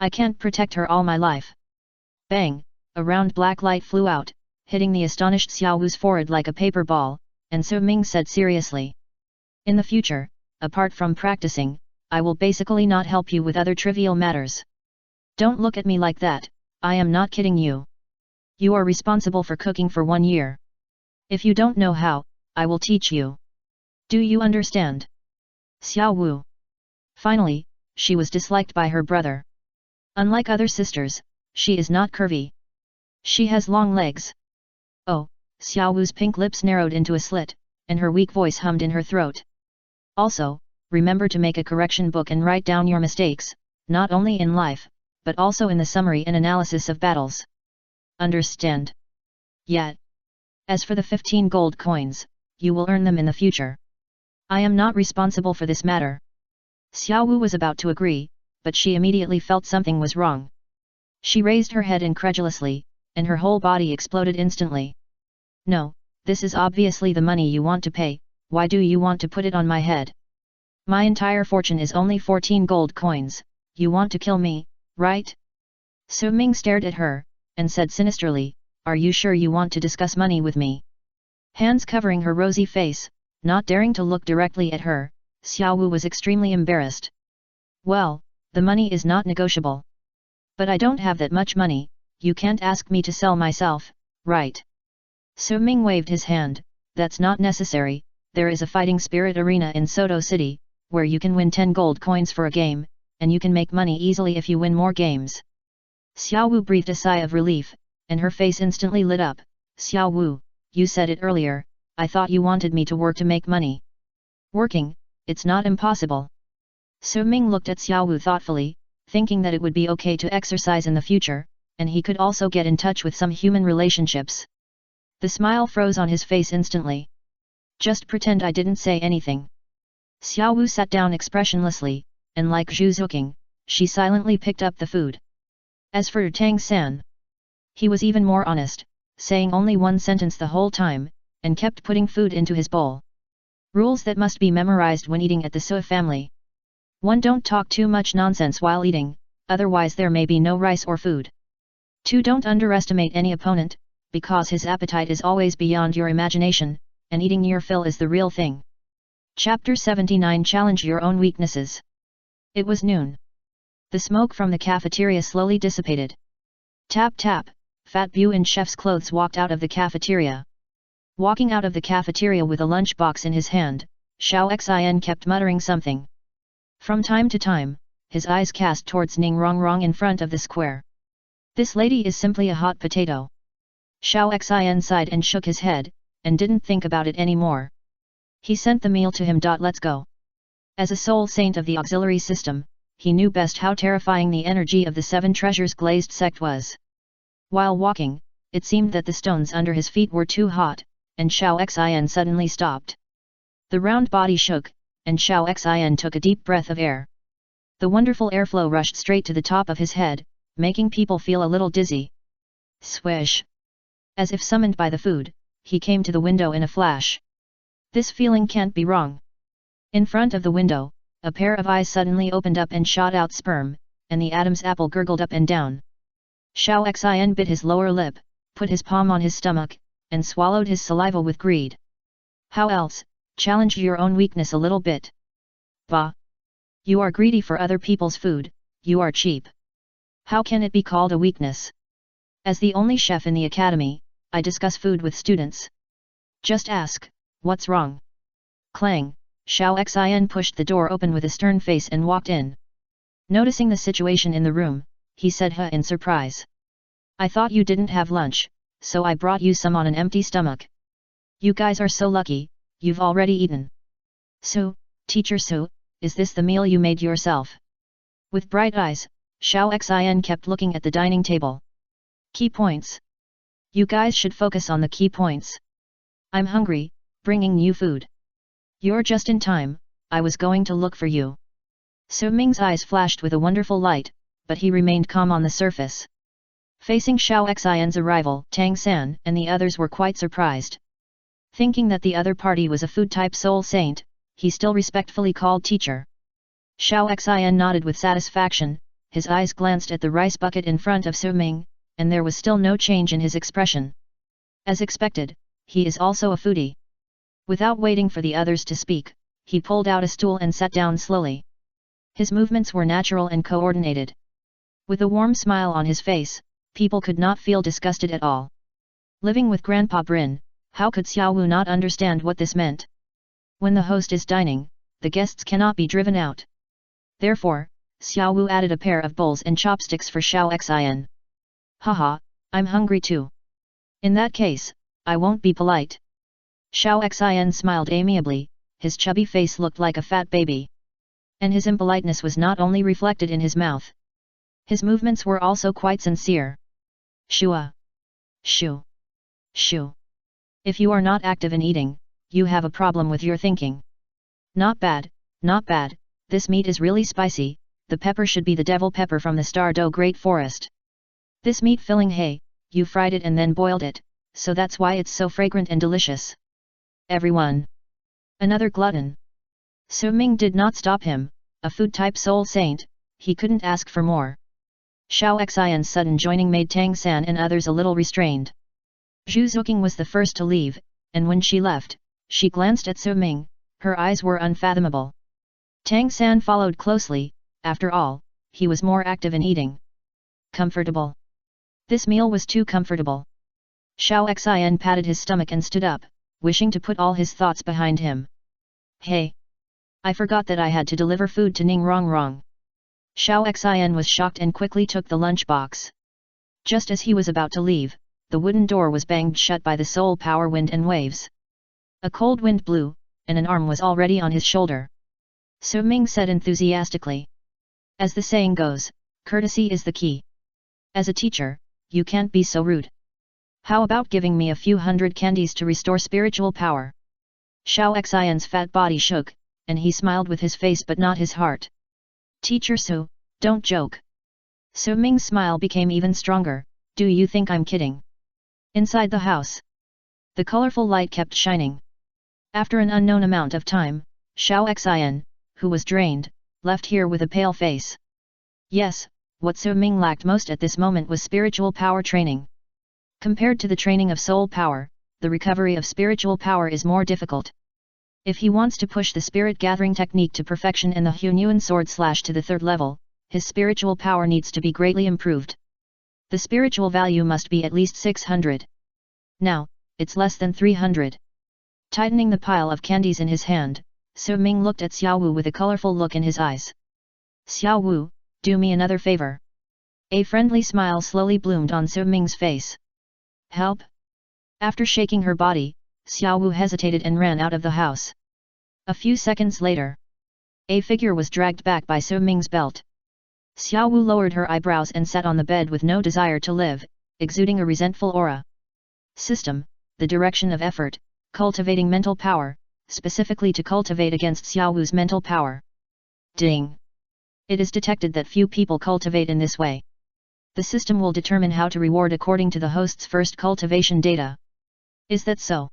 I can't protect her all my life. Bang, a round black light flew out, hitting the astonished Xiao Wu's forehead like a paper ball, and Su Ming said seriously. In the future, apart from practicing, I will basically not help you with other trivial matters. Don't look at me like that, I am not kidding you. You are responsible for cooking for 1 year. If you don't know how, I will teach you. Do you understand? Xiao Wu. Finally, she was disliked by her brother. Unlike other sisters, she is not curvy. She has long legs. Oh, Xiao Wu's pink lips narrowed into a slit, and her weak voice hummed in her throat. Also, remember to make a correction book and write down your mistakes, not only in life, but also in the summary and analysis of battles. Understand? Yet. As for the 15 gold coins, you will earn them in the future. I am not responsible for this matter. Xiao Wu was about to agree, but she immediately felt something was wrong. She raised her head incredulously, and her whole body exploded instantly. No, this is obviously the money you want to pay, why do you want to put it on my head? My entire fortune is only 14 gold coins, you want to kill me, right? Su Ming stared at her, and said sinisterly, are you sure you want to discuss money with me? Hands covering her rosy face, not daring to look directly at her, Xiao Wu was extremely embarrassed. Well, the money is not negotiable. But I don't have that much money, you can't ask me to sell myself, right? Su Ming waved his hand, that's not necessary, there is a fighting spirit arena in Soto City, where you can win 10 gold coins for a game, and you can make money easily if you win more games. Xiao Wu breathed a sigh of relief, and her face instantly lit up. Xiao Wu, you said it earlier, I thought you wanted me to work to make money. Working, it's not impossible. Su Ming looked at Xiao Wu thoughtfully, thinking that it would be okay to exercise in the future, and he could also get in touch with some human relationships. The smile froze on his face instantly. Just pretend I didn't say anything. Xiao Wu sat down expressionlessly, and like Zhu Zuking, she silently picked up the food. As for Tang San, he was even more honest, saying only one sentence the whole time, and kept putting food into his bowl. Rules that must be memorized when eating at the Sui family. 1. Don't talk too much nonsense while eating, otherwise there may be no rice or food. 2. Don't underestimate any opponent, because his appetite is always beyond your imagination, and eating your fill is the real thing. Chapter 79 Challenge Your Own Weaknesses. It was noon. The smoke from the cafeteria slowly dissipated. Tap tap, Fat Bu in chef's clothes walked out of the cafeteria. Walking out of the cafeteria with a lunchbox in his hand, Xiao Xin kept muttering something. From time to time, his eyes cast towards Ning Rongrong in front of the square. This lady is simply a hot potato. Xiao Xin sighed and shook his head, and didn't think about it anymore. He sent the meal to him. Let's go. As a soul saint of the auxiliary system, he knew best how terrifying the energy of the seven treasures glazed sect was. While walking, it seemed that the stones under his feet were too hot, and Xiao Xin suddenly stopped. The round body shook, and Xiao Xin took a deep breath of air. The wonderful airflow rushed straight to the top of his head, making people feel a little dizzy. Swish! As if summoned by the food, he came to the window in a flash. This feeling can't be wrong. In front of the window, a pair of eyes suddenly opened up and shot out sperm, and the Adam's apple gurgled up and down. Xiao Xin bit his lower lip, put his palm on his stomach, and swallowed his saliva with greed. How else? Challenge your own weakness a little bit. Bah! You are greedy for other people's food, you are cheap. How can it be called a weakness? As the only chef in the academy, I discuss food with students. Just ask, what's wrong? Clang! Xiao Xin pushed the door open with a stern face and walked in. Noticing the situation in the room, he said in surprise. I thought you didn't have lunch, so I brought you some on an empty stomach. You guys are so lucky, you've already eaten. So, Teacher Su, is this the meal you made yourself? With bright eyes, Xiao Xin kept looking at the dining table. Key points. You guys should focus on the key points. I'm hungry, bringing you food. You're just in time, I was going to look for you. Su Ming's eyes flashed with a wonderful light, but he remained calm on the surface. Facing Xiao Xin's arrival, Tang San and the others were quite surprised. Thinking that the other party was a food-type soul saint, he still respectfully called teacher. Xiao Xin nodded with satisfaction, his eyes glanced at the rice bucket in front of Su Ming, and there was still no change in his expression. As expected, he is also a foodie. Without waiting for the others to speak, he pulled out a stool and sat down slowly. His movements were natural and coordinated. With a warm smile on his face, people could not feel disgusted at all. Living with Grandpa Brin, how could Xiao Wu not understand what this meant? When the host is dining, the guests cannot be driven out. Therefore, Xiao Wu added a pair of bowls and chopsticks for Xiao Xin. Haha, I'm hungry too. In that case, I won't be polite. Xiao Xin smiled amiably, his chubby face looked like a fat baby. And his impoliteness was not only reflected in his mouth. His movements were also quite sincere. Shua. Shu. Shu. If you are not active in eating, you have a problem with your thinking. Not bad, this meat is really spicy, the pepper should be the devil pepper from the Star Do Great Forest. This meat filling, hey, you fried it and then boiled it, so that's why it's so fragrant and delicious. Everyone. Another glutton. Su Ming did not stop him, a food-type soul saint, he couldn't ask for more. Xiao Xin's sudden joining made Tang San and others a little restrained. Zhu Zuqing was the first to leave, and when she left, she glanced at Su Ming, her eyes were unfathomable. Tang San followed closely, after all, he was more active in eating. Comfortable. This meal was too comfortable. Xiao Xin patted his stomach and stood up, wishing to put all his thoughts behind him. Hey! I forgot that I had to deliver food to Ning Rongrong. Xiao Xin was shocked and quickly took the lunchbox. Just as he was about to leave, the wooden door was banged shut by the soul power wind and waves. A cold wind blew, and an arm was already on his shoulder. Su Ming said enthusiastically. As the saying goes, courtesy is the key. As a teacher, you can't be so rude. How about giving me a few hundred candies to restore spiritual power? Xiao Xin's fat body shook, and he smiled with his face but not his heart. Teacher Su, don't joke. Su Ming's smile became even stronger, do you think I'm kidding? Inside the house, the colorful light kept shining. After an unknown amount of time, Xiao Xin, who was drained, left here with a pale face. Yes, what Su Ming lacked most at this moment was spiritual power training. Compared to the training of soul power, the recovery of spiritual power is more difficult. If he wants to push the spirit gathering technique to perfection and the Hunyuan sword slash to the third level, his spiritual power needs to be greatly improved. The spiritual value must be at least 600. Now, it's less than 300. Tightening the pile of candies in his hand, Su Ming looked at Xiao Wu with a colorful look in his eyes. Xiao Wu, do me another favor. A friendly smile slowly bloomed on Su Ming's face. Help? After shaking her body, Xiao Wu hesitated and ran out of the house. A few seconds later, a figure was dragged back by Su Ming's belt. Xiao Wu lowered her eyebrows and sat on the bed with no desire to live, exuding a resentful aura. System, the direction of effort, cultivating mental power, specifically to cultivate against Xiao Wu's mental power. Ding! It is detected that few people cultivate in this way. The system will determine how to reward according to the host's first cultivation data. Is that so?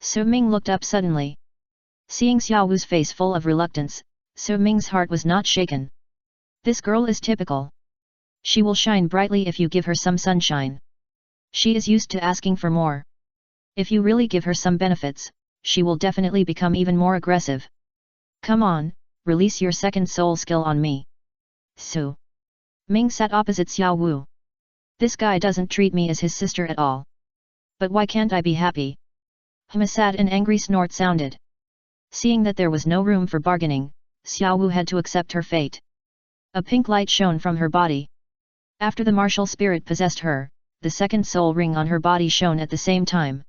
Su Ming looked up suddenly. Seeing Xiao Wu's face full of reluctance, Su Ming's heart was not shaken. This girl is typical. She will shine brightly if you give her some sunshine. She is used to asking for more. If you really give her some benefits, she will definitely become even more aggressive. Come on, release your second soul skill on me. Su Ming sat opposite Xiao Wu. This guy doesn't treat me as his sister at all. But why can't I be happy? A sad and angry snort sounded. Seeing that there was no room for bargaining, Xiao Wu had to accept her fate. A pink light shone from her body. After the martial spirit possessed her, the second soul ring on her body shone at the same time.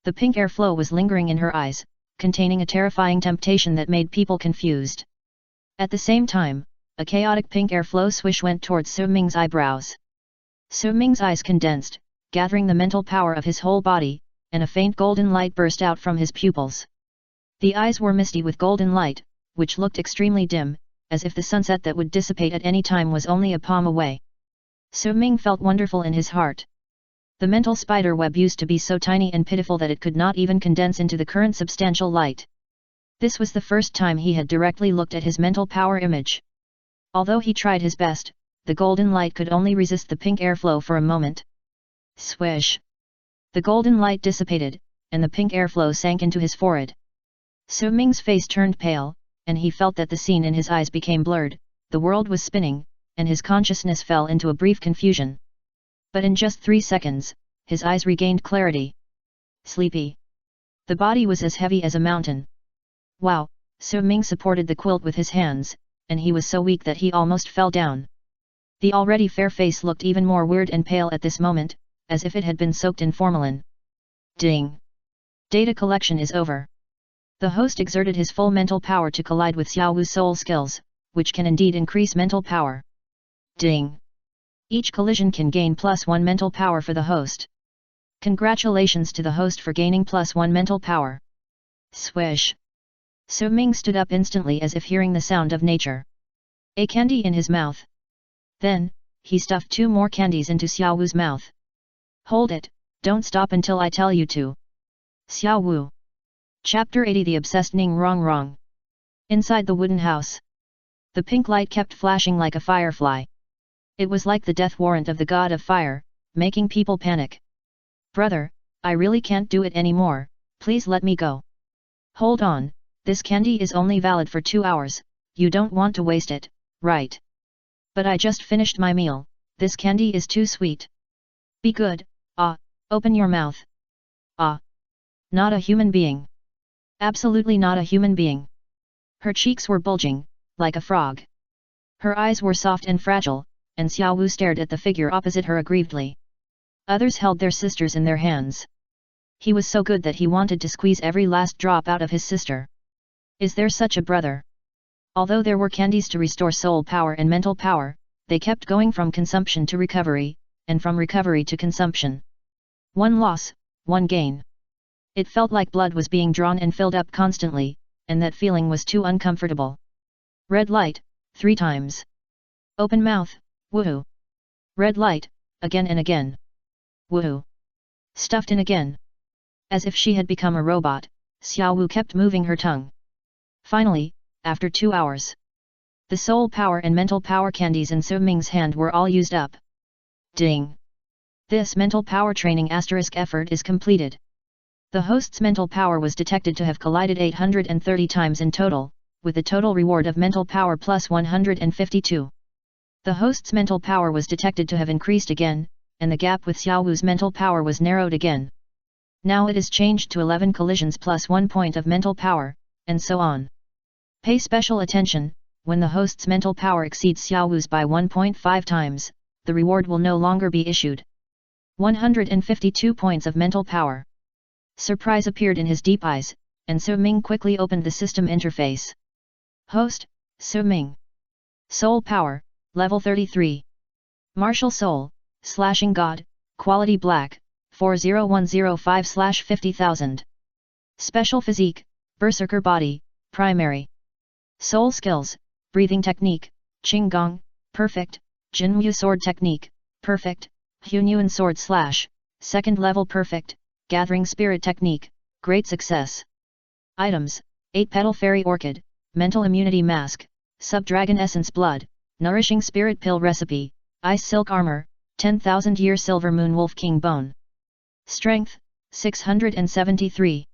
The pink airflow was lingering in her eyes, containing a terrifying temptation that made people confused. At the same time, a chaotic pink airflow swish went towards Su Ming's eyebrows. Su Ming's eyes condensed, gathering the mental power of his whole body, and a faint golden light burst out from his pupils. The eyes were misty with golden light, which looked extremely dim, as if the sunset that would dissipate at any time was only a palm away. Su Ming felt wonderful in his heart. The mental spider web used to be so tiny and pitiful that it could not even condense into the current substantial light. This was the first time he had directly looked at his mental power image. Although he tried his best, the golden light could only resist the pink airflow for a moment. Swish! The golden light dissipated, and the pink airflow sank into his forehead. Su Ming's face turned pale, and he felt that the scene in his eyes became blurred, the world was spinning, and his consciousness fell into a brief confusion. But in just 3 seconds, his eyes regained clarity. Sleepy. The body was as heavy as a mountain. Wow, Su Ming supported the quilt with his hands, and he was so weak that he almost fell down. The already fair face looked even more weird and pale at this moment, as if it had been soaked in formalin. Ding! Data collection is over. The host exerted his full mental power to collide with Xiao Wu's soul skills, which can indeed increase mental power. Ding! Each collision can gain +1 mental power for the host. Congratulations to the host for gaining +1 mental power. Swish! Su Ming stood up instantly as if hearing the sound of nature. A candy in his mouth. Then, he stuffed 2 more candies into Xiao Wu's mouth. Hold it, don't stop until I tell you to. Xiao Wu. Chapter 80 The Obsessed Ning Rong Rong. Inside the wooden house. The pink light kept flashing like a firefly. It was like the death warrant of the god of fire, making people panic. Brother, I really can't do it anymore, please let me go. Hold on, this candy is only valid for 2 hours, you don't want to waste it, right? But I just finished my meal, this candy is too sweet. Be good, open your mouth. Not a human being. Absolutely not a human being. Her cheeks were bulging, like a frog. Her eyes were soft and fragile, and Xiao Wu stared at the figure opposite her aggrievedly. Others held their sisters in their hands. He was so good that he wanted to squeeze every last drop out of his sister. Is there such a brother? Although there were candies to restore soul power and mental power, they kept going from consumption to recovery, and from recovery to consumption. 1 loss, 1 gain. It felt like blood was being drawn and filled up constantly, and that feeling was too uncomfortable. Red light, 3 times. Open mouth, woohoo. Red light, again and again. Woohoo. Stuffed in again. As if she had become a robot, Xiao Wu kept moving her tongue. Finally, after 2 hours, the soul power and mental power candies in Su Ming's hand were all used up. Ding! This mental power training effort is completed. The host's mental power was detected to have collided 830 times in total, with a total reward of mental power +152. The host's mental power was detected to have increased again, and the gap with Xiao Wu's mental power was narrowed again. Now it is changed to 11 collisions +1 point of mental power, and so on. Pay special attention, when the host's mental power exceeds Xiao Wu's by 1.5 times, the reward will no longer be issued. 152 points of mental power. Surprise appeared in his deep eyes, and Su Ming quickly opened the system interface. Host, Su Ming. Soul Power, Level 33. Martial Soul, Slashing God, Quality Black, 40105/50,000. Special Physique, Berserker Body, Primary. Soul Skills, Breathing Technique, Qinggong, Perfect, Jinmu Sword Technique, Perfect, Hunyuan Sword Slash, Second Level Perfect, Gathering Spirit Technique, Great Success. Items, 8-Petal Fairy Orchid, Mental Immunity Mask, Sub-Dragon Essence Blood, Nourishing Spirit Pill Recipe, Ice Silk Armor, 10,000 Year Silver Moon Wolf King Bone. Strength, 673.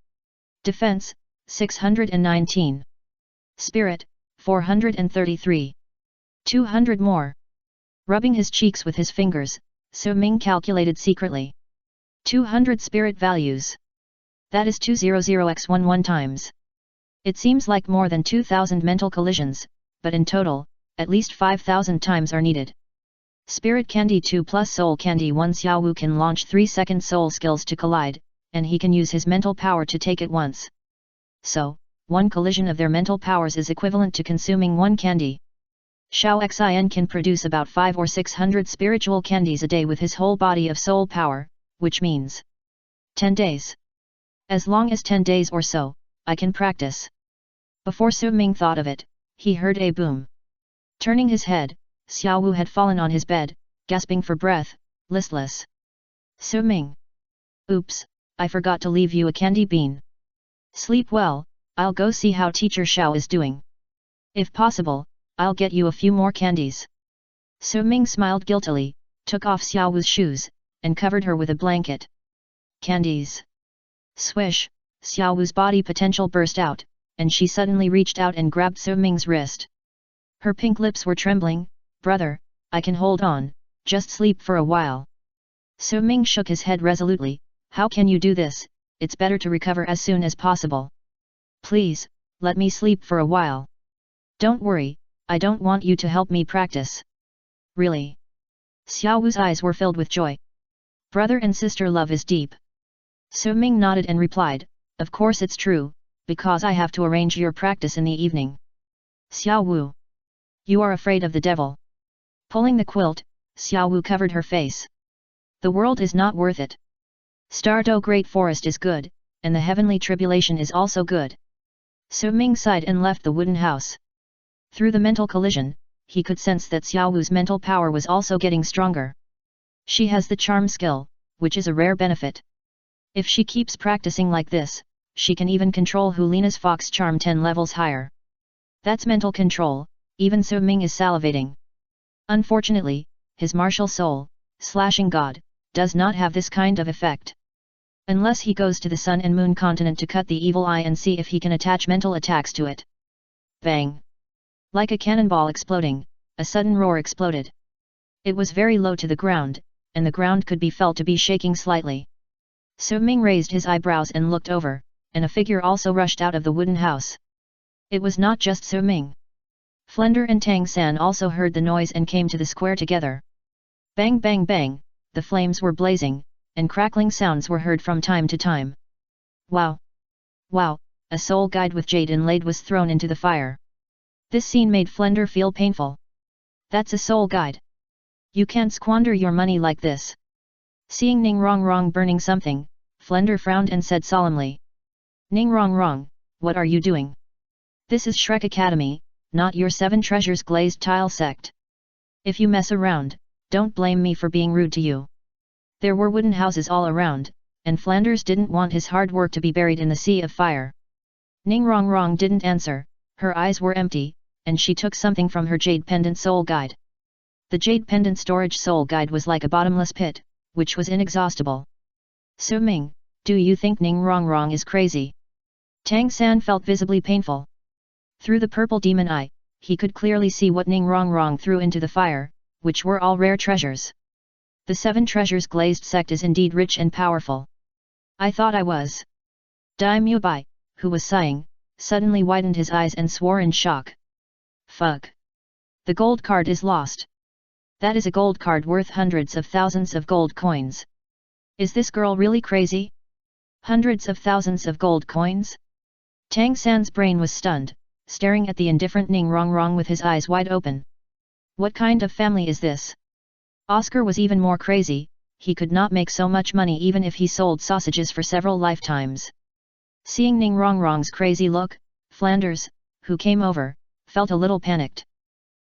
Defense, 619. Spirit, 433. 200 more. Rubbing his cheeks with his fingers, Su Ming calculated secretly. 200 spirit values. That is 200x11 times. It seems like more than 2,000 mental collisions, but in total, at least 5,000 times are needed. Spirit Candy 2 plus Soul Candy 1. Xiaowu can launch 3-second soul skills to collide, and he can use his mental power to take it once. So, one collision of their mental powers is equivalent to consuming one candy. Xiao Xin can produce about 500 or 600 spiritual candies a day with his whole body of soul power, which means 10 days. As long as 10 days or so, I can practice. Before Su Ming thought of it, he heard a boom. Turning his head, Xiaowu had fallen on his bed, gasping for breath, listless. Su Ming. Oops, I forgot to leave you a candy bean. Sleep well, I'll go see how Teacher Xiao is doing. If possible, I'll get you a few more candies. Su Ming smiled guiltily, took off Xiaowu's shoes, and covered her with a blanket. Candies. Swish, Xiaowu's body potential burst out, and she suddenly reached out and grabbed Su Ming's wrist. Her pink lips were trembling. Brother, I can hold on, just sleep for a while. Su Ming shook his head resolutely. How can you do this? It's better to recover as soon as possible. Please, let me sleep for a while. Don't worry, I don't want you to help me practice. Really? Xiaowu's eyes were filled with joy. Brother and sister love is deep. Su Ming nodded and replied, of course it's true, because I have to arrange your practice in the evening. Xiaowu. You are afraid of the devil. Pulling the quilt, Xiaowu covered her face. The world is not worth it. Stardo Great Forest is good, and the heavenly tribulation is also good. Su Ming sighed and left the wooden house. Through the mental collision, he could sense that Xiaowu's mental power was also getting stronger. She has the charm skill, which is a rare benefit. If she keeps practicing like this, she can even control Hulina's fox charm 10 levels higher. That's mental control, even Su Ming is salivating. Unfortunately, his martial soul, Slashing God, does not have this kind of effect. Unless he goes to the Sun and Moon continent to cut the evil eye and see if he can attach mental attacks to it. Bang! Like a cannonball exploding, a sudden roar exploded. It was very low to the ground, and the ground could be felt to be shaking slightly. Su Ming raised his eyebrows and looked over, and a figure also rushed out of the wooden house. It was not just Su Ming. Flender and Tang San also heard the noise and came to the square together. Bang bang bang, the flames were blazing, and crackling sounds were heard from time to time. Wow! Wow! A soul guide with jade inlaid was thrown into the fire. This scene made Flender feel painful. That's a soul guide. You can't squander your money like this. Seeing Ning Rong Rong burning something, Flender frowned and said solemnly. Ning Rong Rong, what are you doing? This is Shrek Academy, not your 7 treasures glazed tile sect. If you mess around, don't blame me for being rude to you. There were wooden houses all around, and Flanders didn't want his hard work to be buried in the sea of fire. Ning Rong Rong didn't answer, her eyes were empty, and she took something from her jade pendant soul guide. The jade pendant storage soul guide was like a bottomless pit, which was inexhaustible. Su Ming, do you think Ning Rong Rong is crazy? Tang San felt visibly painful. Through the purple demon eye, he could clearly see what Ning Rong Rong threw into the fire, which were all rare treasures. The 7 treasures glazed sect is indeed rich and powerful. I thought I was. Daimyo Bai, who was sighing, suddenly widened his eyes and swore in shock. Fuck. The gold card is lost. That is a gold card worth hundreds of thousands of gold coins. Is this girl really crazy? Hundreds of thousands of gold coins? Tang San's brain was stunned, staring at the indifferent Ning Rongrong with his eyes wide open. What kind of family is this? Oscar was even more crazy. He could not make so much money even if he sold sausages for several lifetimes. Seeing Ning Rongrong's crazy look, Flanders, who came over, felt a little panicked.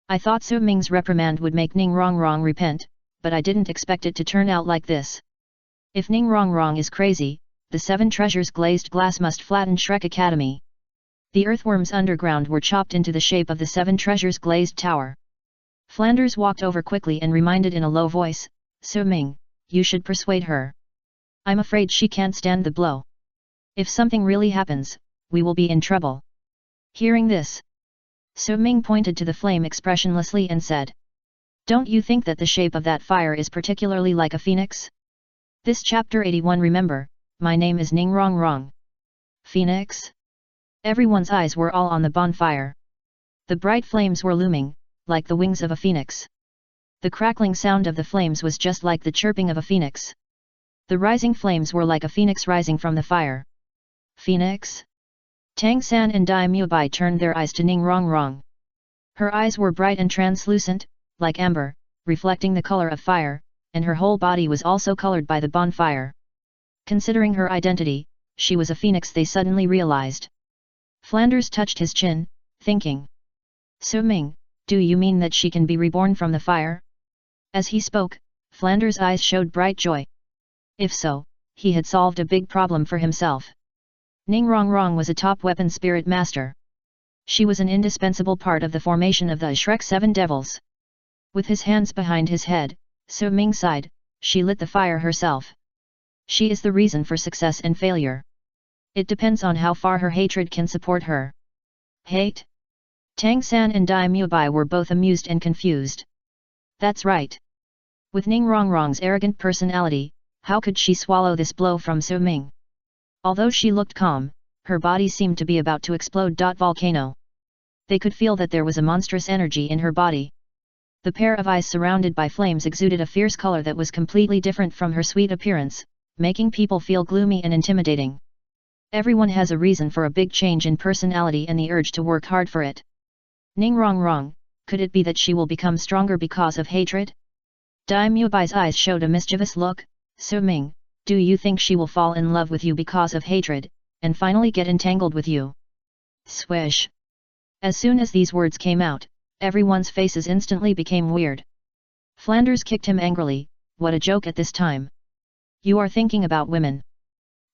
I thought Su Ming's reprimand would make Ning Rongrong repent, but I didn't expect it to turn out like this. If Ning Rongrong is crazy, the 7 treasures glazed glass must flatten Shrek Academy. The earthworms underground were chopped into the shape of the 7 treasures glazed tower. Flanders walked over quickly and reminded in a low voice, Su Ming, you should persuade her. I'm afraid she can't stand the blow. If something really happens, we will be in trouble. Hearing this, Su Ming pointed to the flame expressionlessly and said, Don't you think that the shape of that fire is particularly like a phoenix? This chapter 81. Remember, my name is Ning Rongrong. Phoenix? Everyone's eyes were all on the bonfire. The bright flames were looming, like the wings of a phoenix. The crackling sound of the flames was just like the chirping of a phoenix. The rising flames were like a phoenix rising from the fire. Phoenix? Tang San and Dai Mubai turned their eyes to Ning Rongrong. Her eyes were bright and translucent, like amber, reflecting the color of fire, and her whole body was also colored by the bonfire. Considering her identity, she was a phoenix, they suddenly realized. Flanders touched his chin, thinking. Su Ming, do you mean that she can be reborn from the fire? As he spoke, Flanders' eyes showed bright joy. If so, he had solved a big problem for himself. Ning Rongrong was a top weapon spirit master. She was an indispensable part of the formation of the Shrek 7 Devils. With his hands behind his head, Su Ming sighed, she lit the fire herself. She is the reason for success and failure. It depends on how far her hatred can support her. Hate? Tang San and Dai Mubai were both amused and confused. That's right. With Ning Rongrong's arrogant personality, how could she swallow this blow from Su Ming? Although she looked calm, her body seemed to be about to explode. Volcano. They could feel that there was a monstrous energy in her body. The pair of eyes surrounded by flames exuded a fierce color that was completely different from her sweet appearance, making people feel gloomy and intimidating. Everyone has a reason for a big change in personality and the urge to work hard for it. Ning Rongrong, could it be that she will become stronger because of hatred? Dai Mubai's eyes showed a mischievous look. Su Ming, do you think she will fall in love with you because of hatred, and finally get entangled with you? Swish! As soon as these words came out, everyone's faces instantly became weird. Flanders kicked him angrily, what a joke at this time. You are thinking about women.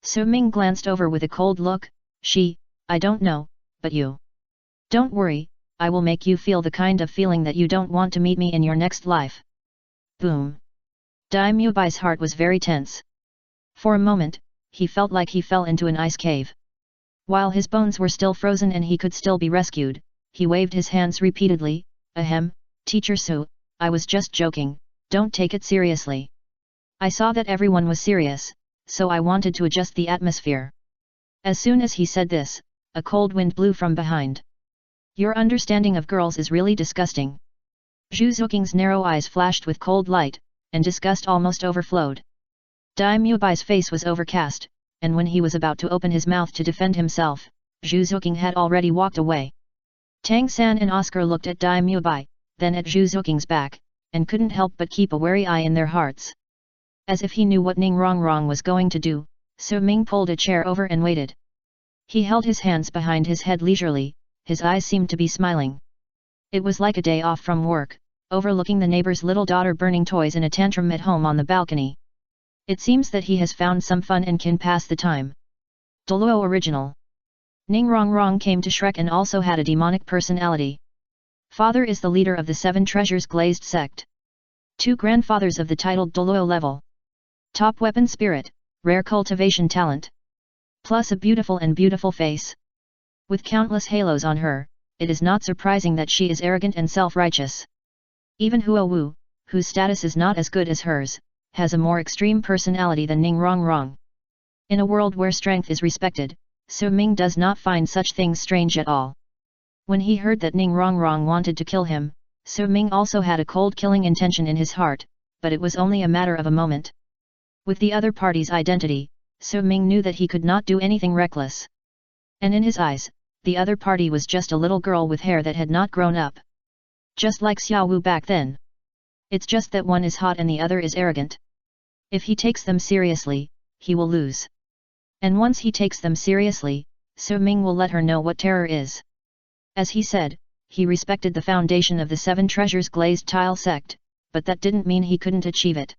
Su Ming glanced over with a cold look, I don't know, but you. Don't worry, I will make you feel the kind of feeling that you don't want to meet me in your next life. Boom. Dai Mubai's heart was very tense. For a moment, he felt like he fell into an ice cave. While his bones were still frozen and he could still be rescued, he waved his hands repeatedly, Ahem, Teacher Su, I was just joking, don't take it seriously. I saw that everyone was serious, so I wanted to adjust the atmosphere. As soon as he said this, a cold wind blew from behind. Your understanding of girls is really disgusting. Zhu Zuking's narrow eyes flashed with cold light, and disgust almost overflowed. Dai Mubai's face was overcast, and when he was about to open his mouth to defend himself, Zhu Zuking had already walked away. Tang San and Oscar looked at Dai Mubai, then at Zhu Zuking's back, and couldn't help but keep a wary eye in their hearts. As if he knew what Ning Rongrong was going to do, Su Ming pulled a chair over and waited. He held his hands behind his head leisurely, his eyes seemed to be smiling. It was like a day off from work, overlooking the neighbor's little daughter burning toys in a tantrum at home on the balcony. It seems that he has found some fun and can pass the time. Douluo Original. Ning Rongrong came to Shrek and also had a demonic personality. Father is the leader of the 7 Treasures Glazed sect. 2 grandfathers of the titled Douluo level. Top weapon spirit, rare cultivation talent. Plus a beautiful face. With countless halos on her, it is not surprising that she is arrogant and self-righteous. Even Huo Wu, whose status is not as good as hers, has a more extreme personality than Ning Rongrong. In a world where strength is respected, Su Ming does not find such things strange at all. When he heard that Ning Rongrong wanted to kill him, Su Ming also had a cold killing intention in his heart, but it was only a matter of a moment. With the other party's identity, So Ming knew that he could not do anything reckless. And in his eyes, the other party was just a little girl with hair that had not grown up. Just like Xiaowu back then. It's just that one is hot and the other is arrogant. If he takes them seriously, he will lose. And once he takes them seriously, So Ming will let her know what terror is. As he said, he respected the foundation of the Seven Treasures Glazed Tile sect, but that didn't mean he couldn't achieve it.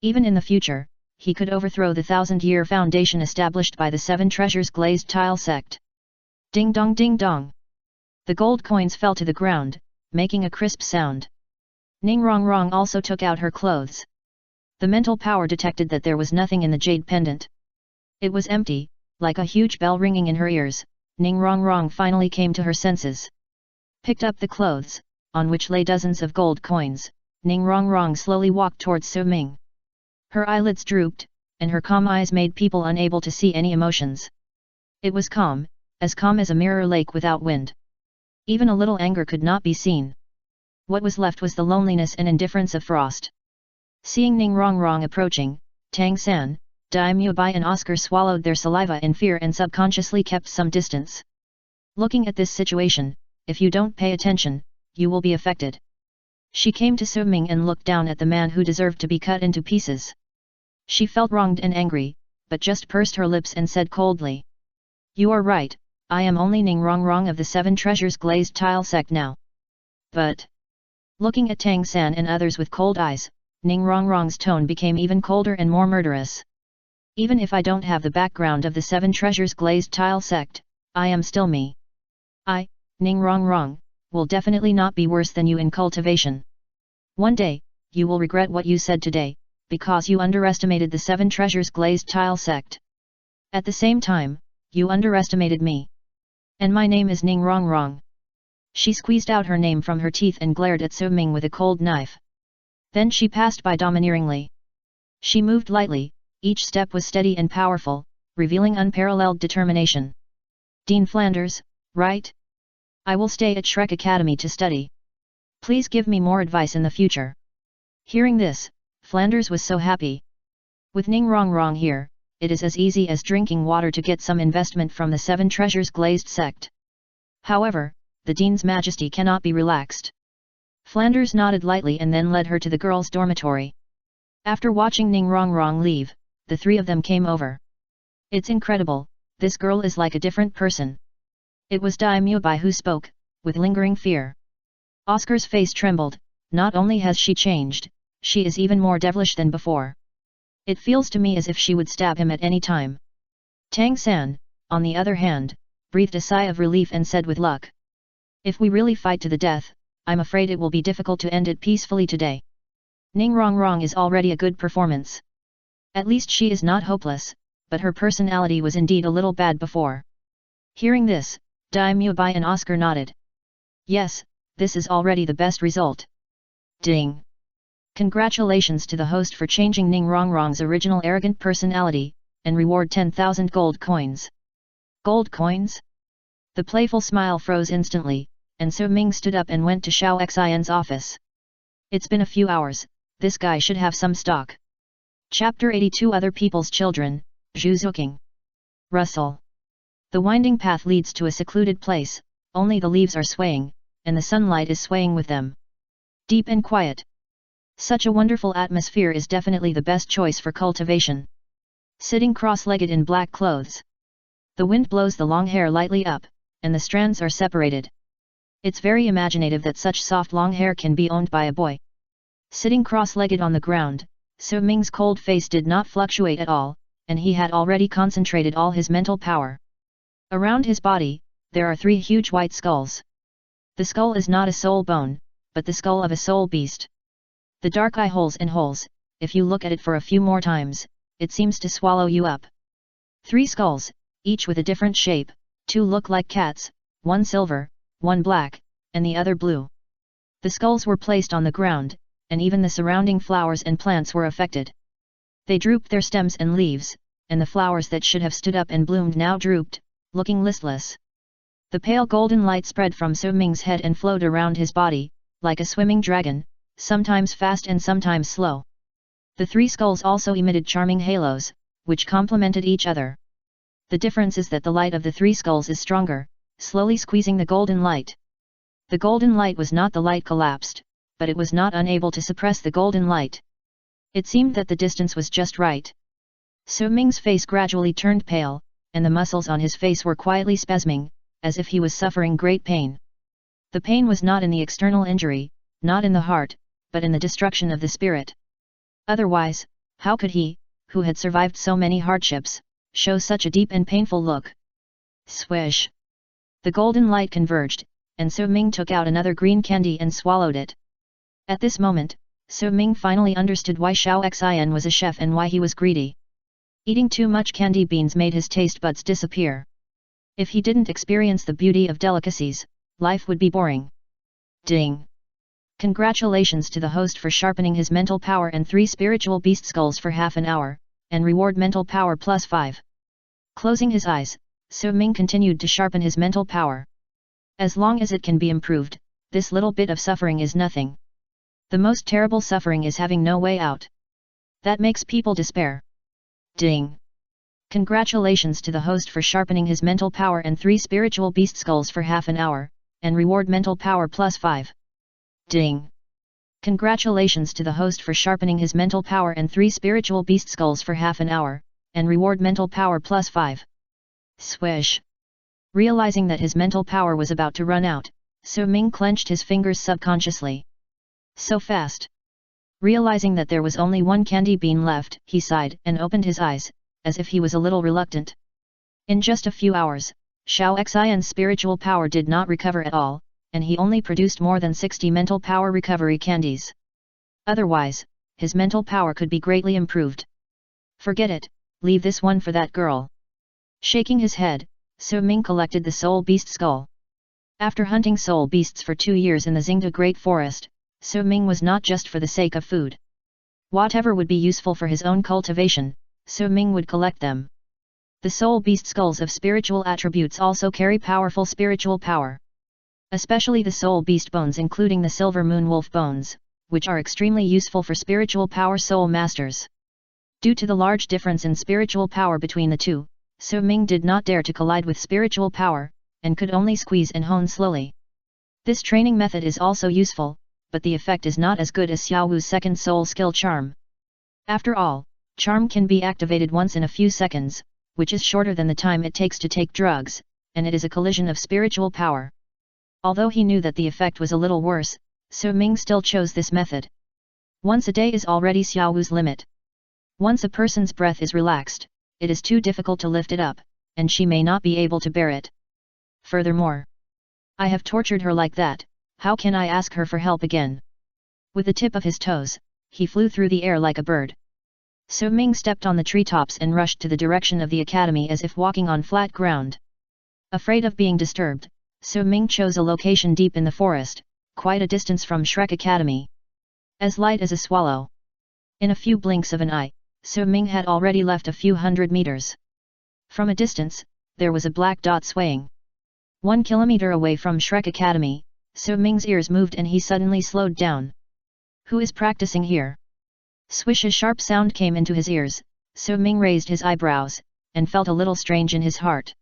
Even in the future, he could overthrow the 1,000-year foundation established by the Seven Treasures Glazed Tile sect. Ding dong ding dong. The gold coins fell to the ground, making a crisp sound. Ning Rongrong also took out her clothes. The mental power detected that there was nothing in the jade pendant. It was empty, like a huge bell ringing in her ears. Ning Rongrong finally came to her senses. Picked up the clothes, on which lay dozens of gold coins. Ning Rongrong slowly walked towards Su Ming. Her eyelids drooped, and her calm eyes made people unable to see any emotions. It was calm as a mirror lake without wind. Even a little anger could not be seen. What was left was the loneliness and indifference of frost. Seeing Ning Rongrong approaching, Tang San, Daimyo Bai and Oscar swallowed their saliva in fear and subconsciously kept some distance. Looking at this situation, if you don't pay attention, you will be affected. She came to Su Ming and looked down at the man who deserved to be cut into pieces. She felt wronged and angry, but just pursed her lips and said coldly. You are right, I am only Ning Rongrong of the Seven Treasures Glazed Tile sect now. But... Looking at Tang San and others with cold eyes, Ning Rongrong's tone became even colder and more murderous. Even if I don't have the background of the Seven Treasures Glazed Tile sect, I am still me. I, Ning Rongrong, will definitely not be worse than you in cultivation. One day, you will regret what you said today, because you underestimated the Seven Treasures Glazed Tile sect. At the same time, you underestimated me. And my name is Ning Rongrong. She squeezed out her name from her teeth and glared at Su Ming with a cold knife. Then she passed by domineeringly. She moved lightly, each step was steady and powerful, revealing unparalleled determination. Dean Flanders, right? I will stay at Shrek Academy to study. Please give me more advice in the future. Hearing this, Flanders was so happy. With Ning Rongrong here, it is as easy as drinking water to get some investment from the Seven Treasures Glazed sect. However, the Dean's Majesty cannot be relaxed. Flanders nodded lightly and then led her to the girls' dormitory. After watching Ning Rongrong leave, the three of them came over. It's incredible, this girl is like a different person. It was Daimyo Bai who spoke, with lingering fear. Oscar's face trembled, not only has she changed, she is even more devilish than before. It feels to me as if she would stab him at any time. Tang San, on the other hand, breathed a sigh of relief and said with luck. If we really fight to the death, I'm afraid it will be difficult to end it peacefully today. Ning Rongrong is already a good performance. At least she is not hopeless, but her personality was indeed a little bad before. Hearing this, Daimyo Bai and Oscar nodded. Yes, this is already the best result. Ding! Congratulations to the host for changing Ning Rongrong's original arrogant personality, and reward 10,000 gold coins. Gold coins? The playful smile froze instantly, and Su Ming stood up and went to Xiao Xian's office. It's been a few hours, this guy should have some stock. Chapter 82 Other People's Children, Zhu Zuking. Rustle. The winding path leads to a secluded place, only the leaves are swaying, and the sunlight is swaying with them. Deep and quiet. Such a wonderful atmosphere is definitely the best choice for cultivation. Sitting cross-legged in black clothes. The wind blows the long hair lightly up, and the strands are separated. It's very imaginative that such soft long hair can be owned by a boy. Sitting cross-legged on the ground, Su Ming's cold face did not fluctuate at all, and he had already concentrated all his mental power. Around his body, there are 3 huge white skulls. The skull is not a soul bone, but the skull of a soul beast. The dark eye holes and holes, if you look at it for a few more times, it seems to swallow you up. 3 skulls, each with a different shape, 2 look like cats, 1 silver, 1 black, and the other blue. The skulls were placed on the ground, and even the surrounding flowers and plants were affected. They drooped their stems and leaves, and the flowers that should have stood up and bloomed now drooped, looking listless. The pale golden light spread from Su Ming's head and flowed around his body, like a swimming dragon, sometimes fast and sometimes slow. The 3 skulls also emitted charming halos, which complemented each other. The difference is that the light of the three skulls is stronger, slowly squeezing the golden light. The golden light was not the light collapsed, but it was not unable to suppress the golden light. It seemed that the distance was just right. So Ming's face gradually turned pale, and the muscles on his face were quietly spasming, as if he was suffering great pain. The pain was not in the external injury, not in the heart, but in the destruction of the spirit. Otherwise, how could he, who had survived so many hardships, show such a deep and painful look? Swish! The golden light converged, and So Ming took out another green candy and swallowed it. At this moment, So Ming finally understood why Xiao Xian was a chef and why he was greedy. Eating too much candy beans made his taste buds disappear. If he didn't experience the beauty of delicacies, life would be boring. Ding! Congratulations to the host for sharpening his mental power and 3 spiritual beast skulls for half an hour, and reward mental power +5. Closing his eyes, So Ming continued to sharpen his mental power. As long as it can be improved, this little bit of suffering is nothing. The most terrible suffering is having no way out. That makes people despair. Ding! Congratulations to the host for sharpening his mental power and 3 spiritual beast skulls for half an hour, and reward mental power +5. Ding! Congratulations to the host for sharpening his mental power and 3 spiritual beast skulls for half an hour, and reward mental power +5. Swish! Realizing that his mental power was about to run out, So Ming clenched his fingers subconsciously. So fast! Realizing that there was only 1 candy bean left, he sighed and opened his eyes, as if he was a little reluctant. In just a few hours, Xiao Xian's spiritual power did not recover at all, and he only produced more than 60 mental power recovery candies. Otherwise, his mental power could be greatly improved. Forget it, leave this one for that girl. Shaking his head, So Ming collected the soul beast skull. After hunting soul beasts for 2 years in the Xingda Great Forest, So Ming was not just for the sake of food. Whatever would be useful for his own cultivation, So Ming would collect them. The soul beast skulls of spiritual attributes also carry powerful spiritual power. Especially the soul beast bones, including the silver moon wolf bones, which are extremely useful for spiritual power soul masters. Due to the large difference in spiritual power between the two, So Ming did not dare to collide with spiritual power, and could only squeeze and hone slowly. This training method is also useful, but the effect is not as good as Xiao Wu's second soul skill charm. After all, charm can be activated once in a few seconds, which is shorter than the time it takes to take drugs, and it is a collision of spiritual power. Although he knew that the effect was a little worse, So Ming still chose this method. Once a day is already Xiao Wu's limit. Once a person's breath is relaxed, it is too difficult to lift it up, and she may not be able to bear it. Furthermore, I have tortured her like that, how can I ask her for help again? With the tip of his toes, he flew through the air like a bird. So Ming stepped on the treetops and rushed to the direction of the academy as if walking on flat ground. Afraid of being disturbed, So Ming chose a location deep in the forest, quite a distance from Shrek Academy. As light as a swallow. In a few blinks of an eye, So Ming had already left a few hundred meters. From a distance, there was a black dot swaying. 1 kilometer away from Shrek Academy, So Ming's ears moved and he suddenly slowed down. Who is practicing here? Swish! A sharp sound came into his ears, So Ming raised his eyebrows, and felt a little strange in his heart.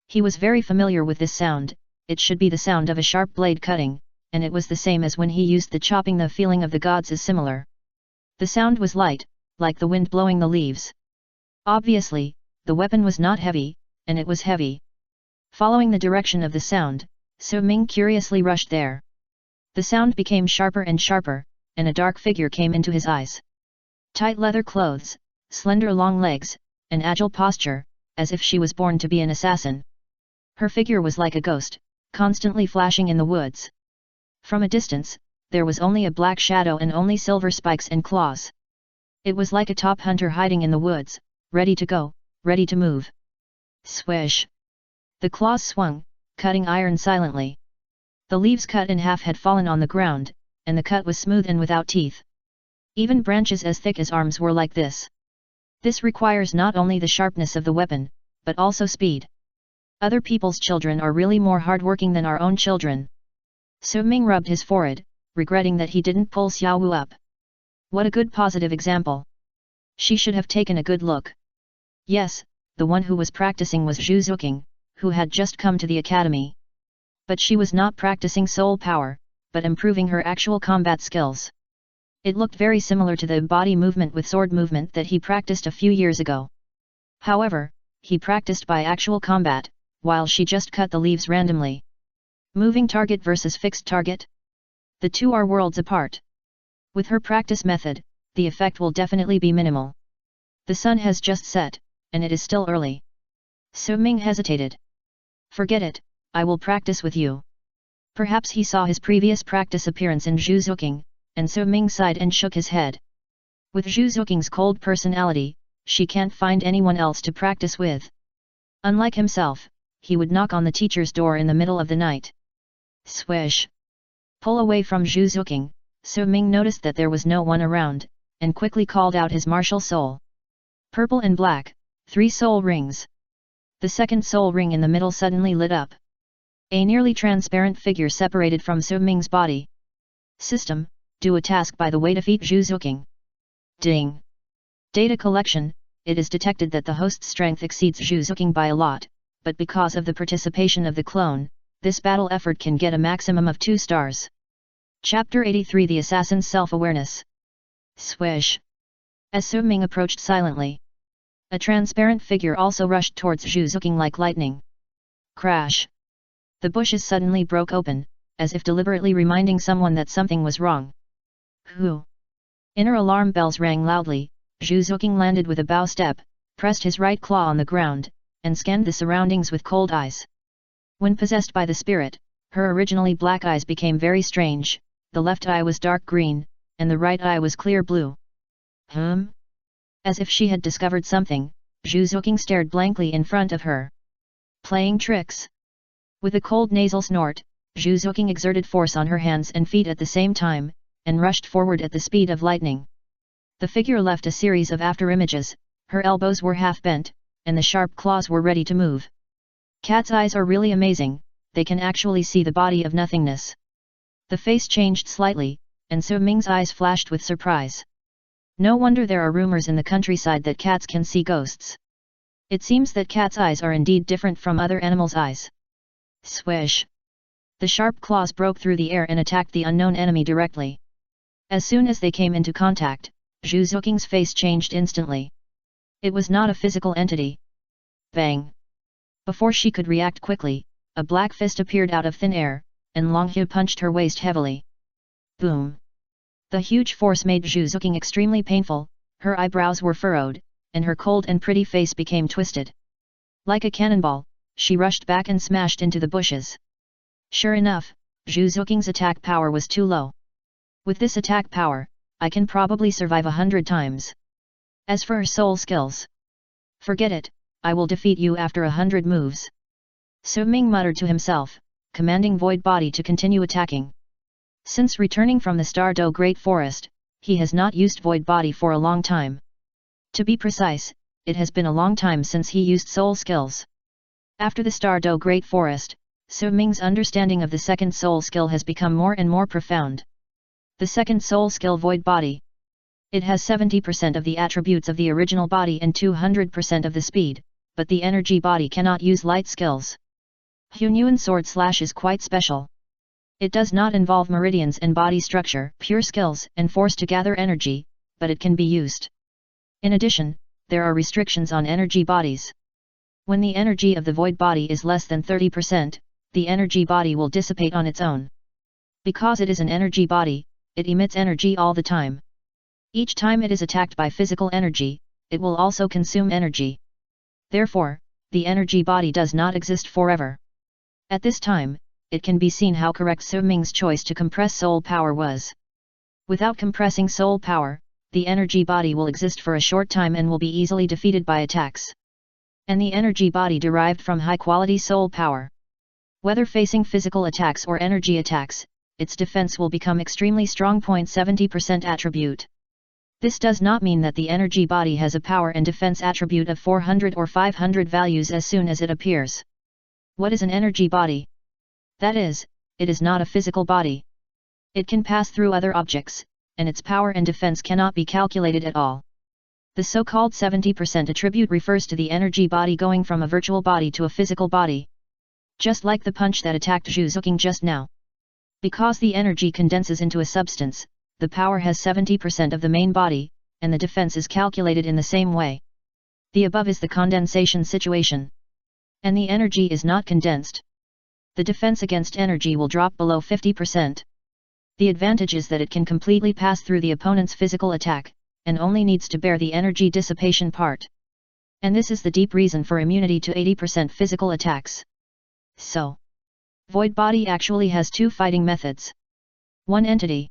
He was very familiar with this sound, it should be the sound of a sharp blade cutting, and it was the same as when he used the chopping. The feeling of the gods is similar. The sound was light, like the wind blowing the leaves. Obviously, the weapon was not heavy, and it was heavy. Following the direction of the sound, So Ming curiously rushed there. The sound became sharper and sharper, and a dark figure came into his eyes. Tight leather clothes, slender long legs, an agile posture, as if she was born to be an assassin. Her figure was like a ghost, constantly flashing in the woods. From a distance, there was only a black shadow and only silver spikes and claws. It was like a top hunter hiding in the woods, ready to go, ready to move. Swish! The claws swung, cutting iron silently. The leaves cut in half had fallen on the ground, and the cut was smooth and without teeth. Even branches as thick as arms were like this. This requires not only the sharpness of the weapon, but also speed. Other people's children are really more hardworking than our own children. So Ming rubbed his forehead, regretting that he didn't pull Xiao Wu up. What a good positive example. She should have taken a good look. Yes, the one who was practicing was Zhu Zuqing, who had just come to the academy. But she was not practicing soul power, but improving her actual combat skills. It looked very similar to the body movement with sword movement that he practiced a few years ago. However, he practiced by actual combat, while she just cut the leaves randomly. Moving target versus fixed target? The two are worlds apart. With her practice method, the effect will definitely be minimal. The sun has just set, and it is still early. Su Ming hesitated. Forget it, I will practice with you. Perhaps he saw his previous practice appearance in Zhu Zuqing, and Su Ming sighed and shook his head. With Zhu Zuqing's cold personality, she can't find anyone else to practice with. Unlike himself, he would knock on the teacher's door in the middle of the night. Swish! Pull away from Zhu Zuqing, Su Ming noticed that there was no one around, and quickly called out his martial soul. Purple and black, 3 soul rings. The second soul ring in the middle suddenly lit up. A nearly transparent figure separated from Su Ming's body. System, do a task by the way defeat Zhu Zuqing. Ding! Data collection, it is detected that the host's strength exceeds Zhu Zuqing by a lot, but because of the participation of the clone, this battle effort can get a maximum of 2 stars. Chapter 83 The Assassin's Self-Awareness. Swish! As Su Ming approached silently, a transparent figure also rushed towards Zhu Zuqing like lightning. Crash! The bushes suddenly broke open, as if deliberately reminding someone that something was wrong. Who? Inner alarm bells rang loudly. Zhu Zuqing landed with a bow step, pressed his right claw on the ground, and scanned the surroundings with cold eyes. When possessed by the spirit, her originally black eyes became very strange. The left eye was dark green, and the right eye was clear blue. As if she had discovered something, Zhu Zuqing stared blankly in front of her. Playing tricks? With a cold nasal snort, Zhu Zuqing exerted force on her hands and feet at the same time, and rushed forward at the speed of lightning. The figure left a series of afterimages, her elbows were half bent, and the sharp claws were ready to move. Cat's eyes are really amazing, they can actually see the body of nothingness. The face changed slightly, and Su Ming's eyes flashed with surprise. No wonder there are rumors in the countryside that cats can see ghosts. It seems that cats' eyes are indeed different from other animals' eyes. Swish! The sharp claws broke through the air and attacked the unknown enemy directly. As soon as they came into contact, Zhu Zuqing's face changed instantly. It was not a physical entity. Bang! Before she could react quickly, a black fist appeared out of thin air, and Long Hu punched her waist heavily. Boom! The huge force made Zhu Zuqing extremely painful, her eyebrows were furrowed, and her cold and pretty face became twisted. Like a cannonball, she rushed back and smashed into the bushes. Sure enough, Zhu Zuqing's attack power was too low. With this attack power, I can probably survive 100 times. As for her soul skills, forget it, I will defeat you after 100 moves. Su Ming muttered to himself, commanding Void Body to continue attacking. Since returning from the Douluo Great Forest, he has not used Void Body for a long time. To be precise, it has been a long time since he used soul skills. After the Douluo Great Forest, Su Ming's understanding of the second soul skill has become more and more profound. The second soul skill Void Body. It has 70% of the attributes of the original body and 200% of the speed, but the energy body cannot use light skills. Hunyuan Sword Slash is quite special. It does not involve meridians and body structure, pure skills and force to gather energy, but it can be used. In addition, there are restrictions on energy bodies. When the energy of the void body is less than 30%, the energy body will dissipate on its own. Because it is an energy body, it emits energy all the time. Each time it is attacked by physical energy, it will also consume energy. Therefore, the energy body does not exist forever. At this time, it can be seen how correct Su Ming's choice to compress soul power was. Without compressing soul power, the energy body will exist for a short time and will be easily defeated by attacks. And the energy body derived from high-quality soul power. Whether facing physical attacks or energy attacks, its defense will become extremely strong. 70% attribute. This does not mean that the energy body has a power and defense attribute of 400 or 500 values as soon as it appears. What is an energy body? That is, it is not a physical body. It can pass through other objects, and its power and defense cannot be calculated at all. The so-called 70% attribute refers to the energy body going from a virtual body to a physical body. Just like the punch that attacked Zhu Zuqing just now. Because the energy condenses into a substance, the power has 70% of the main body, and the defense is calculated in the same way. The above is the condensation situation. And the energy is not condensed. The defense against energy will drop below 50%. The advantage is that it can completely pass through the opponent's physical attack, and only needs to bear the energy dissipation part. And this is the deep reason for immunity to 80% physical attacks. So, Void Body actually has two fighting methods. One entity.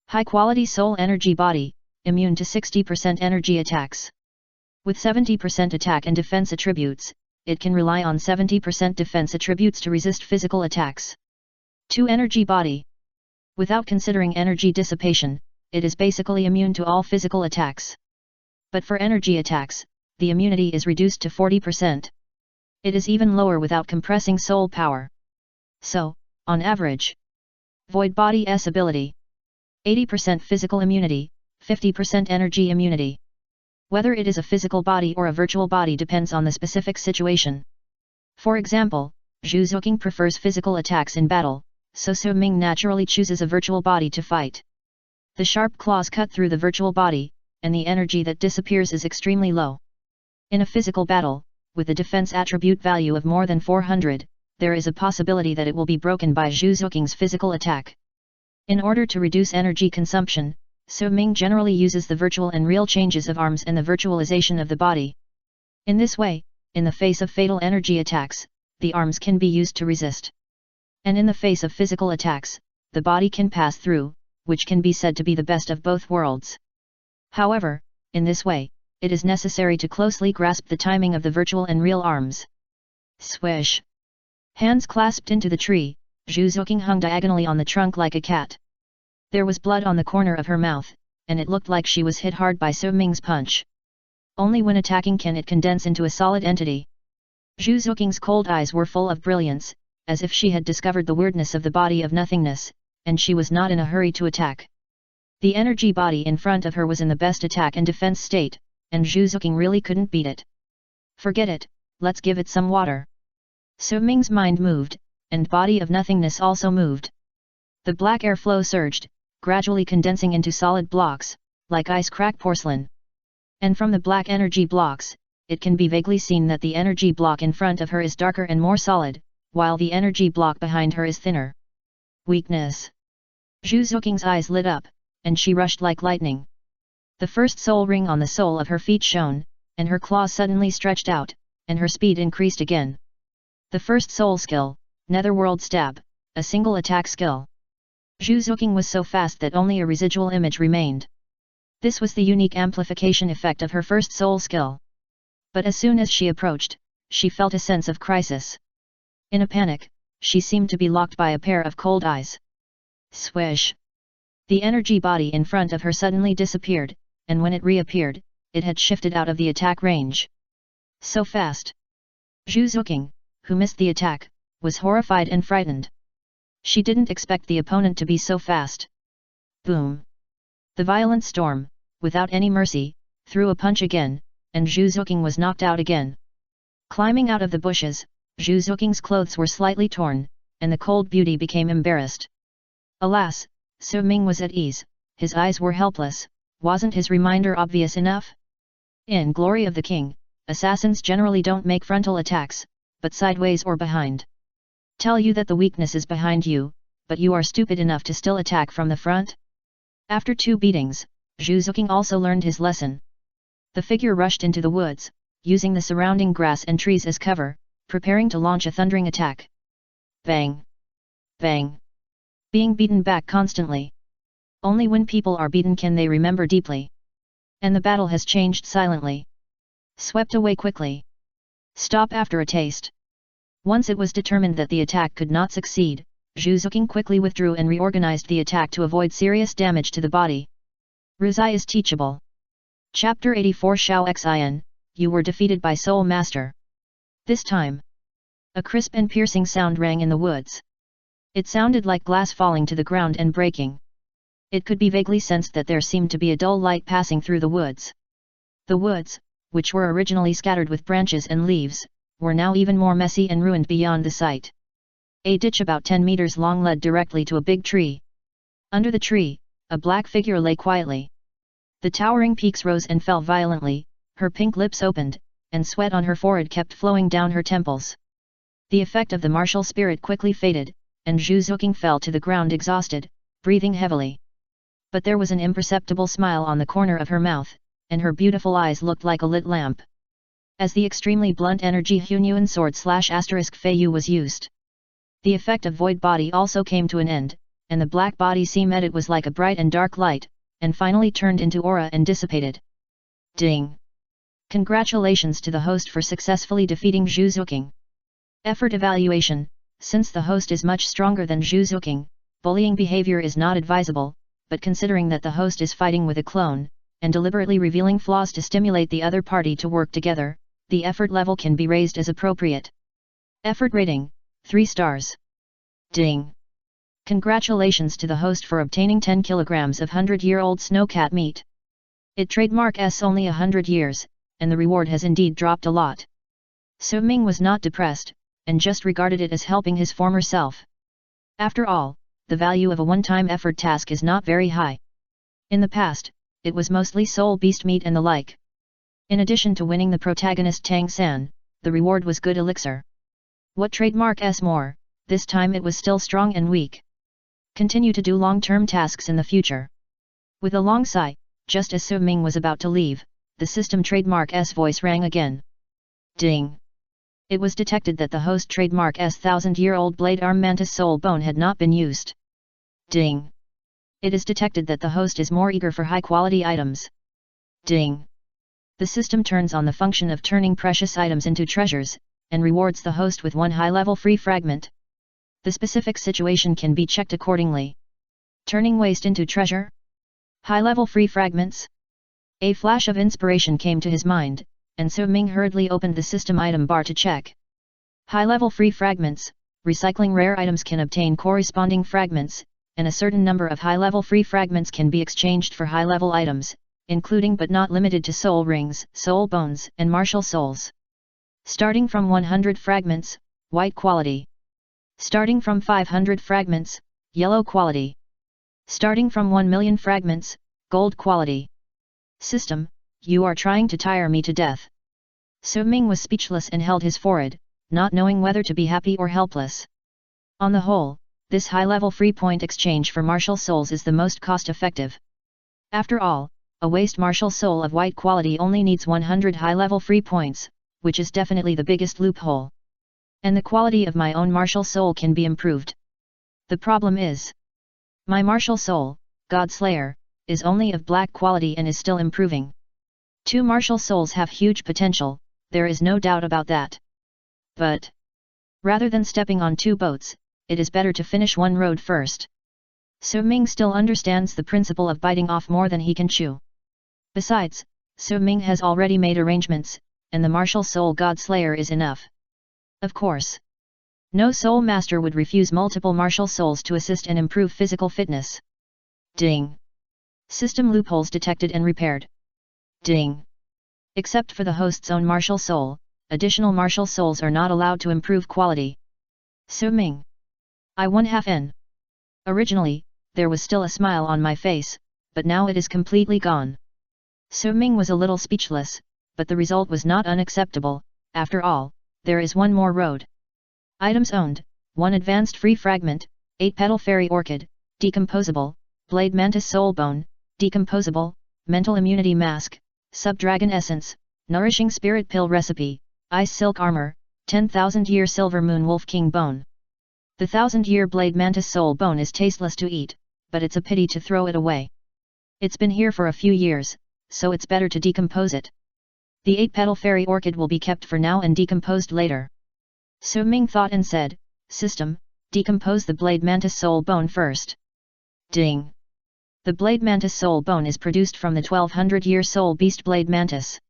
High-quality soul energy body, immune to 60% energy attacks. With 70% attack and defense attributes, it can rely on 70% defense attributes to resist physical attacks. 2 energy body. Without considering energy dissipation, it is basically immune to all physical attacks. But for energy attacks, the immunity is reduced to 40%. It is even lower without compressing soul power. So, on average, Void Body's ability: 80% physical immunity, 50% energy immunity. Whether it is a physical body or a virtual body depends on the specific situation. For example, Zhu Zuqing prefers physical attacks in battle, so Su Ming naturally chooses a virtual body to fight. The sharp claws cut through the virtual body, and the energy that disappears is extremely low. In a physical battle, with a defense attribute value of more than 400, there is a possibility that it will be broken by Zhu Zuqing's physical attack. In order to reduce energy consumption, Su Ming generally uses the virtual and real changes of arms and the virtualization of the body. In this way, in the face of fatal energy attacks, the arms can be used to resist. And in the face of physical attacks, the body can pass through, which can be said to be the best of both worlds. However, in this way, it is necessary to closely grasp the timing of the virtual and real arms. Swish! Hands clasped into the tree, Zhu Zuqing hung diagonally on the trunk like a cat. There was blood on the corner of her mouth, and it looked like she was hit hard by Su Ming's punch. Only when attacking can it condense into a solid entity. Zhu Zuqing's cold eyes were full of brilliance, as if she had discovered the weirdness of the body of nothingness, and she was not in a hurry to attack. The energy body in front of her was in the best attack and defense state, and Zhu Zuqing really couldn't beat it. Forget it, let's give it some water. Su Ming's mind moved, and body of nothingness also moved. The black airflow surged, gradually condensing into solid blocks, like ice-cracked porcelain. And from the black energy blocks, it can be vaguely seen that the energy block in front of her is darker and more solid, while the energy block behind her is thinner. Weakness. Zhu Zuqing's eyes lit up, and she rushed like lightning. The first soul ring on the sole of her feet shone, and her claws suddenly stretched out, and her speed increased again. The first soul skill, Netherworld Stab, a single attack skill. Zhu Zuqing was so fast that only a residual image remained. This was the unique amplification effect of her first soul skill. But as soon as she approached, she felt a sense of crisis. In a panic, she seemed to be locked by a pair of cold eyes. Swish! The energy body in front of her suddenly disappeared, and when it reappeared, it had shifted out of the attack range. So fast! Zhu Zuqing, who missed the attack, was horrified and frightened. She didn't expect the opponent to be so fast. Boom! The violent storm, without any mercy, threw a punch again, and Zhu Zuqing was knocked out again. Climbing out of the bushes, Zhu Zuqing's clothes were slightly torn, and the cold beauty became embarrassed. Alas, Su Ming was at ease, his eyes were helpless. Wasn't his reminder obvious enough? In Glory of the King, assassins generally don't make frontal attacks, but sideways or behind. Tell you that the weakness is behind you, but you are stupid enough to still attack from the front? After 2 beatings, Zhu Zuqing also learned his lesson. The figure rushed into the woods, using the surrounding grass and trees as cover, preparing to launch a thundering attack. Bang! Bang! Being beaten back constantly. Only when people are beaten can they remember deeply. And the battle has changed silently. Swept away quickly. Stop after a taste. Once it was determined that the attack could not succeed, Zhu Zuqing quickly withdrew and reorganized the attack to avoid serious damage to the body. Ruzai is teachable. Chapter 84 Shao Xin, you were defeated by Soul Master. This time, a crisp and piercing sound rang in the woods. It sounded like glass falling to the ground and breaking. It could be vaguely sensed that there seemed to be a dull light passing through the woods. The woods, which were originally scattered with branches and leaves, were now even more messy and ruined beyond the sight. A ditch about 10 meters long led directly to a big tree. Under the tree, a black figure lay quietly. The towering peaks rose and fell violently, her pink lips opened, and sweat on her forehead kept flowing down her temples. The effect of the martial spirit quickly faded, and Zhu Zuqing fell to the ground exhausted, breathing heavily. But there was an imperceptible smile on the corner of her mouth, and her beautiful eyes looked like a lit lamp. As the extremely blunt energy Hunyuan sword / Feiyu was used, the effect of void body also came to an end, and the black body seemed it was like a bright and dark light, and finally turned into aura and dissipated. Ding! Congratulations to the host for successfully defeating Zhu Zuqing. Effort evaluation: since the host is much stronger than Zhu Zuqing, bullying behavior is not advisable, but considering that the host is fighting with a clone, and deliberately revealing flaws to stimulate the other party to work together, the effort level can be raised as appropriate. Effort rating: 3 stars. Ding! Congratulations to the host for obtaining 10 kilograms of 100-year-old snowcat meat. It trademarks only 100 years, and the reward has indeed dropped a lot. So Ming was not depressed, and just regarded it as helping his former self. After all, the value of a one-time effort task is not very high. In the past, it was mostly soul beast meat and the like. In addition to winning the protagonist Tang San, the reward was good elixir. What trademarks more, this time it was still strong and weak. Continue to do long-term tasks in the future. With a long sigh, just as Su Ming was about to leave, the system trademark's voice rang again. Ding! It was detected that the host trademark's 1000-year-old blade arm mantis soul bone had not been used. Ding! It is detected that the host is more eager for high-quality items. Ding! The system turns on the function of turning precious items into treasures, and rewards the host with 1 high-level free fragment. The specific situation can be checked accordingly. Turning waste into treasure? High-level free fragments? A flash of inspiration came to his mind, and Su Ming hurriedly opened the system item bar to check. High-level free fragments: recycling rare items can obtain corresponding fragments, and a certain number of high-level free fragments can be exchanged for high-level items, including but not limited to soul rings, soul bones, and martial souls. Starting from 100 fragments, white quality. Starting from 500 fragments, yellow quality. Starting from 1 million fragments, gold quality. System, you are trying to tire me to death. Su Ming was speechless and held his forehead, not knowing whether to be happy or helpless. On the whole, this high-level free point exchange for martial souls is the most cost-effective. After all, a waste martial soul of white quality only needs 100 high-level free points, which is definitely the biggest loophole. And the quality of my own martial soul can be improved. The problem is, my martial soul, God Slayer, is only of black quality and is still improving. 2 martial souls have huge potential, there is no doubt about that. But, rather than stepping on 2 boats, it is better to finish one road first. Su Ming still understands the principle of biting off more than he can chew. Besides, Su Ming has already made arrangements, and the martial soul God Slayer is enough. Of course, no soul master would refuse multiple martial souls to assist and improve physical fitness. Ding! System loopholes detected and repaired. Ding! Except for the host's own martial soul, additional martial souls are not allowed to improve quality. Su Ming. I 1/2N. Originally, there was still a smile on my face, but now it is completely gone. Su Ming was a little speechless, but the result was not unacceptable. After all, there is one more road. Items owned: 1 advanced free fragment, 8-petal fairy orchid, decomposable, blade mantis soul bone, decomposable, mental immunity mask, sub-dragon essence, nourishing spirit pill recipe, ice silk armor, 10,000-year silver moon wolf king bone. The 1000-year blade mantis soul bone is tasteless to eat, but it's a pity to throw it away. It's been here for a few years, so it's better to decompose it. The 8-petal fairy orchid will be kept for now and decomposed later. Su Ming thought and said, System, decompose the blade mantis soul bone first. Ding! The blade mantis soul bone is produced from the 1200-year soul beast blade mantis.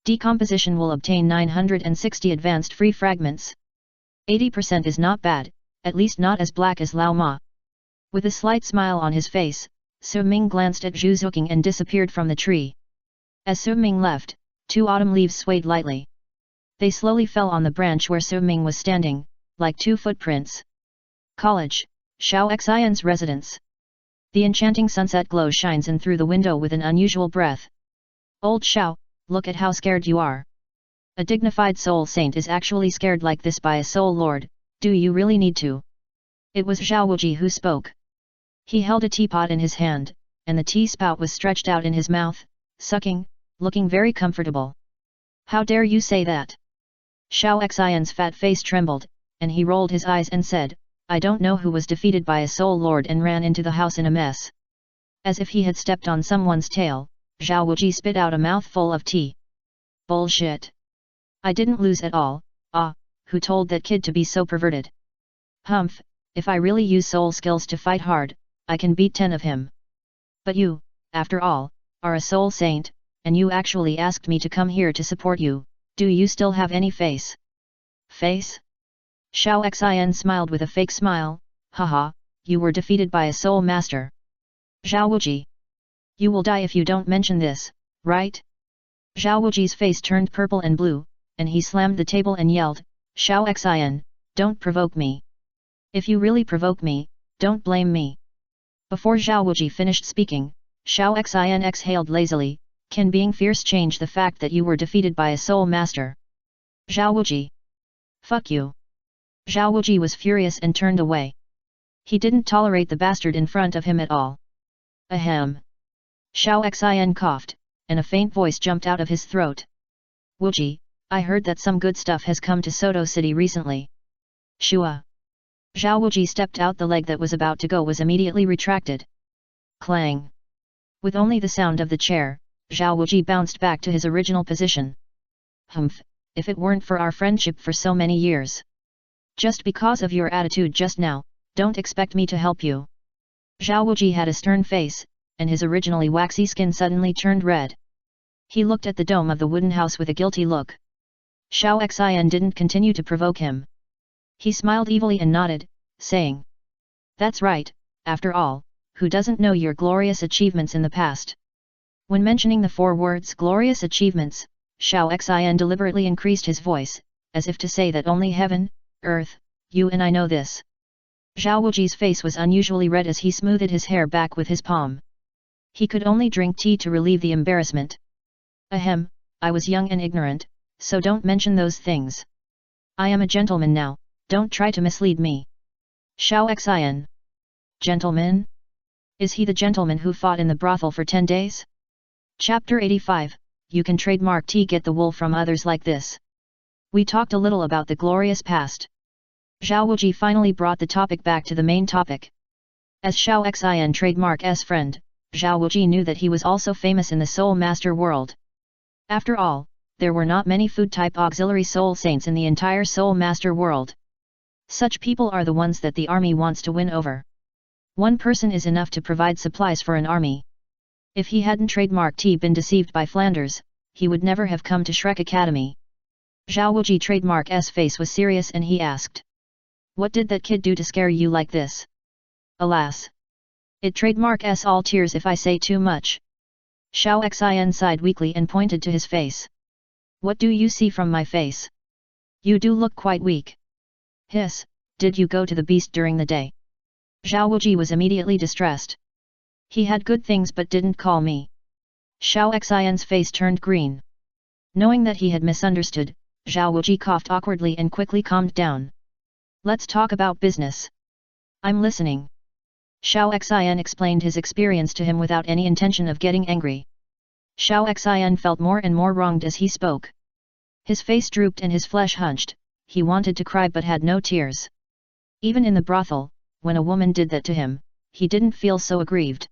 Decomposition will obtain 960 advanced free fragments. 80% is not bad, at least not as black as Lao Ma. With a slight smile on his face, Su Ming glanced at Zhu Zuqing and disappeared from the tree. As Su-Ming left, 2 autumn leaves swayed lightly. They slowly fell on the branch where Su-Ming was standing, like 2 footprints. College, Xiao Xian's residence. The enchanting sunset glow shines in through the window with an unusual breath. Old Xiao, look at how scared you are. A dignified soul saint is actually scared like this by a soul lord, do you really need to? It was Zhao Wuji who spoke. He held a teapot in his hand, and the tea spout was stretched out in his mouth, sucking, looking very comfortable. How dare you say that? Xiao Xian's fat face trembled, and he rolled his eyes and said, I don't know who was defeated by a soul lord and ran into the house in a mess. As if he had stepped on someone's tail, Zhao Wuji spit out a mouthful of tea. Bullshit. I didn't lose at all. Who told that kid to be so perverted? Humph, if I really use soul skills to fight hard, I can beat 10 of him. But you, after all, are a soul saint, and you actually asked me to come here to support you, do you still have any face? Face? Xiao Xian smiled with a fake smile, haha, you were defeated by a soul master. Zhao Wuji. You will die if you don't mention this, right? Zhao Wuji's face turned purple and blue, and he slammed the table and yelled, Xiao Xian, don't provoke me. If you really provoke me, don't blame me. Before Zhao Wuji finished speaking, Xiao Xian exhaled lazily, can being fierce change the fact that you were defeated by a soul master? Zhao Wuji. Fuck you. Zhao Wuji was furious and turned away. He didn't tolerate the bastard in front of him at all. Ahem. Xiao Xian coughed, and a faint voice jumped out of his throat. Wuji, I heard that some good stuff has come to Soto City recently. Shua. Zhao Wuji stepped out. The leg that was about to go was immediately retracted. Clang. With only the sound of the chair, Zhao Wuji bounced back to his original position. Humph, if it weren't for our friendship for so many years. Just because of your attitude just now, don't expect me to help you. Zhao Wuji had a stern face, and his originally waxy skin suddenly turned red. He looked at the dome of the wooden house with a guilty look. Xiao Xian didn't continue to provoke him. He smiled evilly and nodded, saying, That's right, after all, who doesn't know your glorious achievements in the past? When mentioning the 4 words glorious achievements, Xiao Xian deliberately increased his voice, as if to say that only heaven, earth, you and I know this. Zhao Wuji's face was unusually red as he smoothed his hair back with his palm. He could only drink tea to relieve the embarrassment. Ahem, I was young and ignorant, so don't mention those things. I am a gentleman now, don't try to mislead me. Xiao Xian. Gentleman? Is he the gentleman who fought in the brothel for 10 days? Chapter 85, You can trademark tea get the wool from others like this. We talked a little about the glorious past. Zhao Wuji finally brought the topic back to the main topic. As Xiao Xian trademark's friend, Zhao Wuji knew that he was also famous in the Soul Master world. After all, there were not many food-type auxiliary soul saints in the entire Soul Master world. Such people are the ones that the army wants to win over. One person is enough to provide supplies for an army. If he hadn't trademarked been deceived by Flanders, he would never have come to Shrek Academy. Zhao Wuji trademark's face was serious and he asked. What did that kid do to scare you like this? Alas. It trademark's all tears if I say too much. Xiao Xian sighed weakly and pointed to his face. What do you see from my face? You do look quite weak. Hiss, did you go to the beast during the day? Zhao Wuji was immediately distressed. He had good things but didn't call me. Xiao Xian's face turned green. Knowing that he had misunderstood, Zhao Wuji coughed awkwardly and quickly calmed down. Let's talk about business. I'm listening. Xiao Xian explained his experience to him without any intention of getting angry. Xiao Xian felt more and more wronged as he spoke. His face drooped and his flesh hunched, he wanted to cry but had no tears. Even in the brothel, when a woman did that to him, he didn't feel so aggrieved.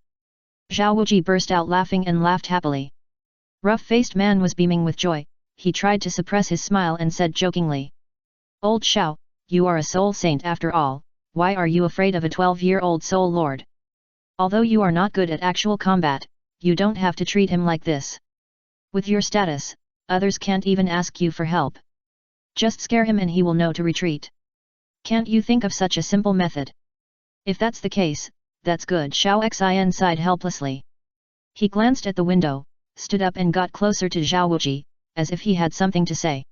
Zhao Wuji burst out laughing and laughed happily. Rough-faced man was beaming with joy, he tried to suppress his smile and said jokingly. Old Xiao, you are a soul saint after all, why are you afraid of a 12-year-old soul lord? Although you are not good at actual combat, you don't have to treat him like this. With your status, others can't even ask you for help. Just scare him and he will know to retreat. Can't you think of such a simple method? If that's the case, that's good. Xiao Xian sighed helplessly. He glanced at the window, stood up and got closer to Zhao Wuji, as if he had something to say.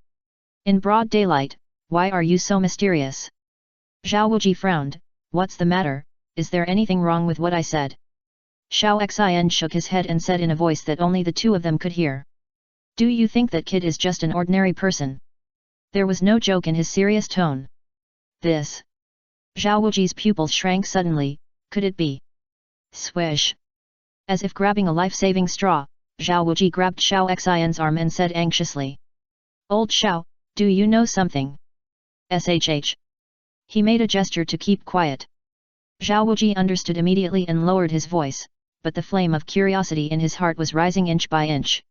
In broad daylight, why are you so mysterious? Zhao Wuji frowned. What's the matter, is there anything wrong with what I said? Xiao Xin shook his head and said in a voice that only the two of them could hear. Do you think that kid is just an ordinary person? There was no joke in his serious tone. This. Zhao Wuji's pupils shrank suddenly. Could it be? Swish. As if grabbing a life-saving straw, Zhao Wuji grabbed Xiao Xin's arm and said anxiously. Old Xiao, do you know something? SHH. He made a gesture to keep quiet. Zhao Wuji understood immediately and lowered his voice, but the flame of curiosity in his heart was rising inch by inch.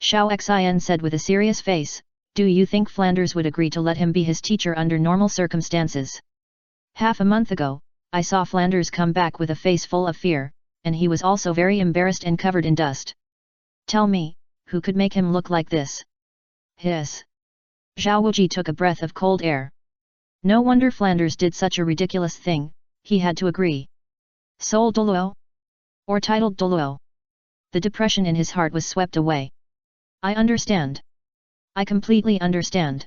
Xiao Xin said with a serious face, do you think Flanders would agree to let him be his teacher under normal circumstances? Half a month ago, I saw Flanders come back with a face full of fear, and he was also very embarrassed and covered in dust. Tell me, who could make him look like this? Hiss. Zhao Wuji took a breath of cold air. No wonder Flanders did such a ridiculous thing, he had to agree. Soul Douluo? Or titled Douluo? The depression in his heart was swept away. I understand. I completely understand.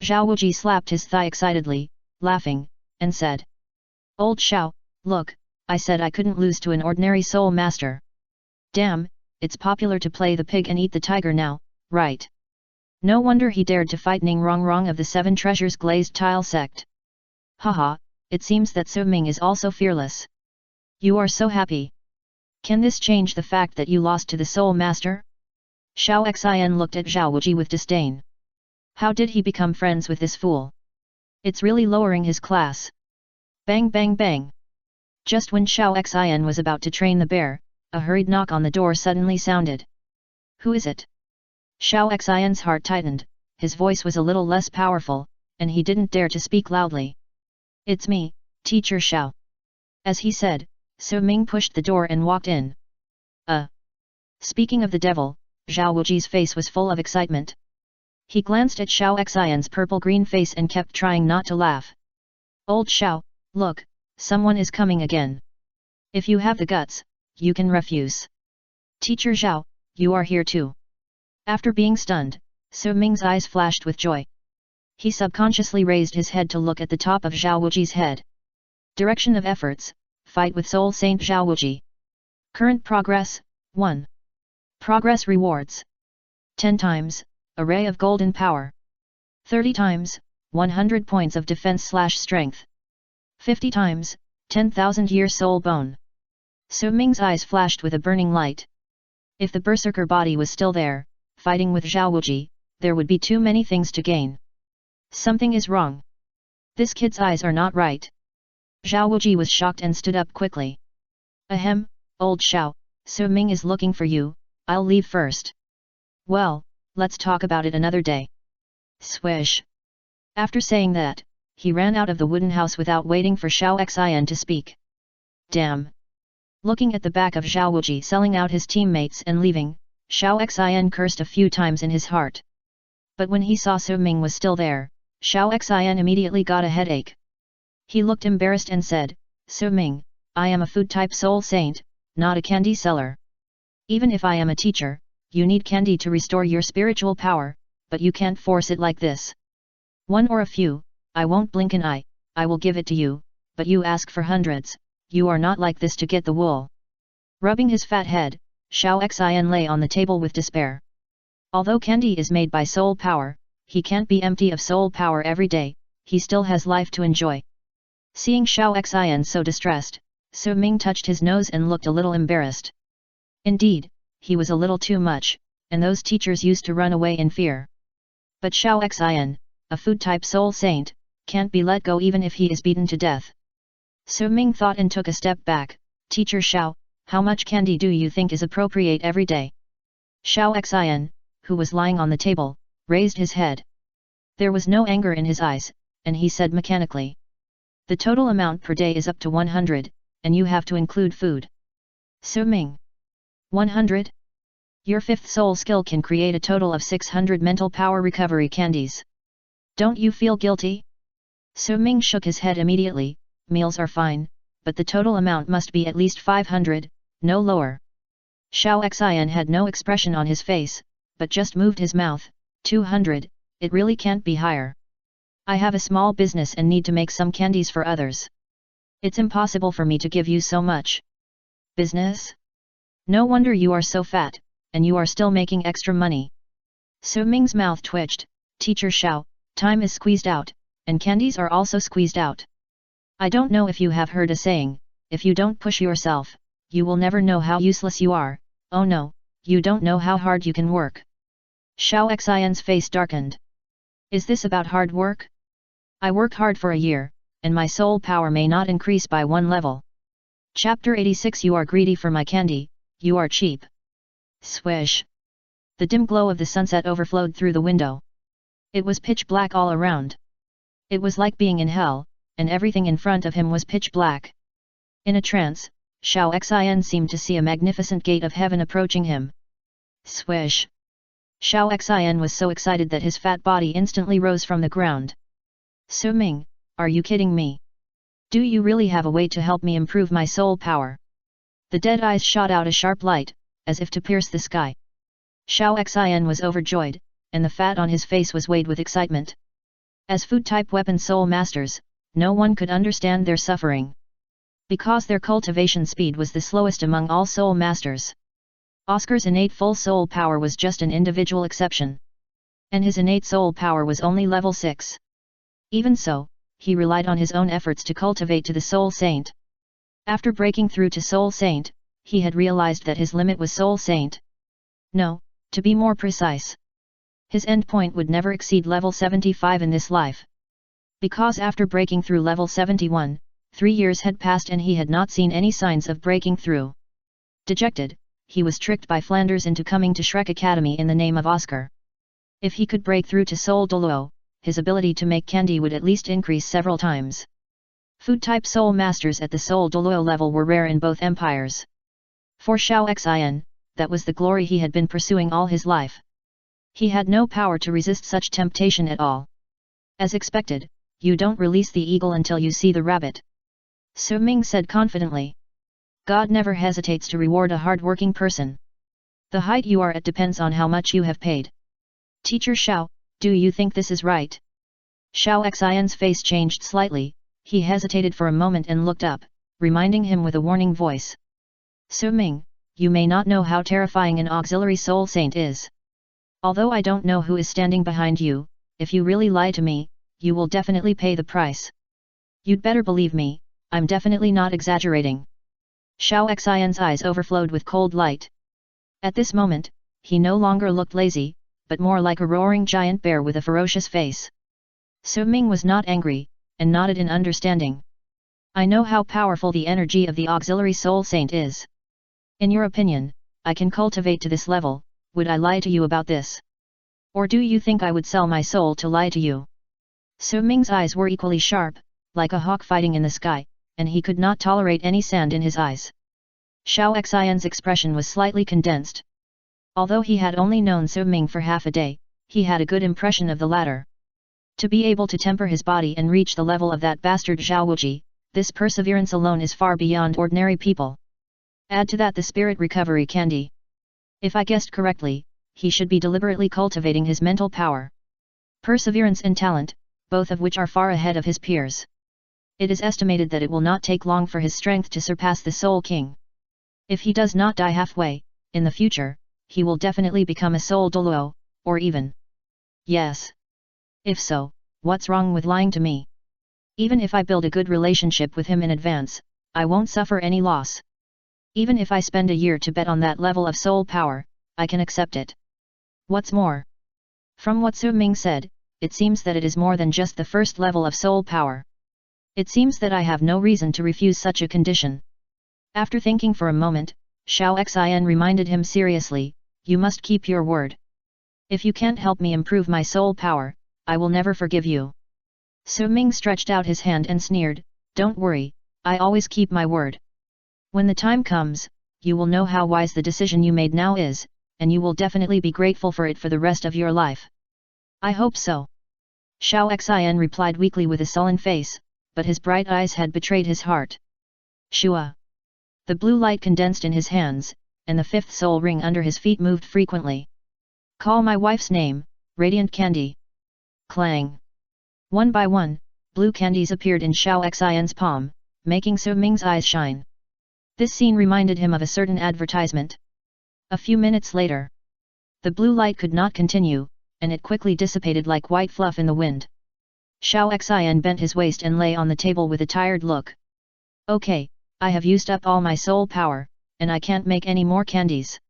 Zhao Wuji slapped his thigh excitedly, laughing, and said. Old Xiao, look, I said I couldn't lose to an ordinary soul master. Damn, it's popular to play the pig and eat the tiger now, right? No wonder he dared to fight Ning Rongrong of the Seven Treasures Glazed Tile sect. Haha, it seems that Su Ming is also fearless. You are so happy. Can this change the fact that you lost to the soul master? Xiao Xin looked at Zhao Wuji with disdain. How did he become friends with this fool? It's really lowering his class. Bang bang bang. Just when Xiao Xin was about to train the bear, a hurried knock on the door suddenly sounded. Who is it? Xiao Xin's heart tightened, his voice was a little less powerful, and he didn't dare to speak loudly. It's me, Teacher Xiao. As he said, Su Ming pushed the door and walked in. Speaking of the devil, Zhao Wuji's face was full of excitement. He glanced at Xiao Xin's purple-green face and kept trying not to laugh. Old Xiao, look, someone is coming again. If you have the guts, you can refuse. Teacher Zhao, you are here too. After being stunned, Su Ming's eyes flashed with joy. He subconsciously raised his head to look at the top of Zhao Wuji's head. Direction of efforts, fight with Soul Saint Zhao Wuji. Current progress, 1. Progress rewards. 10 times, array of golden power. 30 times, 100 points of defense/strength. 50 times, 10,000-year soul bone. Su Ming's eyes flashed with a burning light. If the Berserker body was still there, fighting with Zhao Wuji, there would be too many things to gain. Something is wrong. This kid's eyes are not right. Zhao Wuji was shocked and stood up quickly. Ahem, old Xiao, Su Ming is looking for you, I'll leave first. Well, let's talk about it another day. Swish. After saying that, he ran out of the wooden house without waiting for Xiao Xin to speak. Damn. Looking at the back of Zhao Wuji selling out his teammates and leaving, Xiao Xin cursed a few times in his heart. But when he saw Su Ming was still there, Xiao Xin immediately got a headache. He looked embarrassed and said, Su Ming, I am a food-type soul saint, not a candy seller. Even if I am a teacher, you need candy to restore your spiritual power, but you can't force it like this. One or a few, I won't blink an eye, I will give it to you, but you ask for hundreds, you are not like this to get the wool. Rubbing his fat head, Xiao Xin lay on the table with despair. Although candy is made by soul power, he can't be empty of soul power every day, he still has life to enjoy. Seeing Xiao Xin so distressed, Su Ming touched his nose and looked a little embarrassed. Indeed, he was a little too much, and those teachers used to run away in fear. But Xiao Xin, a food-type soul saint, can't be let go even if he is beaten to death. Su Ming thought and took a step back. Teacher Xiao, how much candy do you think is appropriate every day? Xiao Xin, who was lying on the table, raised his head. There was no anger in his eyes, and he said mechanically. The total amount per day is up to 100, and you have to include food. Su Ming. 100? Your fifth soul skill can create a total of 600 mental power recovery candies. Don't you feel guilty? Su Ming shook his head immediately. Meals are fine, but the total amount must be at least 500, no lower. Xiao Xian had no expression on his face, but just moved his mouth. 200, it really can't be higher. I have a small business and need to make some candies for others. It's impossible for me to give you so much. Business? No wonder you are so fat, and you are still making extra money. Su Ming's mouth twitched. Teacher Xiao, time is squeezed out, and candies are also squeezed out. I don't know if you have heard a saying, if you don't push yourself, you will never know how useless you are. Oh no, you don't know how hard you can work. Xiao Xian's face darkened. Is this about hard work? I work hard for a year, and my soul power may not increase by 1 level. Chapter 86. You are greedy for my candy, you are cheap. Swish. The dim glow of the sunset overflowed through the window. It was pitch black all around. It was like being in hell, and everything in front of him was pitch black. In a trance, Xiao Xian seemed to see a magnificent gate of heaven approaching him. Swish. Xiao Xian was so excited that his fat body instantly rose from the ground. Su Ming, are you kidding me? Do you really have a way to help me improve my soul power? The dead eyes shot out a sharp light, as if to pierce the sky. Xiao Xian was overjoyed, and the fat on his face was weighed with excitement. As food-type weapon soul masters, no one could understand their suffering. Because their cultivation speed was the slowest among all soul masters. Oscar's innate full soul power was just an individual exception. And his innate soul power was only level 6. Even so, he relied on his own efforts to cultivate to the Soul Saint. After breaking through to Soul Saint, he had realized that his limit was Soul Saint. No, to be more precise. His endpoint would never exceed level 75 in this life. Because after breaking through level 71, 3 years had passed and he had not seen any signs of breaking through. Dejected, he was tricked by Flanders into coming to Shrek Academy in the name of Oscar. If he could break through to Soul Douluo, his ability to make candy would at least increase several times. Food-type soul masters at the Soul Douluo level were rare in both empires. For Xiao Xian, that was the glory he had been pursuing all his life. He had no power to resist such temptation at all. As expected, you don't release the eagle until you see the rabbit. Su Ming said confidently. God never hesitates to reward a hard-working person. The height you are at depends on how much you have paid. Teacher Xiao, do you think this is right? Xiao Xian's face changed slightly, he hesitated for a moment and looked up, reminding him with a warning voice. Su Ming, you may not know how terrifying an auxiliary soul saint is. Although I don't know who is standing behind you, if you really lie to me, you will definitely pay the price. You'd better believe me, I'm definitely not exaggerating. Xiao Xian's eyes overflowed with cold light. At this moment, he no longer looked lazy, but more like a roaring giant bear with a ferocious face. Su Ming was not angry, and nodded in understanding. I know how powerful the energy of the auxiliary soul saint is. In your opinion, I can cultivate to this level, would I lie to you about this? Or do you think I would sell my soul to lie to you? Su Ming's eyes were equally sharp, like a hawk fighting in the sky, and he could not tolerate any sand in his eyes. Xiao Xian's expression was slightly condensed. Although he had only known Su Ming for half a day, he had a good impression of the latter. To be able to temper his body and reach the level of that bastard Zhao Wuji, this perseverance alone is far beyond ordinary people. Add to that the spirit recovery candy. If I guessed correctly, he should be deliberately cultivating his mental power. Perseverance and talent, both of which are far ahead of his peers. It is estimated that it will not take long for his strength to surpass the Soul King. If he does not die halfway, in the future, he will definitely become a Soul Douluo, or even. Yes. If so, what's wrong with lying to me? Even if I build a good relationship with him in advance, I won't suffer any loss. Even if I spend a year to bet on that level of soul power, I can accept it. What's more? From what Su Ming said, it seems that it is more than just the first level of soul power. It seems that I have no reason to refuse such a condition. After thinking for a moment, Xiao Xian reminded him seriously, you must keep your word. If you can't help me improve my soul power, I will never forgive you. Su Ming stretched out his hand and sneered, don't worry, I always keep my word. When the time comes, you will know how wise the decision you made now is, and you will definitely be grateful for it for the rest of your life. I hope so. Xiao Xian replied weakly with a sullen face, but his bright eyes had betrayed his heart. Shua. The blue light condensed in his hands, and the fifth soul ring under his feet moved frequently. Call my wife's name, Radiant Candy. Clang. One by one, blue candies appeared in Xiao Xin's palm, making Su Ming's eyes shine. This scene reminded him of a certain advertisement. A few minutes later, the blue light could not continue, and it quickly dissipated like white fluff in the wind. Xiao Xin bent his waist and lay on the table with a tired look. Okay, I have used up all my soul power, and I can't make any more candies.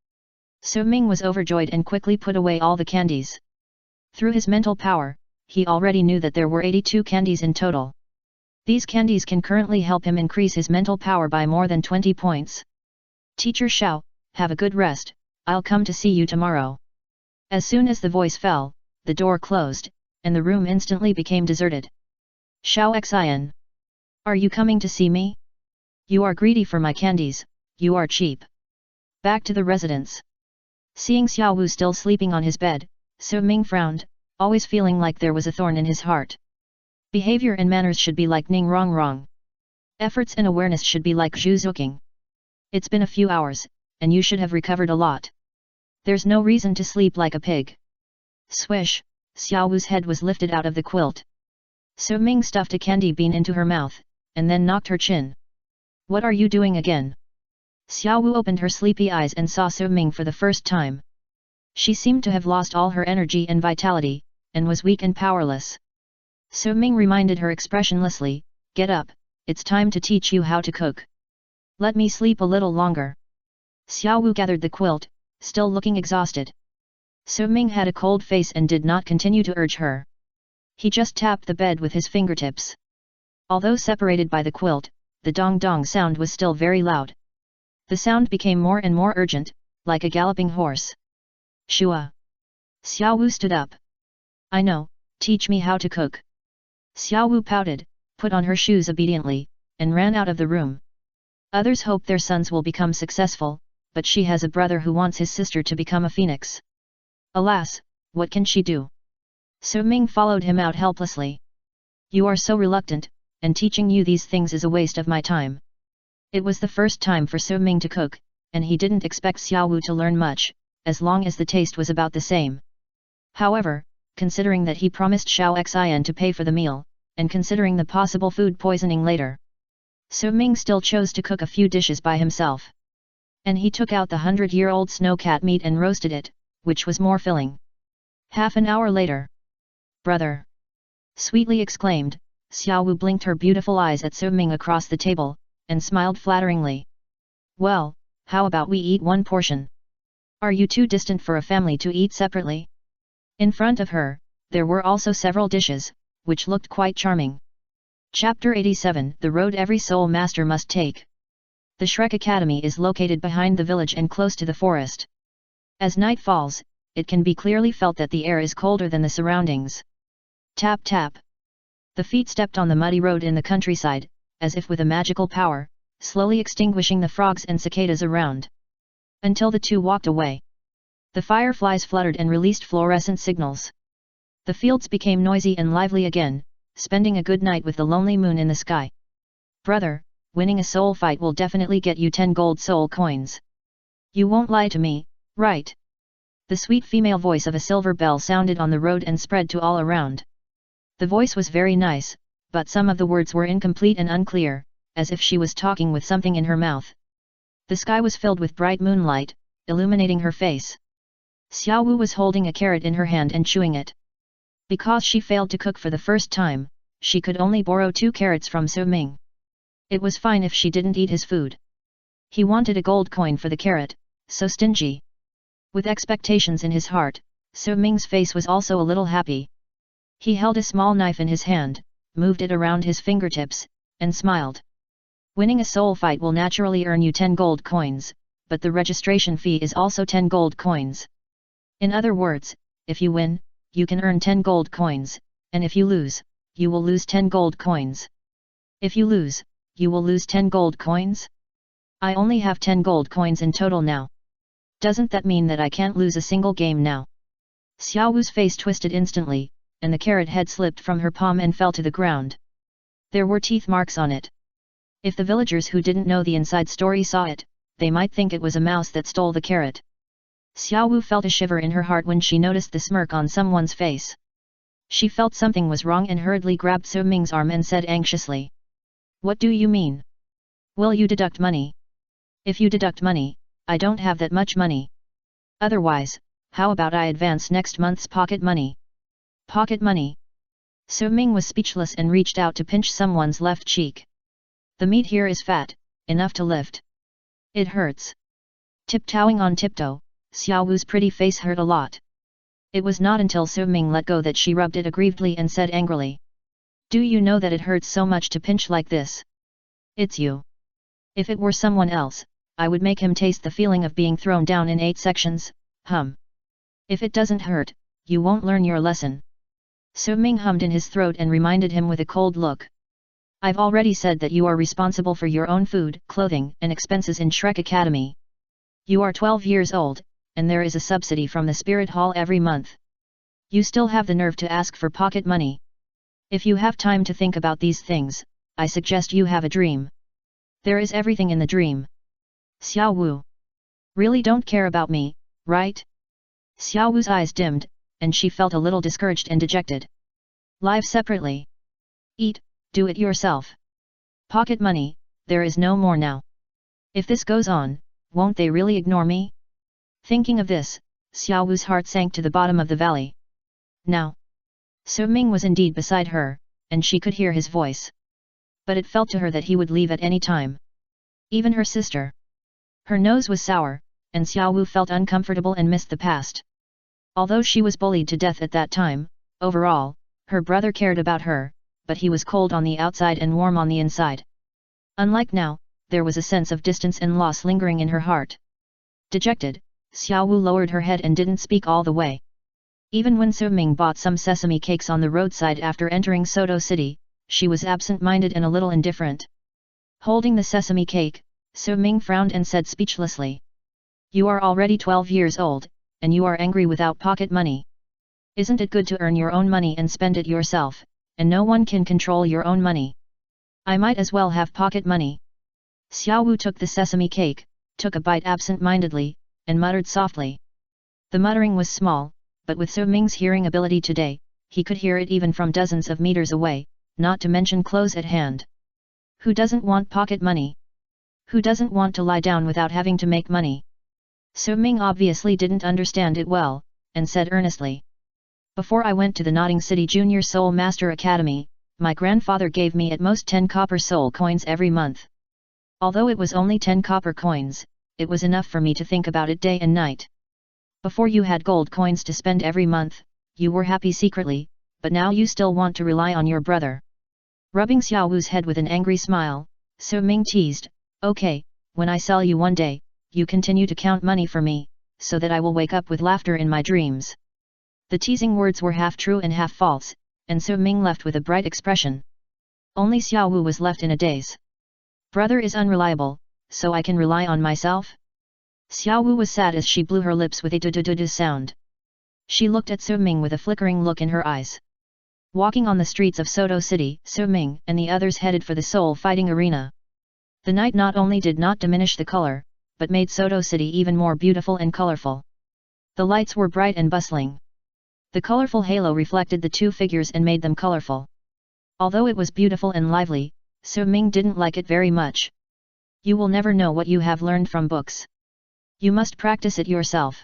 Su Ming was overjoyed and quickly put away all the candies. Through his mental power, he already knew that there were 82 candies in total. These candies can currently help him increase his mental power by more than 20 points. Teacher Xiao, have a good rest, I'll come to see you tomorrow. As soon as the voice fell, the door closed, and the room instantly became deserted. Xiao Xin. Are you coming to see me? You are greedy for my candies, you are cheap. Back to the residence. Seeing Xiao Wu still sleeping on his bed, Su Ming frowned, always feeling like there was a thorn in his heart. Behavior and manners should be like Ning Rong. Efforts and awareness should be like Zhu Zuqing. It's been a few hours, and you should have recovered a lot. There's no reason to sleep like a pig. Swish, Xiao Wu's head was lifted out of the quilt. Su Ming stuffed a candy bean into her mouth, and then knocked her chin. What are you doing again? Xiao Wu opened her sleepy eyes and saw Su Ming for the first time. She seemed to have lost all her energy and vitality, and was weak and powerless. Su Ming reminded her expressionlessly, get up, it's time to teach you how to cook. Let me sleep a little longer. Xiao Wu gathered the quilt, still looking exhausted. Su Ming had a cold face and did not continue to urge her. He just tapped the bed with his fingertips. Although separated by the quilt, the dong-dong sound was still very loud. The sound became more and more urgent, like a galloping horse. Shua. Xiao Wu stood up. I know, teach me how to cook. Xiao Wu pouted, put on her shoes obediently, and ran out of the room. Others hope their sons will become successful, but she has a brother who wants his sister to become a phoenix. Alas, what can she do? Su Ming followed him out helplessly. You are so reluctant, and teaching you these things is a waste of my time. It was the first time for Su Ming to cook, and he didn't expect Xiao Wu to learn much, as long as the taste was about the same. However, considering that he promised Xiao Xin to pay for the meal, and considering the possible food poisoning later, Su Ming still chose to cook a few dishes by himself. And he took out the 100-year-old snowcat meat and roasted it, which was more filling. Half an hour later. Brother! Sweetly exclaimed, Xiao Wu blinked her beautiful eyes at Su Ming across the table, and smiled flatteringly. Well, how about we eat one portion? Are you too distant for a family to eat separately? In front of her, there were also several dishes, which looked quite charming. Chapter 87 The Road Every Soul Master Must Take. The Shrek Academy is located behind the village and close to the forest. As night falls, it can be clearly felt that the air is colder than the surroundings. Tap tap. The feet stepped on the muddy road in the countryside, as if with a magical power, slowly extinguishing the frogs and cicadas around. Until the two walked away. The fireflies fluttered and released fluorescent signals. The fields became noisy and lively again, spending a good night with the lonely moon in the sky. Brother, winning a soul fight will definitely get you 10 gold soul coins. You won't lie to me, right? The sweet female voice of a silver bell sounded on the road and spread to all around. The voice was very nice, but some of the words were incomplete and unclear, as if she was talking with something in her mouth. The sky was filled with bright moonlight, illuminating her face. Xiao Wu was holding a carrot in her hand and chewing it. Because she failed to cook for the first time, she could only borrow 2 carrots from Su Ming. It was fine if she didn't eat his food. He wanted a gold coin for the carrot, so stingy. With expectations in his heart, Su Ming's face was also a little happy. He held a small knife in his hand, moved it around his fingertips, and smiled. Winning a soul fight will naturally earn you 10 gold coins, but the registration fee is also 10 gold coins. In other words, if you win, you can earn 10 gold coins, and if you lose, you will lose 10 gold coins. If you lose, you will lose 10 gold coins? I only have 10 gold coins in total now. Doesn't that mean that I can't lose a single game now? Xiao Wu's face twisted instantly, and the carrot head slipped from her palm and fell to the ground. There were teeth marks on it. If the villagers who didn't know the inside story saw it, they might think it was a mouse that stole the carrot. Xiao Wu felt a shiver in her heart when she noticed the smirk on someone's face. She felt something was wrong and hurriedly grabbed Su Ming's arm and said anxiously. What do you mean? Will you deduct money? If you deduct money, I don't have that much money. Otherwise, how about I advance next month's pocket money? Pocket money? Su Ming was speechless and reached out to pinch someone's left cheek. The meat here is fat, enough to lift. It hurts. Tiptoeing on tiptoe, Xiao Wu's pretty face hurt a lot. It was not until Su Ming let go that she rubbed it aggrievedly and said angrily. Do you know that it hurts so much to pinch like this? It's you. If it were someone else, I would make him taste the feeling of being thrown down in 8 sections, If it doesn't hurt, you won't learn your lesson. Su Ming hummed in his throat and reminded him with a cold look. I've already said that you are responsible for your own food, clothing, and expenses in Shrek Academy. You are 12 years old, and there is a subsidy from the Spirit Hall every month. You still have the nerve to ask for pocket money. If you have time to think about these things, I suggest you have a dream. There is everything in the dream. Xiao Wu. Really don't care about me, right? Xiao Wu's eyes dimmed, and she felt a little discouraged and dejected. Live separately. Eat, do it yourself. Pocket money, there is no more now. If this goes on, won't they really ignore me? Thinking of this, Xiao Wu's heart sank to the bottom of the valley. Now. Su Ming was indeed beside her, and she could hear his voice. But it felt to her that he would leave at any time. Even her sister. Her nose was sour, and Xiao Wu felt uncomfortable and missed the past. Although she was bullied to death at that time, overall, her brother cared about her, but he was cold on the outside and warm on the inside. Unlike now, there was a sense of distance and loss lingering in her heart. Dejected, Xiao Wu lowered her head and didn't speak all the way. Even when Su Ming bought some sesame cakes on the roadside after entering Soto City, she was absent-minded and a little indifferent. Holding the sesame cake, Su Ming frowned and said speechlessly. You are already 12 years old, and you are angry without pocket money. Isn't it good to earn your own money and spend it yourself, and no one can control your own money? I might as well have pocket money. Xiao Wu took the sesame cake, took a bite absent-mindedly, and muttered softly. The muttering was small, but with Su Ming's hearing ability today, he could hear it even from dozens of meters away, not to mention close at hand. Who doesn't want pocket money? Who doesn't want to lie down without having to make money? Su Ming obviously didn't understand it well, and said earnestly. Before I went to the Nodding City Junior Soul Master Academy, my grandfather gave me at most 10 copper soul coins every month. Although it was only 10 copper coins, it was enough for me to think about it day and night. Before you had gold coins to spend every month, you were happy secretly, but now you still want to rely on your brother. Rubbing Xiao Wu's head with an angry smile, Su Ming teased, okay, when I sell you one day, you continue to count money for me, so that I will wake up with laughter in my dreams. The teasing words were half true and half false, and Su Ming left with a bright expression. Only Xiao Wu was left in a daze. Brother is unreliable, so I can rely on myself? Xiao Wu was sad as she blew her lips with a du-du-du-du sound. She looked at Su Ming with a flickering look in her eyes. Walking on the streets of Soto City, Su Ming and the others headed for the soul fighting arena. The night not only did not diminish the color, but made Soto City even more beautiful and colorful. The lights were bright and bustling. The colorful halo reflected the two figures and made them colorful. Although it was beautiful and lively, Su Ming didn't like it very much. You will never know what you have learned from books. You must practice it yourself.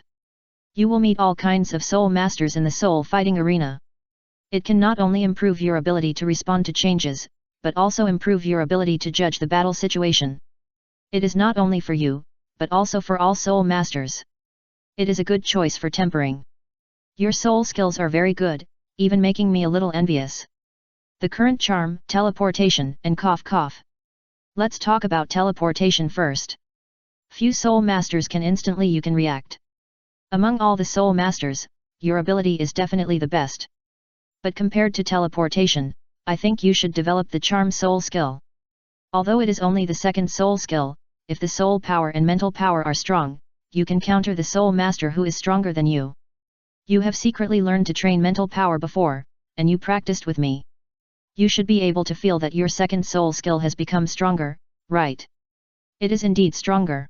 You will meet all kinds of soul masters in the soul fighting arena. It can not only improve your ability to respond to changes, but also improve your ability to judge the battle situation. It is not only for you, but also for all soul masters. It is a good choice for tempering. Your soul skills are very good, even making me a little envious. The current charm, teleportation, and cough cough. Let's talk about teleportation first. Few soul masters can instantly you can react. Among all the soul masters, your ability is definitely the best. But compared to teleportation, I think you should develop the charm soul skill. Although it is only the second soul skill, if the soul power and mental power are strong, you can counter the soul master who is stronger than you. You have secretly learned to train mental power before, and you practiced with me. You should be able to feel that your second soul skill has become stronger, right? It is indeed stronger.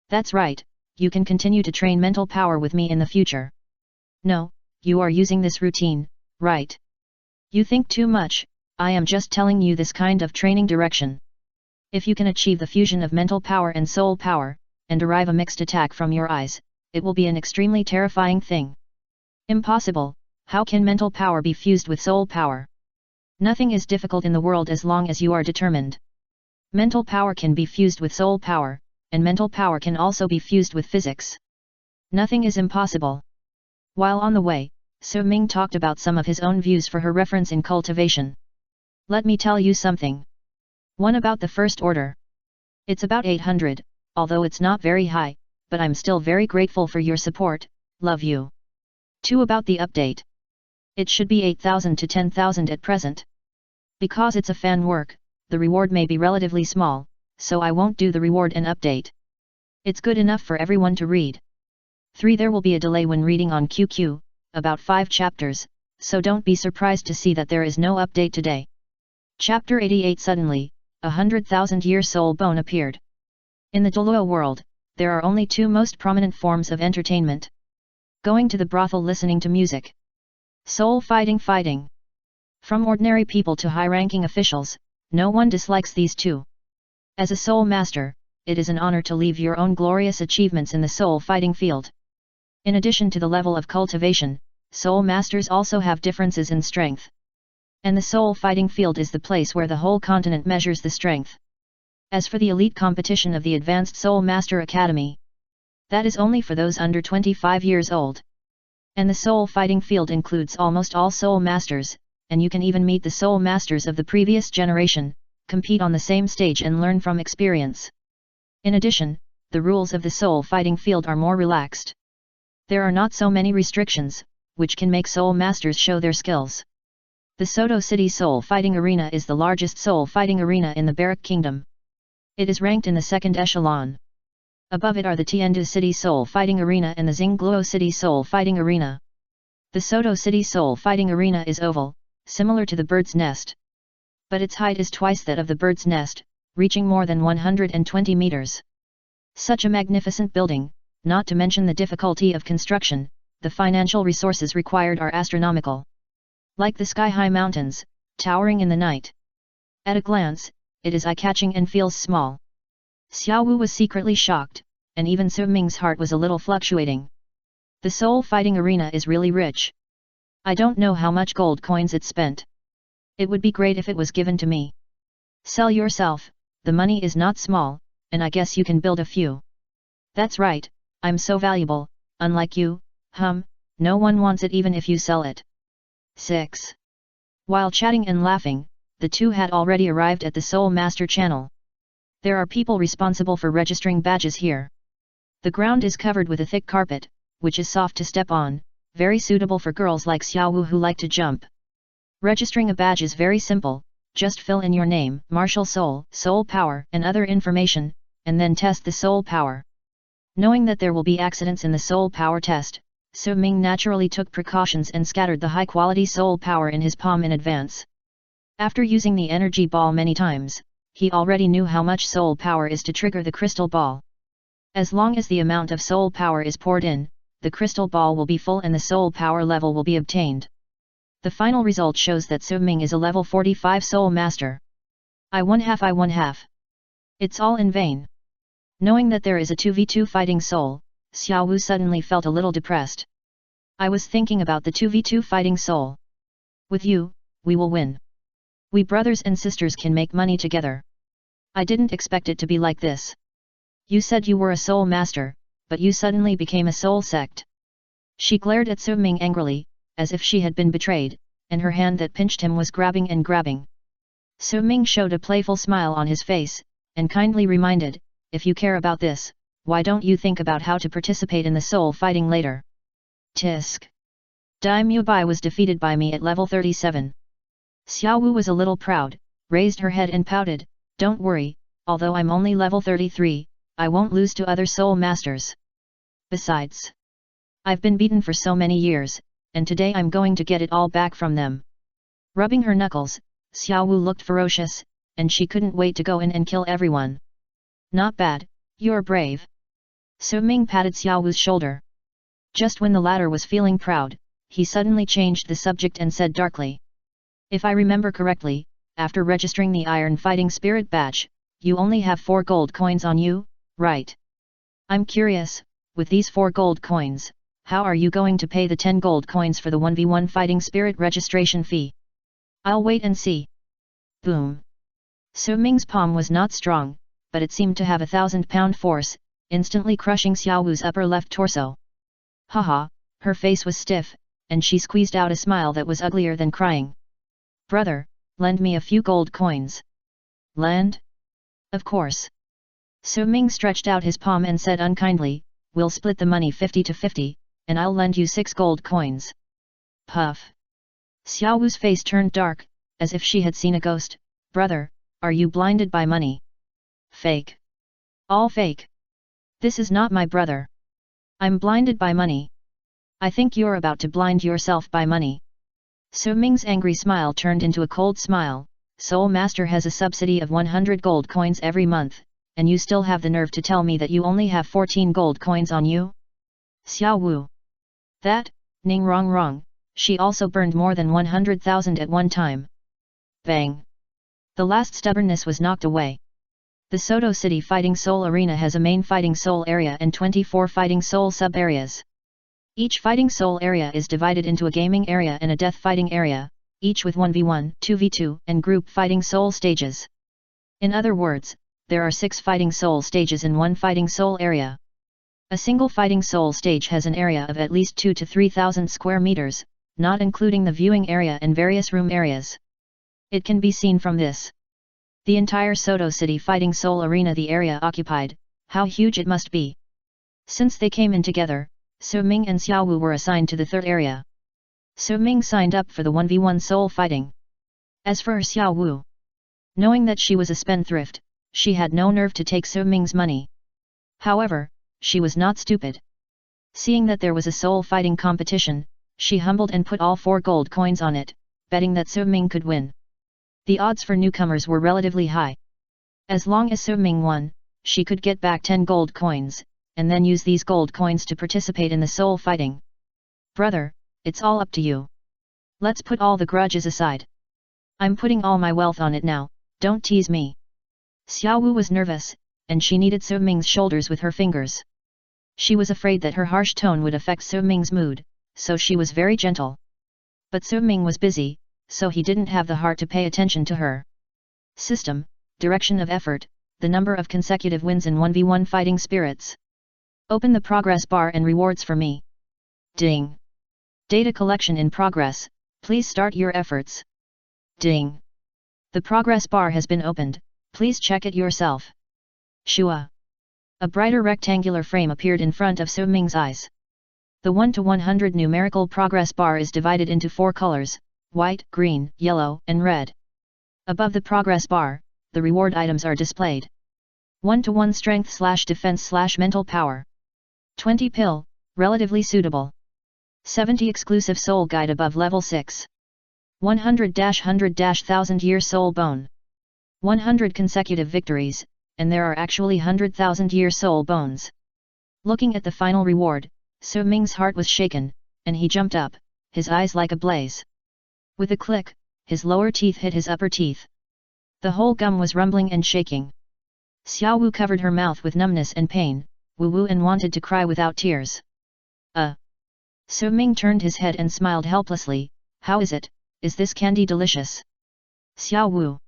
That's right, you can continue to train mental power with me in the future. No, you are using this routine, right? You think too much, I am just telling you this kind of training direction. If you can achieve the fusion of mental power and soul power, and derive a mixed attack from your eyes, it will be an extremely terrifying thing. Impossible, how can mental power be fused with soul power? Nothing is difficult in the world as long as you are determined. Mental power can be fused with soul power, and mental power can also be fused with physics. Nothing is impossible. While on the way, Su Ming talked about some of his own views for her reference in Cultivation. Let me tell you something. 1. About the First Order. It's about 800, although it's not very high, but I'm still very grateful for your support, love you. 2. About the update. It should be 8,000 to 10,000 at present. Because it's a fan work, the reward may be relatively small, so I won't do the reward and update. It's good enough for everyone to read. 3. There will be a delay when reading on QQ, about 5 chapters, so don't be surprised to see that there is no update today. Chapter 88. Suddenly, 100,000-year soul bone appeared. In the Douluo world, there are only 2 most prominent forms of entertainment. Going to the brothel, listening to music. Soul fighting. From ordinary people to high-ranking officials, no one dislikes these 2. As a soul master, it is an honor to leave your own glorious achievements in the soul fighting field. In addition to the level of cultivation, soul masters also have differences in strength. And the soul fighting field is the place where the whole continent measures the strength. As for the elite competition of the Advanced Soul Master Academy, that is only for those under 25 years old. And the soul fighting field includes almost all soul masters, and you can even meet the soul masters of the previous generation, compete on the same stage and learn from experience. In addition, the rules of the soul fighting field are more relaxed. There are not so many restrictions, which can make soul masters show their skills. The Soto City Soul Fighting Arena is the largest soul fighting arena in the Barak Kingdom. It is ranked in the 2nd echelon. Above it are the Tiandu City Soul Fighting Arena and the Xingluo City Soul Fighting Arena. The Soto City Soul Fighting Arena is oval, similar to the bird's nest. But its height is twice that of the bird's nest, reaching more than 120 meters. Such a magnificent building, not to mention the difficulty of construction, the financial resources required are astronomical. Like the sky-high mountains, towering in the night. At a glance, it is eye-catching and feels small. Xiao Wu was secretly shocked, and even Su Ming's heart was a little fluctuating. The soul fighting arena is really rich. I don't know how much gold coins it spent. It would be great if it was given to me. Sell yourself, the money is not small, and I guess you can build a few. That's right, I'm so valuable, unlike you, no one wants it even if you sell it. 6. While chatting and laughing, the 2 had already arrived at the Soul Master channel. There are people responsible for registering badges here. The ground is covered with a thick carpet, which is soft to step on, very suitable for girls like Xiao Wu who like to jump. Registering a badge is very simple, just fill in your name, martial soul, soul power, and other information, and then test the soul power. Knowing that there will be accidents in the soul power test, Su Ming naturally took precautions and scattered the high-quality soul power in his palm in advance. After using the energy ball many times, he already knew how much soul power is to trigger the crystal ball. As long as the amount of soul power is poured in, the crystal ball will be full and the soul power level will be obtained. The final result shows that Su Ming is a level 45 soul master. I won half. It's all in vain. Knowing that there is a 2v2 fighting soul, Xiao Wu suddenly felt a little depressed. I was thinking about the 2v2 fighting soul. With you, we will win. We brothers and sisters can make money together. I didn't expect it to be like this. You said you were a soul master, but you suddenly became a soul sect. She glared at Su Ming angrily, as if she had been betrayed, and her hand that pinched him was grabbing. Su Ming showed a playful smile on his face, and kindly reminded, if you care about this, why don't you think about how to participate in the soul fighting later? Tisk. Daimyo Bai was defeated by me at level 37. Xiao Wu was a little proud, raised her head and pouted, don't worry, although I'm only level 33, I won't lose to other soul masters. Besides, I've been beaten for so many years, and today I'm going to get it all back from them. Rubbing her knuckles, Xiao Wu looked ferocious, and she couldn't wait to go in and kill everyone. Not bad, you're brave. So Ming patted Xiao Wu's shoulder. Just when the latter was feeling proud, he suddenly changed the subject and said darkly. If I remember correctly, after registering the Iron Fighting Spirit badge, you only have 4 gold coins on you, right? I'm curious, with these 4 gold coins, how are you going to pay the 10 gold coins for the 1v1 Fighting Spirit registration fee? I'll wait and see. Boom. So Ming's palm was not strong, but it seemed to have 1,000-pound force, instantly crushing Xiao Wu's upper left torso. Haha, her face was stiff, and she squeezed out a smile that was uglier than crying. Brother, lend me a few gold coins. Lend? Of course. So Ming stretched out his palm and said unkindly, we'll split the money 50 to 50, and I'll lend you 6 gold coins. Puff. Xiao Wu's face turned dark, as if she had seen a ghost. Brother, are you blinded by money? Fake. All fake. This is not my brother. I'm blinded by money. I think you're about to blind yourself by money. So Ming's angry smile turned into a cold smile. Soul Master has a subsidy of 100 gold coins every month, and you still have the nerve to tell me that you only have 14 gold coins on you? Xiao Wu. That, Ning wrong, she also burned more than 100,000 at one time. Bang. The last stubbornness was knocked away. The Soto City Fighting Soul Arena has a main Fighting Soul area and 24 Fighting Soul sub-areas. Each Fighting Soul area is divided into a gaming area and a death fighting area, each with 1v1, 2v2 and group Fighting Soul stages. In other words, there are 6 Fighting Soul stages in one Fighting Soul area. A single Fighting Soul stage has an area of at least 2 to 3,000 square meters, not including the viewing area and various room areas. It can be seen from this. The entire Soto City Fighting Soul Arena, the area occupied, how huge it must be. Since they came in together, So Ming and Xiao Wu were assigned to the third area. So Ming signed up for the 1v1 soul fighting. As for Xiao Wu, knowing that she was a spendthrift, she had no nerve to take So Ming's money. However, she was not stupid. Seeing that there was a soul fighting competition, she humbled and put all 4 gold coins on it, betting that So Ming could win. The odds for newcomers were relatively high. As long as So Ming won, she could get back 10 gold coins, and then use these gold coins to participate in the soul fighting. Brother, it's all up to you. Let's put all the grudges aside. I'm putting all my wealth on it now, don't tease me. Xiao Wu was nervous, and she kneaded So Ming's shoulders with her fingers. She was afraid that her harsh tone would affect So Ming's mood, so she was very gentle. But So Ming was busy, so he didn't have the heart to pay attention to her. System, direction of effort, the number of consecutive wins in 1v1 fighting spirits. Open the progress bar and rewards for me. Ding. Data collection in progress, please start your efforts. Ding. The progress bar has been opened, please check it yourself. Shua. A brighter rectangular frame appeared in front of So Ming's eyes. The 1 to 100 numerical progress bar is divided into 4 colors, white, green, yellow, and red. Above the progress bar, the reward items are displayed. 1 to 1 strength/defense/mental power. 20 pill, relatively suitable. 70 exclusive soul guide above level 6. 100-100-1000 year soul bone. 100 consecutive victories, and there are actually 100,000 year soul bones. Looking at the final reward, So Ming's heart was shaken, and he jumped up, his eyes like a blaze. With a click, his lower teeth hit his upper teeth. The whole gum was rumbling and shaking. Xiao Wu covered her mouth with numbness and pain, woo-woo, and wanted to cry without tears. So Ming turned his head and smiled helplessly. How is it? Is this candy delicious? Xiao Wu.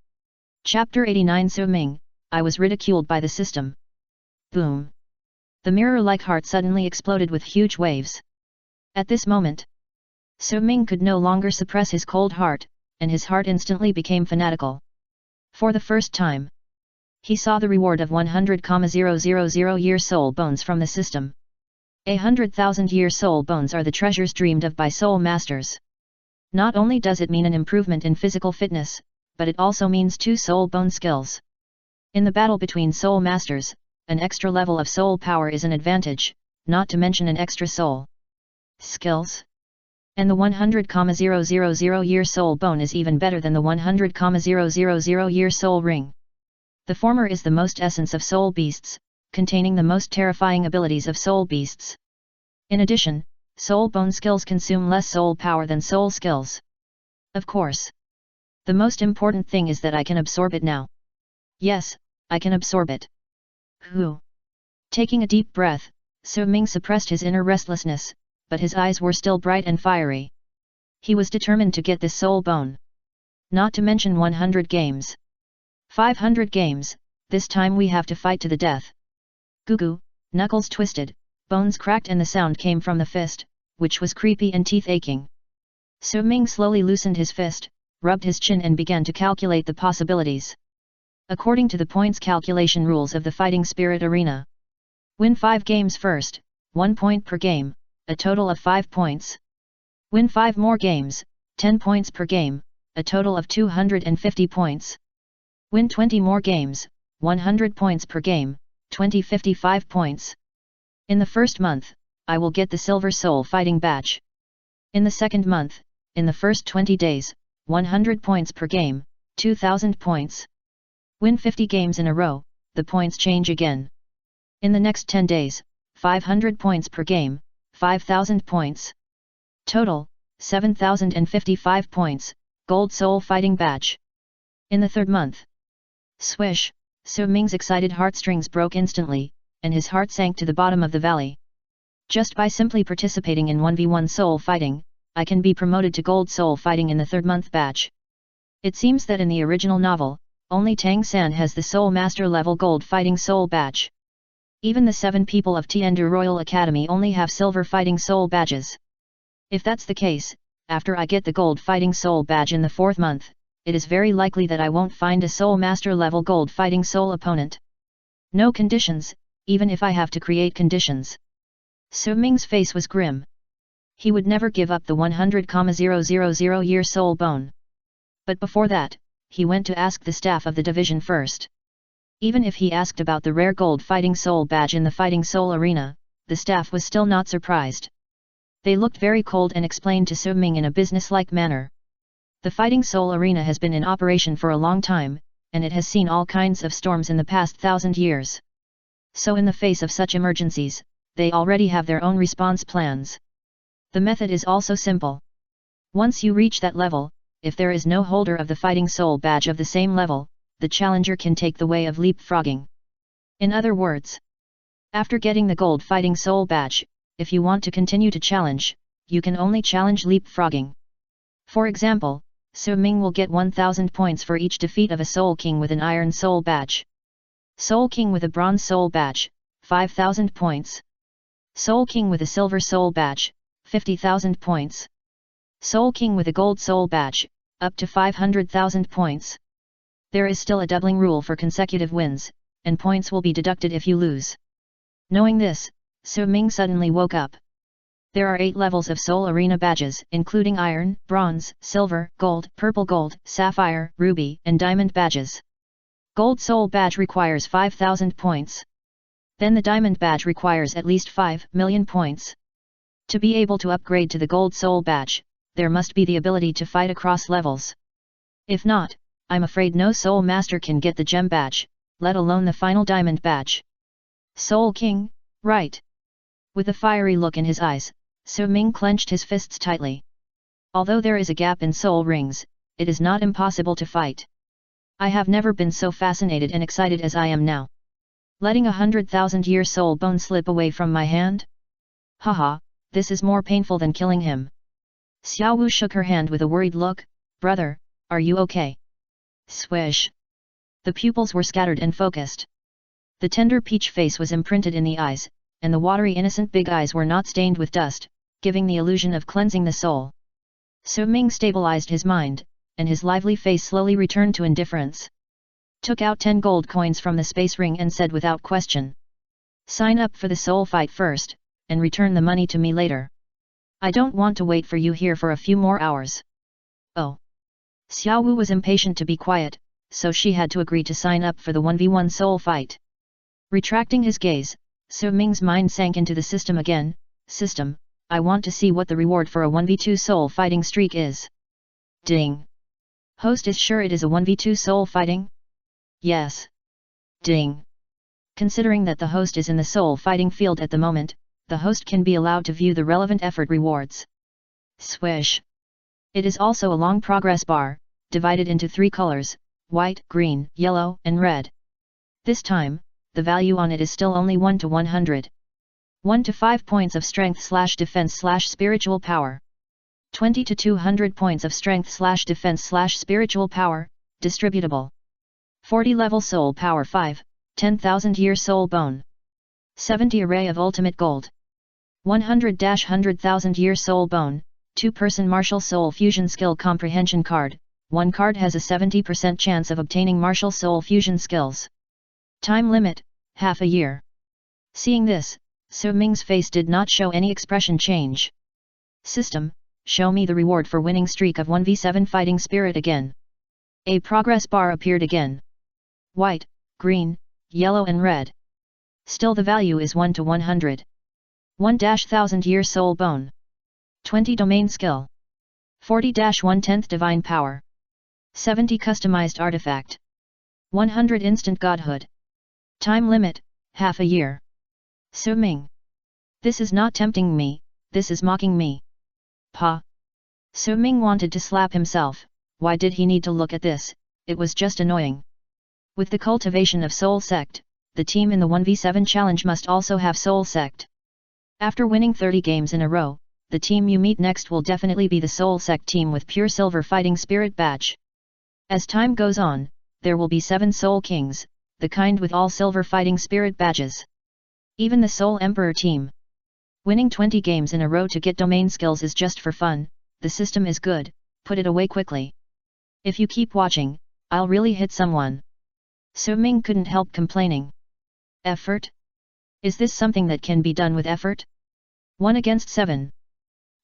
Chapter 89. So Ming, I was ridiculed by the system. Boom. The mirror-like heart suddenly exploded with huge waves. At this moment, So Ming could no longer suppress his cold heart, and his heart instantly became fanatical. For the first time, he saw the reward of 100,000 year soul bones from the system. 100,000 year soul bones are the treasures dreamed of by soul masters. Not only does it mean an improvement in physical fitness, but it also means 2 soul bone skills. In the battle between soul masters, an extra level of soul power is an advantage, not to mention an extra soul skills. And the 100,000 year soul bone is even better than the 100,000 year soul ring. The former is the most essence of soul beasts, containing the most terrifying abilities of soul beasts. In addition, soul bone skills consume less soul power than soul skills. Of course. The most important thing is that I can absorb it now. Yes, I can absorb it. Whew. Taking a deep breath, Su Ming suppressed his inner restlessness, but his eyes were still bright and fiery. He was determined to get this soul bone. Not to mention 100 games. 500 games, this time we have to fight to the death. Goo, knuckles twisted, bones cracked and the sound came from the fist, which was creepy and teeth aching. Su Ming slowly loosened his fist, rubbed his chin and began to calculate the possibilities. According to the points calculation rules of the fighting spirit arena. Win 5 games first, 1 point per game, a total of 5 points. Win 5 more games, 10 points per game, a total of 250 points. Win 20 more games, 100 points per game, 55 points. In the first month, I will get the Silver Soul Fighting Badge. In the second month, in the first 20 days, 100 points per game, 2000 points. Win 50 games in a row, the points change again. In the next 10 days, 500 points per game, 5000 points. Total, 7055 points, Gold Soul Fighting Badge. In the third month. Swish, Su Ming's excited heartstrings broke instantly, and his heart sank to the bottom of the valley. Just by simply participating in 1v1 soul fighting, I can be promoted to Gold Soul Fighting in the third month badge. It seems that in the original novel, only Tang San has the Soul Master level Gold Fighting Soul Badge. Even the 7 people of Tiandu Royal Academy only have Silver Fighting Soul Badges. If that's the case, after I get the Gold Fighting Soul Badge in the 4th month, it is very likely that I won't find a Soul Master level Gold Fighting Soul opponent. No conditions, even if I have to create conditions. Su Ming's face was grim. He would never give up the 100,000 year soul bone. But before that, he went to ask the staff of the division first. Even if he asked about the rare Gold Fighting Soul Badge in the Fighting Soul Arena, the staff was still not surprised. They looked very cold and explained to Su Ming in a businesslike manner. The Fighting Soul Arena has been in operation for a long time, and it has seen all kinds of storms in the past 1000 years. So in the face of such emergencies, they already have their own response plans. The method is also simple. Once you reach that level, if there is no holder of the Fighting Soul Badge of the same level, the challenger can take the way of leapfrogging. In other words, after getting the Gold Fighting Soul Badge, if you want to continue to challenge, you can only challenge leapfrogging. For example, Su Ming will get 1000 points for each defeat of a Soul King with an Iron Soul Badge. Soul King with a Bronze Soul Badge, 5000 points. Soul King with a Silver Soul Badge, 50,000 points. Soul King with a Gold Soul Badge, up to 500,000 points. There is still a doubling rule for consecutive wins, and points will be deducted if you lose. Knowing this, Su Ming suddenly woke up. There are 8 levels of Soul Arena badges, including Iron, Bronze, Silver, Gold, Purple Gold, Sapphire, Ruby, and Diamond badges. Gold Soul Badge requires 5,000 points. Then the Diamond Badge requires at least 5 million points. To be able to upgrade to the Gold Soul Badge, there must be the ability to fight across levels. If not, I'm afraid no Soul Master can get the Gem Badge, let alone the final Diamond Badge. Soul King, right? With a fiery look in his eyes, Su Ming clenched his fists tightly. Although there is a gap in soul rings, it is not impossible to fight. I have never been so fascinated and excited as I am now. Letting 100,000-year soul bone slip away from my hand? Haha, this is more painful than killing him. Xiao Wu shook her hand with a worried look. Brother, are you okay? Swish. The pupils were scattered and focused. The tender peach face was imprinted in the eyes, and the watery innocent big eyes were not stained with dust, giving the illusion of cleansing the soul. Su Ming stabilized his mind, and his lively face slowly returned to indifference. Took out 10 gold coins from the space ring and said without question. Sign up for the soul fight first, and return the money to me later. I don't want to wait for you here for a few more hours. Oh. Xiao Wu was impatient to be quiet, so she had to agree to sign up for the 1v1 soul fight. Retracting his gaze, Su Ming's mind sank into the system again. System, I want to see what the reward for a 1v2 soul fighting streak is. Ding. Host is sure it is a 1v2 soul fighting? Yes. Ding. Considering that the host is in the soul fighting field at the moment, the host can be allowed to view the relevant effort rewards. Swish. It is also a long progress bar, divided into 3 colors, white, green, yellow, and red. This time, the value on it is still only 1 to 100. 1 to 5 points of strength/defense/spiritual power. 20 to 200 points of strength/defense/spiritual power, distributable. 40 level soul power 5, 10,000 year soul bone. 70 array of ultimate gold. 100-100,000 year soul bone, 2-person martial soul fusion skill comprehension card. 1 card has a 70% chance of obtaining martial soul fusion skills. Time limit, half a year. Seeing this, Su Ming's face did not show any expression change. System, show me the reward for winning streak of 1v7 fighting spirit again. A progress bar appeared again. White, green, yellow and red. Still the value is 1 to 100. 1-1000 year soul bone. 20 domain skill. 40-1/10 divine power. 70 customized artifact. 100 instant godhood. Time limit, half a year. Su Ming. This is not tempting me, this is mocking me. Pa. Su Ming wanted to slap himself. Why did he need to look at this? It was just annoying. With the cultivation of Soul Sect, the team in the 1v7 challenge must also have Soul Sect. After winning 30 games in a row, the team you meet next will definitely be the Soul Sect team with pure silver fighting spirit badge. As time goes on, there will be 7 Soul Kings, the kind with all silver fighting spirit badges. Even the Soul Emperor team. Winning 20 games in a row to get domain skills is just for fun, the system is good, put it away quickly. If you keep watching, I'll really hit someone. Su Ming couldn't help complaining. Effort? Is this something that can be done with effort? 1 against 7.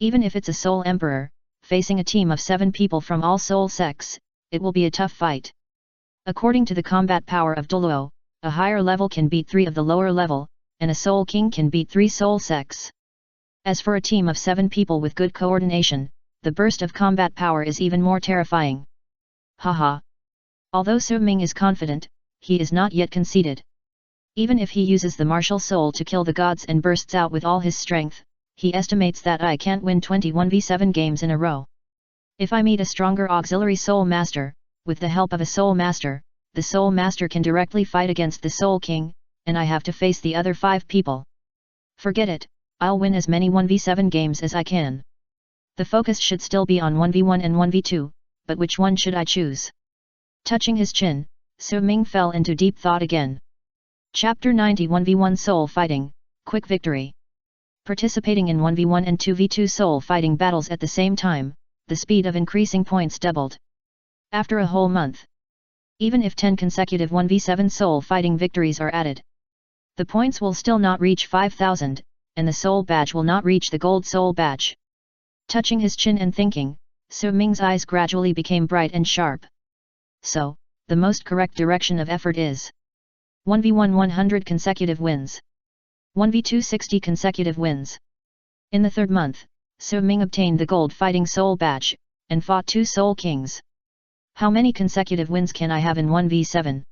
Even if it's a Soul Emperor, facing a team of 7 people from all soul sects, it will be a tough fight. According to the combat power of Douluo, a higher level can beat 3 of the lower level, and a Soul King can beat 3 soul sects. As for a team of 7 people with good coordination, the burst of combat power is even more terrifying. Haha. Although Su Ming is confident, he is not yet conceited. Even if he uses the martial soul to kill the gods and bursts out with all his strength, he estimates that I can't win 21v7 games in a row. If I meet a stronger auxiliary soul master, with the help of a soul master, the soul master can directly fight against the Soul King, and I have to face the other 5 people. Forget it, I'll win as many 1v7 games as I can. The focus should still be on 1v1 and 1v2, but which one should I choose? Touching his chin, Su Ming fell into deep thought again. Chapter 90 1v1 Soul Fighting, Quick Victory. Participating in 1v1 and 2v2 soul fighting battles at the same time, the speed of increasing points doubled. After a whole month. Even if 10 consecutive 1v7 soul fighting victories are added, the points will still not reach 5,000, and the soul badge will not reach the gold soul badge. Touching his chin and thinking, Su Ming's eyes gradually became bright and sharp. So, the most correct direction of effort is 1v1 100 consecutive wins. 1v2 60 consecutive wins. In the 3rd month, Su Ming obtained the gold fighting soul badge, and fought 2 soul kings. How many consecutive wins can I have in 1v7?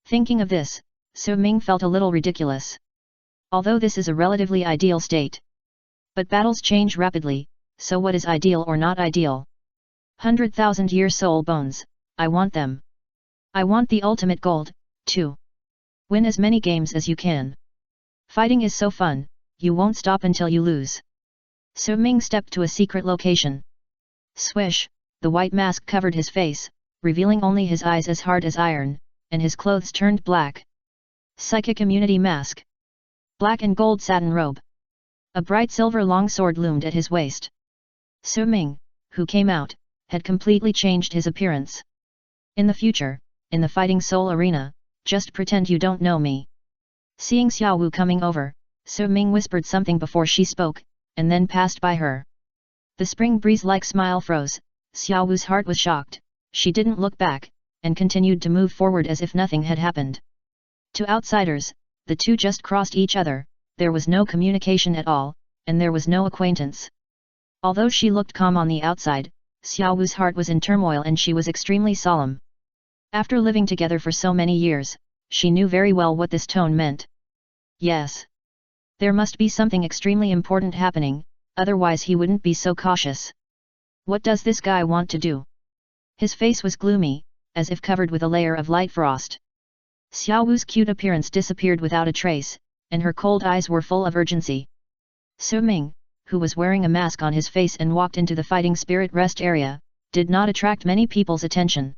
Thinking of this, Su Ming felt a little ridiculous. Although this is a relatively ideal state. But battles change rapidly, so what is ideal or not ideal? 100,000 year soul bones, I want them. I want the ultimate gold, too. Win as many games as you can. Fighting is so fun, you won't stop until you lose. Su Ming stepped to a secret location. Swish, the white mask covered his face, revealing only his eyes as hard as iron, and his clothes turned black. Psychic immunity mask. Black and gold satin robe. A bright silver longsword loomed at his waist. Su Ming, who came out, had completely changed his appearance. In the future, in the fighting soul arena, just pretend you don't know me. Seeing Xiao Wu coming over, Su Ming whispered something before she spoke, and then passed by her. The spring breeze-like smile froze. Xiao Wu's heart was shocked. She didn't look back, and continued to move forward as if nothing had happened. To outsiders, the two just crossed each other, there was no communication at all, and there was no acquaintance. Although she looked calm on the outside, Xiao Wu's heart was in turmoil and she was extremely solemn. After living together for so many years, she knew very well what this tone meant. Yes. There must be something extremely important happening, otherwise he wouldn't be so cautious. What does this guy want to do? His face was gloomy, as if covered with a layer of light frost. Xiao Wu's cute appearance disappeared without a trace, and her cold eyes were full of urgency. Su Ming, who was wearing a mask on his face and walked into the fighting spirit rest area, did not attract many people's attention.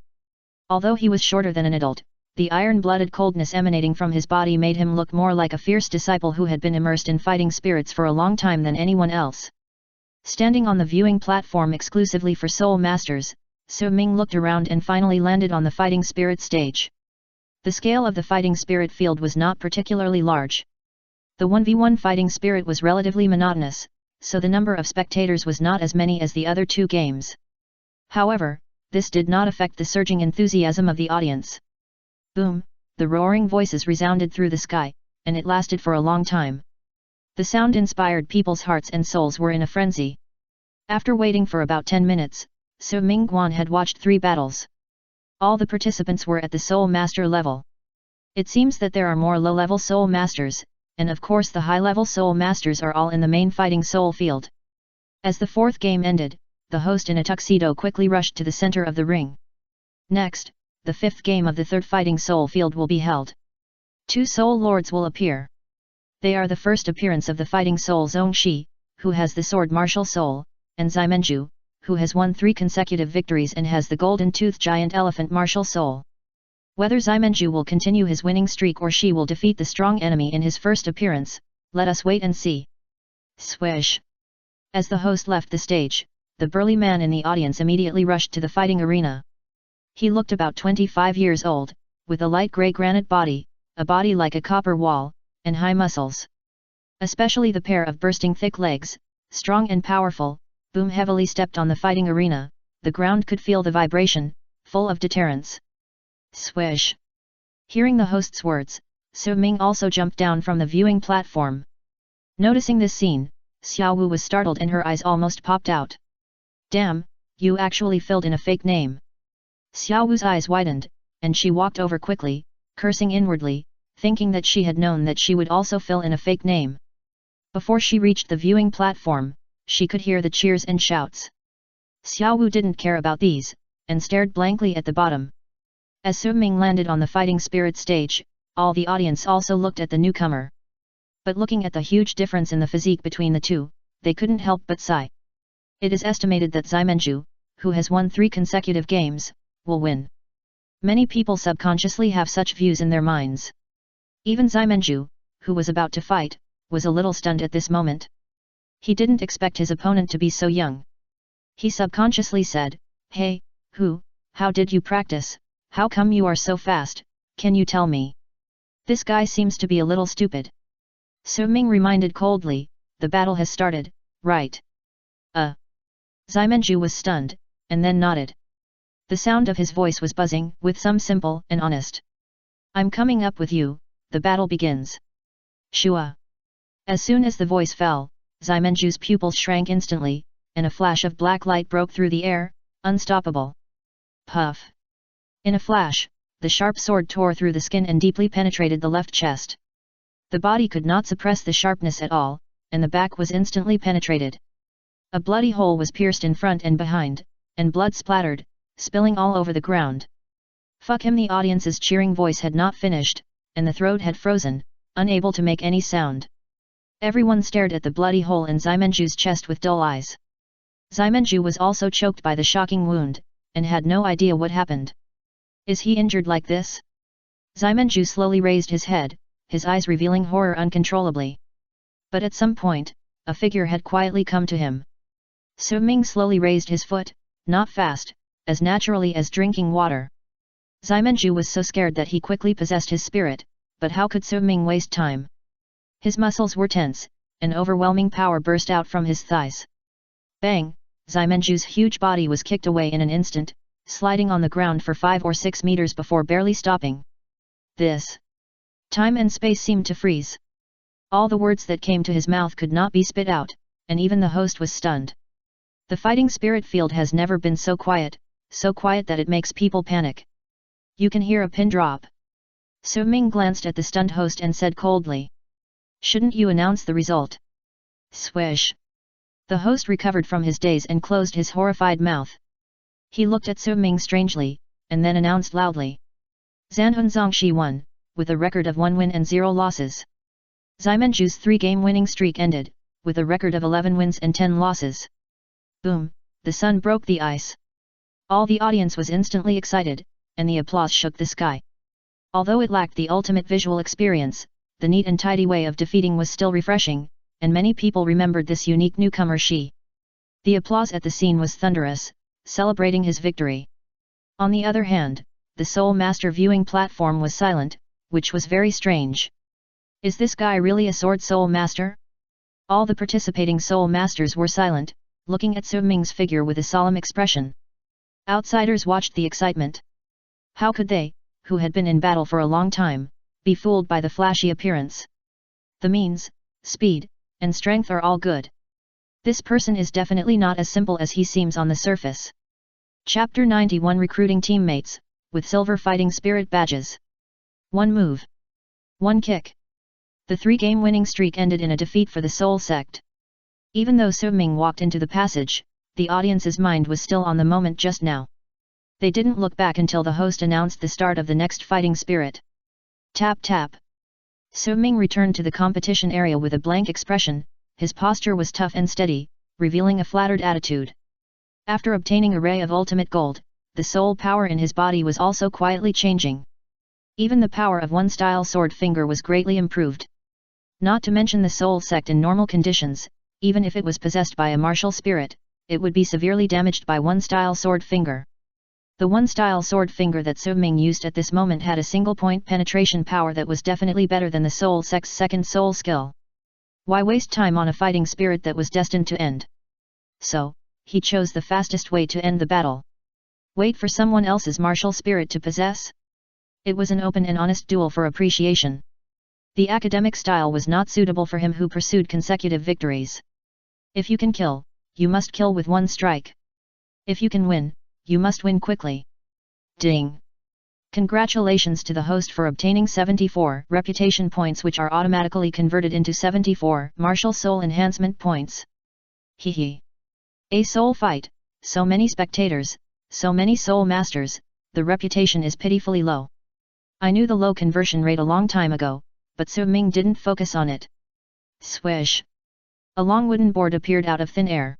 Although he was shorter than an adult, the iron-blooded coldness emanating from his body made him look more like a fierce disciple who had been immersed in fighting spirits for a long time than anyone else. Standing on the viewing platform exclusively for soul masters, Su Ming looked around and finally landed on the fighting spirit stage. The scale of the fighting spirit field was not particularly large. The 1v1 fighting spirit was relatively monotonous, so the number of spectators was not as many as the other two games. However, this did not affect the surging enthusiasm of the audience. Boom, the roaring voices resounded through the sky, and it lasted for a long time. The sound inspired people's hearts and souls were in a frenzy. After waiting for about 10 minutes, Su Mingguan had watched 3 battles. All the participants were at the Soul Master level. It seems that there are more low-level Soul Masters, and of course the high-level Soul Masters are all in the main fighting soul field. As the 4th game ended, the host in a tuxedo quickly rushed to the center of the ring. Next, the 5th game of the 3rd fighting soul field will be held. 2 soul lords will appear. They are the first appearance of the fighting soul Zhongxi, who has the sword martial soul, and Zimenju, who has won 3 consecutive victories and has the golden tooth giant elephant martial soul. Whether Zimenju will continue his winning streak or she will defeat the strong enemy in his first appearance, let us wait and see. Swish! As the host left the stage, the burly man in the audience immediately rushed to the fighting arena. He looked about 25 years old, with a light grey granite body, a body like a copper wall, and high muscles. Especially the pair of bursting thick legs, strong and powerful, Boom heavily stepped on the fighting arena, the ground could feel the vibration, full of deterrence. Swish! Hearing the host's words, Su Ming also jumped down from the viewing platform. Noticing this scene, Xiao Wu was startled and her eyes almost popped out. Damn, you actually filled in a fake name. Xiao Wu's eyes widened, and she walked over quickly, cursing inwardly, thinking that she had known that she would also fill in a fake name. Before she reached the viewing platform, she could hear the cheers and shouts. Xiao Wu didn't care about these, and stared blankly at the bottom. As Su Ming landed on the fighting spirit stage, all the audience also looked at the newcomer. But looking at the huge difference in the physique between the two, they couldn't help but sigh. It is estimated that Zimenju, who has won 3 consecutive games, will win. Many people subconsciously have such views in their minds. Even Zimenju, who was about to fight, was a little stunned at this moment. He didn't expect his opponent to be so young. He subconsciously said, "Hey, how did you practice? How come you are so fast, can you tell me? This guy seems to be a little stupid." Su Ming reminded coldly, "The battle has started, right?" Zimenju was stunned, and then nodded. The sound of his voice was buzzing, with some simple and honest. "I'm coming up with you, the battle begins." Shua! As soon as the voice fell, Zimenju's pupils shrank instantly, and a flash of black light broke through the air, unstoppable. Puff! In a flash, the sharp sword tore through the skin and deeply penetrated the left chest. The body could not suppress the sharpness at all, and the back was instantly penetrated. A bloody hole was pierced in front and behind, and blood splattered, spilling all over the ground. "Fuck him!" The audience's cheering voice had not finished, and the throat had frozen, unable to make any sound. Everyone stared at the bloody hole in Zimenju's chest with dull eyes. Zimenju was also choked by the shocking wound, and had no idea what happened. "Is he injured like this?" Zimenju slowly raised his head, his eyes revealing horror uncontrollably. But at some point, a figure had quietly come to him. Su Ming slowly raised his foot, not fast, as naturally as drinking water. Zimenju was so scared that he quickly possessed his spirit, but how could Su Ming waste time? His muscles were tense, and overwhelming power burst out from his thighs. Bang! Zimenju's huge body was kicked away in an instant, sliding on the ground for 5 or 6 meters before barely stopping. This time and space seemed to freeze. All the words that came to his mouth could not be spit out, and even the host was stunned. The fighting spirit field has never been so quiet that it makes people panic. You can hear a pin drop. Su Ming glanced at the stunned host and said coldly. Shouldn't you announce the result? Swish. The host recovered from his daze and closed his horrified mouth. He looked at Su Ming strangely, and then announced loudly. Zanhun Zongxi won, with a record of 1 win and 0 losses. Ximenju's 3-game winning streak ended, with a record of 11 wins and 10 losses. Boom, the sun broke the ice. All the audience was instantly excited, and the applause shook the sky. Although it lacked the ultimate visual experience, the neat and tidy way of defeating was still refreshing, and many people remembered this unique newcomer Shi. The applause at the scene was thunderous, celebrating his victory. On the other hand, the Soul Master viewing platform was silent, which was very strange. Is this guy really a sword Soul Master? All the participating Soul Masters were silent, looking at Su Ming's figure with a solemn expression. Outsiders watched the excitement. How could they, who had been in battle for a long time, be fooled by the flashy appearance? The means, speed, and strength are all good. This person is definitely not as simple as he seems on the surface. Chapter 91 Recruiting Teammates, with Silver Fighting Spirit Badges. 1 move. 1 kick. The 3-game winning streak ended in a defeat for the Soul Sect. Even though Su Ming walked into the passage, the audience's mind was still on the moment just now. They didn't look back until the host announced the start of the next fighting spirit. Tap tap. Su Ming returned to the competition area with a blank expression. His posture was tough and steady, revealing a flattered attitude. After obtaining a ray of ultimate gold, the soul power in his body was also quietly changing. Even the power of one style sword finger was greatly improved. Not to mention the soul sect in normal conditions, even if it was possessed by a martial spirit, it would be severely damaged by one style sword finger. The one style sword finger that Su Ming used at this moment had a single point penetration power that was definitely better than the soul sect's second soul skill. Why waste time on a fighting spirit that was destined to end? So, he chose the fastest way to end the battle. Wait for someone else's martial spirit to possess? It was an open and honest duel for appreciation. The academic style was not suitable for him who pursued consecutive victories. If you can kill, you must kill with one strike. If you can win, you must win quickly. Ding! Congratulations to the host for obtaining 74 reputation points, which are automatically converted into 74 martial soul enhancement points. Hehe. A soul fight, so many spectators, so many soul masters, the reputation is pitifully low. I knew the low conversion rate a long time ago, but Su Ming didn't focus on it. Swish! A long wooden board appeared out of thin air.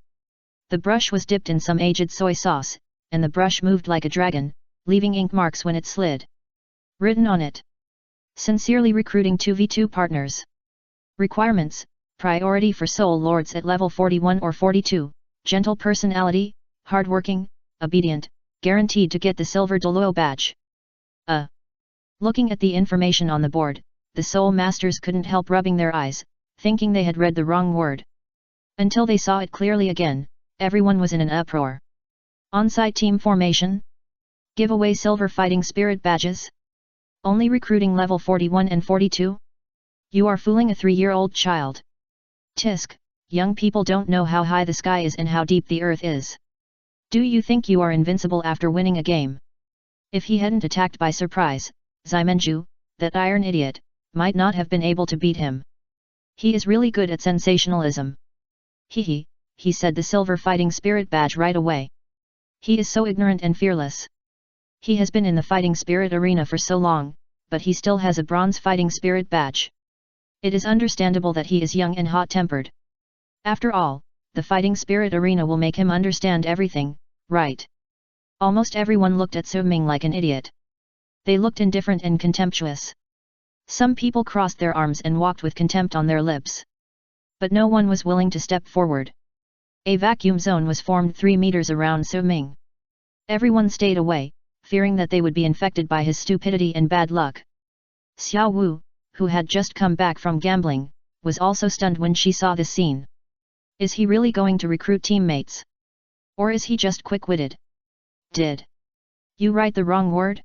The brush was dipped in some aged soy sauce, and the brush moved like a dragon, leaving ink marks when it slid. Written on it. Sincerely recruiting 2v2 partners. Requirements: priority for soul lords at level 41 or 42, gentle personality, hardworking, obedient, guaranteed to get the silver Douluo badge. Looking at the information on the board, the soul masters couldn't help rubbing their eyes, thinking they had read the wrong word. Until they saw it clearly again, everyone was in an uproar. On-site team formation? Give away silver fighting spirit badges? Only recruiting level 41 and 42? You are fooling a 3-year-old child. Tisk, young people don't know how high the sky is and how deep the earth is. Do you think you are invincible after winning a game? If he hadn't attacked by surprise, Ximenju, that iron idiot, might not have been able to beat him. He is really good at sensationalism. Hehe, he said the silver fighting spirit badge right away. He is so ignorant and fearless. He has been in the fighting spirit arena for so long, but he still has a bronze fighting spirit badge. It is understandable that he is young and hot-tempered. After all, the fighting spirit arena will make him understand everything, right? Almost everyone looked at Su Ming like an idiot. They looked indifferent and contemptuous. Some people crossed their arms and walked with contempt on their lips. But no one was willing to step forward. A vacuum zone was formed 3 meters around Su Ming. Everyone stayed away, fearing that they would be infected by his stupidity and bad luck. Xiao Wu, who had just come back from gambling, was also stunned when she saw this scene. Is he really going to recruit teammates? Or is he just quick-witted? Did you write the wrong word?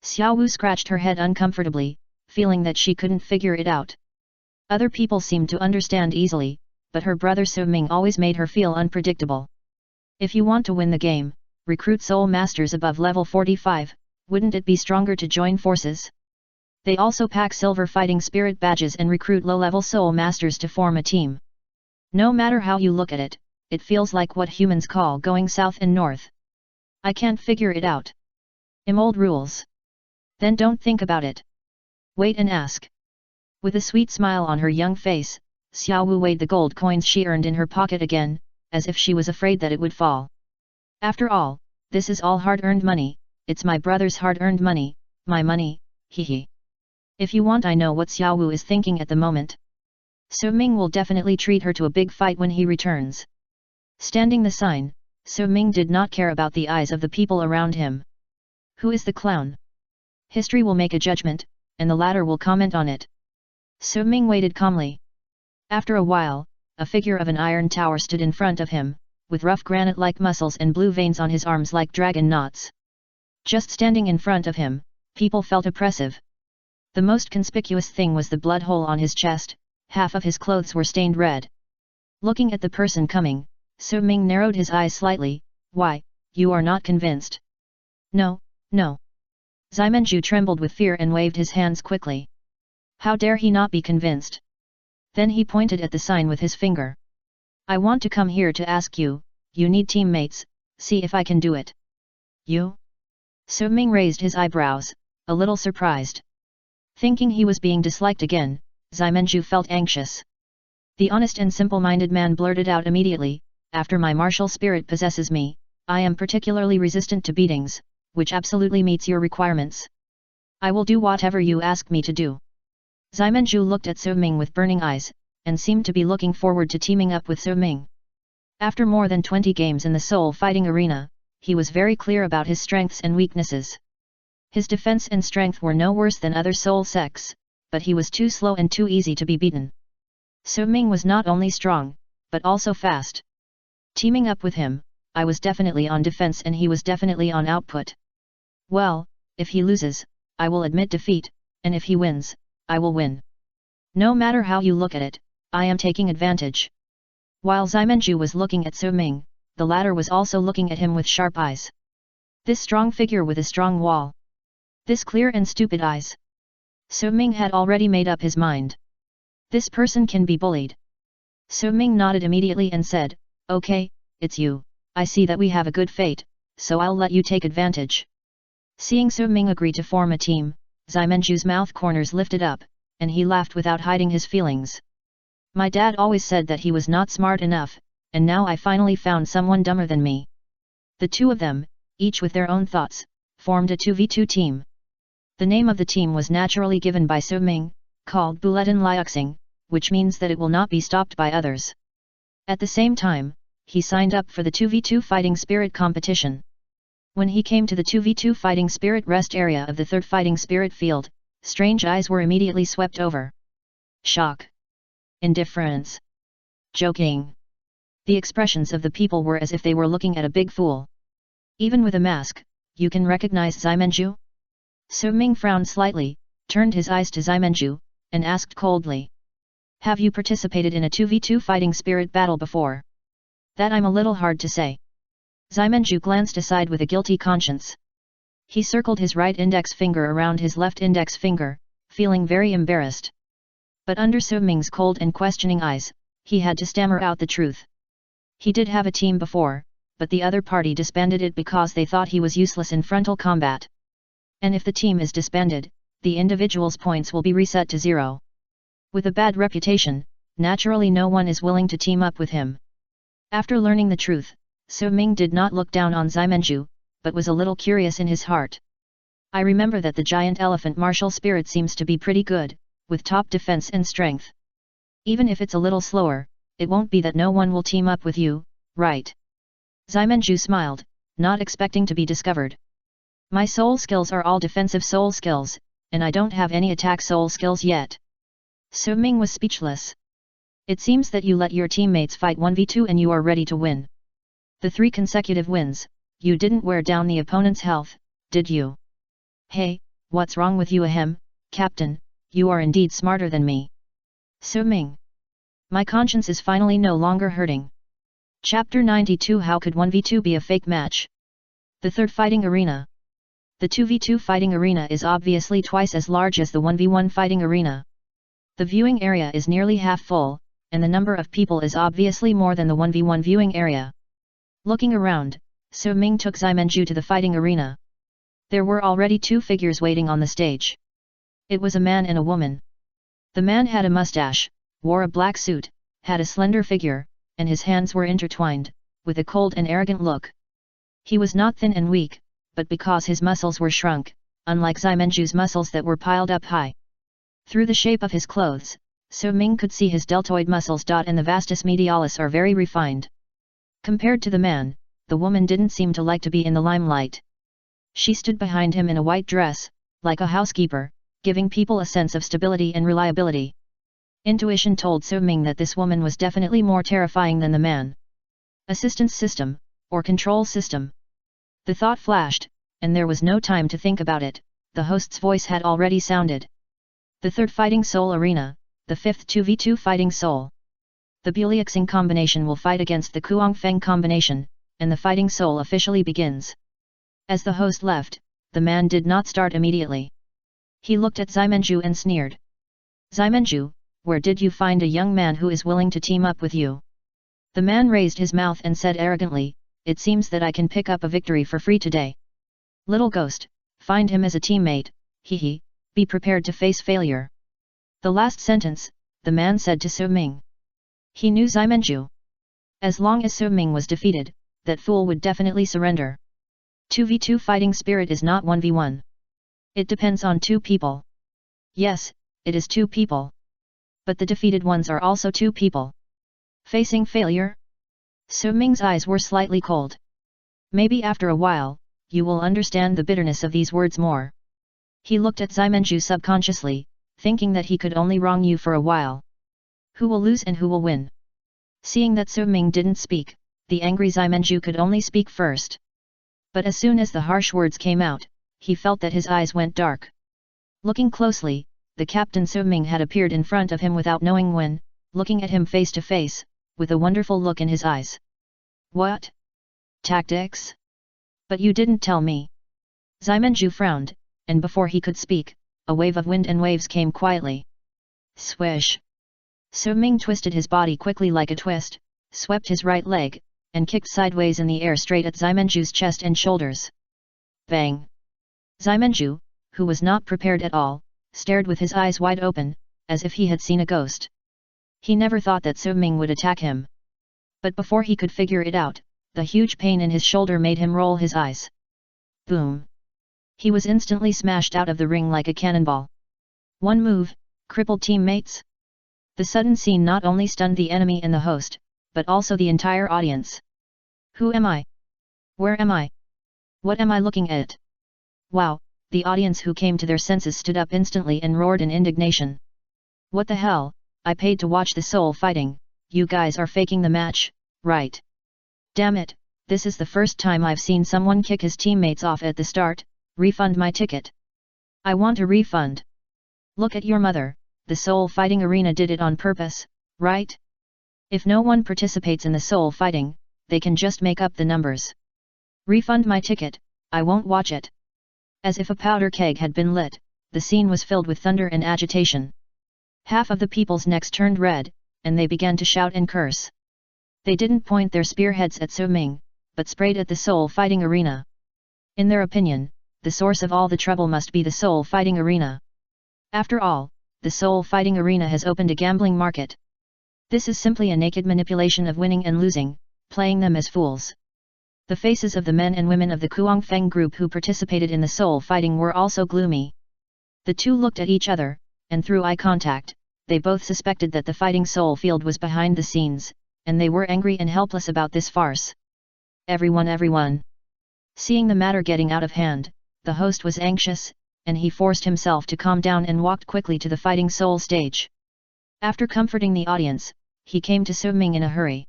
Xiao Wu scratched her head uncomfortably, feeling that she couldn't figure it out. Other people seemed to understand easily, but her brother Su Ming always made her feel unpredictable. If you want to win the game, recruit soul masters above level 45, wouldn't it be stronger to join forces? They also pack silver fighting spirit badges and recruit low-level soul masters to form a team. No matter how you look at it, it feels like what humans call going south and north. I can't figure it out. Old rules. Then don't think about it. Wait and ask. With a sweet smile on her young face, Xiao Wu weighed the gold coins she earned in her pocket again, as if she was afraid that it would fall. After all, this is all hard-earned money, it's my brother's hard-earned money, my money, hee. If you want, I know what Xiao Wu is thinking at the moment. So Ming will definitely treat her to a big fight when he returns. Standing the sign, So Ming did not care about the eyes of the people around him. Who is the clown? History will make a judgment, and the latter will comment on it. So Ming waited calmly. After a while, a figure of an iron tower stood in front of him, with rough granite-like muscles and blue veins on his arms like dragon knots. Just standing in front of him, people felt oppressive. The most conspicuous thing was the blood hole on his chest, half of his clothes were stained red. Looking at the person coming, So Ming narrowed his eyes slightly. Why, you are not convinced? No, no. Ximenju trembled with fear and waved his hands quickly. How dare he not be convinced? Then he pointed at the sign with his finger. I want to come here to ask you, you need teammates, see if I can do it. You? So Ming raised his eyebrows, a little surprised. Thinking he was being disliked again, Ximenju felt anxious. The honest and simple-minded man blurted out immediately, after my martial spirit possesses me, I am particularly resistant to beatings, which absolutely meets your requirements. I will do whatever you ask me to do. Ximenju looked at So Ming with burning eyes, and seemed to be looking forward to teaming up with So Ming. After more than 20 games in the soul fighting arena, he was very clear about his strengths and weaknesses. His defense and strength were no worse than other soul sects, but he was too slow and too easy to be beaten. So Ming was not only strong, but also fast. Teaming up with him, I was definitely on defense and he was definitely on output. Well, if he loses, I will admit defeat, and if he wins, I will win. No matter how you look at it, I am taking advantage. While Ximenju was looking at So Ming, the latter was also looking at him with sharp eyes. This strong figure with a strong wall. This clear and stupid eyes. So Ming had already made up his mind. This person can be bullied. So Ming nodded immediately and said, Okay, it's you, I see that we have a good fate, so I'll let you take advantage. Seeing So Ming agree to form a team, Ximenju's mouth corners lifted up, and he laughed without hiding his feelings. My dad always said that he was not smart enough, and now I finally found someone dumber than me. The two of them, each with their own thoughts, formed a 2v2 team. The name of the team was naturally given by So Ming, called Buletin Liuxing, which means that it will not be stopped by others. At the same time, he signed up for the 2v2 Fighting Spirit competition. When he came to the 2v2 Fighting Spirit rest area of the 3rd Fighting Spirit field, strange eyes were immediately swept over. Shock. Indifference. Joking. The expressions of the people were as if they were looking at a big fool. Even with a mask, you can recognize Ximenju? So Ming frowned slightly, turned his eyes to Ximenju, and asked coldly. Have you participated in a 2v2 Fighting Spirit battle before? That I'm a little hard to say. Ximenju glanced aside with a guilty conscience. He circled his right index finger around his left index finger, feeling very embarrassed. But under So Ming's cold and questioning eyes, he had to stammer out the truth. He did have a team before, but the other party disbanded it because they thought he was useless in frontal combat. And if the team is disbanded, the individual's points will be reset to 0. With a bad reputation, naturally no one is willing to team up with him. After learning the truth, So Ming did not look down on Ximenju, but was a little curious in his heart. I remember that the giant elephant martial spirit seems to be pretty good, with top defense and strength. Even if it's a little slower, it won't be that no one will team up with you, right? Ximenju smiled, not expecting to be discovered. My soul skills are all defensive soul skills, and I don't have any attack soul skills yet. So Ming was speechless. It seems that you let your teammates fight 1v2 and you are ready to win. The 3 consecutive wins, you didn't wear down the opponent's health, did you? Hey, what's wrong with you ahem, Captain, you are indeed smarter than me. So Ming. My conscience is finally no longer hurting. Chapter 92 How could 1v2 be a fake match? The 3rd Fighting Arena. The 2v2 fighting arena is obviously twice as large as the 1v1 fighting arena. The viewing area is nearly half full, and the number of people is obviously more than the 1v1 viewing area. Looking around, So Ming took Ximenju to the fighting arena. There were already two figures waiting on the stage. It was a man and a woman. The man had a mustache, wore a black suit, had a slender figure, and his hands were intertwined, with a cold and arrogant look. He was not thin and weak, but because his muscles were shrunk, unlike Ximenju's muscles that were piled up high. Through the shape of his clothes, So Ming could see his deltoid muscles. And the vastus medialis are very refined. Compared to the man, the woman didn't seem to like to be in the limelight. She stood behind him in a white dress, like a housekeeper, giving people a sense of stability and reliability. Intuition told So Ming that this woman was definitely more terrifying than the man. Assistance system, or control system. The thought flashed, and there was no time to think about it, the host's voice had already sounded. The third Fighting Soul Arena, the fifth 2v2 Fighting Soul. The Buliaxing combination will fight against the Kuangfeng combination, and the Fighting Soul officially begins. As the host left, the man did not start immediately. He looked at Ximenju and sneered. Ximenju, where did you find a young man who is willing to team up with you? The man raised his mouth and said arrogantly, it seems that I can pick up a victory for free today. Little ghost, find him as a teammate, hehe, be prepared to face failure. The last sentence, the man said to So Ming. He knew Ximenju. As long as So Ming was defeated, that fool would definitely surrender. 2v2 fighting spirit is not 1v1. It depends on two people. Yes, it is two people. But the defeated ones are also two people. Facing failure? So Ming's eyes were slightly cold. Maybe after a while, you will understand the bitterness of these words more. He looked at Ximenju subconsciously, thinking that he could only wrong you for a while. Who will lose and who will win? Seeing that So Ming didn't speak, the angry Ximenju could only speak first. But as soon as the harsh words came out, he felt that his eyes went dark. Looking closely, the captain So Ming had appeared in front of him without knowing when, looking at him face to face, with a wonderful look in his eyes. What? Tactics? But you didn't tell me. Ximenju frowned, and before he could speak, a wave of wind and waves came quietly. Swish! So Ming twisted his body quickly like a twist, swept his right leg, and kicked sideways in the air straight at Ximenju's chest and shoulders. Bang! Ximenju, who was not prepared at all, stared with his eyes wide open, as if he had seen a ghost. He never thought that So Ming would attack him. But before he could figure it out, the huge pain in his shoulder made him roll his eyes. Boom! He was instantly smashed out of the ring like a cannonball. One move, crippled teammates? The sudden scene not only stunned the enemy and the host, but also the entire audience. Who am I? Where am I? What am I looking at? Wow! The audience who came to their senses stood up instantly and roared in indignation. What the hell, I paid to watch the soul fighting, you guys are faking the match, right? Damn it, this is the first time I've seen someone kick his teammates off at the start, refund my ticket. I want a refund. Look at your mother, the soul fighting arena did it on purpose, right? If no one participates in the soul fighting, they can just make up the numbers. Refund my ticket, I won't watch it. As if a powder keg had been lit, the scene was filled with thunder and agitation. Half of the people's necks turned red, and they began to shout and curse. They didn't point their spearheads at So Ming, but sprayed at the soul fighting arena. In their opinion, the source of all the trouble must be the soul fighting arena. After all, the soul fighting arena has opened a gambling market. This is simply a naked manipulation of winning and losing, playing them as fools. The faces of the men and women of the Kuangfeng group who participated in the soul fighting were also gloomy. The two looked at each other, and through eye contact, they both suspected that the fighting soul field was behind the scenes, and they were angry and helpless about this farce. Everyone! Seeing the matter getting out of hand, the host was anxious, and he forced himself to calm down and walked quickly to the fighting soul stage. After comforting the audience, he came to So Ming in a hurry.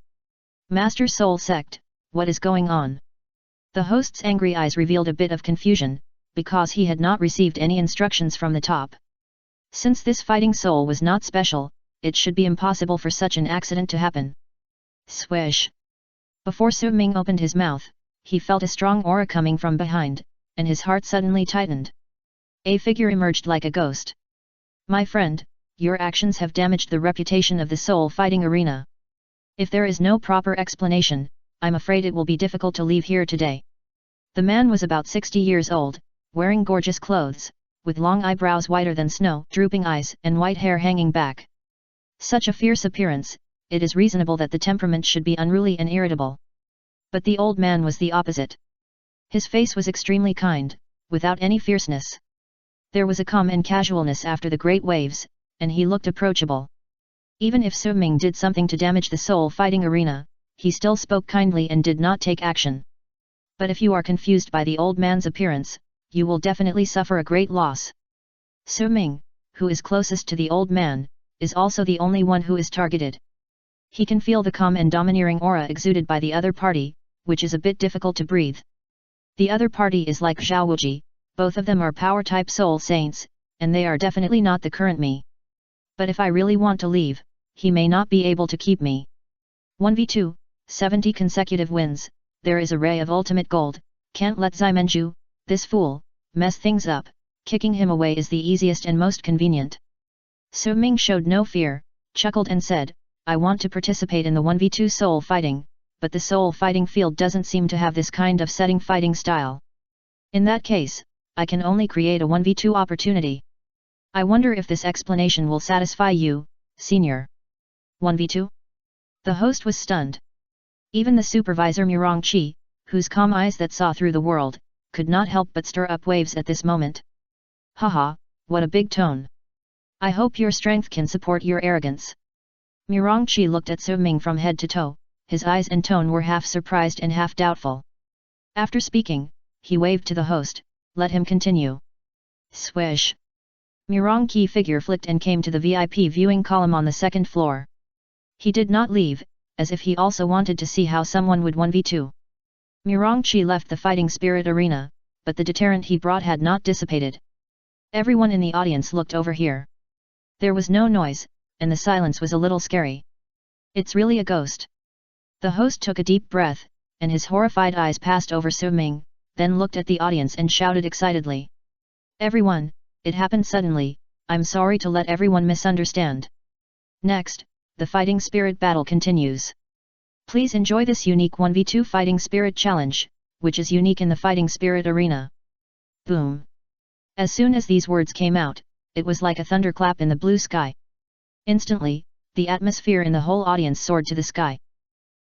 Master Soul Sect, what is going on? The host's angry eyes revealed a bit of confusion, because he had not received any instructions from the top. Since this fighting soul was not special, it should be impossible for such an accident to happen. Swish! Before So Ming opened his mouth, he felt a strong aura coming from behind, and his heart suddenly tightened. A figure emerged like a ghost. My friend, your actions have damaged the reputation of the soul fighting arena. If there is no proper explanation, I'm afraid it will be difficult to leave here today. The man was about 60 years old, wearing gorgeous clothes, with long eyebrows whiter than snow, drooping eyes, and white hair hanging back. Such a fierce appearance, it is reasonable that the temperament should be unruly and irritable. But the old man was the opposite. His face was extremely kind, without any fierceness. There was a calm and casualness after the great waves, and he looked approachable. Even if Su Ming did something to damage the soul fighting arena, he still spoke kindly and did not take action. But if you are confused by the old man's appearance, you will definitely suffer a great loss. Su Ming, who is closest to the old man, is also the only one who is targeted. He can feel the calm and domineering aura exuded by the other party, which is a bit difficult to breathe. The other party is like Zhao Wuji, both of them are power-type soul saints, and they are definitely not the current me. But if I really want to leave, he may not be able to keep me. 1v2, 70 consecutive wins, there is a ray of ultimate gold, can't let Ximenju, this fool, mess things up, kicking him away is the easiest and most convenient. Su Ming showed no fear, chuckled and said, I want to participate in the 1v2 soul fighting, but the soul fighting field doesn't seem to have this kind of setting fighting style. In that case, I can only create a 1v2 opportunity. I wonder if this explanation will satisfy you, senior. 1v2? The host was stunned. Even the supervisor Murong Qi, whose calm eyes that saw through the world, could not help but stir up waves at this moment. Haha, what a big tone. I hope your strength can support your arrogance. Murong Qi looked at Su Ming from head to toe, his eyes and tone were half surprised and half doubtful. After speaking, he waved to the host, let him continue. Swish! Murong Qi figure flicked and came to the VIP viewing column on the second floor. He did not leave, as if he also wanted to see how someone would 1v2. Murong Qi left the fighting spirit arena, but the deterrent he brought had not dissipated. Everyone in the audience looked over here. There was no noise, and the silence was a little scary. It's really a ghost. The host took a deep breath, and his horrified eyes passed over Su Ming, then looked at the audience and shouted excitedly. Everyone, it happened suddenly, I'm sorry to let everyone misunderstand. Next, the fighting spirit battle continues. Please enjoy this unique 1v2 fighting spirit challenge, which is unique in the fighting spirit arena. Boom! As soon as these words came out, it was like a thunderclap in the blue sky. Instantly, the atmosphere in the whole audience soared to the sky.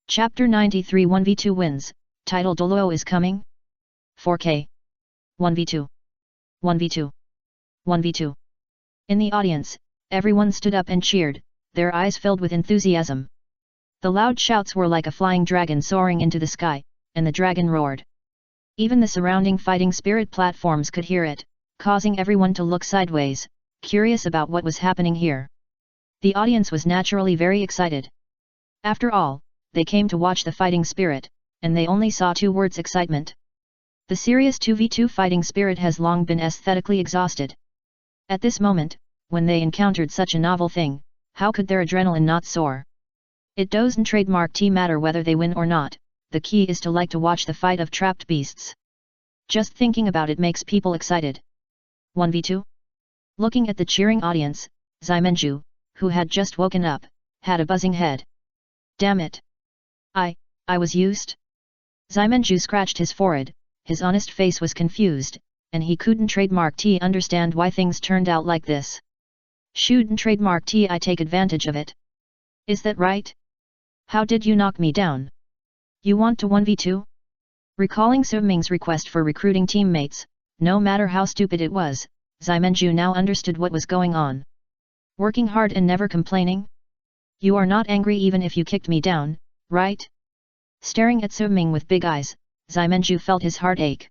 Chapter 93 1v2 wins, title Douluo is coming? 4K. 1v2. 1v2. 1v2. In the audience, everyone stood up and cheered, their eyes filled with enthusiasm. The loud shouts were like a flying dragon soaring into the sky, and the dragon roared. Even the surrounding fighting spirit platforms could hear it, causing everyone to look sideways, curious about what was happening here. The audience was naturally very excited. After all, they came to watch the fighting spirit, and they only saw two words: excitement. The serious 2v2 fighting spirit has long been aesthetically exhausted. At this moment, when they encountered such a novel thing, how could their adrenaline not soar? It doesn't trademark matter whether they win or not, the key is to like to watch the fight of trapped beasts. Just thinking about it makes people excited. 1v2? Looking at the cheering audience, Ximenju, who had just woken up, had a buzzing head. Damn it! I was used? Ximenju scratched his forehead, his honest face was confused, and he couldn't understand why things turned out like this. Shouldn't I take advantage of it? Is that right? How did you knock me down? You want to 1v2? Recalling Su Ming's request for recruiting teammates, no matter how stupid it was, Ximenju now understood what was going on. Working hard and never complaining? You are not angry even if you kicked me down, right? Staring at Su Ming with big eyes, Ximenju felt his heart ache.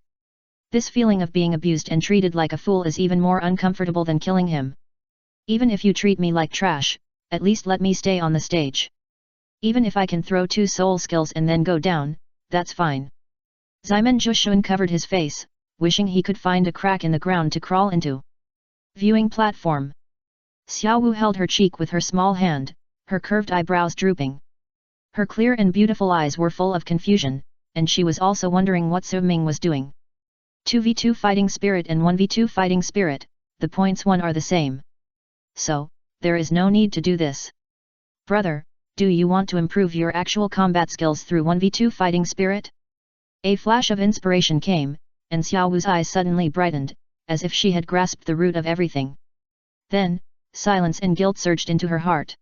This feeling of being abused and treated like a fool is even more uncomfortable than killing him. Even if you treat me like trash, at least let me stay on the stage. Even if I can throw 2 soul skills and then go down, that's fine. Ximenju uncovered his face, wishing he could find a crack in the ground to crawl into. Viewing platform. Xiaowu held her cheek with her small hand, her curved eyebrows drooping. Her clear and beautiful eyes were full of confusion, and she was also wondering what Su Ming was doing. 2v2 fighting spirit and 1v2 fighting spirit, the points won are the same. So, there is no need to do this. Brother, do you want to improve your actual combat skills through 1v2 fighting spirit? A flash of inspiration came, and Xiao Wu's eyes suddenly brightened, as if she had grasped the root of everything. Then, silence and guilt surged into her heart.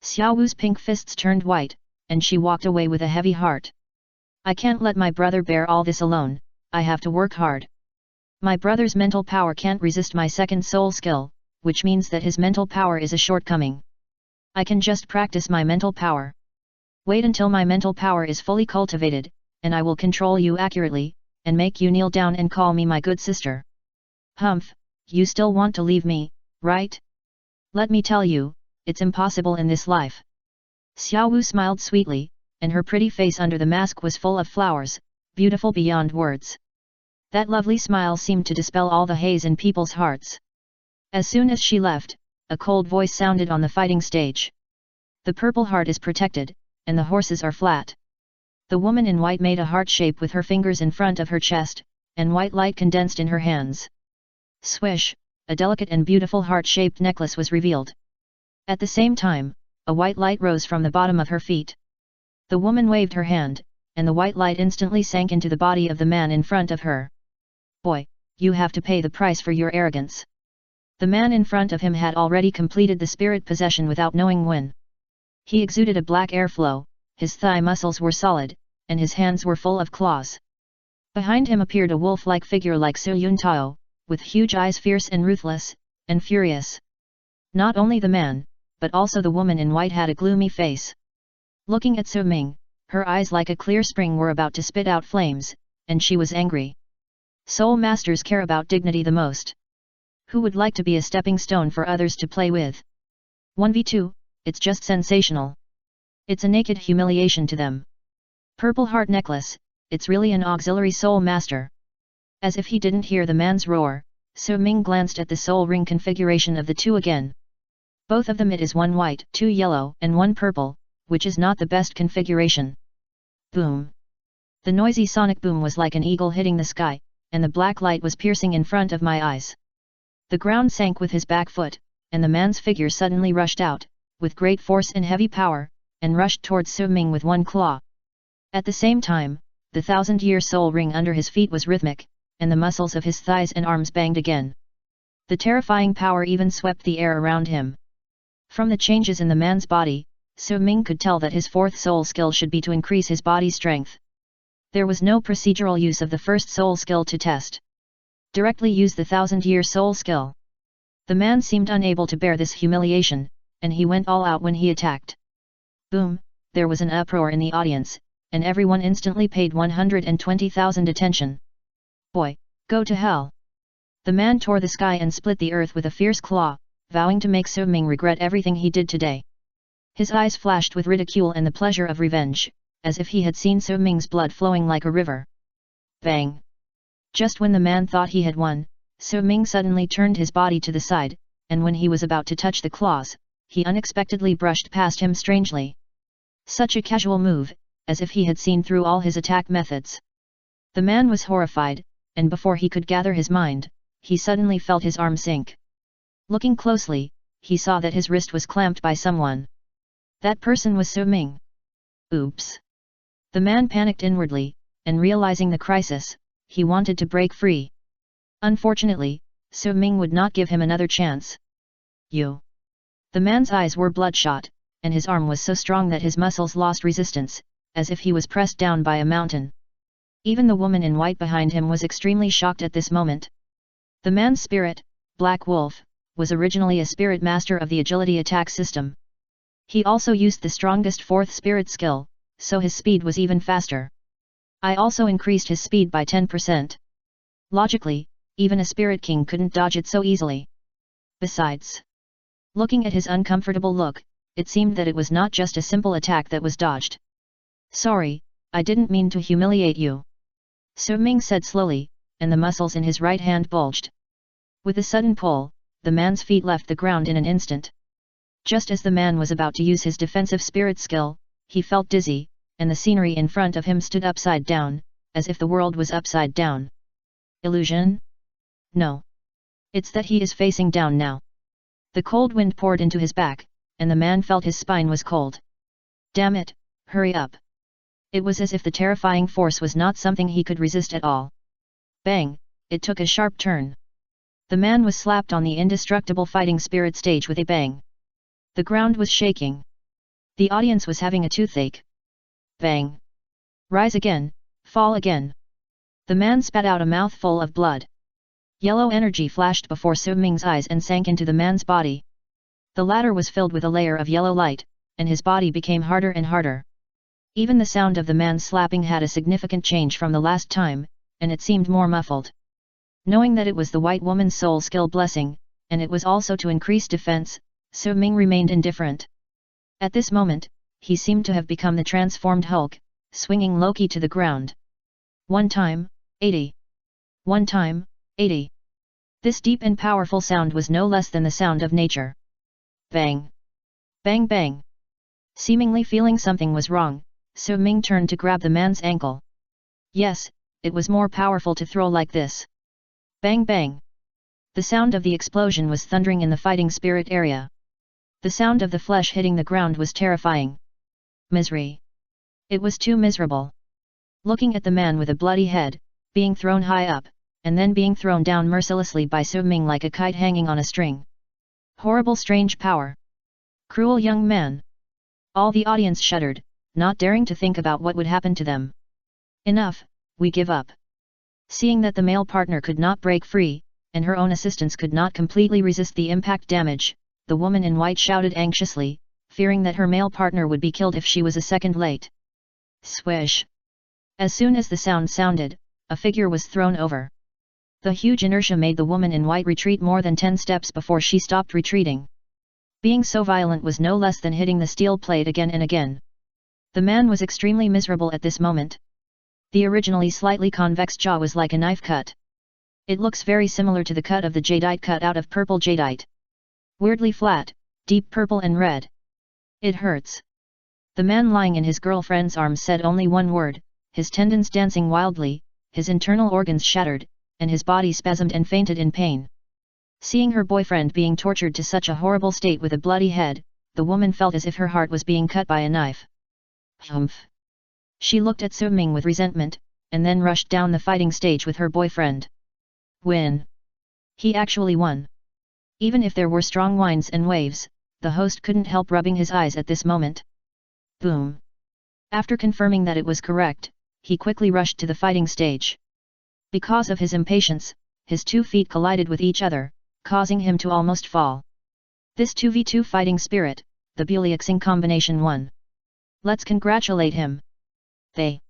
Xiao Wu's pink fists turned white, and she walked away with a heavy heart. I can't let my brother bear all this alone, I have to work hard. My brother's mental power can't resist my second soul skill, which means that his mental power is a shortcoming. I can just practice my mental power. Wait until my mental power is fully cultivated, and I will control you accurately, and make you kneel down and call me my good sister. Humph, you still want to leave me, right? Let me tell you, it's impossible in this life. Xiao Wu smiled sweetly, and her pretty face under the mask was full of flowers, beautiful beyond words. That lovely smile seemed to dispel all the haze in people's hearts. As soon as she left, a cold voice sounded on the fighting stage. The purple heart is protected, and the horses are flat. The woman in white made a heart shape with her fingers in front of her chest, and white light condensed in her hands. Swish, a delicate and beautiful heart-shaped necklace was revealed. At the same time, a white light rose from the bottom of her feet. The woman waved her hand, and the white light instantly sank into the body of the man in front of her. Boy, you have to pay the price for your arrogance. The man in front of him had already completed the spirit possession without knowing when. He exuded a black airflow, his thigh muscles were solid, and his hands were full of claws. Behind him appeared a wolf-like figure like Su Yun Tao, with huge eyes fierce and ruthless, and furious. Not only the man, but also the woman in white had a gloomy face. Looking at Su Ming, her eyes like a clear spring were about to spit out flames, and she was angry. Soul masters care about dignity the most. Who would like to be a stepping stone for others to play with? 1v2, it's just sensational. It's a naked humiliation to them. Purple heart necklace, it's really an auxiliary soul master. As if he didn't hear the man's roar, Su Ming glanced at the soul ring configuration of the two again. Both of them it is one white, two yellow, and one purple, which is not the best configuration. Boom! The noisy sonic boom was like an eagle hitting the sky, and the black light was piercing in front of my eyes. The ground sank with his back foot, and the man's figure suddenly rushed out, with great force and heavy power, and rushed towards Su Ming with one claw. At the same time, the 1000-year soul ring under his feet was rhythmic, and the muscles of his thighs and arms banged again. The terrifying power even swept the air around him. From the changes in the man's body, Su Ming could tell that his fourth soul skill should be to increase his body strength. There was no procedural use of the first soul skill to test. Directly use the 1000-year soul skill. The man seemed unable to bear this humiliation, and he went all out when he attacked. Boom, there was an uproar in the audience, and everyone instantly paid 120,000 attention. Boy, go to hell! The man tore the sky and split the earth with a fierce claw, vowing to make Su Ming regret everything he did today. His eyes flashed with ridicule and the pleasure of revenge, as if he had seen Su Ming's blood flowing like a river. Bang! Just when the man thought he had won, Su Ming suddenly turned his body to the side, and when he was about to touch the claws, he unexpectedly brushed past him strangely. Such a casual move, as if he had seen through all his attack methods. The man was horrified, and before he could gather his mind, he suddenly felt his arm sink. Looking closely, he saw that his wrist was clamped by someone. That person was Su Ming. Oops! The man panicked inwardly, and realizing the crisis, he wanted to break free. Unfortunately, Su Ming would not give him another chance. You! The man's eyes were bloodshot, and his arm was so strong that his muscles lost resistance, as if he was pressed down by a mountain. Even the woman in white behind him was extremely shocked at this moment. The man's spirit, Black Wolf, was originally a spirit master of the agility attack system. He also used the strongest fourth spirit skill, so his speed was even faster. I also increased his speed by 10%. Logically, even a spirit king couldn't dodge it so easily. Besides, looking at his uncomfortable look, it seemed that it was not just a simple attack that was dodged. Sorry, I didn't mean to humiliate you. Su Ming said slowly, and the muscles in his right hand bulged. With a sudden pull, the man's feet left the ground in an instant. Just as the man was about to use his defensive spirit skill, he felt dizzy, and the scenery in front of him stood upside down, as if the world was upside down. Illusion? No. It's that he is facing down now. The cold wind poured into his back, and the man felt his spine was cold. Damn it, hurry up. It was as if the terrifying force was not something he could resist at all. Bang, it took a sharp turn. The man was slapped on the indestructible fighting spirit stage with a bang. The ground was shaking. The audience was having a toothache. Bang. Rise again, fall again. The man spat out a mouthful of blood. Yellow energy flashed before Su Ming's eyes and sank into the man's body. The latter was filled with a layer of yellow light, and his body became harder and harder. Even the sound of the man slapping had a significant change from the last time, and it seemed more muffled. Knowing that it was the white woman's soul skill blessing, and it was also to increase defense, Su Ming remained indifferent. At this moment, he seemed to have become the transformed Hulk, swinging Loki to the ground. One time, 80. One time, 80. This deep and powerful sound was no less than the sound of nature. Bang! Bang bang! Seemingly feeling something was wrong, Su Ming turned to grab the man's ankle. Yes, it was more powerful to throw like this. Bang bang! The sound of the explosion was thundering in the fighting spirit area. The sound of the flesh hitting the ground was terrifying. Misery. It was too miserable. Looking at the man with a bloody head, being thrown high up, and then being thrown down mercilessly by Su Ming like a kite hanging on a string. Horrible strange power. Cruel young man. All the audience shuddered, not daring to think about what would happen to them. Enough, we give up. Seeing that the male partner could not break free, and her own assistants could not completely resist the impact damage, the woman in white shouted anxiously, fearing that her male partner would be killed if she was a second late. Swish! As soon as the sound sounded, a figure was thrown over. The huge inertia made the woman in white retreat more than 10 steps before she stopped retreating. Being so violent was no less than hitting the steel plate again and again. The man was extremely miserable at this moment. The originally slightly convex jaw was like a knife cut. It looks very similar to the cut of the jadeite cut out of purple jadeite. Weirdly flat, deep purple and red. It hurts. The man lying in his girlfriend's arms said only one word, his tendons dancing wildly, his internal organs shattered, and his body spasmed and fainted in pain. Seeing her boyfriend being tortured to such a horrible state with a bloody head, the woman felt as if her heart was being cut by a knife. Humph! She looked at Su Ming with resentment, and then rushed down the fighting stage with her boyfriend. Win! He actually won. Even if there were strong winds and waves, the host couldn't help rubbing his eyes at this moment. Boom! After confirming that it was correct, he quickly rushed to the fighting stage. Because of his impatience, his 2 feet collided with each other, causing him to almost fall. This 2v2 fighting spirit, the Buliaxing combination won. Let's congratulate him. They.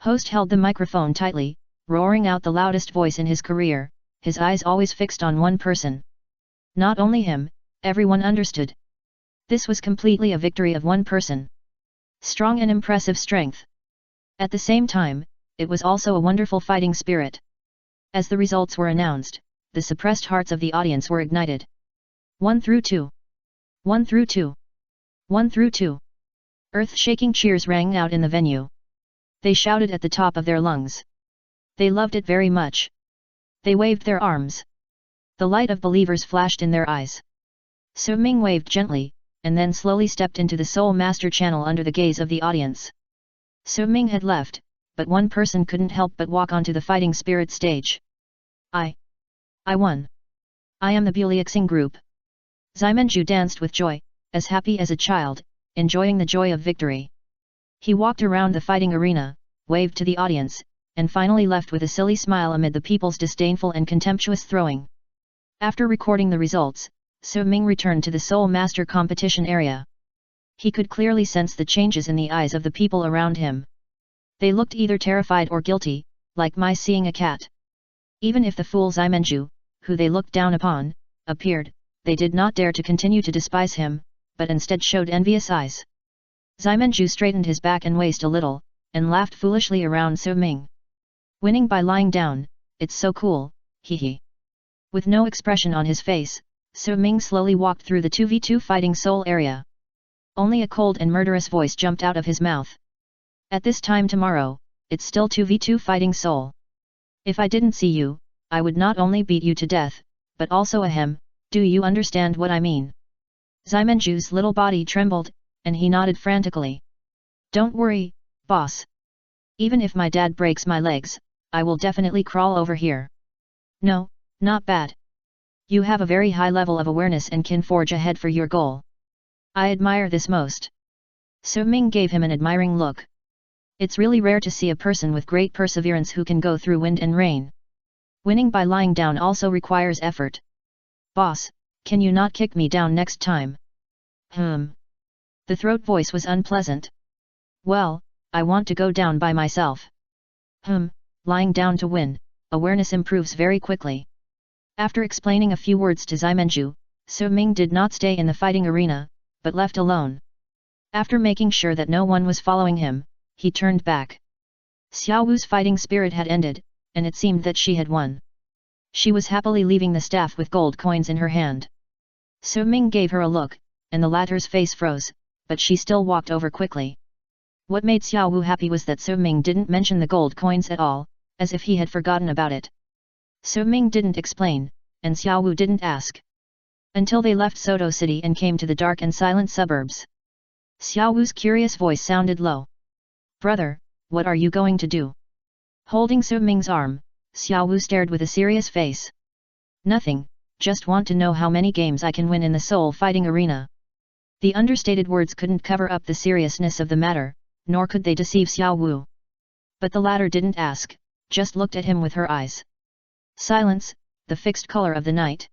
Host held the microphone tightly, roaring out the loudest voice in his career, his eyes always fixed on one person. Not only him, everyone understood. This was completely a victory of one person. Strong and impressive strength. At the same time, it was also a wonderful fighting spirit. As the results were announced, the suppressed hearts of the audience were ignited. 1 through 2. 1 through 2. 1 through 2. Earth-shaking cheers rang out in the venue. They shouted at the top of their lungs. They loved it very much. They waved their arms. The light of believers flashed in their eyes. Su Ming waved gently, and then slowly stepped into the Soul Master channel under the gaze of the audience. Su Ming had left, but one person couldn't help but walk onto the fighting spirit stage. I won. I am the Buliaxing group. Ximenju danced with joy, as happy as a child, enjoying the joy of victory. He walked around the fighting arena, waved to the audience, and finally left with a silly smile amid the people's disdainful and contemptuous throwing. After recording the results, Su Ming returned to the Soul Master competition area. He could clearly sense the changes in the eyes of the people around him. They looked either terrified or guilty, like mice seeing a cat. Even if the fool Ximenju, who they looked down upon, appeared, they did not dare to continue to despise him, but instead showed envious eyes. Ximenju straightened his back and waist a little, and laughed foolishly around Su Ming. Winning by lying down, it's so cool, hee hee. With no expression on his face, Su Ming slowly walked through the 2v2 fighting soul area. Only a cold and murderous voice jumped out of his mouth. At this time tomorrow, it's still 2v2 fighting soul. If I didn't see you, I would not only beat you to death, but also ahem, do you understand what I mean? Ximenju's little body trembled, and he nodded frantically. Don't worry, boss. Even if my dad breaks my legs, I will definitely crawl over here. No, not bad. You have a very high level of awareness and can forge ahead for your goal. I admire this most. Su Ming gave him an admiring look. It's really rare to see a person with great perseverance who can go through wind and rain. Winning by lying down also requires effort. Boss, can you not kick me down next time? The throat voice was unpleasant. Well, I want to go down by myself. Lying down to win, awareness improves very quickly. After explaining a few words to Ximenju, Su Ming did not stay in the fighting arena, but left alone. After making sure that no one was following him, he turned back. Xiao Wu's fighting spirit had ended, and it seemed that she had won. She was happily leaving the staff with gold coins in her hand. Su Ming gave her a look, and the latter's face froze, but she still walked over quickly. What made Xiao Wu happy was that Su Ming didn't mention the gold coins at all, as if he had forgotten about it. Su Ming didn't explain, and Xiao Wu didn't ask. Until they left Soto City and came to the dark and silent suburbs. Xiao Wu's curious voice sounded low. Brother, what are you going to do? Holding Su Ming's arm, Xiao Wu stared with a serious face. Nothing, just want to know how many games I can win in the soul fighting arena. The understated words couldn't cover up the seriousness of the matter, nor could they deceive Xiao Wu. But the latter didn't ask, just looked at him with her eyes. Silence, the fixed color of the night.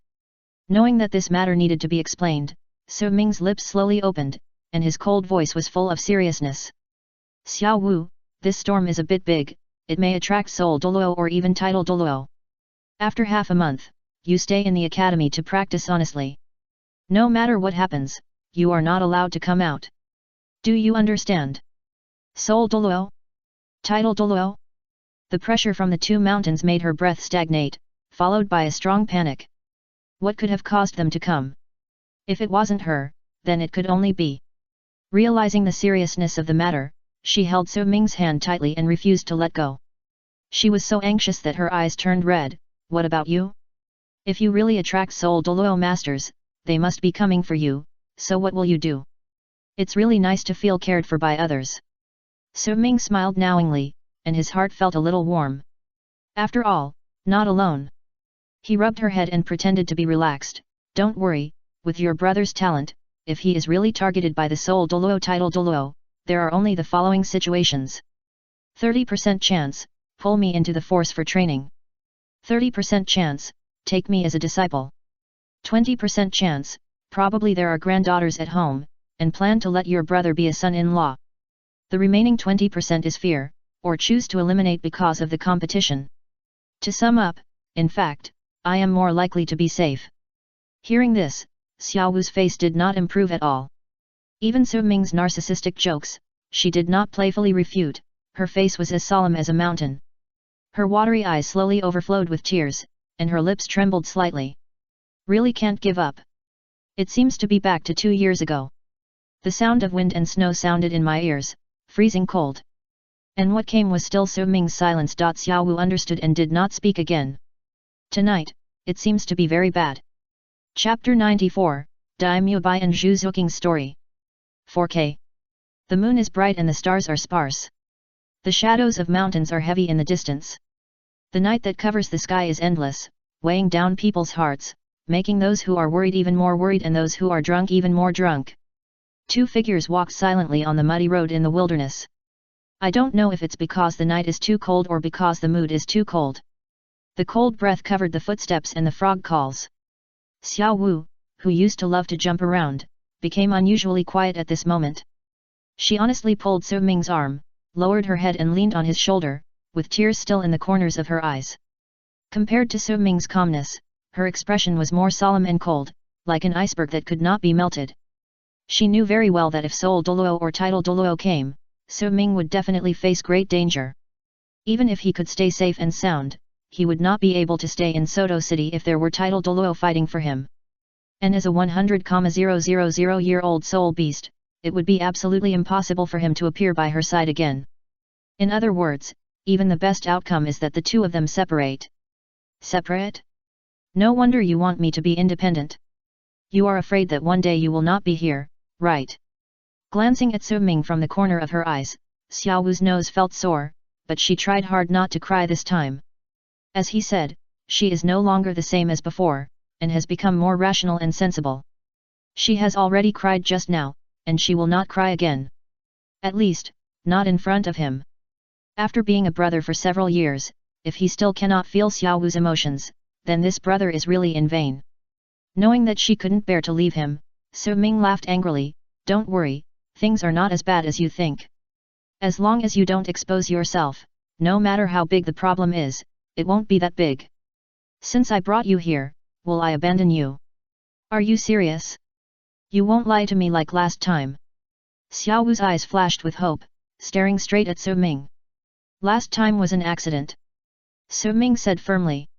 Knowing that this matter needed to be explained, Su Ming's lips slowly opened, and his cold voice was full of seriousness. Xiao Wu, this storm is a bit big, it may attract Soul Douluo or even title Douluo. After half a month, you stay in the academy to practice honestly. No matter what happens, you are not allowed to come out. Do you understand? Soul Douluo? Title Douluo? The pressure from the two mountains made her breath stagnate, followed by a strong panic. What could have caused them to come? If it wasn't her, then it could only be. Realizing the seriousness of the matter, she held Su Ming's hand tightly and refused to let go. She was so anxious that her eyes turned red. What about you? If you really attract Soul Douluo masters, they must be coming for you, so what will you do? It's really nice to feel cared for by others. Su Ming smiled knowingly, and his heart felt a little warm. After all, not alone. He rubbed her head and pretended to be relaxed. Don't worry, with your brother's talent, if he is really targeted by the Soul Douluo title Douluo, there are only the following situations. 30% chance, pull me into the force for training. 30% chance, take me as a disciple. 20% chance, probably there are granddaughters at home, and plan to let your brother be a son-in-law. The remaining 20% is fear, or choose to eliminate because of the competition. To sum up, in fact, I am more likely to be safe. Hearing this, Xiao Wu's face did not improve at all. Even Su Ming's narcissistic jokes, she did not playfully refute, her face was as solemn as a mountain. Her watery eyes slowly overflowed with tears, and her lips trembled slightly. Really can't give up. It seems to be back to 2 years ago. The sound of wind and snow sounded in my ears, freezing cold. And what came was still Su Ming's silence. Xiao Wu understood and did not speak again. Tonight, it seems to be very bad. Chapter 94, Daimyo Bai and Zhu Zuking's story. 4K. The moon is bright and the stars are sparse. The shadows of mountains are heavy in the distance. The night that covers the sky is endless, weighing down people's hearts, making those who are worried even more worried and those who are drunk even more drunk. Two figures walk silently on the muddy road in the wilderness. I don't know if it's because the night is too cold or because the mood is too cold. The cold breath covered the footsteps and the frog calls. Xiao Wu, who used to love to jump around, became unusually quiet at this moment. She honestly pulled Su Ming's arm, lowered her head and leaned on his shoulder, with tears still in the corners of her eyes. Compared to Su Ming's calmness, her expression was more solemn and cold, like an iceberg that could not be melted. She knew very well that if Soul Douluo or title Douluo came, Su Ming would definitely face great danger. Even if he could stay safe and sound, he would not be able to stay in Soto City if there were title Douluo fighting for him. And as a 100,000-year-old soul beast, it would be absolutely impossible for him to appear by her side again. In other words, even the best outcome is that the two of them separate. Separate? No wonder you want me to be independent. You are afraid that one day you will not be here, right? Glancing at Su Ming from the corner of her eyes, Xiao Wu's nose felt sore, but she tried hard not to cry this time. As he said, she is no longer the same as before, and has become more rational and sensible. She has already cried just now, and she will not cry again. At least, not in front of him. After being a brother for several years, if he still cannot feel Xiao Wu's emotions, then this brother is really in vain. Knowing that she couldn't bear to leave him, Su Ming laughed angrily. Don't worry, things are not as bad as you think. As long as you don't expose yourself, no matter how big the problem is, it won't be that big. Since I brought you here, will I abandon you? Are you serious? You won't lie to me like last time. Xiao Wu's eyes flashed with hope, staring straight at Su Ming. Last time was an accident. Su Ming said firmly.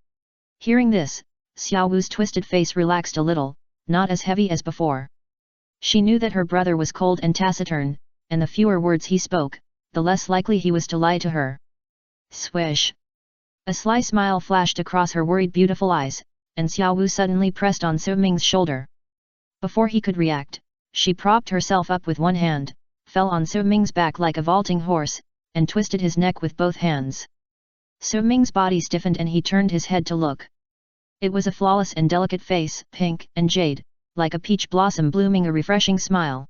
Hearing this, Xiao Wu's twisted face relaxed a little, not as heavy as before. She knew that her brother was cold and taciturn, and the fewer words he spoke, the less likely he was to lie to her. Swish! A sly smile flashed across her worried beautiful eyes, and Xiao Wu suddenly pressed on Su Ming's shoulder. Before he could react, she propped herself up with one hand, fell on Su Ming's back like a vaulting horse, and twisted his neck with both hands. Su Ming's body stiffened and he turned his head to look. It was a flawless and delicate face, pink and jade, like a peach blossom blooming a refreshing smile.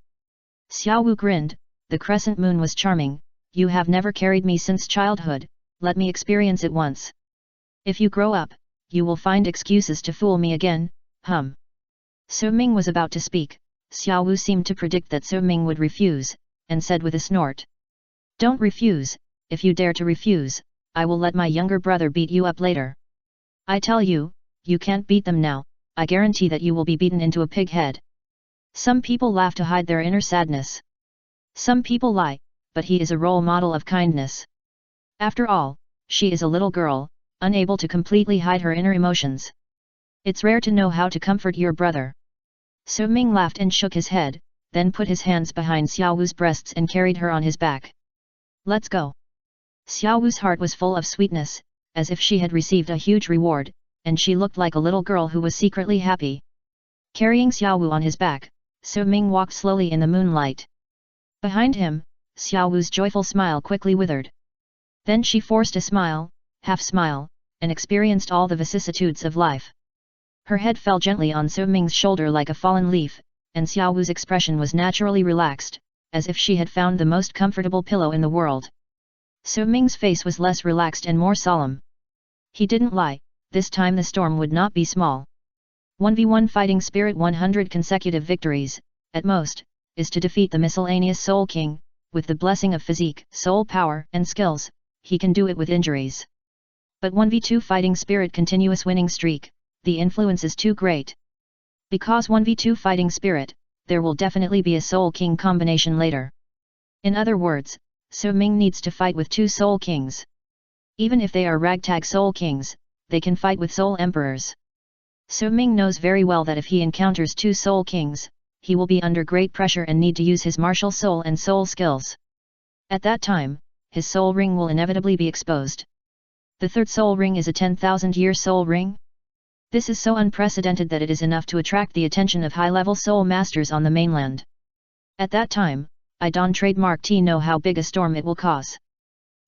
Xiao Wu grinned, the crescent moon was charming. You have never carried me since childhood, let me experience it once. If you grow up, you will find excuses to fool me again, hum. Su Ming was about to speak, Xiao Wu seemed to predict that Su Ming would refuse, and said with a snort. Don't refuse, if you dare to refuse, I will let my younger brother beat you up later. I tell you, you can't beat them now, I guarantee that you will be beaten into a pig head. Some people laugh to hide their inner sadness. Some people lie, but he is a role model of kindness. After all, she is a little girl, unable to completely hide her inner emotions. It's rare to know how to comfort your brother. Su Ming laughed and shook his head, then put his hands behind Xiao Wu's breasts and carried her on his back. Let's go. Xiao Wu's heart was full of sweetness, as if she had received a huge reward, and she looked like a little girl who was secretly happy. Carrying Xiao Wu on his back, Su Ming walked slowly in the moonlight. Behind him, Xiao Wu's joyful smile quickly withered. Then she forced a smile, half smile, and experienced all the vicissitudes of life. Her head fell gently on Su Ming's shoulder like a fallen leaf, and Xiao Wu's expression was naturally relaxed, as if she had found the most comfortable pillow in the world. Su Ming's face was less relaxed and more solemn. He didn't lie, this time the storm would not be small. 1v1 fighting spirit 100 consecutive victories, at most, is to defeat the miscellaneous Soul King. With the blessing of physique, soul power, and skills, he can do it with injuries. But 1v2 fighting spirit continuous winning streak, the influence is too great. Because 1v2 fighting spirit, there will definitely be a Soul King combination later. In other words, Su Ming needs to fight with two Soul Kings. Even if they are ragtag Soul Kings, they can fight with Soul Emperors. Su Ming knows very well that if he encounters two Soul Kings, he will be under great pressure and need to use his martial soul and soul skills. At that time, his soul ring will inevitably be exposed. The third soul ring is a 10,000-year soul ring. This is so unprecedented that it is enough to attract the attention of high-level soul masters on the mainland. At that time, I don't trademark T know how big a storm it will cause.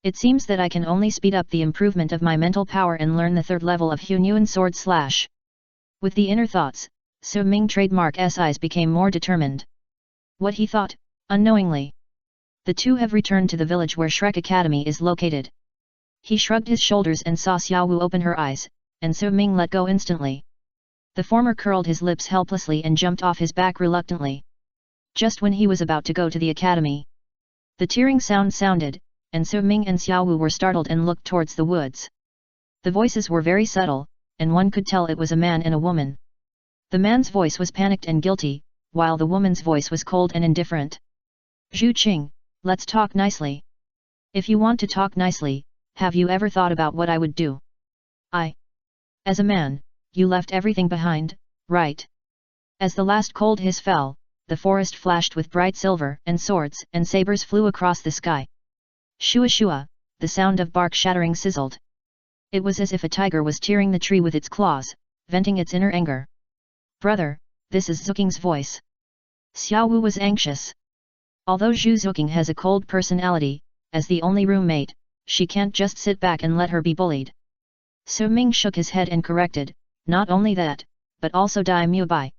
It seems that I can only speed up the improvement of my mental power and learn the third level of Hunyuan Sword Slash. With the inner thoughts, Su Ming trademark's eyes became more determined. What he thought, unknowingly. The two have returned to the village where Shrek Academy is located. He shrugged his shoulders and saw Xiao Wu open her eyes, and Su Ming let go instantly. The former curled his lips helplessly and jumped off his back reluctantly. Just when he was about to go to the academy, the tearing sound sounded, and Su Ming and Xiao Wu were startled and looked towards the woods. The voices were very subtle, and one could tell it was a man and a woman. The man's voice was panicked and guilty, while the woman's voice was cold and indifferent. Zhu Qing, let's talk nicely. If you want to talk nicely, have you ever thought about what I would do? As a man, you left everything behind, right? As the last cold hiss fell, the forest flashed with bright silver, and swords and sabers flew across the sky. Shua shua, the sound of bark shattering sizzled. It was as if a tiger was tearing the tree with its claws, venting its inner anger. "Brother, this is Zuking's voice." Xiao Wu was anxious. Although Zhu Zuking has a cold personality, as the only roommate, she can't just sit back and let her be bullied. Su Ming shook his head and corrected, "Not only that, but also Dai Mubai."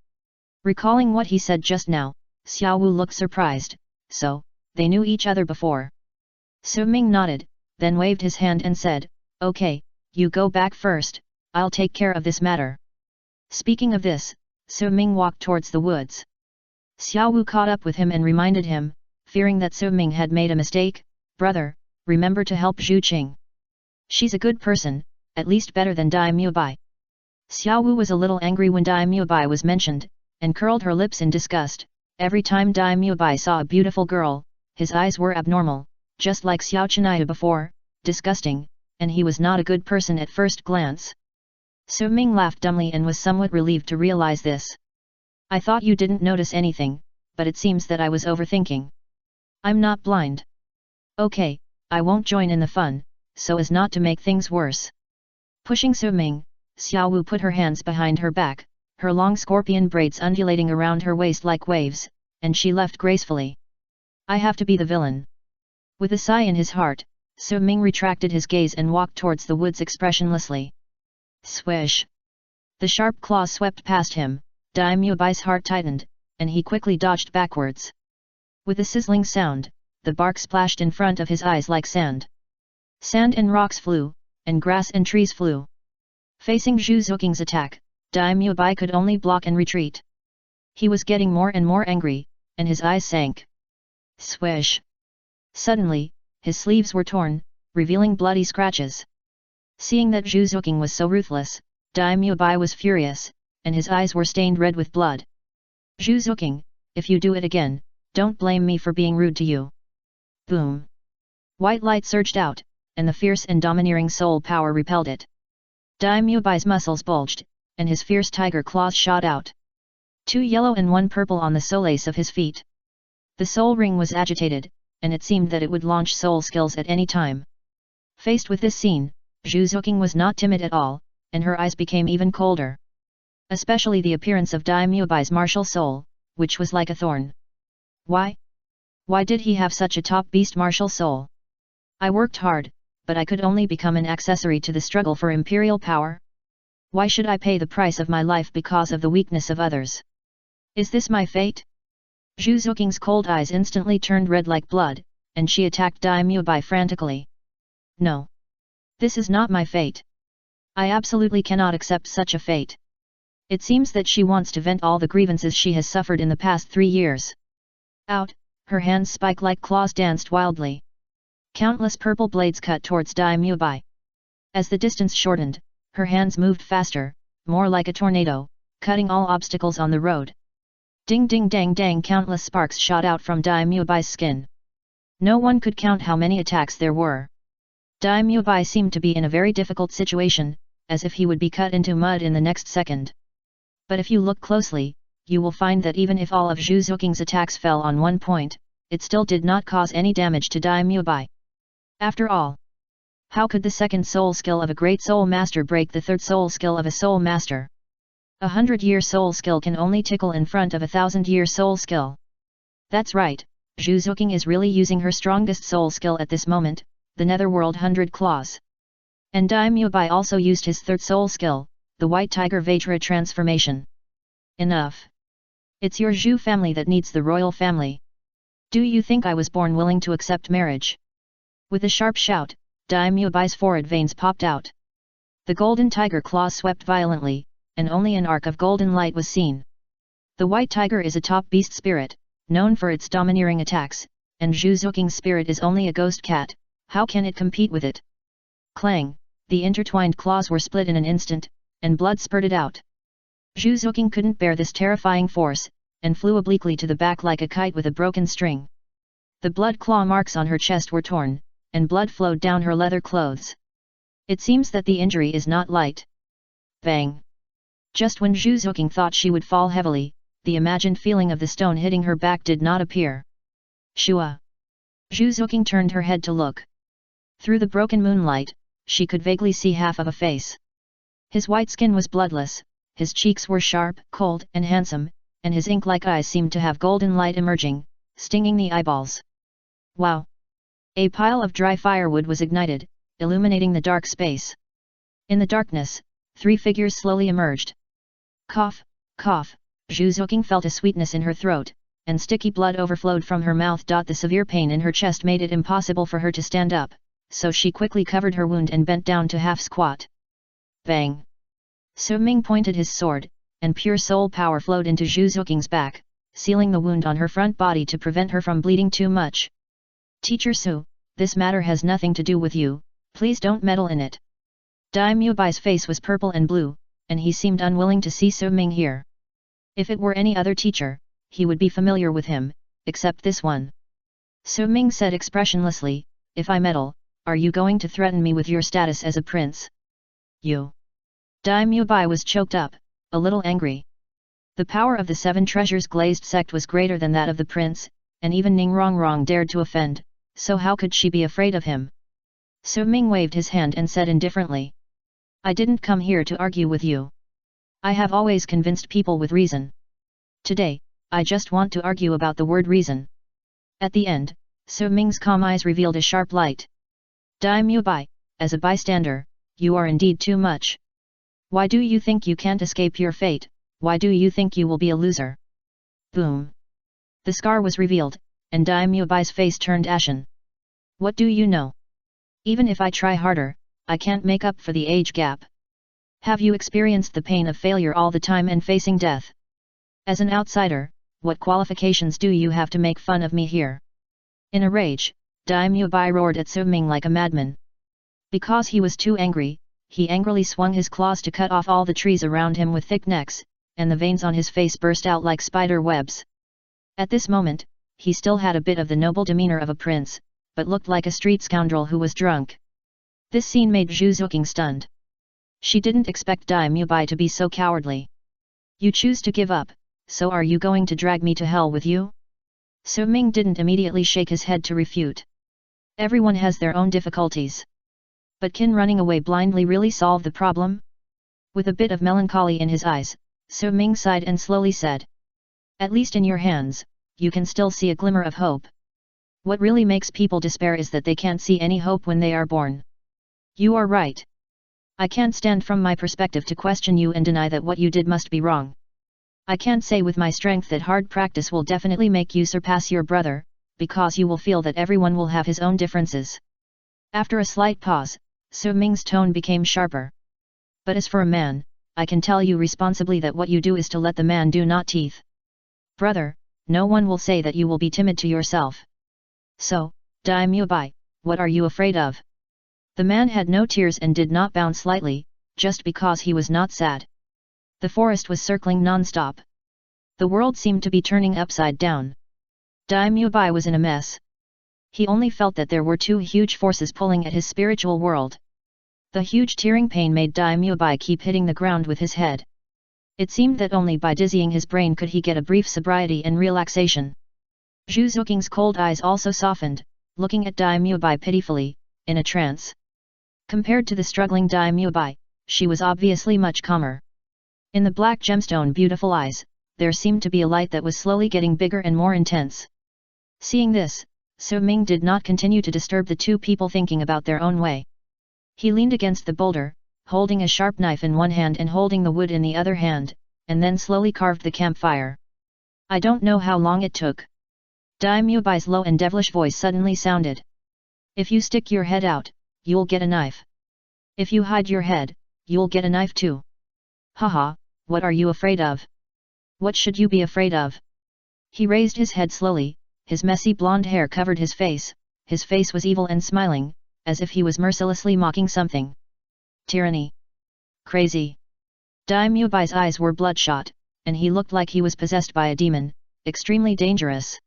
Recalling what he said just now, Xiao Wu looked surprised. "So, they knew each other before?" Su Ming nodded, then waved his hand and said, "Okay, you go back first, I'll take care of this matter." Speaking of this, Su Ming walked towards the woods. Xiao Wu caught up with him and reminded him, fearing that Su Ming had made a mistake, "Brother, remember to help Zhu Qing. She's a good person, at least better than Dai Mubai." Xiao Wu was a little angry when Dai Mubai was mentioned, and curled her lips in disgust. Every time Dai Mubai saw a beautiful girl, his eyes were abnormal, just like Xiao Chenaya before, disgusting, and he was not a good person at first glance. Su Ming laughed dumbly and was somewhat relieved to realize this. "I thought you didn't notice anything, but it seems that I was overthinking. I'm not blind. Okay, I won't join in the fun, so as not to make things worse." Pushing Su Ming, Xiao Wu put her hands behind her back, her long scorpion braids undulating around her waist like waves, and she left gracefully. "I have to be the villain." With a sigh in his heart, Su Ming retracted his gaze and walked towards the woods expressionlessly. Swish! The sharp claws swept past him, Dai Mubai's heart tightened, and he quickly dodged backwards. With a sizzling sound, the bark splashed in front of his eyes like sand. Sand and rocks flew, and grass and trees flew. Facing Zhu Zuking's attack, Dai Mubai could only block and retreat. He was getting more and more angry, and his eyes sank. Swish! Suddenly, his sleeves were torn, revealing bloody scratches. Seeing that Zhu Zuking was so ruthless, Dai Mubai was furious, and his eyes were stained red with blood. "Zhu Zuking, if you do it again, don't blame me for being rude to you." Boom! White light surged out, and the fierce and domineering soul power repelled it. Dai Mubai's muscles bulged, and his fierce tiger claws shot out. 2 yellow and 1 purple on the solace of his feet. The soul ring was agitated, and it seemed that it would launch soul skills at any time. Faced with this scene, Zhu Zuking was not timid at all, and her eyes became even colder. Especially the appearance of Dai Mubai's martial soul, which was like a thorn. Why? Why did he have such a top beast martial soul? "I worked hard, but I could only become an accessory to the struggle for imperial power? Why should I pay the price of my life because of the weakness of others? Is this my fate?" Zhu Zuking's cold eyes instantly turned red like blood, and she attacked Dai Mubai frantically. "No. This is not my fate. I absolutely cannot accept such a fate." It seems that she wants to vent all the grievances she has suffered in the past 3 years. Out, her hands spike-like claws danced wildly. Countless purple blades cut towards Dai Mubai. As the distance shortened, her hands moved faster, more like a tornado, cutting all obstacles on the road. Ding ding dang dang, countless sparks shot out from Dai Mubai's skin. No one could count how many attacks there were. Dai Mubai seemed to be in a very difficult situation, as if he would be cut into mud in the next second. But if you look closely, you will find that even if all of Zhu Zuking's attacks fell on one point, it still did not cause any damage to Dai Mubai. After all, how could the second soul skill of a great soul master break the third soul skill of a soul master? 100-year soul skill can only tickle in front of 1,000-year soul skill. That's right, Zhu Zuking is really using her strongest soul skill at this moment, the Netherworld 100 Claws. And Dai Mubai also used his third soul skill, the White Tiger Vajra transformation. Enough. It's your Zhu family that needs the royal family. Do you think I was born willing to accept marriage? With a sharp shout, Dai Mubai's forehead veins popped out. The golden tiger claws swept violently, and only an arc of golden light was seen. The white tiger is a top beast spirit, known for its domineering attacks, and Zhu Zuking's spirit is only a ghost cat. How can it compete with it? Clang, the intertwined claws were split in an instant, and blood spurted out. Zhu Zuking couldn't bear this terrifying force, and flew obliquely to the back like a kite with a broken string. The blood claw marks on her chest were torn, and blood flowed down her leather clothes. It seems that the injury is not light. Bang! Just when Zhu Zuking thought she would fall heavily, the imagined feeling of the stone hitting her back did not appear. Shua! Zhu Zuking turned her head to look. Through the broken moonlight, she could vaguely see half of a face. His white skin was bloodless, his cheeks were sharp, cold, and handsome, and his ink-like eyes seemed to have golden light emerging, stinging the eyeballs. Wow! A pile of dry firewood was ignited, illuminating the dark space. In the darkness, 3 figures slowly emerged. Cough, cough, Zhu Zuoqing felt a sweetness in her throat, and sticky blood overflowed from her mouth. The severe pain in her chest made it impossible for her to stand up, so she quickly covered her wound and bent down to half squat. Bang! Su Ming pointed his sword, and pure soul power flowed into Zhu Zuoqing's back, sealing the wound on her front body to prevent her from bleeding too much. Teacher Su, this matter has nothing to do with you, please don't meddle in it. Dai Muebai's face was purple and blue, and he seemed unwilling to see Su Ming here. If it were any other teacher, he would be familiar with him, except this one. Su Ming said expressionlessly, if I meddle, are you going to threaten me with your status as a prince? You. Dai Muebai was choked up, a little angry. The power of the 7 treasures glazed sect was greater than that of the prince, and even Ning Rongrong dared to offend, so how could she be afraid of him? Su Ming waved his hand and said indifferently. I didn't come here to argue with you. I have always convinced people with reason. Today, I just want to argue about the word reason. At the end, Su Ming's calm eyes revealed a sharp light. Dai Muebai, as a bystander, you are indeed too much. Why do you think you can't escape your fate? Why do you think you will be a loser? Boom! The scar was revealed, and Dai Muebai's face turned ashen. What do you know? Even if I try harder, I can't make up for the age gap. Have you experienced the pain of failure all the time and facing death? As an outsider, what qualifications do you have to make fun of me here? In a rage, Dai Muebai roared at Su Ming like a madman. Because he was too angry, he angrily swung his claws to cut off all the trees around him with thick necks, and the veins on his face burst out like spider webs. At this moment, he still had a bit of the noble demeanor of a prince, but looked like a street scoundrel who was drunk. This scene made Zhu Zuoqing stunned. She didn't expect Dai Muebai to be so cowardly. You choose to give up, so are you going to drag me to hell with you? Su Ming didn't immediately shake his head to refute. Everyone has their own difficulties. But can running away blindly really solve the problem? With a bit of melancholy in his eyes, Su Ming sighed and slowly said. At least in your hands, you can still see a glimmer of hope. What really makes people despair is that they can't see any hope when they are born. You are right. I can't stand from my perspective to question you and deny that what you did must be wrong. I can't say with my strength that hard practice will definitely make you surpass your brother, because you will feel that everyone will have his own differences. After a slight pause, Su Ming's tone became sharper. But as for a man, I can tell you responsibly that what you do is to let the man do not teeth. Brother, no one will say that you will be timid to yourself. So, Dai Muebai, what are you afraid of? The man had no tears and did not bounce slightly, just because he was not sad. The forest was circling non-stop. The world seemed to be turning upside down. Dai Muebai was in a mess. He only felt that there were 2 huge forces pulling at his spiritual world. The huge tearing pain made Dai Muebai keep hitting the ground with his head. It seemed that only by dizzying his brain could he get a brief sobriety and relaxation. Zhu Zuoqing's cold eyes also softened, looking at Dai Muebai pitifully, in a trance. Compared to the struggling Dai Muebai, she was obviously much calmer. In the black gemstone beautiful eyes, there seemed to be a light that was slowly getting bigger and more intense. Seeing this, Su Ming did not continue to disturb the 2 people thinking about their own way. He leaned against the boulder, holding a sharp knife in one hand and holding the wood in the other hand, and then slowly carved the campfire. I don't know how long it took. Dai Muebai's low and devilish voice suddenly sounded. If you stick your head out, you'll get a knife. If you hide your head, you'll get a knife too. Haha, what are you afraid of? What should you be afraid of? He raised his head slowly, his messy blonde hair covered his face was evil and smiling, as if he was mercilessly mocking something. Tyranny. Crazy. Dai Muebai's eyes were bloodshot, and he looked like he was possessed by a demon, extremely dangerous.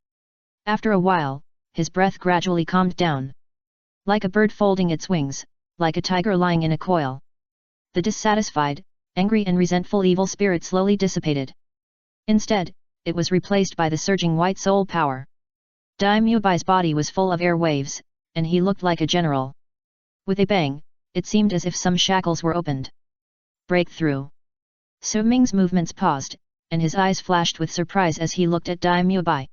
After a while, his breath gradually calmed down. Like a bird folding its wings, like a tiger lying in a coil. The dissatisfied, angry and resentful evil spirit slowly dissipated. Instead, it was replaced by the surging white soul power. Dai Muebai's body was full of air waves, and he looked like a general. With a bang, it seemed as if some shackles were opened. Breakthrough. Su Ming's movements paused, and his eyes flashed with surprise as he looked at Daimyo Bai.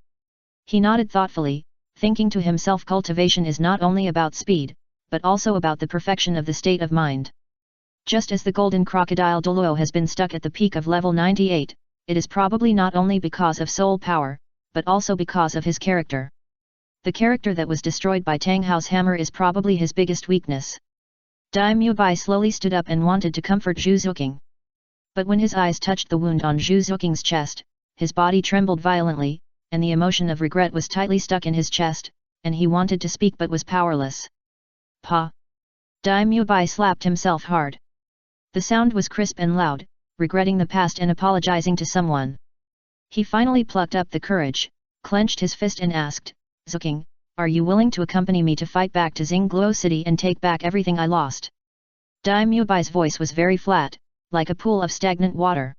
He nodded thoughtfully, thinking to himself, cultivation is not only about speed, but also about the perfection of the state of mind. Just as the golden crocodile Douluo has been stuck at the peak of level 98, it is probably not only because of soul power, but also because of his character. The character that was destroyed by Tang Hao's hammer is probably his biggest weakness. Daimyo Bai slowly stood up and wanted to comfort Zhu Zuqing. But when his eyes touched the wound on Zhu Zuqing's chest, his body trembled violently, and the emotion of regret was tightly stuck in his chest, and he wanted to speak but was powerless. Pa! Daimyo Bai slapped himself hard. The sound was crisp and loud, regretting the past and apologizing to someone. He finally plucked up the courage, clenched his fist and asked, Zuqing, are you willing to accompany me to fight back to Xingluo City and take back everything I lost? Daimyo Bai's voice was very flat, like a pool of stagnant water.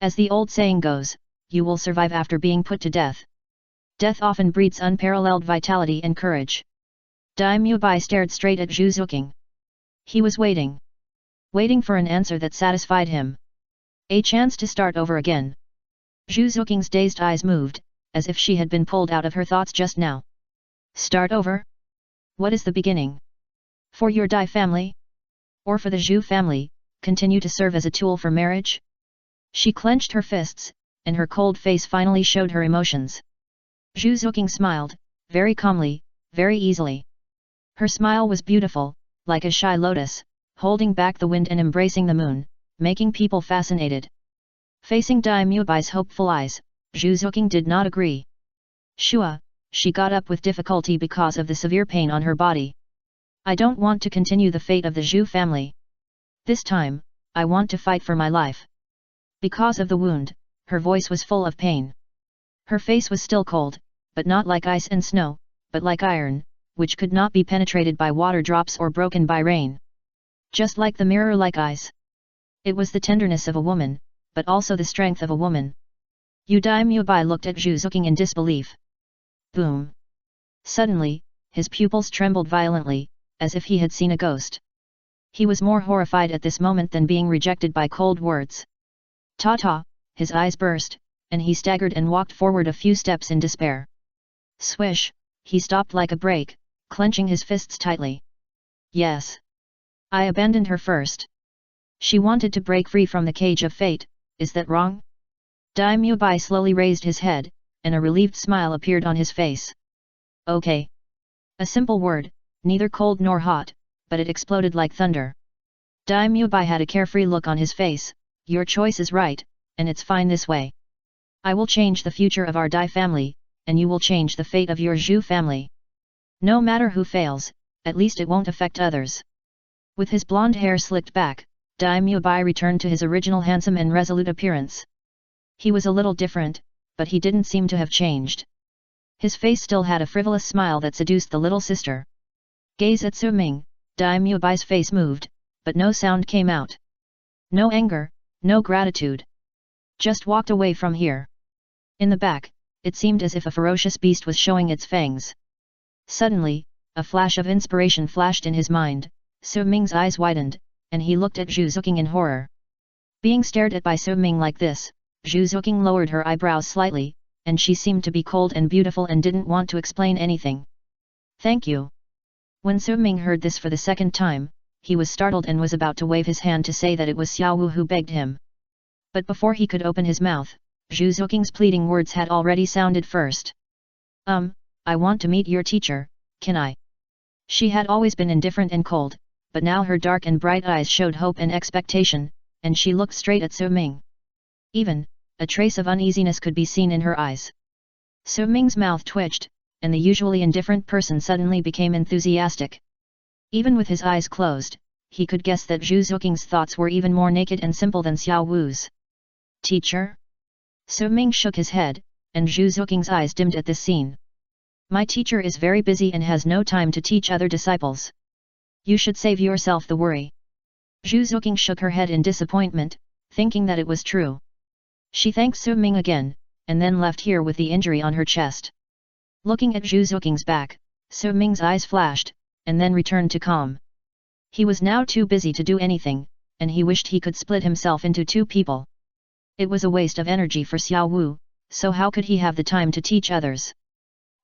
As the old saying goes, you will survive after being put to death. Death often breeds unparalleled vitality and courage. Daimyo Bai stared straight at Zhu Zuqing. He was waiting. Waiting for an answer that satisfied him. A chance to start over again. Zhu Zuqing's dazed eyes moved, as if she had been pulled out of her thoughts just now. Start over? What is the beginning? For your Dai family? Or for the Zhu family, continue to serve as a tool for marriage? She clenched her fists, and her cold face finally showed her emotions. Zhu Zuqing smiled, very calmly, very easily. Her smile was beautiful, like a shy lotus, holding back the wind and embracing the moon, making people fascinated. Facing Daimyo Bai's hopeful eyes, Zhu Zuqing did not agree. Shua, she got up with difficulty because of the severe pain on her body. I don't want to continue the fate of the Zhu family. This time, I want to fight for my life. Because of the wound, her voice was full of pain. Her face was still cold, but not like ice and snow, but like iron, which could not be penetrated by water drops or broken by rain. Just like the mirror-like eyes. It was the tenderness of a woman, but also the strength of a woman. Daimyo Bai looked at Zhu Zuqing in disbelief. Boom! Suddenly, his pupils trembled violently, as if he had seen a ghost. He was more horrified at this moment than being rejected by cold words. Ta-ta! His eyes burst, and he staggered and walked forward a few steps in despair. Swish! He stopped like a brake, clenching his fists tightly. Yes. I abandoned her first. She wanted to break free from the cage of fate, is that wrong? Daimyo Bai slowly raised his head, and a relieved smile appeared on his face. Okay. A simple word, neither cold nor hot, but it exploded like thunder. Daimyo Bai had a carefree look on his face. Your choice is right, and it's fine this way. I will change the future of our Dai family, and you will change the fate of your Zhu family. No matter who fails, at least it won't affect others. With his blonde hair slicked back, Daimyo Bai returned to his original handsome and resolute appearance. He was a little different, but he didn't seem to have changed. His face still had a frivolous smile that seduced the little sister. Gaze at Su Ming, Daimyo Bai's face moved, but no sound came out. No anger, no gratitude. Just walked away from here. In the back, it seemed as if a ferocious beast was showing its fangs. Suddenly, a flash of inspiration flashed in his mind. Su Ming's eyes widened, and he looked at Zhu Zuqing in horror. Being stared at by Su Ming like this, Zhu Zuqing lowered her eyebrows slightly, and she seemed to be cold and beautiful and didn't want to explain anything. Thank you. When Su Ming heard this for the second time, he was startled and was about to wave his hand to say that it was Xiao Wu who begged him. But before he could open his mouth, Zhu Zuqing's pleading words had already sounded first. I want to meet your teacher, can I? She had always been indifferent and cold, but now her dark and bright eyes showed hope and expectation, and she looked straight at Su Ming. Even, a trace of uneasiness could be seen in her eyes. Su Ming's mouth twitched, and the usually indifferent person suddenly became enthusiastic. Even with his eyes closed, he could guess that Zhu Zuqing's thoughts were even more naked and simple than Xiao Wu's. Teacher? Su Ming shook his head, and Zhu Zuqing's eyes dimmed at this scene. My teacher is very busy and has no time to teach other disciples. You should save yourself the worry. Zhu Zuqing shook her head in disappointment, thinking that it was true. She thanked Su Ming again, and then left here with the injury on her chest. Looking at Zhu Zuqing's back, Su Ming's eyes flashed, and then returned to calm. He was now too busy to do anything, and he wished he could split himself into two people. It was a waste of energy for Xiao Wu, so how could he have the time to teach others?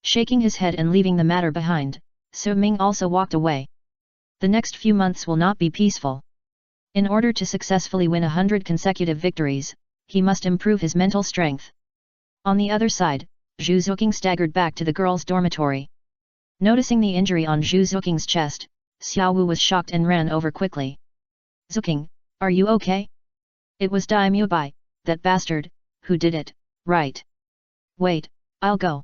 Shaking his head and leaving the matter behind, Su Ming also walked away. The next few months will not be peaceful. In order to successfully win 100 consecutive victories, he must improve his mental strength. On the other side, Zhu Zuqing staggered back to the girls' dormitory. Noticing the injury on Zhu Zuqing's chest, Xiao Wu was shocked and ran over quickly. Zuqing, are you okay? It was Daimyo Bai, that bastard, who did it, right? Wait, I'll go.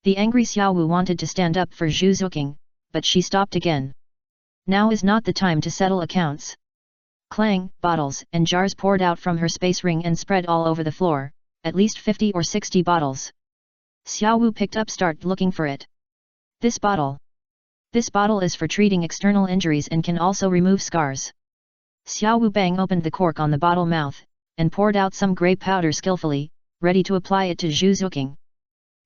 The angry Xiao Wu wanted to stand up for Zhu Zuqing, but she stopped again. Now is not the time to settle accounts. Clang, bottles and jars poured out from her space ring and spread all over the floor, at least 50 or 60 bottles. Xiao Wu picked up, started looking for it. This bottle is for treating external injuries and can also remove scars. Xiao Wu bang opened the cork on the bottle mouth, and poured out some grey powder skillfully, ready to apply it to Zhu Zuqing.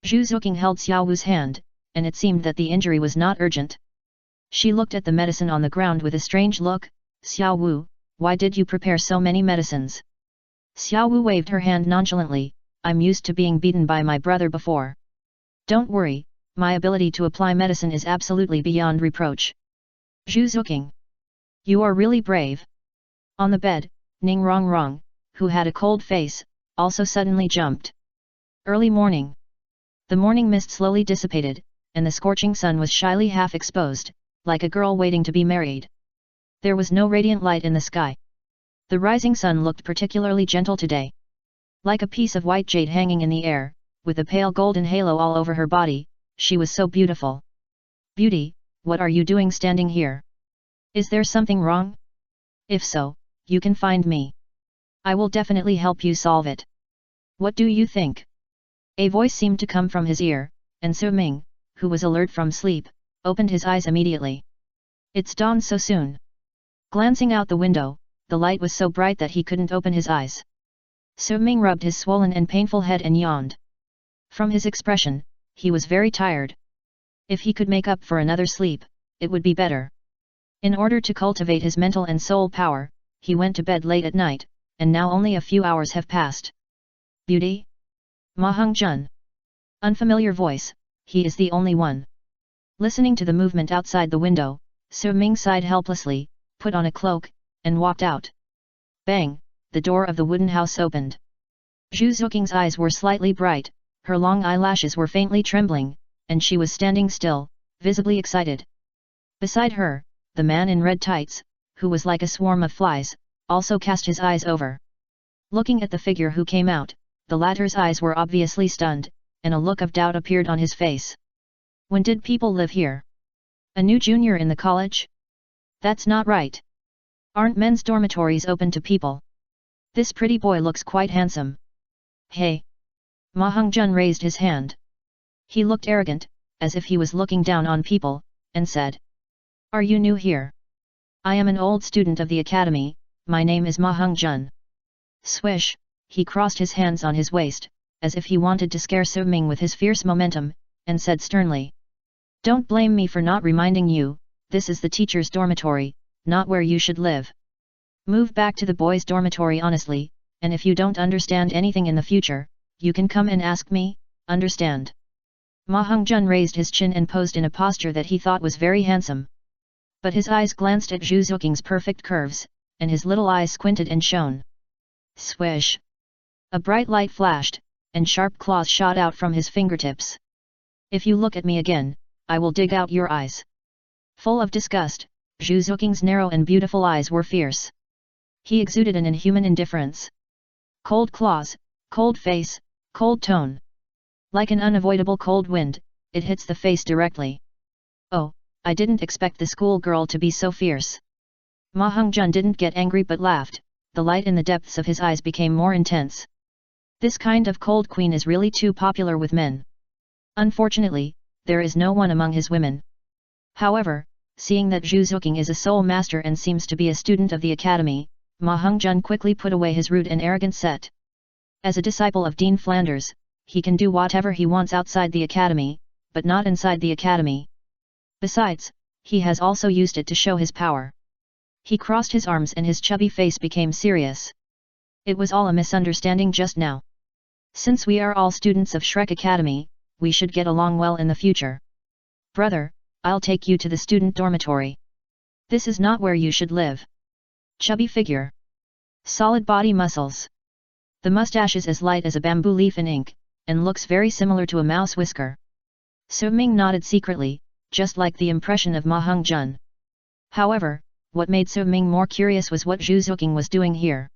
Zhu Zuqing held Xiao Wu's hand, and it seemed that the injury was not urgent. She looked at the medicine on the ground with a strange look. Xiao Wu, why did you prepare so many medicines? Xiao Wu waved her hand nonchalantly. I'm used to being beaten by my brother before. Don't worry, my ability to apply medicine is absolutely beyond reproach. Zhu Zuqing, you are really brave. On the bed, Ning Rongrong, who had a cold face, also suddenly jumped. Early morning. The morning mist slowly dissipated, and the scorching sun was shyly half exposed, like a girl waiting to be married. There was no radiant light in the sky. The rising sun looked particularly gentle today. Like a piece of white jade hanging in the air, with a pale golden halo all over her body, she was so beautiful. Beauty, what are you doing standing here? Is there something wrong? If so, you can find me. I will definitely help you solve it. What do you think? A voice seemed to come from his ear, and Su Ming, who was alert from sleep, opened his eyes immediately. It's dawn so soon. Glancing out the window, the light was so bright that he couldn't open his eyes. Su Ming rubbed his swollen and painful head and yawned. From his expression, he was very tired. If he could make up for another sleep, it would be better. In order to cultivate his mental and soul power, he went to bed late at night, and now only a few hours have passed. Beauty? Ma Hongzhen. Unfamiliar voice, he is the only one. Listening to the movement outside the window, Su Ming sighed helplessly, put on a cloak, and walked out. Bang, the door of the wooden house opened. Zhu Zuqing's eyes were slightly bright, her long eyelashes were faintly trembling, and she was standing still, visibly excited. Beside her, the man in red tights, who was like a swarm of flies, also cast his eyes over. Looking at the figure who came out, the latter's eyes were obviously stunned, and a look of doubt appeared on his face. When did people live here? A new junior in the college? That's not right. Aren't men's dormitories open to people? This pretty boy looks quite handsome. Hey! Ma Hongzhen raised his hand. He looked arrogant, as if he was looking down on people, and said, Are you new here? I am an old student of the academy, my name is Ma Hongzhen. Swish, he crossed his hands on his waist, as if he wanted to scare Su Ming with his fierce momentum, and said sternly. Don't blame me for not reminding you, this is the teacher's dormitory, not where you should live. Move back to the boys' dormitory honestly, and if you don't understand anything in the future, you can come and ask me, understand? Ma Hongzhen raised his chin and posed in a posture that he thought was very handsome. But his eyes glanced at Zhu Zuqing's perfect curves, and his little eyes squinted and shone. Swish! A bright light flashed, and sharp claws shot out from his fingertips. If you look at me again, I will dig out your eyes. Full of disgust, Zhu Zuqing's narrow and beautiful eyes were fierce. He exuded an inhuman indifference. Cold claws, cold face, cold tone. Like an unavoidable cold wind, it hits the face directly. Oh, I didn't expect the schoolgirl to be so fierce. Ma Hongzhen didn't get angry but laughed, the light in the depths of his eyes became more intense. This kind of cold queen is really too popular with men. Unfortunately, there is no one among his women. However, seeing that Zhu Zuqing is a soul master and seems to be a student of the academy, Ma Hongzhen quickly put away his rude and arrogant set. As a disciple of Dean Flanders, he can do whatever he wants outside the academy, but not inside the academy. Besides, he has also used it to show his power. He crossed his arms and his chubby face became serious. It was all a misunderstanding just now. Since we are all students of Shrek Academy, we should get along well in the future. Brother, I'll take you to the student dormitory. This is not where you should live. Chubby figure. Solid body muscles. The mustache is as light as a bamboo leaf in ink, and looks very similar to a mouse whisker. So Ming nodded secretly, just like the impression of Ma Hong-jun. However, what made So Ming more curious was what Zhu Zuqing was doing here.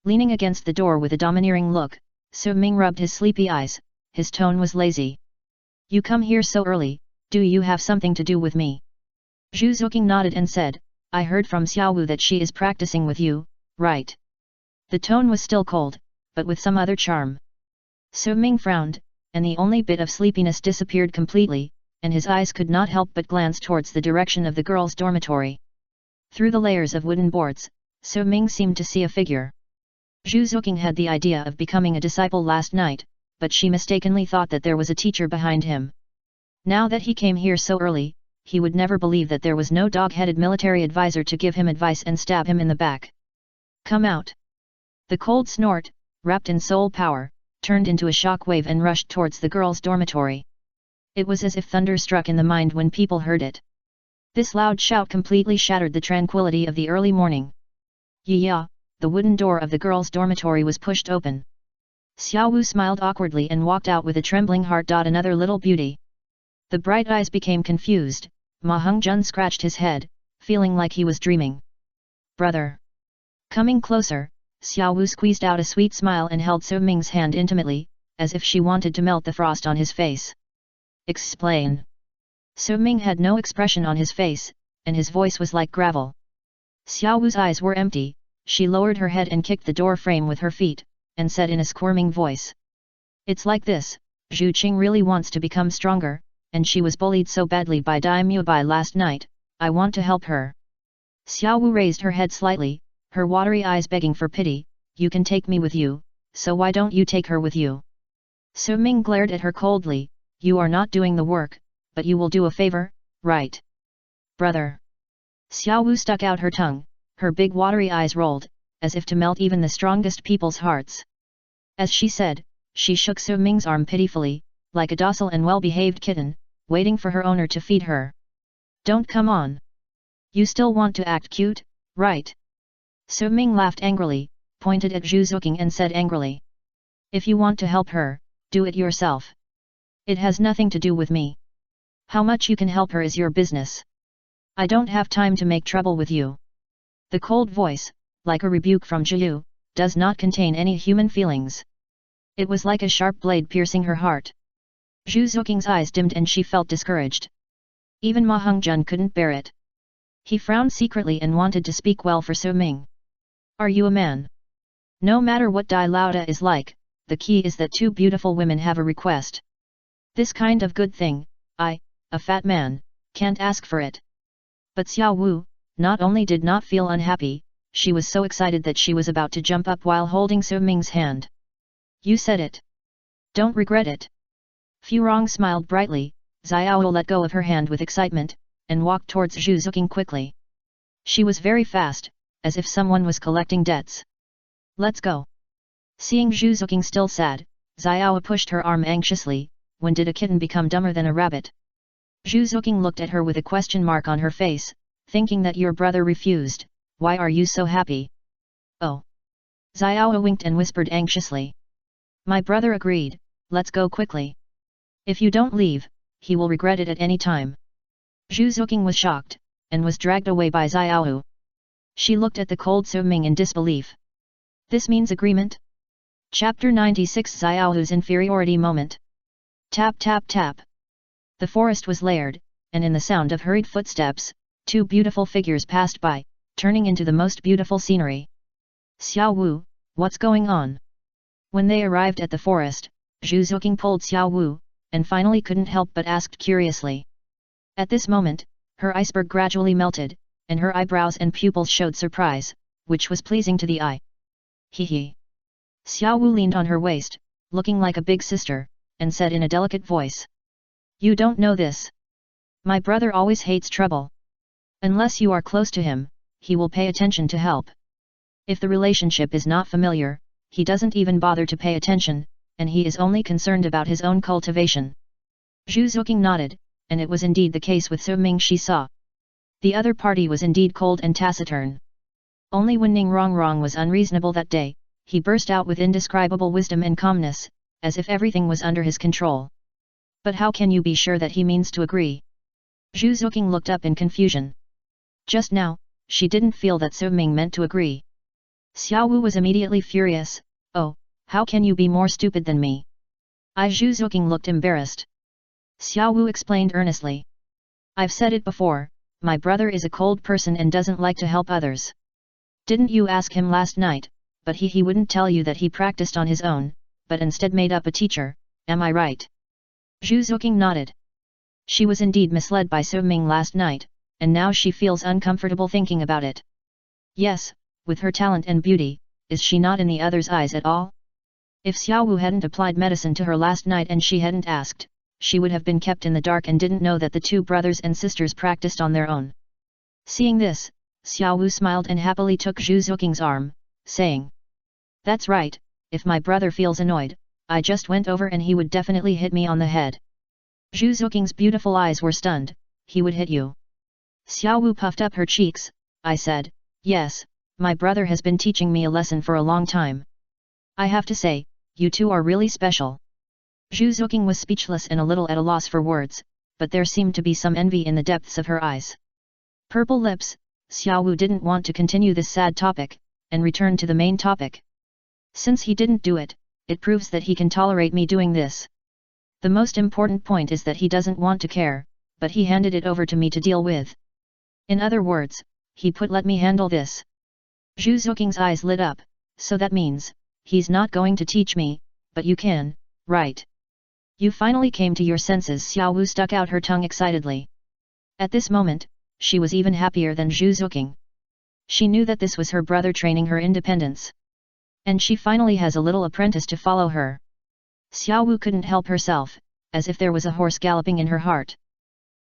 Leaning against the door with a domineering look, So Ming rubbed his sleepy eyes, his tone was lazy. You come here so early, do you have something to do with me? Zhu Zuqing nodded and said, I heard from Xiaowu that she is practicing with you, right? The tone was still cold, but with some other charm. So Ming frowned, and the only bit of sleepiness disappeared completely, and his eyes could not help but glance towards the direction of the girls' dormitory. Through the layers of wooden boards, So Ming seemed to see a figure. Zhu Zuqing had the idea of becoming a disciple last night, but she mistakenly thought that there was a teacher behind him. Now that he came here so early, he would never believe that there was no dog-headed military advisor to give him advice and stab him in the back. Come out! The cold snort, wrapped in soul power, turned into a shock wave and rushed towards the girls' dormitory. It was as if thunder struck in the mind when people heard it. This loud shout completely shattered the tranquility of the early morning. Yeah, the wooden door of the girls' dormitory was pushed open. Xiaowu smiled awkwardly and walked out with a trembling heart. Another little beauty. The bright eyes became confused. Ma Hong-jun scratched his head, feeling like he was dreaming. Brother! Coming closer, Xiaowu squeezed out a sweet smile and held So Ming's hand intimately, as if she wanted to melt the frost on his face. Explain. So Ming had no expression on his face, and his voice was like gravel. Xiaowu's eyes were empty, she lowered her head and kicked the door frame with her feet, and said in a squirming voice. It's like this, Zhu Qing really wants to become stronger, and she was bullied so badly by Daimyo Bai last night, I want to help her. Xiaowu raised her head slightly, her watery eyes begging for pity, you can take me with you, so why don't you take her with you? So Ming glared at her coldly, you are not doing the work, but you will do a favor, right? Brother! Xiaowu stuck out her tongue, her big watery eyes rolled, as if to melt even the strongest people's hearts. As she said, she shook So Ming's arm pitifully, like a docile and well-behaved kitten, waiting for her owner to feed her. Don't come on! You still want to act cute, right? So Ming laughed angrily, pointed at Zhu Zuqing and said angrily. If you want to help her, do it yourself. It has nothing to do with me. How much you can help her is your business. I don't have time to make trouble with you. The cold voice, like a rebuke from Zhu, does not contain any human feelings. It was like a sharp blade piercing her heart. Zhu Zuqing's eyes dimmed and she felt discouraged. Even Ma Hong-jun couldn't bear it. He frowned secretly and wanted to speak well for So Ming. Are you a man? No matter what Dai Lauda is like, the key is that two beautiful women have a request. This kind of good thing, I, a fat man, can't ask for it. But Xiao Wu, not only did not feel unhappy, she was so excited that she was about to jump up while holding So Ming's hand. You said it. Don't regret it. Furong smiled brightly, Xiao let go of her hand with excitement, and walked towards Zhu Zuqing quickly. She was very fast, as if someone was collecting debts. Let's go. Seeing Zhu Zuqing still sad, Xiao pushed her arm anxiously. When did a kitten become dumber than a rabbit? Zhu Zuqing looked at her with a question mark on her face, thinking that your brother refused, why are you so happy? Oh. Xiao winked and whispered anxiously. My brother agreed, let's go quickly. If you don't leave, he will regret it at any time. Zhu Zuqing was shocked, and was dragged away by Xiao. She looked at the cold So Ming in disbelief. This means agreement? Chapter 96 Xiaohu's inferiority moment. Tap tap tap. The forest was layered, and in the sound of hurried footsteps, two beautiful figures passed by, turning into the most beautiful scenery. Xiao Wu, what's going on? When they arrived at the forest, Zhu Zuqing pulled Xiao Wu, and finally couldn't help but asked curiously. At this moment, her iceberg gradually melted, and her eyebrows and pupils showed surprise, which was pleasing to the eye. Hee hee. Xiao Wu leaned on her waist, looking like a big sister, and said in a delicate voice. You don't know this. My brother always hates trouble. Unless you are close to him, he will pay attention to help. If the relationship is not familiar, he doesn't even bother to pay attention, and he is only concerned about his own cultivation. Zhu Zuoqing nodded, and it was indeed the case with Su Ming she saw. The other party was indeed cold and taciturn. Only Wen Ningrong was unreasonable that day. He burst out with indescribable wisdom and calmness, as if everything was under his control. But how can you be sure that he means to agree? Zhu Zuoqing looked up in confusion. Just now, she didn't feel that Su Ming meant to agree. Xiao Wu was immediately furious. Oh, how can you be more stupid than me? Zhu Zuoqing looked embarrassed. Xiao Wu explained earnestly. I've said it before, my brother is a cold person and doesn't like to help others. Didn't you ask him last night? But he wouldn't tell you that he practiced on his own, but instead made up a teacher, am I right? Zhu Zuoqing nodded. She was indeed misled by Su Ming last night, and now she feels uncomfortable thinking about it. Yes, with her talent and beauty, is she not in the other's eyes at all? If Xiao Wu hadn't applied medicine to her last night and she hadn't asked, she would have been kept in the dark and didn't know that the two brothers and sisters practiced on their own. Seeing this, Xiao Wu smiled and happily took Zhu Zuoqing's arm, saying, That's right, if my brother feels annoyed, I just went over and he would definitely hit me on the head. Zhu Zuoqing's beautiful eyes were stunned. He would hit you? Xiao Wu puffed up her cheeks. I said, yes, my brother has been teaching me a lesson for a long time. I have to say, you two are really special. Zhu Zuoqing was speechless and a little at a loss for words, but there seemed to be some envy in the depths of her eyes. Purple lips, Xiao Wu didn't want to continue this sad topic, and returned to the main topic. Since he didn't do it, it proves that he can tolerate me doing this. The most important point is that he doesn't want to care, but he handed it over to me to deal with. In other words, he let me handle this. Zhu Zuoqing's eyes lit up, so that means, he's not going to teach me, but you can, right? You finally came to your senses. Xiao Wu stuck out her tongue excitedly. At this moment, she was even happier than Zhu Zuoqing. She knew that this was her brother training her independence. And she finally has a little apprentice to follow her. Xiao Wu couldn't help herself, as if there was a horse galloping in her heart.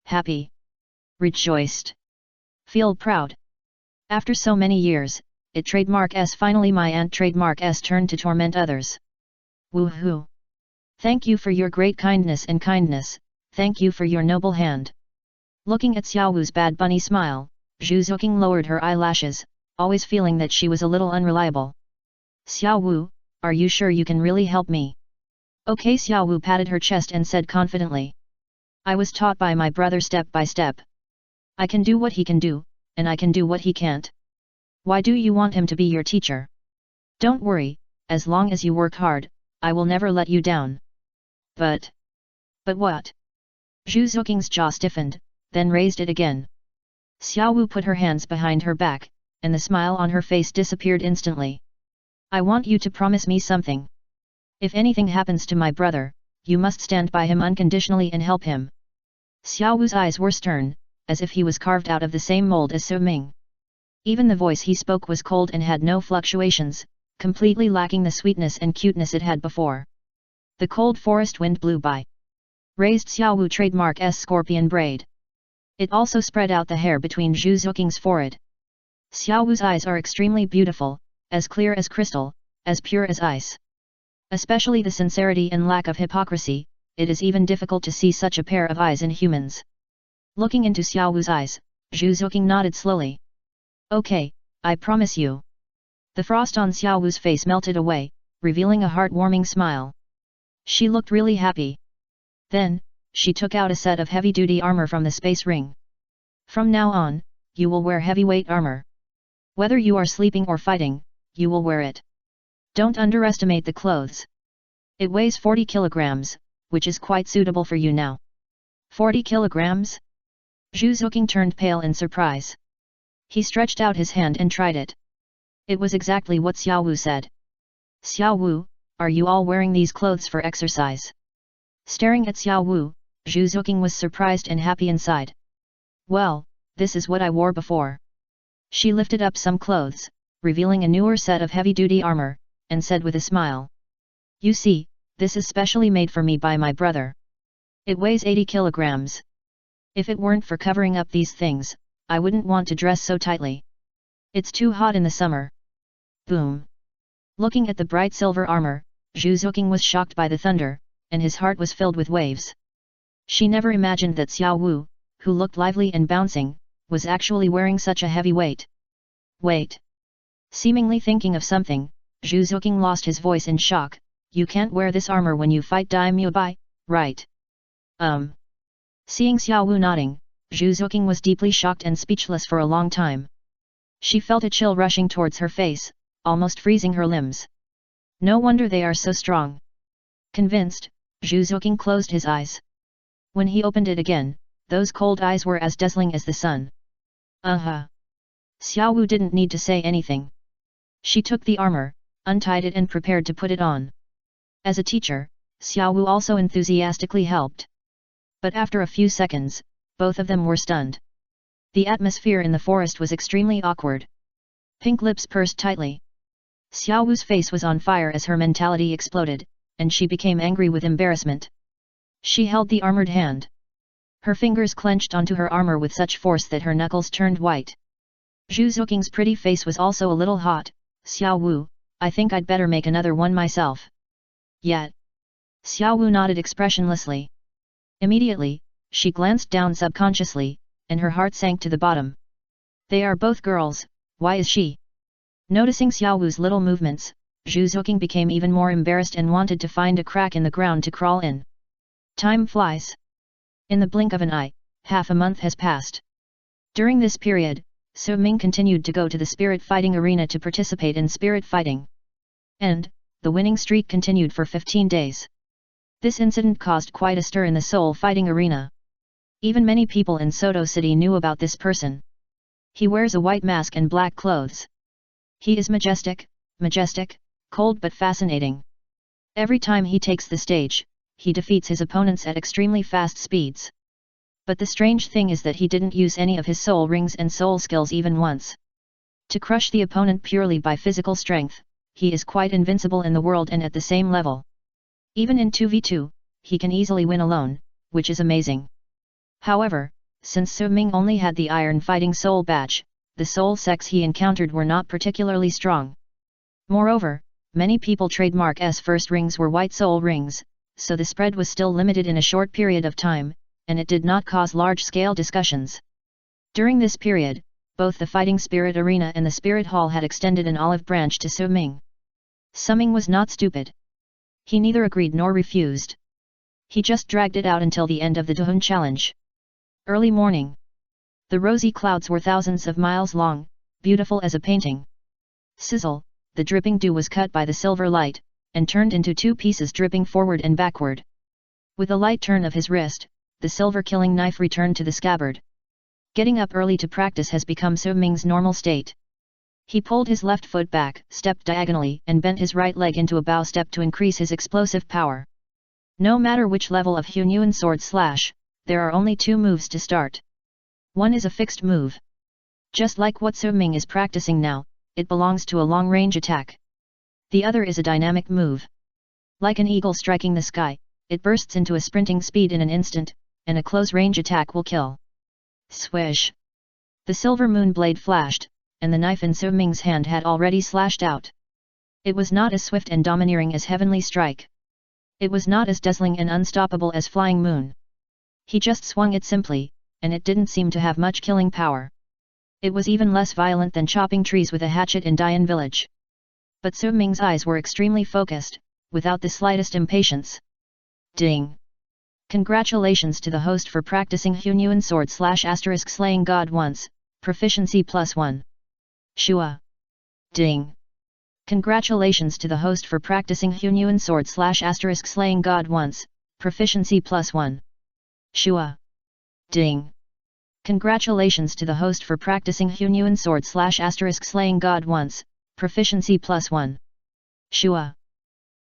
Happy. Rejoiced. Feel proud. After so many years, it trademark S finally my aunt trademark S turned to torment others. Woohoo. Thank you for your great kindness and kindness, thank you for your noble hand. Looking at Xiao Wu's bad bunny smile, Zhu Zuoqing lowered her eyelashes, always feeling that she was a little unreliable. Xiao Wu, are you sure you can really help me? Okay. Xiao Wu patted her chest and said confidently. I was taught by my brother step by step. I can do what he can do, and I can do what he can't. Why do you want him to be your teacher? Don't worry, as long as you work hard, I will never let you down. But what? Zhu Zuoqing's jaw stiffened, then raised it again. Xiao Wu put her hands behind her back, and the smile on her face disappeared instantly. I want you to promise me something. If anything happens to my brother, you must stand by him unconditionally and help him. Xiao Wu's eyes were stern, as if he was carved out of the same mold as Su Ming. Even the voice he spoke was cold and had no fluctuations, completely lacking the sweetness and cuteness it had before. The cold forest wind blew by. Raised Xiao Wu trademark S scorpion braid. It also spread out the hair between Zhu Zuoqing's forehead. Xiao Wu's eyes are extremely beautiful, as clear as crystal, as pure as ice. Especially the sincerity and lack of hypocrisy, it is even difficult to see such a pair of eyes in humans. Looking into Xiao Wu's eyes, Zhu Zuoqing nodded slowly. Okay, I promise you. The frost on Xiao Wu's face melted away, revealing a heartwarming smile. She looked really happy. Then, she took out a set of heavy-duty armor from the space ring. From now on, you will wear heavyweight armor. Whether you are sleeping or fighting, you will wear it. Don't underestimate the clothes. It weighs 40 kilograms, which is quite suitable for you now. 40 kilograms? Zhu Zuoqing turned pale in surprise. He stretched out his hand and tried it. It was exactly what Xiao Wu said. Xiao Wu, are you all wearing these clothes for exercise? Staring at Xiao Wu, Zhu Zuoqing was surprised and happy inside. Well, this is what I wore before. She lifted up some clothes, revealing a newer set of heavy-duty armor, and said with a smile. You see, this is specially made for me by my brother. It weighs 80 kilograms. If it weren't for covering up these things, I wouldn't want to dress so tightly. It's too hot in the summer. Boom. Looking at the bright silver armor, Zhu Zuoqing was shocked by the thunder, and his heart was filled with waves. She never imagined that Xiao Wu, who looked lively and bouncing, was actually wearing such a heavy weight. Wait. Seemingly thinking of something, Zhu Zuoqing lost his voice in shock. You can't wear this armor when you fight Daimyo Bai, right? Seeing Xiao Wu nodding, Zhu Zuoqing was deeply shocked and speechless for a long time. She felt a chill rushing towards her face, almost freezing her limbs. No wonder they are so strong. Convinced, Zhu Zuoqing closed his eyes. When he opened it again, those cold eyes were as dazzling as the sun. Xiao Wu didn't need to say anything. She took the armor, untied it and prepared to put it on. As a teacher, Xiao Wu also enthusiastically helped. But after a few seconds, both of them were stunned. The atmosphere in the forest was extremely awkward. Pink lips pursed tightly. Xiao Wu's face was on fire as her mentality exploded, and she became angry with embarrassment. She held the armored hand. Her fingers clenched onto her armor with such force that her knuckles turned white. Zhu Zuoqing's pretty face was also a little hot. Xiao Wu, I think I'd better make another one myself. Yet. Xiao Wu nodded expressionlessly. Immediately, she glanced down subconsciously, and her heart sank to the bottom. They are both girls, why is she? Noticing Xiao Wu's little movements, Zhu Zuoqing became even more embarrassed and wanted to find a crack in the ground to crawl in. Time flies. In the blink of an eye, half a month has passed. During this period, Su Ming continued to go to the spirit fighting arena to participate in spirit fighting. And, the winning streak continued for 15 days. This incident caused quite a stir in the soul fighting arena. Even many people in Soto City knew about this person. He wears a white mask and black clothes. He is majestic, cold but fascinating. Every time he takes the stage, he defeats his opponents at extremely fast speeds. But the strange thing is that he didn't use any of his soul rings and soul skills even once. To crush the opponent purely by physical strength, he is quite invincible in the world and at the same level. Even in 2v2, he can easily win alone, which is amazing. However, since Su Ming only had the Iron Fighting Soul badge, the soul sects he encountered were not particularly strong. Moreover, many people trademark S first rings were white soul rings, so the spread was still limited in a short period of time, and it did not cause large-scale discussions. During this period, both the Fighting Spirit Arena and the Spirit Hall had extended an olive branch to Su Ming. Su Ming was not stupid. He neither agreed nor refused. He just dragged it out until the end of the Dahun challenge. Early morning. The rosy clouds were thousands of miles long, beautiful as a painting. Sizzle, the dripping dew was cut by the silver light, and turned into two pieces dripping forward and backward. With a light turn of his wrist, the silver killing knife returned to the scabbard. Getting up early to practice has become Su Ming's normal state. He pulled his left foot back, stepped diagonally and bent his right leg into a bow step to increase his explosive power. No matter which level of Hunyuan sword slash, there are only two moves to start. One is a fixed move. Just like what Su Ming is practicing now, it belongs to a long-range attack. The other is a dynamic move. Like an eagle striking the sky, it bursts into a sprinting speed in an instant, and a close-range attack will kill. Swish! The silver moon blade flashed, and the knife in Su Ming's hand had already slashed out. It was not as swift and domineering as Heavenly Strike. It was not as dazzling and unstoppable as Flying Moon. He just swung it simply, and it didn't seem to have much killing power. It was even less violent than chopping trees with a hatchet in Dian village. But Su Ming's eyes were extremely focused, without the slightest impatience. Ding! Congratulations to the host for practicing Hunyuan sword / slaying God once, proficiency +1. Shua! Ding! Congratulations to the host for practicing Hunyuan sword / slaying God once, proficiency +1. Shua! Ding! Congratulations to the host for practicing Hunyuan sword / slaying God once, proficiency +1. Shua!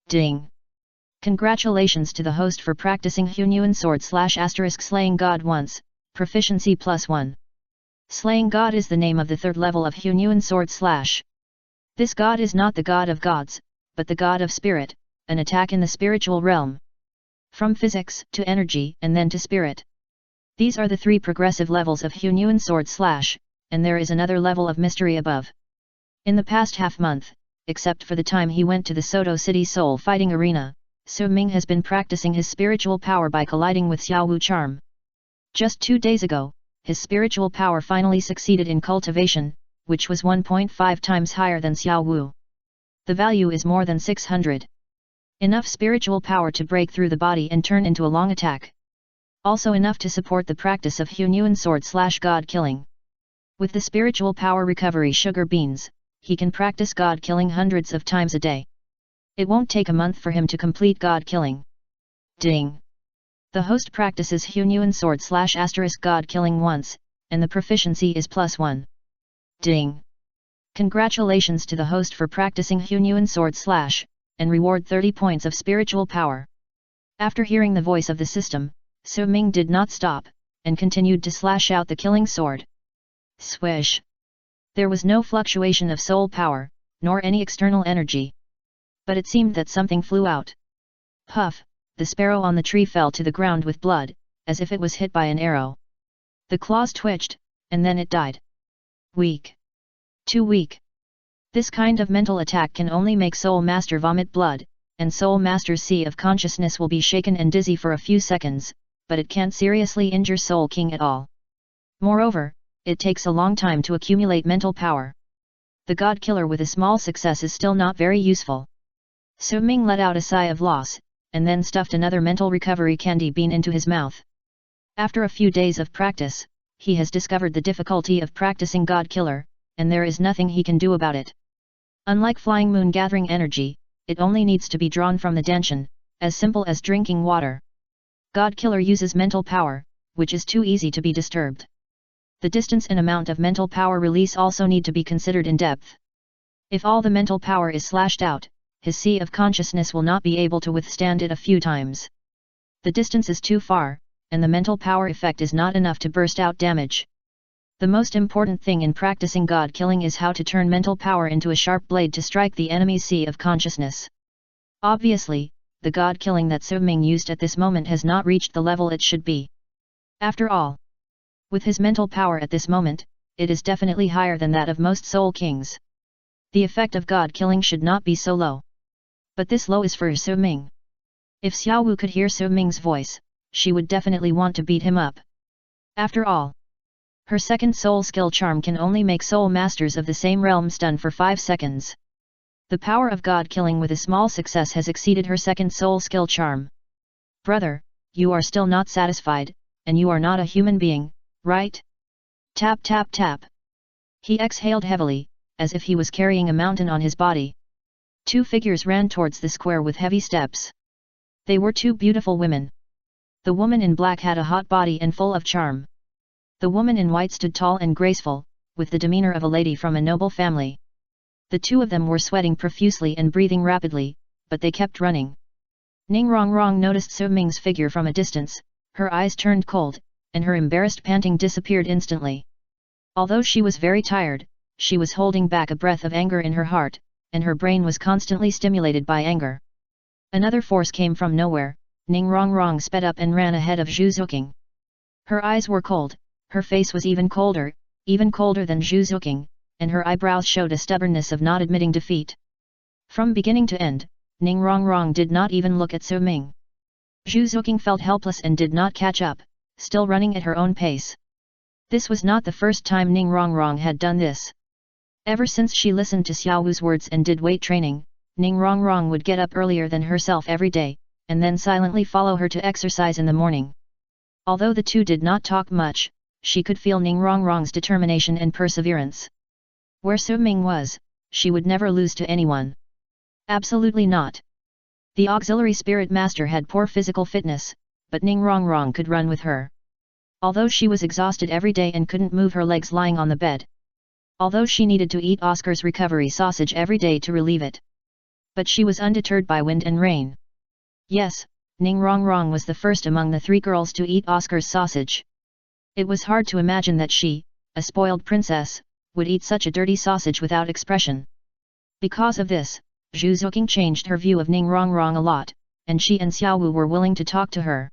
Ding! Congratulations to the host for practicing Hunyuan sword / slaying God once, proficiency +1. Slaying God is the name of the third level of Hunyuan sword /. This god is not the god of gods, but the god of spirit, an attack in the spiritual realm. From physics to energy and then to spirit. These are the three progressive levels of Hunyuan sword /, and there is another level of mystery above. In the past half-month, except for the time he went to the Soto City Soul Fighting Arena, Su Ming has been practicing his spiritual power by colliding with Xiaowu charm. Just 2 days ago, his spiritual power finally succeeded in cultivation, which was 1.5 times higher than Xiaowu. The value is more than 600. Enough spiritual power to break through the body and turn into a long attack. Also enough to support the practice of Hunyuan sword/god killing. With the spiritual power recovery sugar beans, he can practice god killing hundreds of times a day. It won't take a month for him to complete god killing. Ding! The host practices Hunyuan sword/god killing once, and the proficiency is +1. Ding! Congratulations to the host for practicing Hunyuan sword/ and reward 30 points of spiritual power. After hearing the voice of the system, Su Ming did not stop, and continued to slash out the killing sword. Swish! There was no fluctuation of soul power, nor any external energy. But it seemed that something flew out. Puff! The sparrow on the tree fell to the ground with blood, as if it was hit by an arrow. The claws twitched, and then it died. Weak. Too weak. This kind of mental attack can only make Soul Master vomit blood, and Soul Master's sea of consciousness will be shaken and dizzy for a few seconds, but it can't seriously injure Soul King at all. Moreover, it takes a long time to accumulate mental power. The God Killer with a small success is still not very useful. Su Ming let out a sigh of loss, and then stuffed another mental recovery candy bean into his mouth. After a few days of practice, he has discovered the difficulty of practicing God Killer, and there is nothing he can do about it. Unlike Flying Moon gathering energy, it only needs to be drawn from the Danshan, as simple as drinking water. God Killer uses mental power, which is too easy to be disturbed. The distance and amount of mental power release also need to be considered in depth. If all the mental power is slashed out, his sea of consciousness will not be able to withstand it a few times. The distance is too far, and the mental power effect is not enough to burst out damage. The most important thing in practicing God killing is how to turn mental power into a sharp blade to strike the enemy's sea of consciousness. Obviously, the God killing that Su Ming used at this moment has not reached the level it should be. After all, with his mental power at this moment, it is definitely higher than that of most Soul Kings. The effect of God killing should not be so low. But this low is for Su Ming. If Xiaowu could hear Su Ming's voice, she would definitely want to beat him up. After all, her second soul skill charm can only make soul masters of the same realm stun for 5 seconds. The power of God killing with a small success has exceeded her second soul skill charm. Brother, you are still not satisfied, and you are not a human being, right? Tap tap tap. He exhaled heavily, as if he was carrying a mountain on his body. 2 figures ran towards the square with heavy steps. They were 2 beautiful women. The woman in black had a hot body and full of charm. The woman in white stood tall and graceful, with the demeanor of a lady from a noble family. The 2 of them were sweating profusely and breathing rapidly, but they kept running. Ning Rongrong noticed Su Ming's figure from a distance, her eyes turned cold, and her embarrassed panting disappeared instantly. Although she was very tired, she was holding back a breath of anger in her heart, and her brain was constantly stimulated by anger. Another force came from nowhere. Ning Rongrong sped up and ran ahead of Zhu Zuqing. Her eyes were cold, her face was even colder than Zhu Zuqing, and her eyebrows showed a stubbornness of not admitting defeat. From beginning to end, Ning Rongrong did not even look at Su Ming. Zhu Zuqing felt helpless and did not catch up, still running at her own pace. This was not the first time Ning Rongrong had done this. Ever since she listened to Xiaowu's words and did weight training, Ning Rongrong would get up earlier than herself every day, and then silently follow her to exercise in the morning. Although the 2 did not talk much, she could feel Ning Rongrong's determination and perseverance. Where Su Ming was, she would never lose to anyone. Absolutely not. The auxiliary spirit master had poor physical fitness, but Ning Rongrong could run with her. Although she was exhausted every day and couldn't move her legs lying on the bed. Although she needed to eat Oscar's recovery sausage every day to relieve it. But she was undeterred by wind and rain. Yes, Ning Rongrong was the first among the 3 girls to eat Oscar's sausage. It was hard to imagine that she, a spoiled princess, would eat such a dirty sausage without expression. Because of this, Zhu Zuqing changed her view of Ning Rongrong a lot, and she and Xiaowu were willing to talk to her.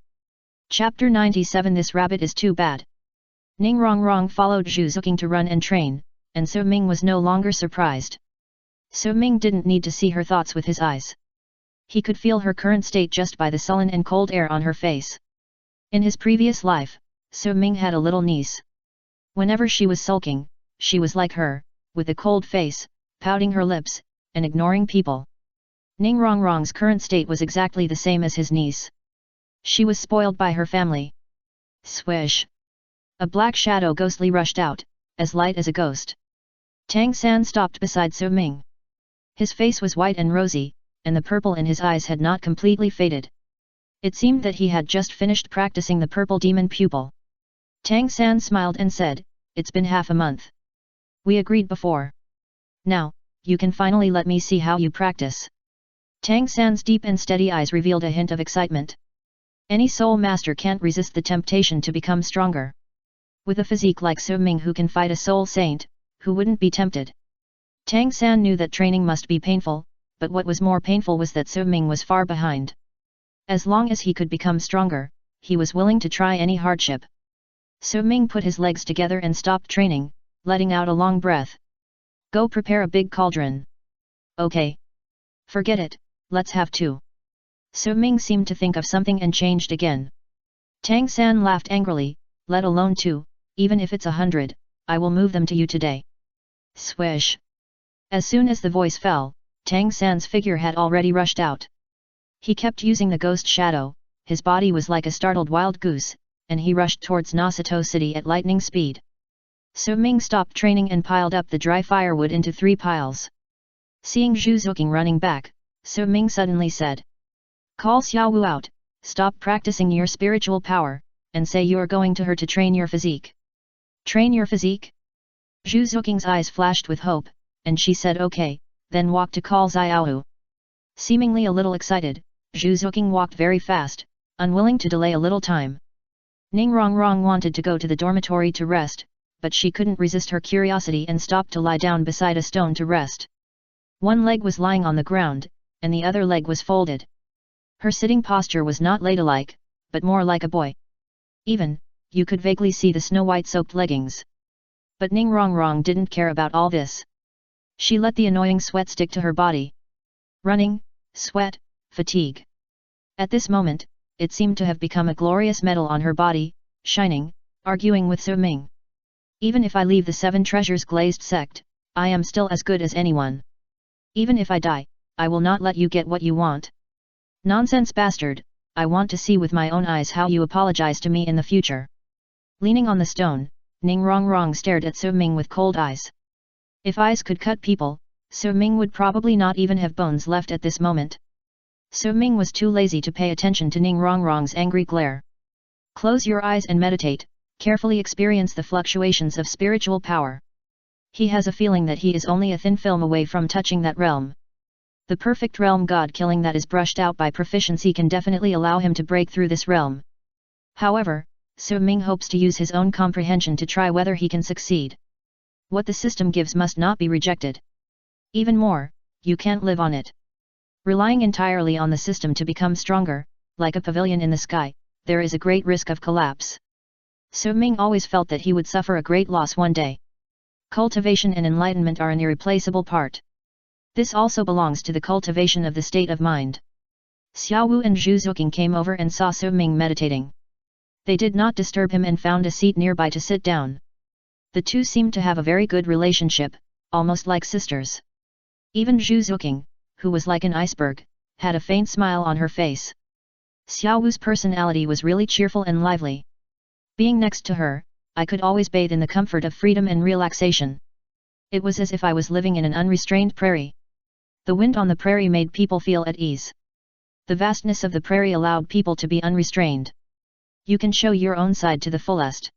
Chapter 97 This rabbit is too bad. Ning Rongrong followed Zhu Zuqing to run and train, and Su Ming was no longer surprised. So Ming didn't need to see her thoughts with his eyes. He could feel her current state just by the sullen and cold air on her face. In his previous life, So Ming had a little niece. Whenever she was sulking, she was like her, with a cold face, pouting her lips, and ignoring people. Ning Rongrong's current state was exactly the same as his niece. She was spoiled by her family. Swish! A black shadow ghostly rushed out, as light as a ghost. Tang San stopped beside So Ming. His face was white and rosy, and the purple in his eyes had not completely faded. It seemed that he had just finished practicing the purple demon pupil. Tang San smiled and said, "It's been half a month. We agreed before. Now, you can finally let me see how you practice." Tang San's deep and steady eyes revealed a hint of excitement. Any soul master can't resist the temptation to become stronger. With a physique like So Ming who can fight a soul saint, who wouldn't be tempted? Tang San knew that training must be painful, but what was more painful was that So Ming was far behind. As long as he could become stronger, he was willing to try any hardship. So Ming put his legs together and stopped training, letting out a long breath. "Go prepare a big cauldron." "Okay. Forget it, let's have two." So Ming seemed to think of something and changed again. Tang San laughed angrily, "Let alone two, even if it's 100, I will move them to you today." Swish! As soon as the voice fell, Tang San's figure had already rushed out. He kept using the ghost shadow, his body was like a startled wild goose, and he rushed towards Nasato City at lightning speed. So Ming stopped training and piled up the dry firewood into 3 piles. Seeing Zhu Zuqing running back, So Ming suddenly said, "Call Xiaowu out, stop practicing your spiritual power, and say you are going to her to train your physique." "Train your physique?" Zhu Zuqing's eyes flashed with hope, and she said okay, then walked to call Xiaowu. Seemingly a little excited, Zhu Zuqing walked very fast, unwilling to delay a little time. Ning Rongrong wanted to go to the dormitory to rest, but she couldn't resist her curiosity and stopped to lie down beside a stone to rest. One leg was lying on the ground, and the other leg was folded. Her sitting posture was not ladylike, but more like a boy. Even, you could vaguely see the snow-white soaked leggings. But Ning Rongrong didn't care about all this. She let the annoying sweat stick to her body. Running, sweat, fatigue. At this moment, it seemed to have become a glorious medal on her body, shining, arguing with So Ming. "Even if I leave the 7 treasures glazed sect, I am still as good as anyone. Even if I die, I will not let you get what you want. Nonsense bastard, I want to see with my own eyes how you apologize to me in the future." Leaning on the stone, Ning Rongrong stared at So Ming with cold eyes. If eyes could cut people, So Ming would probably not even have bones left at this moment. So Ming was too lazy to pay attention to Ning Rongrong's angry glare. "Close your eyes and meditate, carefully experience the fluctuations of spiritual power. He has a feeling that he is only a thin film away from touching that realm. The perfect realm god killing that is brushed out by proficiency can definitely allow him to break through this realm." However, So Ming hopes to use his own comprehension to try whether he can succeed. What the system gives must not be rejected. Even more, you can't live on it. Relying entirely on the system to become stronger, like a pavilion in the sky, there is a great risk of collapse. So Ming always felt that he would suffer a great loss one day. Cultivation and enlightenment are an irreplaceable part. This also belongs to the cultivation of the state of mind. Xiaowu and Zhu Zuqing came over and saw So Ming meditating. They did not disturb him and found a seat nearby to sit down. The two seemed to have a very good relationship, almost like sisters. Even Zhu Zuqing, who was like an iceberg, had a faint smile on her face. Xiaowu's personality was really cheerful and lively. Being next to her, I could always bathe in the comfort of freedom and relaxation. It was as if I was living in an unrestrained prairie. The wind on the prairie made people feel at ease. The vastness of the prairie allowed people to be unrestrained. You can show your own side to the fullest.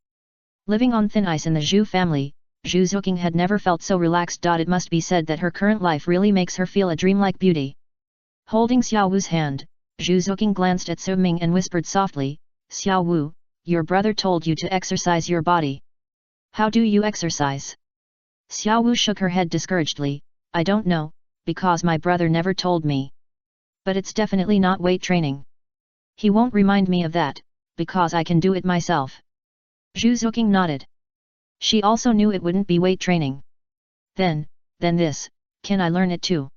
Living on thin ice in the Zhu family, Zhu Zuqing had never felt so relaxed. It must be said that her current life really makes her feel a dreamlike beauty. Holding Xiaowu's hand, Zhu Zuqing glanced at So Ming and whispered softly, "Xiaowu, your brother told you to exercise your body. How do you exercise?" Xiaowu shook her head discouragedly, "I don't know, because my brother never told me. But it's definitely not weight training. He won't remind me of that, because I can do it myself." Zhu Zuqing nodded. She also knew it wouldn't be weight training. Then this, can I learn it too?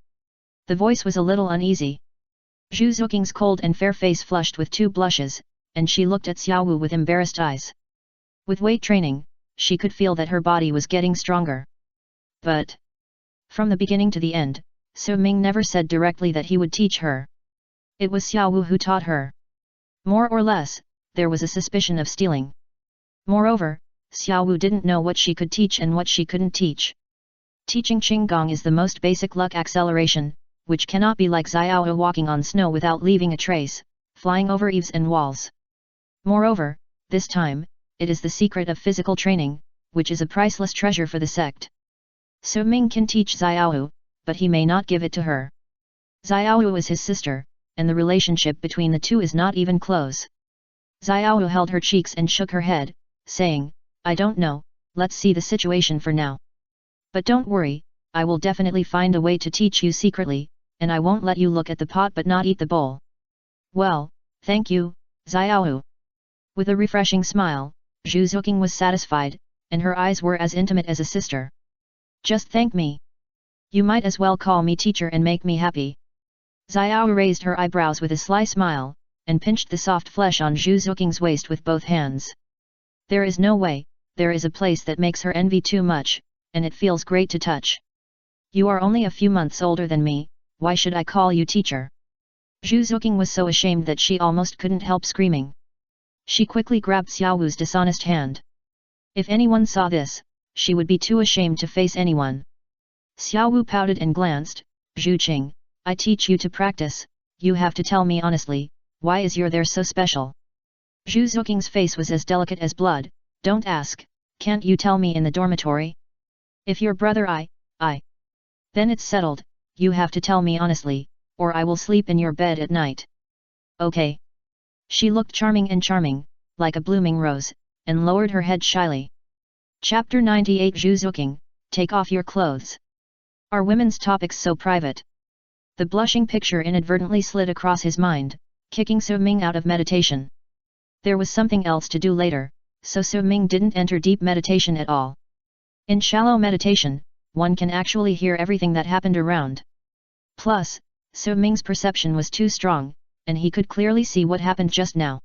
The voice was a little uneasy. Zhu Zuking's cold and fair face flushed with two blushes, and she looked at Xiaowu with embarrassed eyes. With weight training, she could feel that her body was getting stronger. But from the beginning to the end, Su Ming never said directly that he would teach her. It was Xiaowu who taught her. More or less, there was a suspicion of stealing. Moreover, Xiaowu didn't know what she could teach and what she couldn't teach. Teaching Qinggong is the most basic luck acceleration, which cannot be like Xiaowu walking on snow without leaving a trace, flying over eaves and walls. Moreover, this time, it is the secret of physical training, which is a priceless treasure for the sect. Su Ming can teach Xiaowu, but he may not give it to her. Xiaowu is his sister, and the relationship between the two is not even close. Xiaowu held her cheeks and shook her head, saying, I don't know, let's see the situation for now. But don't worry, I will definitely find a way to teach you secretly, and I won't let you look at the pot but not eat the bowl. Well, thank you, Xiaowu. With a refreshing smile, Zhu Zuqing was satisfied, and her eyes were as intimate as a sister. Just thank me. You might as well call me teacher and make me happy. Xiaowu raised her eyebrows with a sly smile, and pinched the soft flesh on Zhu Zuqing's waist with both hands. There is no way, there is a place that makes her envy too much, and it feels great to touch. You are only a few months older than me, why should I call you teacher? Zhu Zuqing was so ashamed that she almost couldn't help screaming. She quickly grabbed Xiaowu's dishonest hand. If anyone saw this, she would be too ashamed to face anyone. Xiaowu pouted and glanced, Zhu Qing, I teach you to practice, you have to tell me honestly, why is your there so special? Zhu Zuqing's face was as delicate as blood, don't ask, can't you tell me in the dormitory? If your brother I. Then it's settled, you have to tell me honestly, or I will sleep in your bed at night. Okay. She looked charming, like a blooming rose, and lowered her head shyly. Chapter 98 Zhu Zuqing, take off your clothes. Are women's topics so private? The blushing picture inadvertently slid across his mind, kicking Su Ming out of meditation. There was something else to do later, so Su Ming didn't enter deep meditation at all. In shallow meditation, one can actually hear everything that happened around. Plus, Su Ming's perception was too strong, and he could clearly see what happened just now.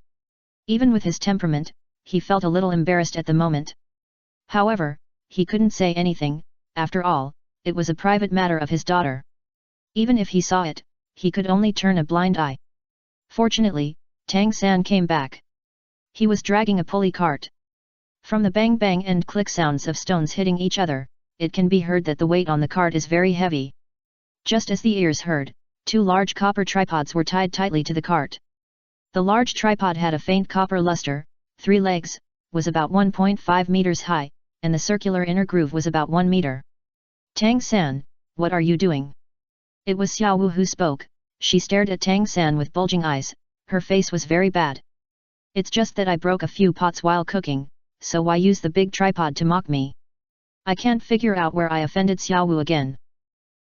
Even with his temperament, he felt a little embarrassed at the moment. However, he couldn't say anything, after all, it was a private matter of his daughter. Even if he saw it, he could only turn a blind eye. Fortunately, Tang San came back. He was dragging a pulley cart. From the bang-bang and click sounds of stones hitting each other, it can be heard that the weight on the cart is very heavy. Just as the ears heard, two large copper tripods were tied tightly to the cart. The large tripod had a faint copper luster, 3 legs, was about 1.5 meters high, and the circular inner groove was about 1 meter. Tang San, what are you doing? It was Xiaowu who spoke. She stared at Tang San with bulging eyes, her face was very bad. It's just that I broke a few pots while cooking, so why use the big tripod to mock me? I can't figure out where I offended Xiaowu again.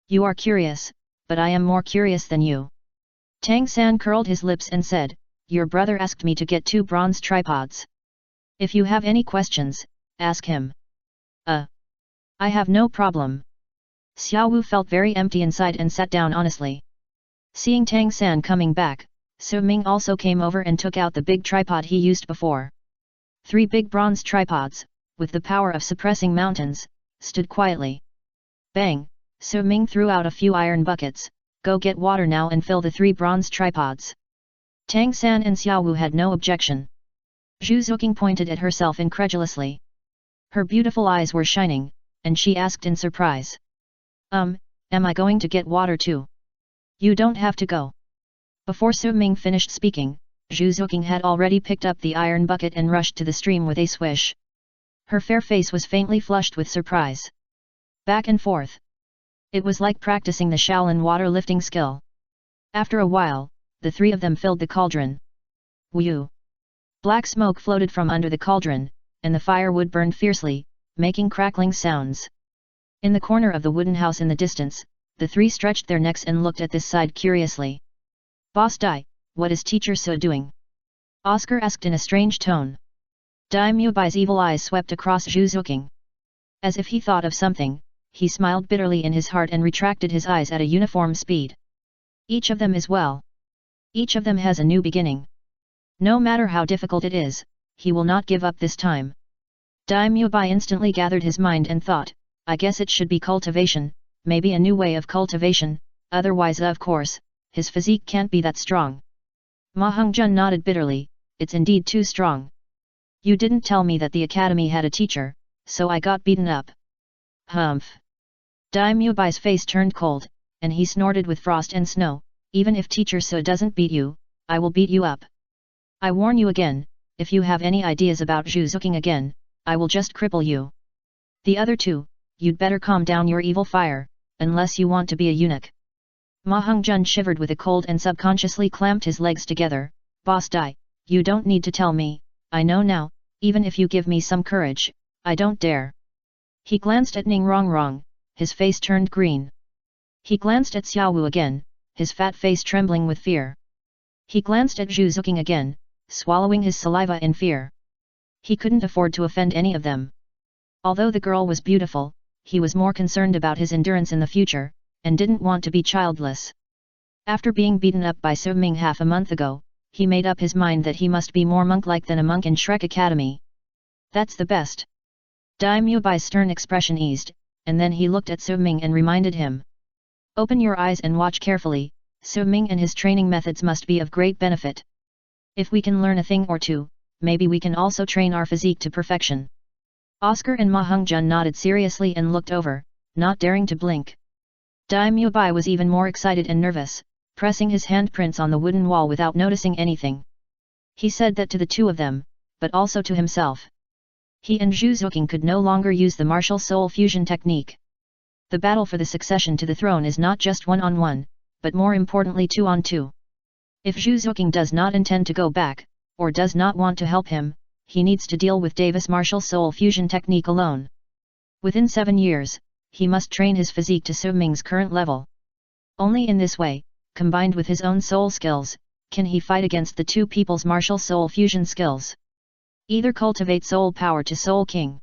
You are curious, but I am more curious than you. Tang San curled his lips and said, your brother asked me to get 2 bronze tripods. If you have any questions, ask him. I have no problem. Xiaowu felt very empty inside and sat down honestly. Seeing Tang San coming back, Su Ming also came over and took out the big tripod he used before. 3 big bronze tripods, with the power of suppressing mountains, stood quietly. Bang, Su Ming threw out a few iron buckets, go get water now and fill the 3 bronze tripods. Tang San and Xiaowu had no objection. Zhu Zuqing pointed at herself incredulously. Her beautiful eyes were shining, and she asked in surprise. Am I going to get water too? You don't have to go. Before Su Ming finished speaking, Zhu Zuqing had already picked up the iron bucket and rushed to the stream with a swish. Her fair face was faintly flushed with surprise. Back and forth. It was like practicing the Shaolin water lifting skill. After a while, the 3 of them filled the cauldron. Whew! Black smoke floated from under the cauldron, and the firewood burned fiercely, making crackling sounds. In the corner of the wooden house in the distance, the 3 stretched their necks and looked at this side curiously. Boss Dai, what is Teacher Su doing? Oscar asked in a strange tone. Dai Mubai's evil eyes swept across Zhu Zuqing. As if he thought of something, he smiled bitterly in his heart and retracted his eyes at a uniform speed. Each of them is well. Each of them has a new beginning. No matter how difficult it is, he will not give up this time. Daimyo Bai instantly gathered his mind and thought, I guess it should be cultivation, maybe a new way of cultivation, otherwise of course, his physique can't be that strong. Ma Hongjun nodded bitterly, it's indeed too strong. You didn't tell me that the academy had a teacher, so I got beaten up. Humph. Daimyo Bai's face turned cold, and he snorted with frost and snow, even if teacher So doesn't beat you, I will beat you up. I warn you again, if you have any ideas about Zhuzuking again, I will just cripple you. The other two, you'd better calm down your evil fire, unless you want to be a eunuch. Ma Hongjun shivered with a cold and subconsciously clamped his legs together. Boss Dai, you don't need to tell me, I know now, even if you give me some courage, I don't dare. He glanced at Ning Rongrong, his face turned green. He glanced at Xiaowu again, his fat face trembling with fear. He glanced at Zhuzuking again, swallowing his saliva in fear. He couldn't afford to offend any of them. Although the girl was beautiful, he was more concerned about his endurance in the future, and didn't want to be childless. After being beaten up by Su Ming half a month ago, he made up his mind that he must be more monk-like than a monk in Shrek Academy. That's the best. Daimyo Bai's stern expression eased, and then he looked at Su Ming and reminded him. Open your eyes and watch carefully, Su Ming and his training methods must be of great benefit. If we can learn a thing or two, maybe we can also train our physique to perfection. Oscar and Ma Hongjun nodded seriously and looked over, not daring to blink. Daimyo Bai was even more excited and nervous, pressing his handprints on the wooden wall without noticing anything. He said that to the two of them, but also to himself. He and Zhuzuking could no longer use the martial soul fusion technique. The battle for the succession to the throne is not just one-on-one, but more importantly two-on-two. If Zhuzuking does not intend to go back, or does not want to help him, he needs to deal with Davis' martial soul fusion technique alone. Within 7 years, he must train his physique to Su Ming's current level. Only in this way, combined with his own soul skills, can he fight against the two people's martial soul fusion skills. Either cultivate soul power to Soul King,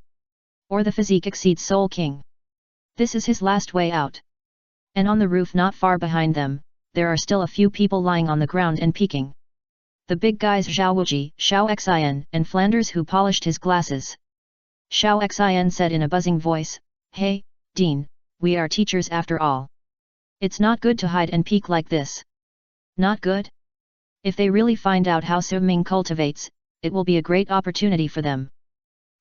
or the physique exceeds Soul King. This is his last way out. And on the roof not far behind them, there are still a few people lying on the ground and peeking. The big guys Zhao Wuji, Xiao Xin, and Flanders who polished his glasses. Xiao Xin said in a buzzing voice, Hey, Dean, we are teachers after all. It's not good to hide and peek like this. Not good? If they really find out how Su Ming cultivates, it will be a great opportunity for them.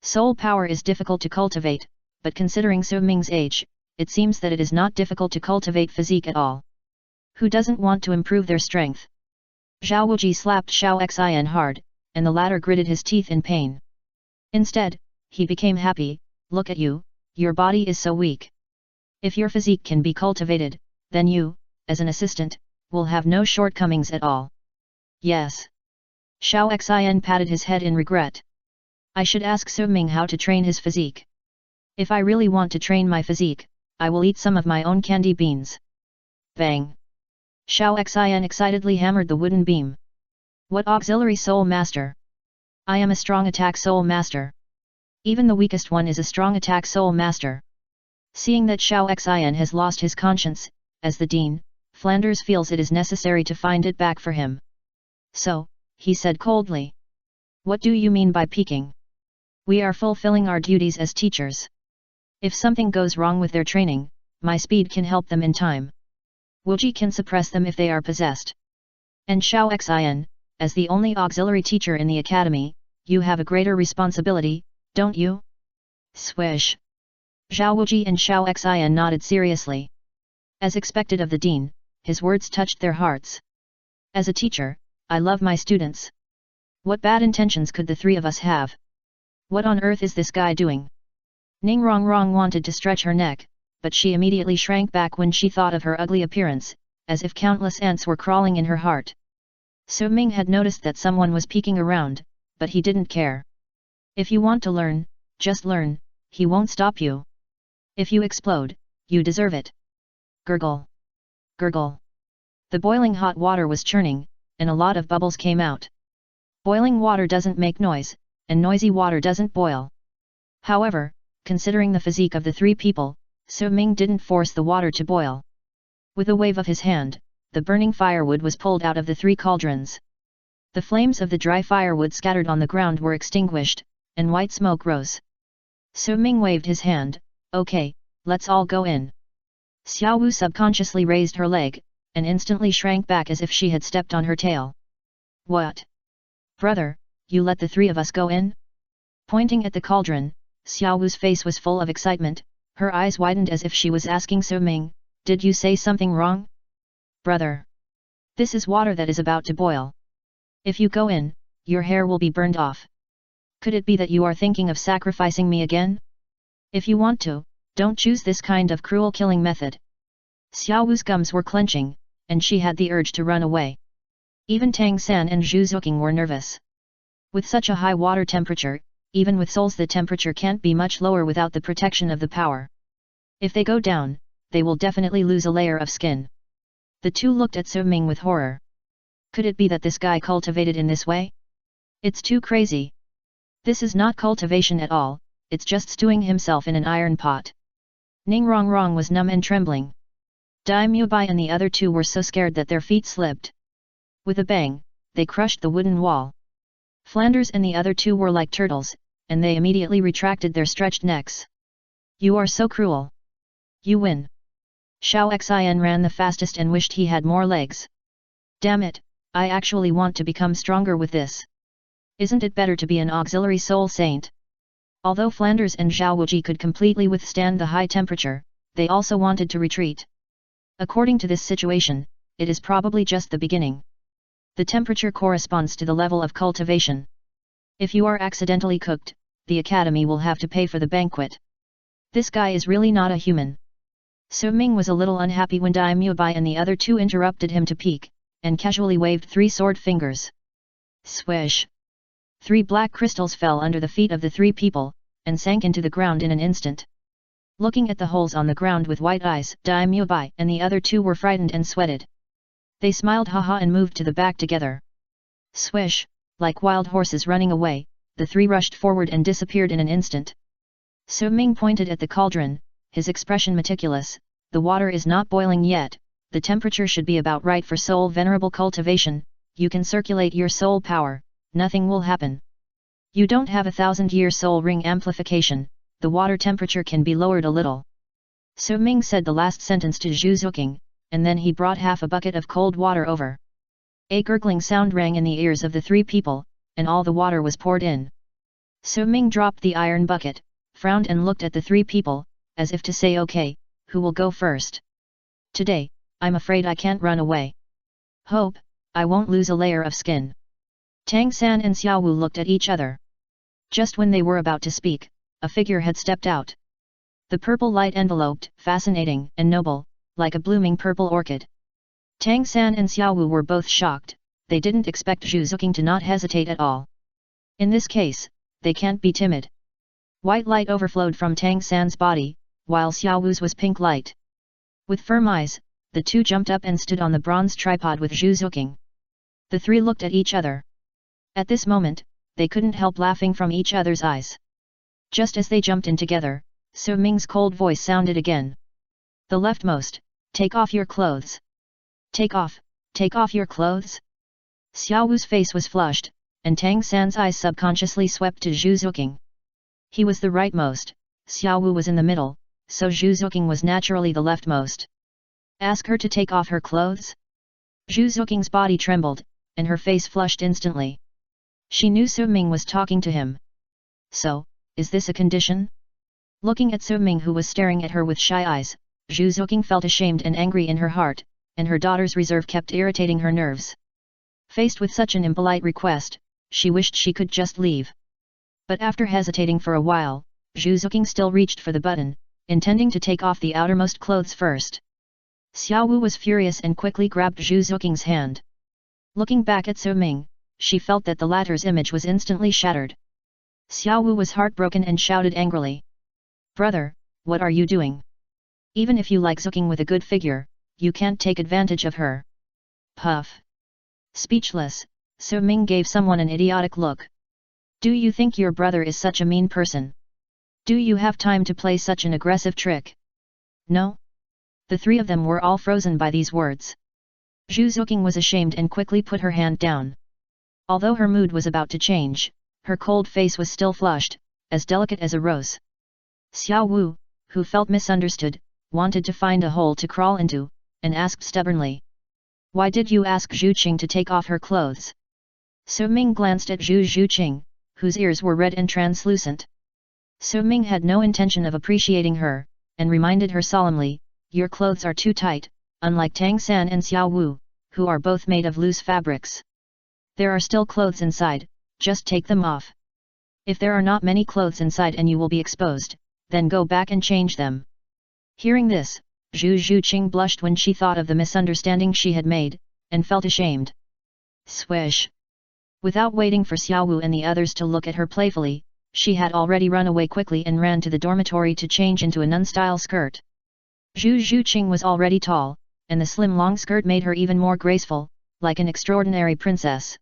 Soul power is difficult to cultivate, but considering Su Ming's age, it seems that it is not difficult to cultivate physique at all. Who doesn't want to improve their strength? Zhao Wuji slapped Xiao Xin hard, and the latter gritted his teeth in pain. Instead, he became happy. Look at you, your body is so weak. If your physique can be cultivated, then you, as an assistant, will have no shortcomings at all. Yes. Xiao Xin patted his head in regret. I should ask Su Ming how to train his physique. If I really want to train my physique, I will eat some of my own candy beans. Bang! Xiao Xin excitedly hammered the wooden beam. What auxiliary soul master? I am a strong attack soul master. Even the weakest one is a strong attack soul master. Seeing that Xiao Xin has lost his conscience, as the dean, Flanders feels it is necessary to find it back for him. So, he said coldly. What do you mean by peeking? We are fulfilling our duties as teachers. If something goes wrong with their training, my speed can help them in time. Wuji can suppress them if they are possessed. And Xiao Xin, as the only auxiliary teacher in the academy, you have a greater responsibility, don't you? Swish! Zhao Wuji and Xiao Xin nodded seriously. As expected of the dean, his words touched their hearts. As a teacher, I love my students. What bad intentions could the three of us have? What on earth is this guy doing? Ning Rongrong wanted to stretch her neck, but she immediately shrank back when she thought of her ugly appearance, as if countless ants were crawling in her heart. Su Ming had noticed that someone was peeking around, but he didn't care. If you want to learn, just learn, he won't stop you. If you explode, you deserve it. Gurgle. Gurgle. The boiling hot water was churning, and a lot of bubbles came out. Boiling water doesn't make noise, and noisy water doesn't boil. However, considering the physique of the three people, So Ming didn't force the water to boil. With a wave of his hand, the burning firewood was pulled out of the 3 cauldrons. The flames of the dry firewood scattered on the ground were extinguished, and white smoke rose. So Ming waved his hand, "Okay, let's all go in." Xiao Wu subconsciously raised her leg, and instantly shrank back as if she had stepped on her tail. "What? Brother, you let the 3 of us go in?" Pointing at the cauldron, Xiao Wu's face was full of excitement, her eyes widened as if she was asking So Ming, "Did you say something wrong?" "Brother, this is water that is about to boil. If you go in, your hair will be burned off. Could it be that you are thinking of sacrificing me again? If you want to, don't choose this kind of cruel killing method." Xiao Wu's gums were clenching, and she had the urge to run away. Even Tang San and Zhu Zuqing were nervous. With such a high water temperature, even with souls the temperature can't be much lower without the protection of the power. If they go down, they will definitely lose a layer of skin. The 2 looked at So Ming with horror. Could it be that this guy cultivated in this way? It's too crazy. This is not cultivation at all, it's just stewing himself in an iron pot. Ning Rongrong was numb and trembling. Dai Mubai and the other 2 were so scared that their feet slipped. With a bang, they crushed the wooden wall. Flanders and the other 2 were like turtles, and they immediately retracted their stretched necks. "You are so cruel. You win." Xiao Xin ran the fastest and wished he had more legs. "Damn it, I actually want to become stronger with this. Isn't it better to be an auxiliary soul saint?" Although Flanders and Zhao Wuji could completely withstand the high temperature, they also wanted to retreat. According to this situation, it is probably just the beginning. The temperature corresponds to the level of cultivation. If you are accidentally cooked, the academy will have to pay for the banquet. This guy is really not a human. So Ming was a little unhappy when Dai Mubai and the other 2 interrupted him to peek, and casually waved 3 sword fingers. Swish! 3 black crystals fell under the feet of the 3 people, and sank into the ground in an instant. Looking at the holes on the ground with white eyes, Dai Mubai and the other 2 were frightened and sweated. They smiled haha and moved to the back together. Swish! Like wild horses running away, the 3 rushed forward and disappeared in an instant. So Ming pointed at the cauldron, his expression meticulous. "The water is not boiling yet, the temperature should be about right for soul venerable cultivation, you can circulate your soul power, nothing will happen. You don't have 1,000-year soul ring amplification, the water temperature can be lowered a little." So Ming said the last sentence to Zhu Zuqing, and then he brought half a bucket of cold water over. A gurgling sound rang in the ears of the 3 people, and all the water was poured in. So Ming dropped the iron bucket, frowned and looked at the 3 people, as if to say, "Okay, who will go first? Today, I'm afraid I can't run away. Hope, I won't lose a layer of skin." Tang San and Xiao Wu looked at each other. Just when they were about to speak, a figure had stepped out. The purple light enveloped, fascinating and noble, like a blooming purple orchid. Tang San and Xiao Wu were both shocked, they didn't expect Zhu Zuqing to not hesitate at all. In this case, they can't be timid. White light overflowed from Tang San's body, while Xiao Wu's was pink light. With firm eyes, the 2 jumped up and stood on the bronze tripod with Zhu Zuqing. The 3 looked at each other. At this moment, they couldn't help laughing from each other's eyes. Just as they jumped in together, So Ming's cold voice sounded again. "The leftmost, take off your clothes." Take off your clothes?" Xiao Wu's face was flushed, and Tang San's eyes subconsciously swept to Zhu Zuqing. He was the rightmost, Xiao Wu was in the middle, so Zhu Zuqing was naturally the leftmost. "Ask her to take off her clothes?" Zhu Zuqing's body trembled, and her face flushed instantly. She knew So Ming was talking to him. "So, is this a condition?" Looking at So Ming who was staring at her with shy eyes, Zhu Zuqing felt ashamed and angry in her heart, and her daughter's reserve kept irritating her nerves. Faced with such an impolite request, she wished she could just leave. But after hesitating for a while, Zhu Zuqing still reached for the button, intending to take off the outermost clothes first. Xiao Wu was furious and quickly grabbed Zhu Zuqing's hand. Looking back at So Ming, she felt that the latter's image was instantly shattered. Xiao Wu was heartbroken and shouted angrily. "Brother, what are you doing? Even if you like Zuqing with a good figure, you can't take advantage of her." Puff. Speechless, So Ming gave someone an idiotic look. "Do you think your brother is such a mean person? Do you have time to play such an aggressive trick?" No? The three of them were all frozen by these words. Zhu Zuqing was ashamed and quickly put her hand down. Although her mood was about to change, her cold face was still flushed, as delicate as a rose. Xiao Wu, who felt misunderstood, wanted to find a hole to crawl into, and asked stubbornly. Why did you ask Zhu Qing to take off her clothes? Su Ming glanced at Zhu Qing, whose ears were red and translucent. Su Ming had no intention of appreciating her, and reminded her solemnly, your clothes are too tight, unlike Tang San and Xiao Wu, who are both made of loose fabrics. There are still clothes inside, just take them off. If there are not many clothes inside and you will be exposed, then go back and change them. Hearing this, Zhu Qing blushed when she thought of the misunderstanding she had made, and felt ashamed. Swish! Without waiting for Xiao Wu and the others to look at her playfully, she had already run away quickly and ran to the dormitory to change into a nun-style skirt. Zhu Qing was already tall, and the slim long skirt made her even more graceful, like an extraordinary princess.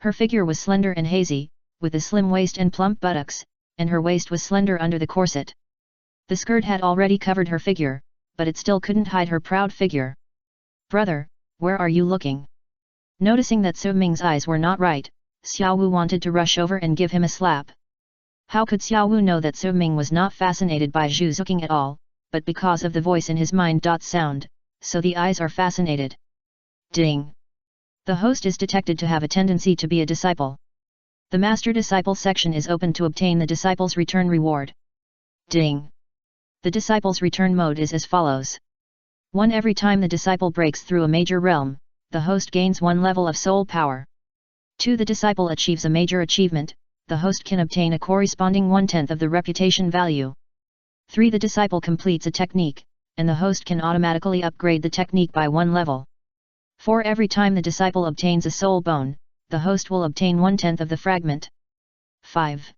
Her figure was slender and hazy, with a slim waist and plump buttocks, and her waist was slender under the corset. The skirt had already covered her figure, but it still couldn't hide her proud figure. Brother, where are you looking? Noticing that Su Ming's eyes were not right, Xiao Wu wanted to rush over and give him a slap. How could Xiao Wu know that Su Ming was not fascinated by Zhu Zuqing at all, but because of the voice in his mind. Sound, so the eyes are fascinated. Ding! The host is detected to have a tendency to be a disciple. The Master-Disciple section is open to obtain the disciple's return reward. Ding! The disciple's return mode is as follows. 1. Every time the disciple breaks through a major realm, the host gains 1 level of soul power. 2. The disciple achieves a major achievement, the host can obtain a corresponding 1/10 of the reputation value. 3. The disciple completes a technique, and the host can automatically upgrade the technique by 1 level. 4. Every time the disciple obtains a soul bone, the host will obtain 1/10 of the fragment. 5.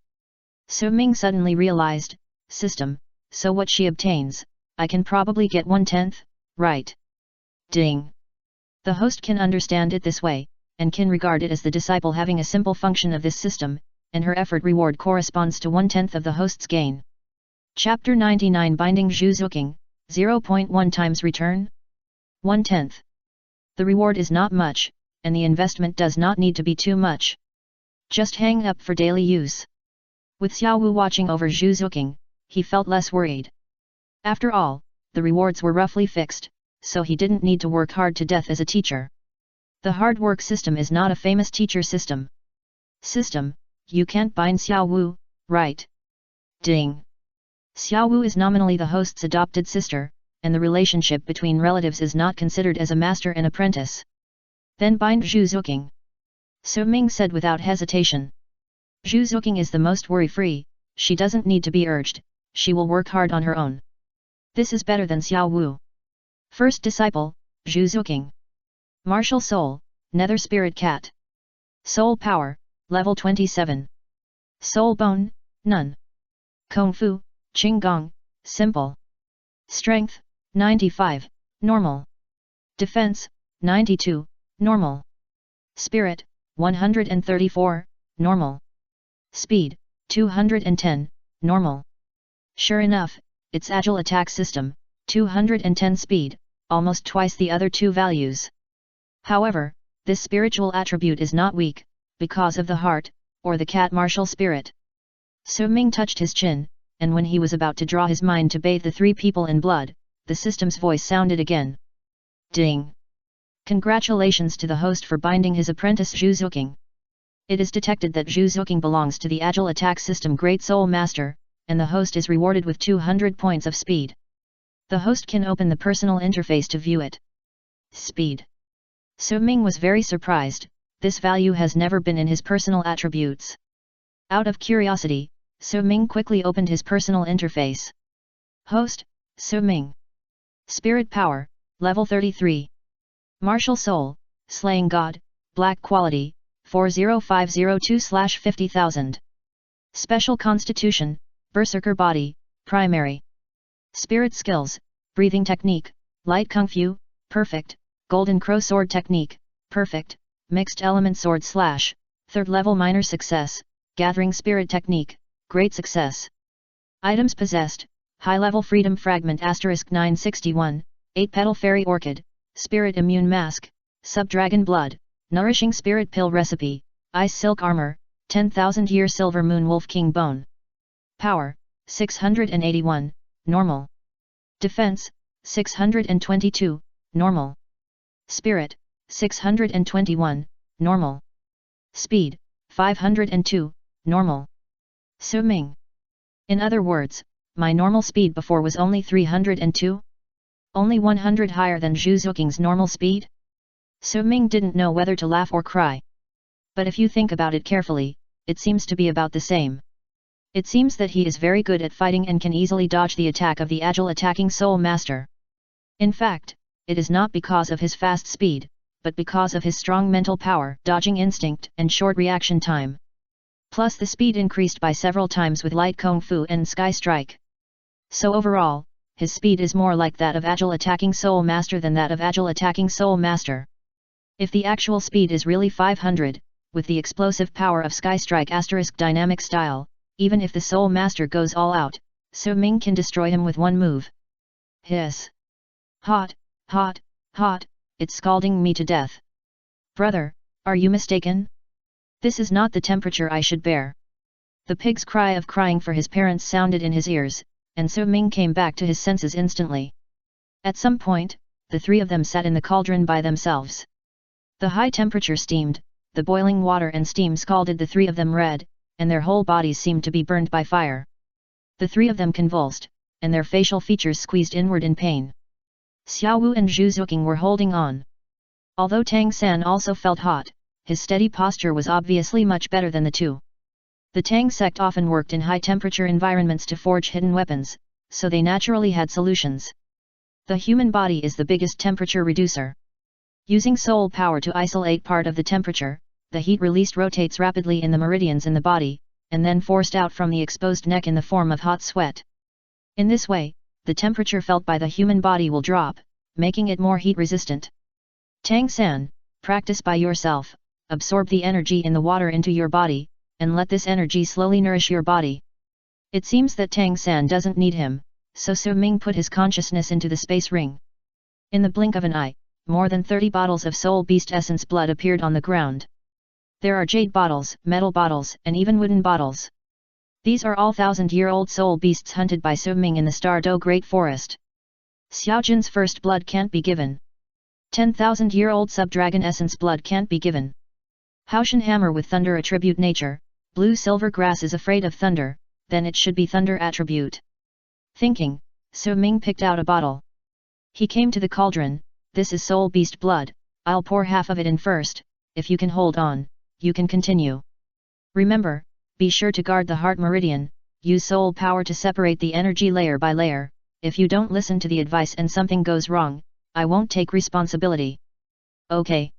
Su Ming suddenly realized, system, so what she obtains, I can probably get 1/10, right? Ding! The host can understand it this way, and can regard it as the disciple having a simple function of this system, and her effort reward corresponds to 1/10 of the host's gain. Chapter 99 Binding Zhu Zuqing, 0.1 times return? 1/10. The reward is not much, and the investment does not need to be too much. Just hang up for daily use. With Xiao Wu watching over Zhu Zuqing, he felt less worried. After all, the rewards were roughly fixed, so he didn't need to work hard to death as a teacher. The hard work system is not a famous teacher system. System, you can't bind Xiao Wu, right? Ding! Xiao Wu is nominally the host's adopted sister, and the relationship between relatives is not considered as a master and apprentice. Then bind Zhu Zuqing. Su Ming said without hesitation. Zhu Zuqing is the most worry-free, she doesn't need to be urged, she will work hard on her own. This is better than Xiao Wu. First disciple, Zhu Zuqing. Martial Soul, Nether Spirit Cat. Soul Power, Level 27. Soul Bone, None. Kung Fu, Qinggong, Simple. Strength, 95, Normal. Defense, 92, Normal. Spirit, 134, Normal. Speed, 210, Normal. Sure enough, its agile attack system, 210 speed, almost twice the other two values. However, this spiritual attribute is not weak, because of the heart, or the cat martial spirit. Su Ming touched his chin, and when he was about to draw his mind to bathe the three people in blood, the system's voice sounded again. Ding! Congratulations to the host for binding his apprentice Zhu Zuqing. It is detected that Zhu Zuqing belongs to the agile attack system Great Soul Master, and the host is rewarded with 200 points of speed. The host can open the personal interface to view it. Speed. Su Ming was very surprised, this value has never been in his personal attributes. Out of curiosity, Su Ming quickly opened his personal interface. Host, Su Ming. Spirit Power, Level 33. Martial Soul, Slaying God, Black Quality, 40502/50,000. Special Constitution, Berserker Body, Primary. Spirit Skills, Breathing Technique, Light Kung Fu, Perfect, Golden Crow Sword Technique, Perfect, Mixed Element Sword Slash, 3rd Level Minor Success, Gathering Spirit Technique, Great Success. Items possessed, High-level freedom fragment *961, 8-petal fairy orchid, spirit immune mask, sub-dragon blood, nourishing spirit pill recipe, ice silk armor, 10,000-year silver moon wolf king bone. Power, 681, normal. Defense, 622, normal. Spirit, 621, normal. Speed, 502, normal. Suming. In other words, my normal speed before was only 302? Only 100 higher than Zhu Zuking's normal speed? Suming didn't know whether to laugh or cry. But if you think about it carefully, it seems to be about the same. It seems that he is very good at fighting and can easily dodge the attack of the agile attacking Soul Master. In fact, it is not because of his fast speed, but because of his strong mental power, dodging instinct, and short reaction time. Plus the speed increased by several times with light Kung Fu and Sky Strike. So overall, his speed is more like that of agile attacking Soul Master than that of agile attacking Soul Master. If the actual speed is really 500, with the explosive power of Sky Strike * dynamic style, even if the Soul Master goes all out, Su Ming can destroy him with one move. Hiss! Hot, hot, hot, it's scalding me to death. Brother, are you mistaken? This is not the temperature I should bear. The pig's cry of crying for his parents sounded in his ears, and Su Ming came back to his senses instantly. At some point, the three of them sat in the cauldron by themselves. The high temperature steamed, the boiling water and steam scalded the three of them red, and their whole bodies seemed to be burned by fire. The three of them convulsed, and their facial features squeezed inward in pain. Xiao Wu and Zhu Zuqing were holding on. Although Tang San also felt hot, his steady posture was obviously much better than the two. The Tang sect often worked in high-temperature environments to forge hidden weapons, so they naturally had solutions. The human body is the biggest temperature reducer. Using soul power to isolate part of the temperature, the heat released rotates rapidly in the meridians in the body, and then forced out from the exposed neck in the form of hot sweat. In this way, the temperature felt by the human body will drop, making it more heat-resistant. Tang San, practice by yourself, absorb the energy in the water into your body, and let this energy slowly nourish your body. It seems that Tang San doesn't need him, so Su Ming put his consciousness into the space ring. In the blink of an eye, more than 30 bottles of Soul Beast Essence blood appeared on the ground. There are jade bottles, metal bottles, and even wooden bottles. These are all 1,000-year-old soul beasts hunted by Su Ming in the Star Do Great Forest. Xiaojin's first blood can't be given. 10,000-year-old sub-dragon essence blood can't be given. Haoshan hammer with thunder attribute nature, blue silver grass is afraid of thunder, then it should be thunder attribute. Thinking, Su Ming picked out a bottle. He came to the cauldron. This is soul beast blood, I'll pour half of it in first, if you can hold on, you can continue. Remember, be sure to guard the heart meridian, use soul power to separate the energy layer by layer. If you don't listen to the advice and something goes wrong, I won't take responsibility. Okay.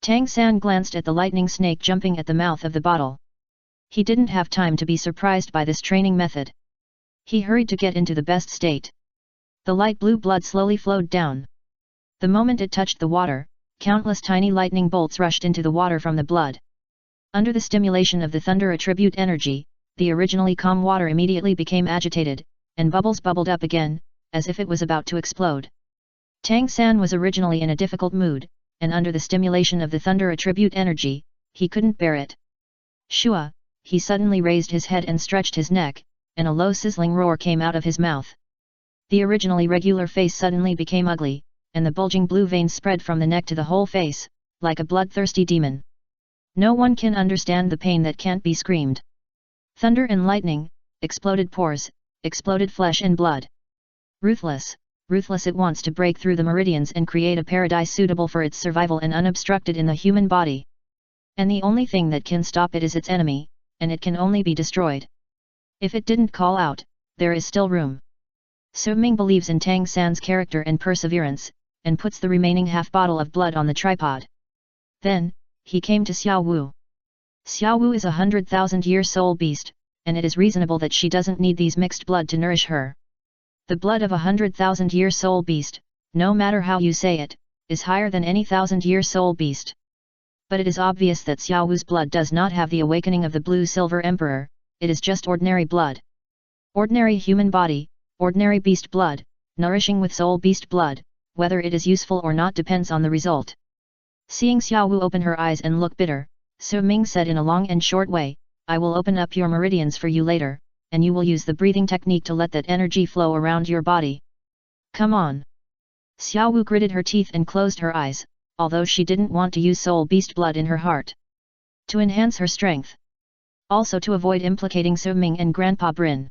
Tang San glanced at the lightning snake jumping at the mouth of the bottle. He didn't have time to be surprised by this training method. He hurried to get into the best state. The light blue blood slowly flowed down. The moment it touched the water, countless tiny lightning bolts rushed into the water from the blood. Under the stimulation of the thunder attribute energy, the originally calm water immediately became agitated, and bubbles bubbled up again, as if it was about to explode. Tang San was originally in a difficult mood, and under the stimulation of the thunder attribute energy, he couldn't bear it. Shua, he suddenly raised his head and stretched his neck, and a low sizzling roar came out of his mouth. The originally regular face suddenly became ugly, and the bulging blue veins spread from the neck to the whole face, like a bloodthirsty demon. No one can understand the pain that can't be screamed. Thunder and lightning, exploded pores, exploded flesh and blood. Ruthless, ruthless it wants to break through the meridians and create a paradise suitable for its survival and unobstructed in the human body. And the only thing that can stop it is its enemy, and it can only be destroyed. If it didn't call out, there is still room. Su Ming believes in Tang San's character and perseverance, and puts the remaining half bottle of blood on the tripod. Then, he came to Xiao Wu. Xiao Wu is a 100,000-year soul beast, and it is reasonable that she doesn't need these mixed blood to nourish her. The blood of a 100,000-year soul beast, no matter how you say it, is higher than any 1,000-year soul beast. But it is obvious that Xiao Wu's blood does not have the awakening of the Blue Silver Emperor, it is just ordinary blood. Ordinary human body, Ordinary beast blood, nourishing with soul beast blood, whether it is useful or not depends on the result. Seeing Xiao Wu open her eyes and look bitter, Su Ming said in a long and short way, I will open up your meridians for you later, and you will use the breathing technique to let that energy flow around your body. Come on. Xiao Wu gritted her teeth and closed her eyes, although she didn't want to use soul beast blood in her heart. To enhance her strength. Also to avoid implicating Su Ming and Grandpa Brin.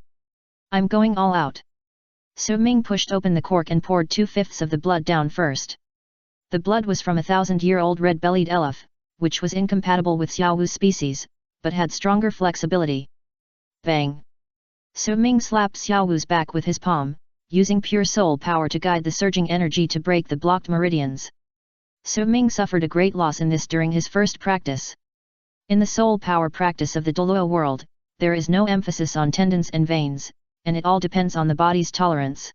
I'm going all out. Su Ming pushed open the cork and poured 2/5 of the blood down first. The blood was from a 1,000-year-old red-bellied elf, which was incompatible with Xiao Wu's species, but had stronger flexibility. Bang! Su Ming slapped Xiao Wu's back with his palm, using pure soul power to guide the surging energy to break the blocked meridians. Su Ming suffered a great loss in this during his first practice. In the soul power practice of the Douluo world, there is no emphasis on tendons and veins, and it all depends on the body's tolerance.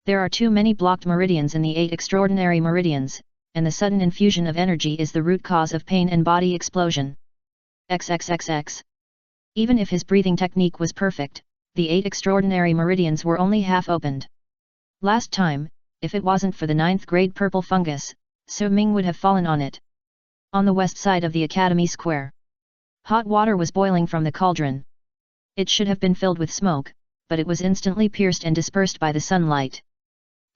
There are too many blocked meridians in the 8 extraordinary meridians, and the sudden infusion of energy is the root cause of pain and body explosion. XXXX. Even if his breathing technique was perfect, the 8 extraordinary meridians were only half opened. Last time, if it wasn't for the 9th grade purple fungus, Su Ming would have fallen on it. On the west side of the academy square, hot water was boiling from the cauldron. It should have been filled with smoke, but it was instantly pierced and dispersed by the sunlight.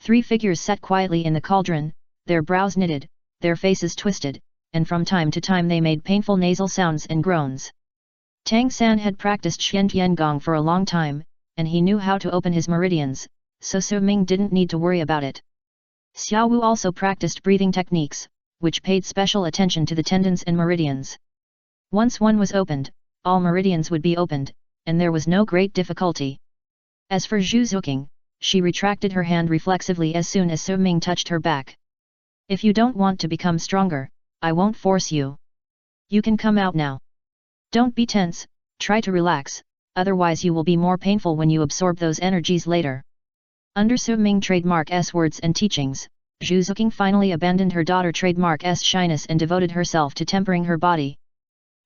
3 figures sat quietly in the cauldron, their brows knitted, their faces twisted, and from time to time they made painful nasal sounds and groans. Tang San had practiced Shen Gong for a long time, and he knew how to open his meridians, so Su Ming didn't need to worry about it. Xiao Wu also practiced breathing techniques, which paid special attention to the tendons and meridians. Once one was opened, all meridians would be opened, and there was no great difficulty. As for Zhu Zuqing, she retracted her hand reflexively as soon as Su Ming touched her back. If you don't want to become stronger, I won't force you. You can come out now. Don't be tense, try to relax, otherwise you will be more painful when you absorb those energies later. Under Su Ming trademark S words and teachings, Zhu Zuqing finally abandoned her daughter trademark S shyness and devoted herself to tempering her body.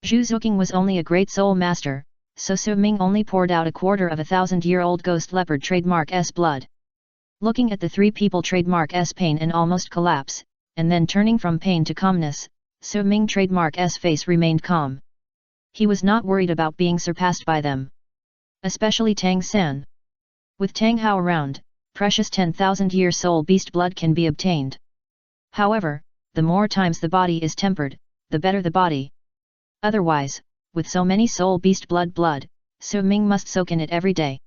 Zhu Zuqing was only a great soul master, so Su Ming only poured out 1/4 of a 1,000-year-old ghost leopard trademark S blood. Looking at the 3 people trademark S pain and almost collapse, and then turning from pain to calmness, Su Ming trademark S face remained calm. He was not worried about being surpassed by them. Especially Tang San. With Tang Hao around, precious 10,000-year soul beast blood can be obtained. However, the more times the body is tempered, the better the body. Otherwise, with so many soul beast blood, Su Ming must soak in it every day.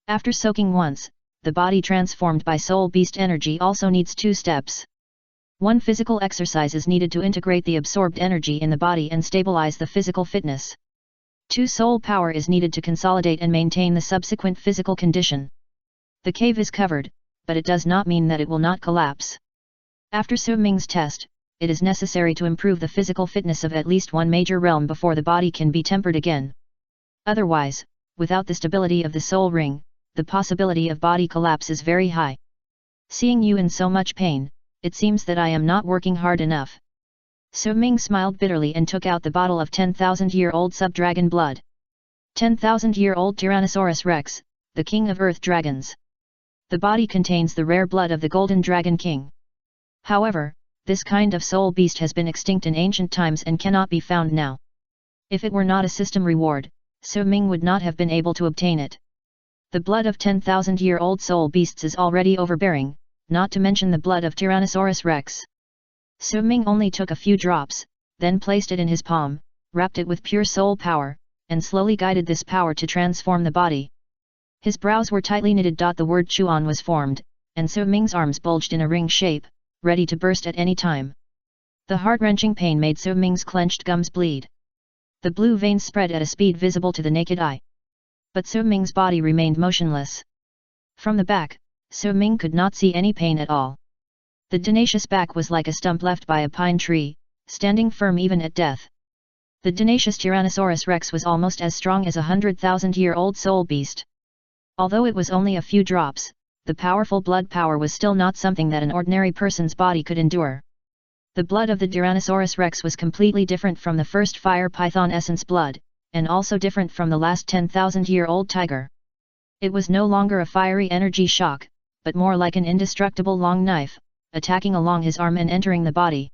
After soaking once, the body transformed by soul beast energy also needs 2 steps. 1 physical exercise is needed to integrate the absorbed energy in the body and stabilize the physical fitness. 2 soul power is needed to consolidate and maintain the subsequent physical condition. The cave is covered, but it does not mean that it will not collapse. After Su Ming's test, it is necessary to improve the physical fitness of at least 1 major realm before the body can be tempered again. Otherwise, without the stability of the soul ring, the possibility of body collapse is very high. Seeing you in so much pain, it seems that I am not working hard enough. Su Ming smiled bitterly and took out the bottle of 10,000-year-old sub-dragon blood. 10,000-year-old Tyrannosaurus Rex, the king of earth dragons. The body contains the rare blood of the golden dragon king. However, this kind of soul beast has been extinct in ancient times and cannot be found now. If it were not a system reward, Su Ming would not have been able to obtain it. The blood of 10,000-year-old soul beasts is already overbearing, not to mention the blood of Tyrannosaurus Rex. Su Ming only took a few drops, then placed it in his palm, wrapped it with pure soul power, and slowly guided this power to transform the body. His brows were tightly knitted. The word Chuan was formed, and Su Ming's arms bulged in a ring shape, ready to burst at any time. The heart-wrenching pain made Su Ming's clenched gums bleed. The blue veins spread at a speed visible to the naked eye. But Su Ming's body remained motionless. From the back, Su Ming could not see any pain at all. The tenacious back was like a stump left by a pine tree, standing firm even at death. The tenacious Tyrannosaurus Rex was almost as strong as a 100,000-year-old soul beast. Although it was only a few drops, the powerful blood power was still not something that an ordinary person's body could endure. The blood of the Tyrannosaurus Rex was completely different from the first fire python essence blood, and also different from the last 10,000-year-old tiger. It was no longer a fiery energy shock, but more like an indestructible long knife, attacking along his arm and entering the body.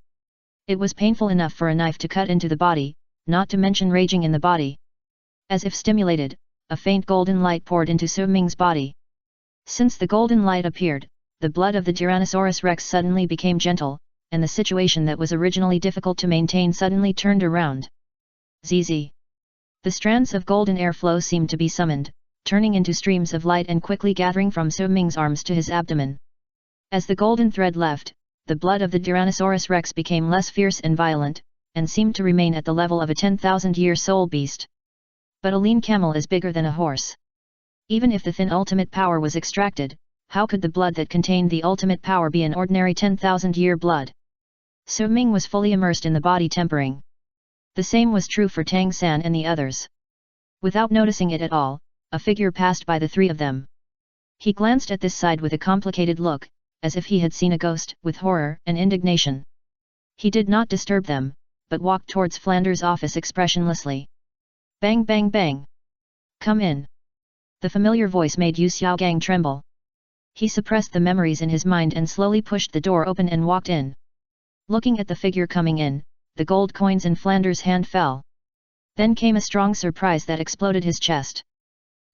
It was painful enough for a knife to cut into the body, not to mention raging in the body. As if stimulated, a faint golden light poured into Su Ming's body. Since the golden light appeared, the blood of the Tyrannosaurus Rex suddenly became gentle, and the situation that was originally difficult to maintain suddenly turned around. ZZ. The strands of golden airflow seemed to be summoned, turning into streams of light and quickly gathering from Su Ming's arms to his abdomen. As the golden thread left, the blood of the Tyrannosaurus Rex became less fierce and violent, and seemed to remain at the level of a 10,000-year soul beast. But a lean camel is bigger than a horse. Even if the thin ultimate power was extracted, how could the blood that contained the ultimate power be an ordinary 10,000-year blood? Su Ming was fully immersed in the body tempering. The same was true for Tang San and the others. Without noticing it at all, a figure passed by the three of them. He glanced at this side with a complicated look, as if he had seen a ghost, with horror and indignation. He did not disturb them, but walked towards Flanders' office expressionlessly. Bang bang bang! Come in! The familiar voice made Yu Xiaogang tremble. He suppressed the memories in his mind and slowly pushed the door open and walked in. Looking at the figure coming in, the gold coins in Flanders' hand fell. Then came a strong surprise that exploded his chest.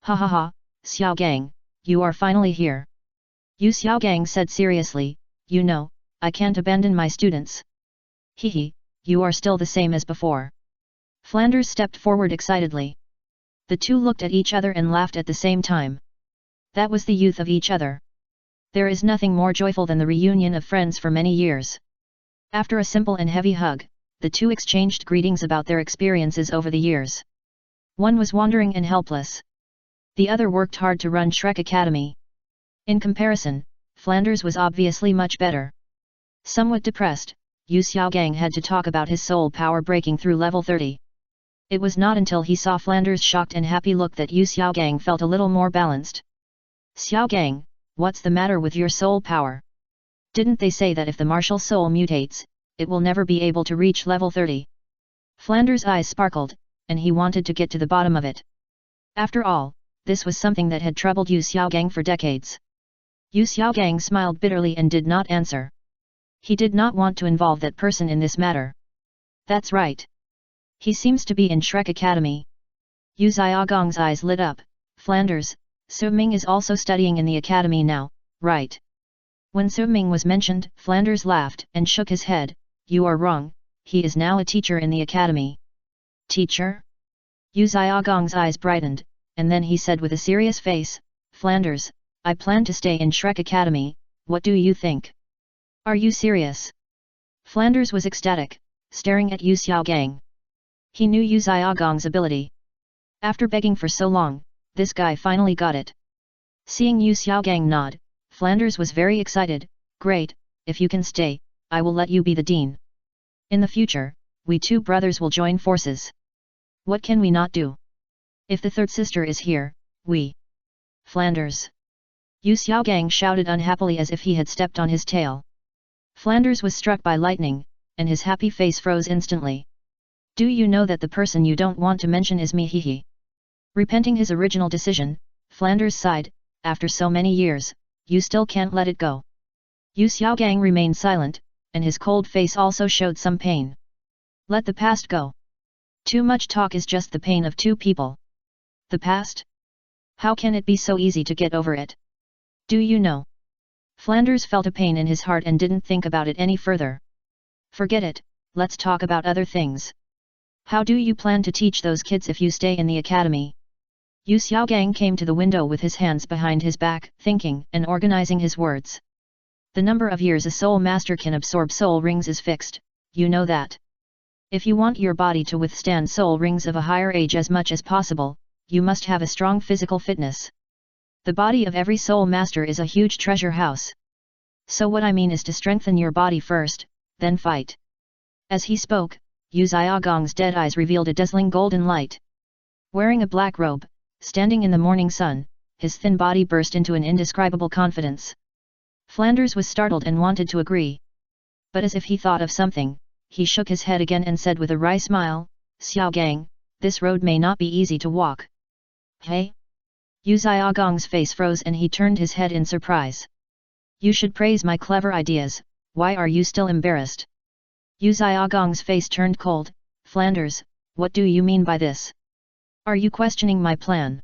Ha ha ha, Xiaogang, you are finally here. Yu Xiaogang said seriously, you know, I can't abandon my students. Hehe, you are still the same as before. Flanders stepped forward excitedly. The two looked at each other and laughed at the same time. That was the youth of each other. There is nothing more joyful than the reunion of friends for many years. After a simple and heavy hug, the two exchanged greetings about their experiences over the years. One was wandering and helpless. The other worked hard to run Shrek Academy. In comparison, Flanders was obviously much better. Somewhat depressed, Yu Xiaogang had to talk about his soul power breaking through level 30. It was not until he saw Flanders' shocked and happy look that Yu Xiaogang felt a little more balanced. Xiaogang, what's the matter with your soul power? Didn't they say that if the martial soul mutates, it will never be able to reach level 30? Flanders' eyes sparkled, and he wanted to get to the bottom of it. After all, this was something that had troubled Yu Xiaogang for decades. Yu Xiaogang smiled bitterly and did not answer. He did not want to involve that person in this matter. That's right. He seems to be in Shrek Academy. Yu Xiaogang's eyes lit up. Flanders, Su Ming is also studying in the academy now, right? When Su Ming was mentioned, Flanders laughed and shook his head. You are wrong, he is now a teacher in the academy. Teacher? Yu Xiaogang's eyes brightened, and then he said with a serious face, Flanders, I plan to stay in Shrek Academy, what do you think? Are you serious? Flanders was ecstatic, staring at Yu Xiaogang. He knew Yu Xiaogang's ability. After begging for so long, this guy finally got it. Seeing Yu Xiaogang nod, Flanders was very excited. Great, if you can stay, I will let you be the dean. In the future, we two brothers will join forces. What can we not do? If the third sister is here, we... Flanders. Yu Xiaogang shouted unhappily as if he had stepped on his tail. Flanders was struck by lightning, and his happy face froze instantly. Do you know that the person you don't want to mention is me? Hehe. Repenting his original decision, Flanders sighed, after so many years, you still can't let it go. Yu Xiaogang remained silent, and his cold face also showed some pain. Let the past go. Too much talk is just the pain of two people. The past? How can it be so easy to get over it? Do you know? Flanders felt a pain in his heart and didn't think about it any further. Forget it, let's talk about other things. How do you plan to teach those kids if you stay in the academy? Yu Xiaogang came to the window with his hands behind his back, thinking and organizing his words. The number of years a soul master can absorb soul rings is fixed, you know that. If you want your body to withstand soul rings of a higher age as much as possible, you must have a strong physical fitness. The body of every soul master is a huge treasure house. So what I mean is to strengthen your body first, then fight. As he spoke, Yu Xiaogang's dead eyes revealed a dazzling golden light. Wearing a black robe, standing in the morning sun, his thin body burst into an indescribable confidence. Flanders was startled and wanted to agree. But as if he thought of something, he shook his head again and said with a wry smile, Xiaogang, this road may not be easy to walk. Hey? Yu Xiaogong's face froze and he turned his head in surprise. You should praise my clever ideas, why are you still embarrassed? Yu Xiaogong's face turned cold. Flanders, what do you mean by this? Are you questioning my plan?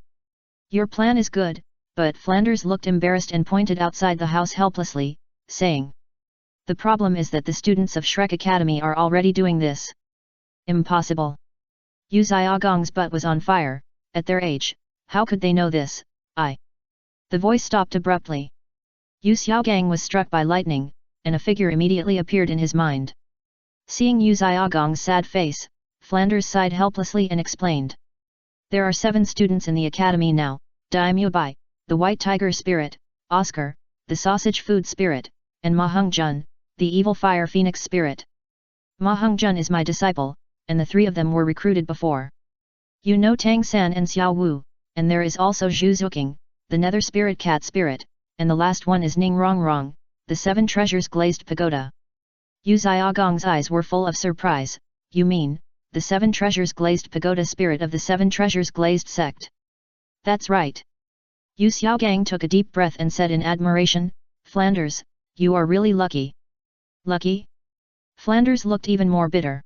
Your plan is good, but Flanders looked embarrassed and pointed outside the house helplessly, saying. The problem is that the students of Shrek Academy are already doing this. Impossible. Yu Xiaogong's butt was on fire. At their age, how could they know this? The voice stopped abruptly. Yu Xiaogang was struck by lightning, and a figure immediately appeared in his mind. Seeing Yu Xiaogong's sad face, Flanders sighed helplessly and explained. There are 7 students in the academy now, Daimyo Bai, the White Tiger Spirit, Oscar, the Sausage Food Spirit, and Ma Heng-jun, the Evil Fire Phoenix Spirit. Ma Heng-jun is my disciple, and the 3 of them were recruited before. You know Tang San and Xiao Wu, and there is also Zhu Zuking, the Nether Spirit Cat Spirit, and the last one is Ning Rongrong, the 7 Treasures Glazed Pagoda. Yu Xiaogong's eyes were full of surprise. You mean, the 7 Treasures Glazed Pagoda Spirit of the 7 Treasures Glazed Sect? That's right. Yu Xiaogang took a deep breath and said in admiration, Flanders, you are really lucky. Lucky? Flanders looked even more bitter.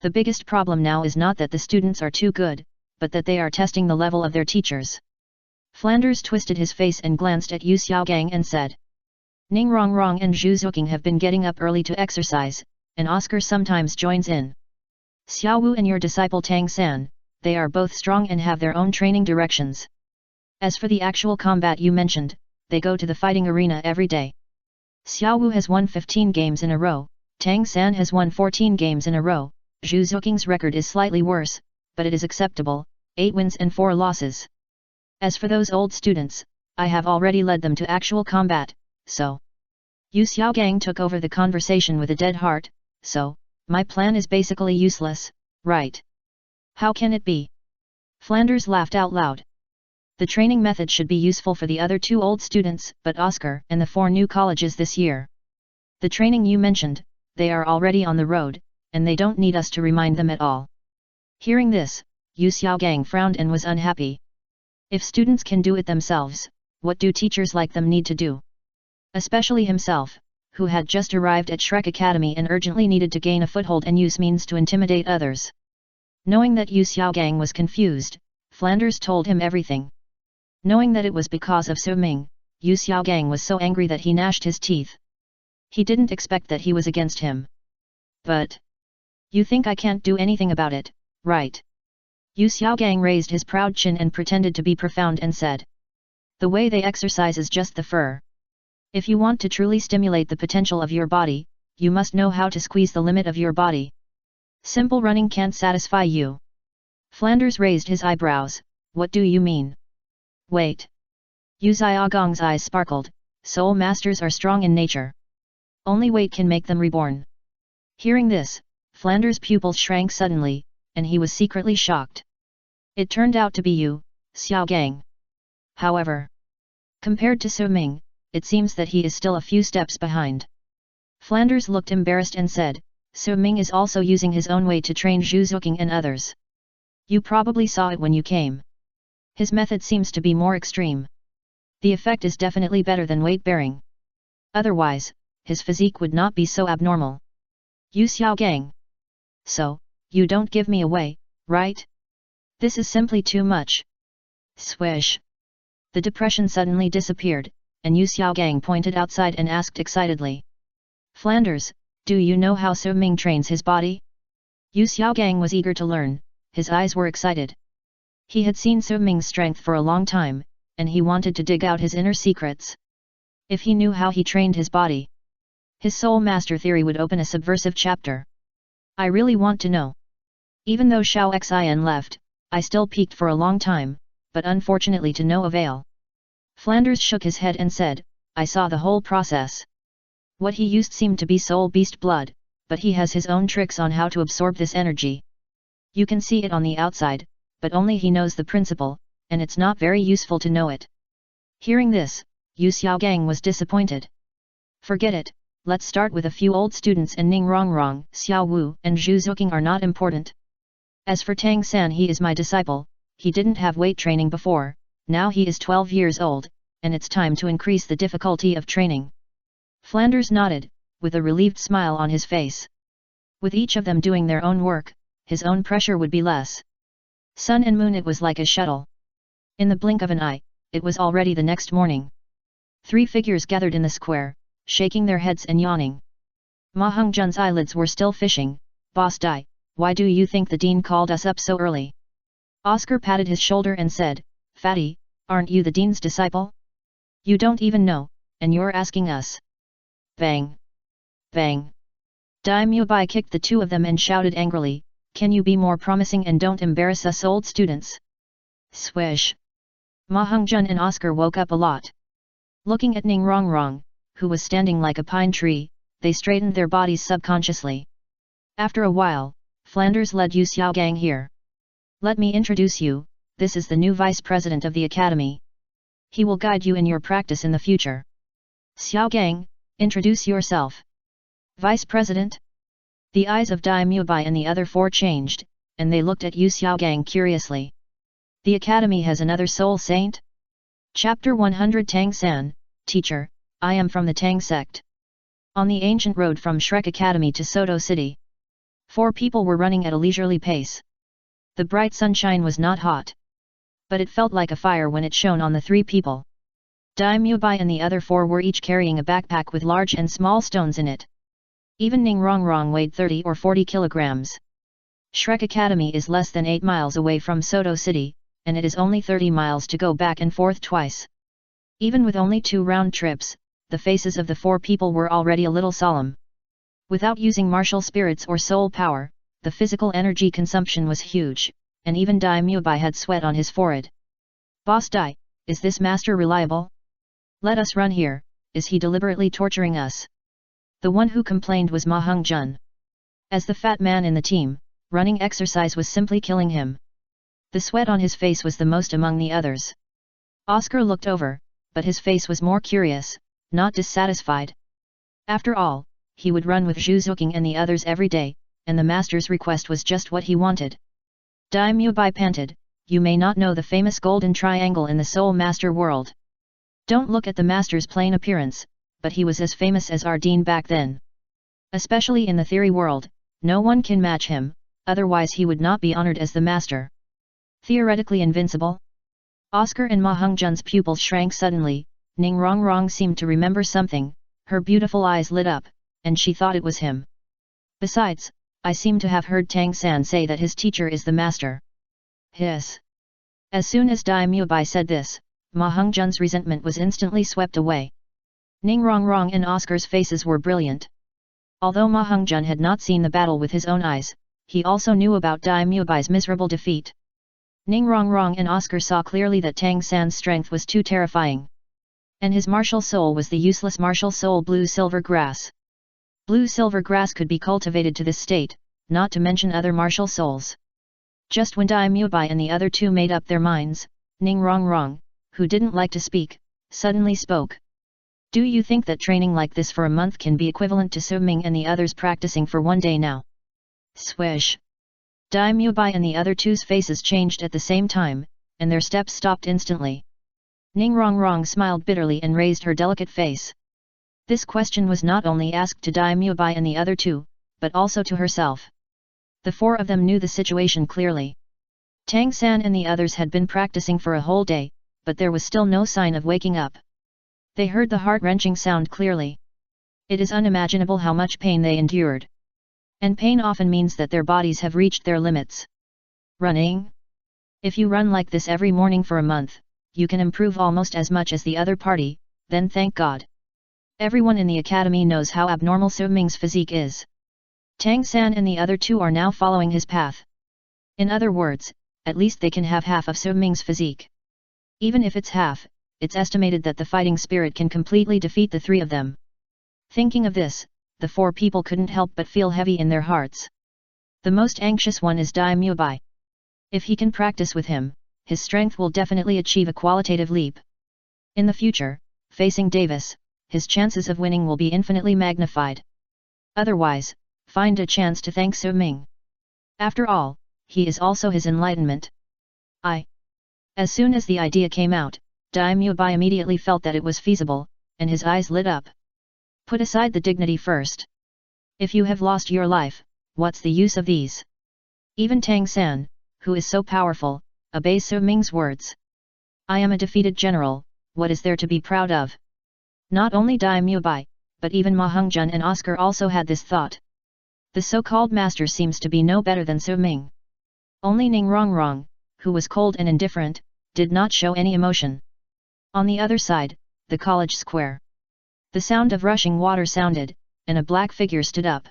The biggest problem now is not that the students are too good, but that they are testing the level of their teachers. Flanders twisted his face and glanced at Yu Xiaogang and said. Ning Rongrong and Zhu Zuking have been getting up early to exercise, and Oscar sometimes joins in. Xiao Wu and your disciple Tang San, they are both strong and have their own training directions. As for the actual combat you mentioned, they go to the fighting arena every day. Xiao Wu has won 15 games in a row, Tang San has won 14 games in a row, Zhu Zuking's record is slightly worse, but it is acceptable, 8 wins and 4 losses. As for those old students, I have already led them to actual combat, so. Yu Xiaogang took over the conversation with a dead heart, so, my plan is basically useless, right? How can it be? Flanders laughed out loud. The training method should be useful for the other 2 old students, but Oscar and the 4 new colleges this year. The training you mentioned, they are already on the road, and they don't need us to remind them at all. Hearing this, Yu Xiaogang frowned and was unhappy. If students can do it themselves, what do teachers like them need to do? Especially himself, who had just arrived at Shrek Academy and urgently needed to gain a foothold and use means to intimidate others. Knowing that Yu Xiaogang was confused, Flanders told him everything. Knowing that it was because of Su Ming, Yu Xiaogang was so angry that he gnashed his teeth. He didn't expect that he was against him. But. You think I can't do anything about it, right? Yu Xiaogang raised his proud chin and pretended to be profound and said. The way they exercise is just the fur. If you want to truly stimulate the potential of your body, you must know how to squeeze the limit of your body. Simple running can't satisfy you. Flanders raised his eyebrows. What do you mean? Wait. Yu Xiaogong's eyes sparkled. Soul masters are strong in nature. Only weight can make them reborn. Hearing this, Flanders' pupils shrank suddenly, and he was secretly shocked. It turned out to be Yu Xiaogang. However, compared to Su Ming, it seems that he is still a few steps behind. Flanders looked embarrassed and said, Su Ming is also using his own way to train Zhu Zuking and others. You probably saw it when you came. His method seems to be more extreme. The effect is definitely better than weight-bearing. Otherwise, his physique would not be so abnormal. Yu Xiaogang. So, you don't give me away, right? This is simply too much. Swish. The depression suddenly disappeared, and Yu Xiaogang pointed outside and asked excitedly. Flanders, do you know how Su Ming trains his body? Yu Xiaogang was eager to learn, his eyes were excited. He had seen Su Ming's strength for a long time, and he wanted to dig out his inner secrets. If he knew how he trained his body, his soul master theory would open a subversive chapter. I really want to know. Even though Xiao Xin left, I still peeked for a long time, but unfortunately to no avail. Flanders shook his head and said, I saw the whole process. What he used seemed to be soul beast blood, but he has his own tricks on how to absorb this energy. You can see it on the outside, but only he knows the principle, and it's not very useful to know it. Hearing this, Yu Xiaogang was disappointed. Forget it, let's start with a few old students, and Ning Rongrong, Xiao Wu and Zhu Zuking are not important. As for Tang San, he is my disciple, he didn't have weight training before, now he is 12 years old, and it's time to increase the difficulty of training. Flanders nodded, with a relieved smile on his face. With each of them doing their own work, his own pressure would be less. Sun and moon, it was like a shuttle. In the blink of an eye, it was already the next morning. 3 figures gathered in the square, shaking their heads and yawning. Ma Hongzhen's eyelids were still fishing. Boss Dai, why do you think the dean called us up so early? Oscar patted his shoulder and said, Fatty, aren't you the dean's disciple? You don't even know, and you're asking us. Bang! Bang! Dai Mubai kicked the 2 of them and shouted angrily, can you be more promising and don't embarrass us old students? Swish! Ma Hongzhen and Oscar woke up a lot. Looking at Ning Rongrong, who was standing like a pine tree, they straightened their bodies subconsciously. After a while, Flanders led Yu Xiaogang here. Let me introduce you, this is the new vice president of the academy. He will guide you in your practice in the future. Xiaogang, introduce yourself. Vice president? The eyes of Dai Mubai and the other 4 changed, and they looked at Yu Xiaogang curiously. The academy has another soul saint? Chapter 100 Tang San, Teacher, I am from the Tang sect. On the ancient road from Shrek Academy to Soto City, 4 people were running at a leisurely pace. The bright sunshine was not hot, but it felt like a fire when it shone on the 3 people. Dai Mubai and the other 4 were each carrying a backpack with large and small stones in it. Even Ning Rongrong weighed 30 or 40 kilograms. Shrek Academy is less than 8 miles away from Soto City, and it is only 30 miles to go back and forth twice. Even with only 2 round trips, the faces of the 4 people were already a little solemn. Without using martial spirits or soul power, the physical energy consumption was huge, and even Dai Mubai had sweat on his forehead. Boss Dai, is this master reliable? Let us run here, is he deliberately torturing us? The one who complained was Ma Hongzhen. As the fat man in the team, running exercise was simply killing him. The sweat on his face was the most among the others. Oscar looked over, but his face was more curious, not dissatisfied. After all, he would run with Zhu Zuqing and the others every day, and the master's request was just what he wanted. Dai Mubai panted, you may not know the famous golden triangle in the Soul Master world. Don't look at the master's plain appearance, but he was as famous as our dean back then. Especially in the theory world, no one can match him, otherwise he would not be honored as the master. Theoretically invincible? Oscar and Ma Hongzhen's pupils shrank suddenly. Ning Rongrong seemed to remember something, her beautiful eyes lit up, and she thought it was him. Besides, I seem to have heard Tang San say that his teacher is the master. Hiss. As soon as Dai Mubai said this, Ma Hongzhen's resentment was instantly swept away. Ning Rongrong and Oscar's faces were brilliant. Although Ma Hongzhen had not seen the battle with his own eyes, he also knew about Dai Mubai's miserable defeat. Ning Rongrong and Oscar saw clearly that Tang San's strength was too terrifying. And his martial soul was the useless martial soul blue-silver grass. Blue-silver grass could be cultivated to this state, not to mention other martial souls. Just when Dai Mubai and the other 2 made up their minds, Ning Rongrong, who didn't like to speak, suddenly spoke. Do you think that training like this for a month can be equivalent to Suming and the others practicing for 1 day now? Swish! Dai Mubai and the other 2's faces changed at the same time, and their steps stopped instantly. Ning Rongrong smiled bitterly and raised her delicate face. This question was not only asked to Dai Mubai and the other 2, but also to herself. The 4 of them knew the situation clearly. Tang San and the others had been practicing for a whole day, but there was still no sign of waking up. They heard the heart-wrenching sound clearly. It is unimaginable how much pain they endured. And pain often means that their bodies have reached their limits. Running? If you run like this every morning for a month, you can improve almost as much as the other party, then thank God. Everyone in the academy knows how abnormal Suming's physique is. Tang San and the other 2 are now following his path. In other words, at least they can have half of Suming's physique. Even if it's half, it's estimated that the fighting spirit can completely defeat the 3 of them. Thinking of this, the 4 people couldn't help but feel heavy in their hearts. The most anxious one is Dai Mubai. If he can practice with him, his strength will definitely achieve a qualitative leap. In the future, facing Davis, his chances of winning will be infinitely magnified. Otherwise, find a chance to thank Suming. After all, he is also his enlightenment. As soon as the idea came out, Daimyo Bai immediately felt that it was feasible, and his eyes lit up. Put aside the dignity first. If you have lost your life, what's the use of these? Even Tang San, who is so powerful, obeys Su Ming's words. I am a defeated general, what is there to be proud of? Not only Daimyo Bai, but even Ma Hongjun and Oscar also had this thought. The so-called master seems to be no better than Su Ming. Only Ning Rongrong, who was cold and indifferent, did not show any emotion. On the other side, the college square. The sound of rushing water sounded, and a black figure stood up.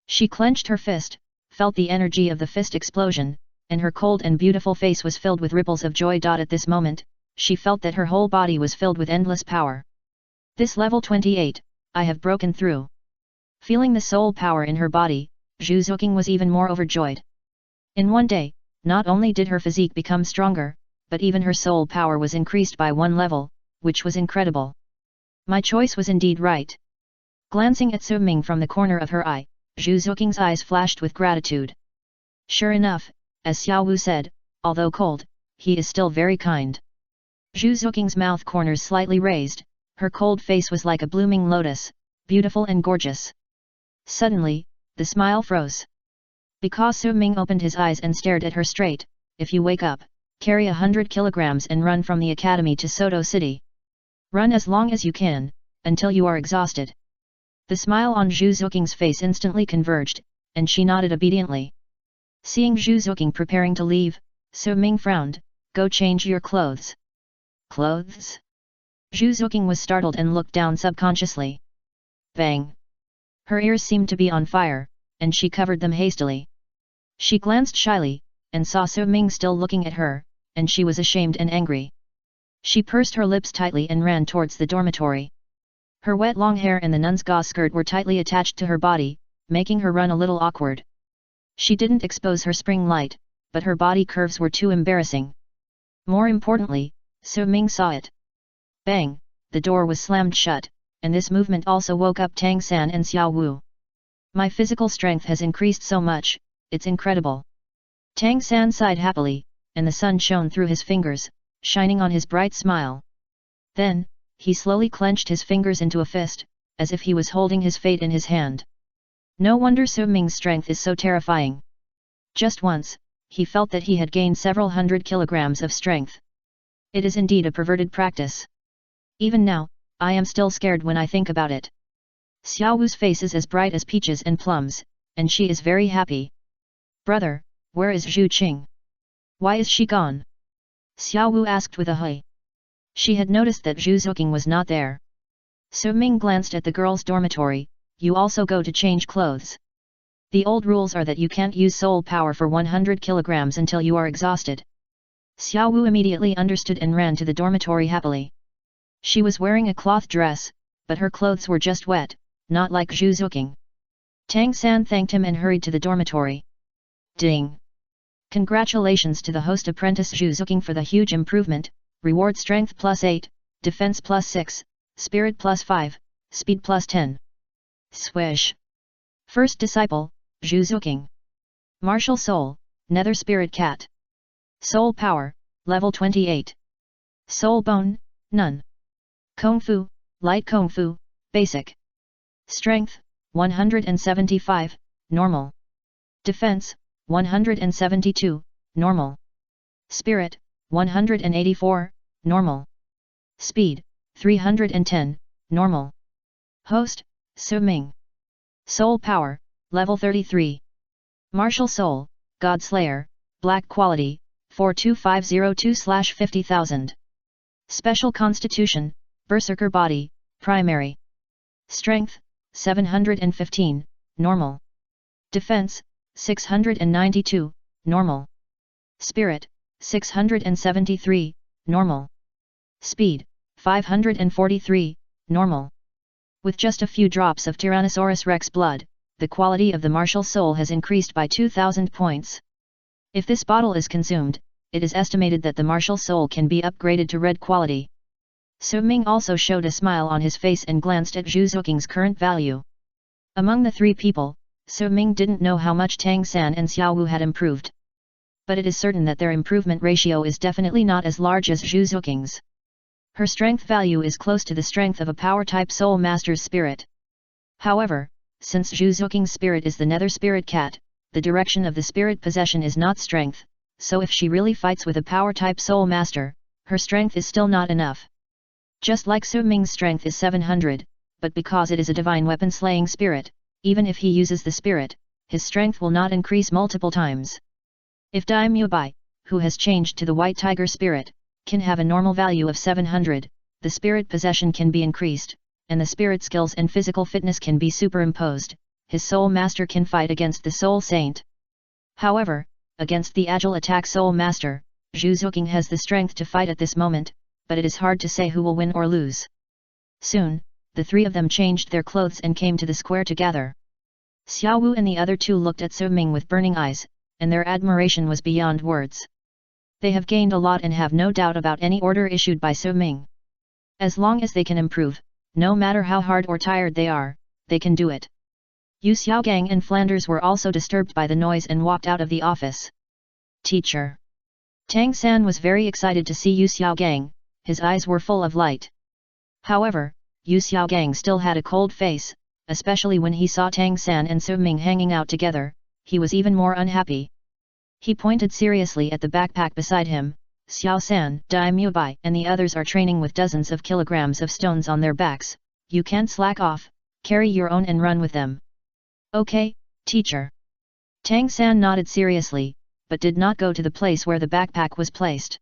She clenched her fist, felt the energy of the fist explosion, and her cold and beautiful face was filled with ripples of joy. At this moment, she felt that her whole body was filled with endless power. This level 28, I have broken through. Feeling the soul power in her body, Zhu Zuqing was even more overjoyed. In one day, not only did her physique become stronger, but even her soul power was increased by one level, which was incredible. My choice was indeed right. Glancing at Su Ming from the corner of her eye, Zhu Zuqing's eyes flashed with gratitude. Sure enough, as Xiao Wu said, although cold, he is still very kind. Zhu Zuqing's mouth corners slightly raised, her cold face was like a blooming lotus, beautiful and gorgeous. Suddenly, the smile froze. Because Su Ming opened his eyes and stared at her straight, if you wake up, carry 100 kilograms and run from the academy to Soto City. Run as long as you can, until you are exhausted. The smile on Zhu Zuqing's face instantly converged, and she nodded obediently. Seeing Zhu Zuqing preparing to leave, Su Ming frowned, go change your clothes. Clothes? Zhu Zuqing was startled and looked down subconsciously. Bang! Her ears seemed to be on fire, and she covered them hastily. She glanced shyly, and saw Su Ming still looking at her, and she was ashamed and angry. She pursed her lips tightly and ran towards the dormitory. Her wet long hair and the nun's gauze skirt were tightly attached to her body, making her run a little awkward. She didn't expose her spring light, but her body curves were too embarrassing. More importantly, Su Ming saw it. Bang! The door was slammed shut, and this movement also woke up Tang San and Xiao Wu. My physical strength has increased so much, it's incredible. Tang San sighed happily, and the sun shone through his fingers, shining on his bright smile. Then, he slowly clenched his fingers into a fist, as if he was holding his fate in his hand. No wonder Su Ming's strength is so terrifying. Just once, he felt that he had gained several hundred kilograms of strength. It is indeed a perverted practice. Even now, I am still scared when I think about it. Xiao Wu's face is as bright as peaches and plums, and she is very happy. Brother, where is Zhu Qing? Why is she gone? Xiao Wu asked with a hui. She had noticed that Zhu Zuqing was not there. Su Ming glanced at the girls' dormitory, you also go to change clothes. The old rules are that you can't use soul power for 100 kilograms until you are exhausted. Xiao Wu immediately understood and ran to the dormitory happily. She was wearing a cloth dress, but her clothes were just wet, not like Zhu Zuqing. Tang San thanked him and hurried to the dormitory. Ding! Congratulations to the host apprentice Zhu Zuqing for the huge improvement, reward strength +8, defense +6, spirit +5, speed +10. Swish! First disciple, Zhu Zuqing. Martial Soul, Nether Spirit Cat. Soul Power, level 28. Soul Bone, none. Kung Fu, Light Kung Fu, basic. Strength, 175, normal. Defense, 172, normal. Spirit, 184, normal. Speed, 310, normal. Host, Su Ming. Soul Power, level 33. Martial Soul, God Slayer, Black Quality, 42502/50,000. Special Constitution, Berserker Body, Primary. Strength, 715, normal. Defense, 692, normal. Spirit, 673, normal. Speed, 543, normal. With just a few drops of Tyrannosaurus Rex blood, the quality of the martial soul has increased by 2,000 points. If this bottle is consumed, it is estimated that the martial soul can be upgraded to red quality. Su Ming also showed a smile on his face and glanced at Zhu Zuqing's current value. Among the three people, Su Ming didn't know how much Tang San and Xiao Wu had improved. but it is certain that their improvement ratio is definitely not as large as Zhu Zuking's. Her strength value is close to the strength of a power-type soul master's spirit. However, since Zhu Zuking's spirit is the nether spirit cat, the direction of the spirit possession is not strength, so if she really fights with a power-type soul master, her strength is still not enough. Just like Su Ming's strength is 700, but because it is a divine weapon-slaying spirit, even if he uses the spirit, his strength will not increase multiple times. If Daimyo Bai, who has changed to the white tiger spirit, can have a normal value of 700, the spirit possession can be increased, and the spirit skills and physical fitness can be superimposed, his soul master can fight against the soul saint. However, against the agile attack soul master, Zhu Zuking has the strength to fight at this moment, but it is hard to say who will win or lose. Soon, the three of them changed their clothes and came to the square together. Xiao Wu and the other two looked at Su Ming with burning eyes, and their admiration was beyond words. They have gained a lot and have no doubt about any order issued by Su Ming. As long as they can improve, no matter how hard or tired they are, they can do it. Yu Xiaogang and Flanders were also disturbed by the noise and walked out of the office. Teacher. Tang San was very excited to see Yu Xiaogang, his eyes were full of light. However, Yu Xiaogang still had a cold face, especially when he saw Tang San and Su Ming hanging out together, he was even more unhappy. He pointed seriously at the backpack beside him. Xiao San, Daimyo Bai and the others are training with dozens of kilograms of stones on their backs, you can't slack off, carry your own and run with them. Okay, teacher. Tang San nodded seriously, but did not go to the place where the backpack was placed.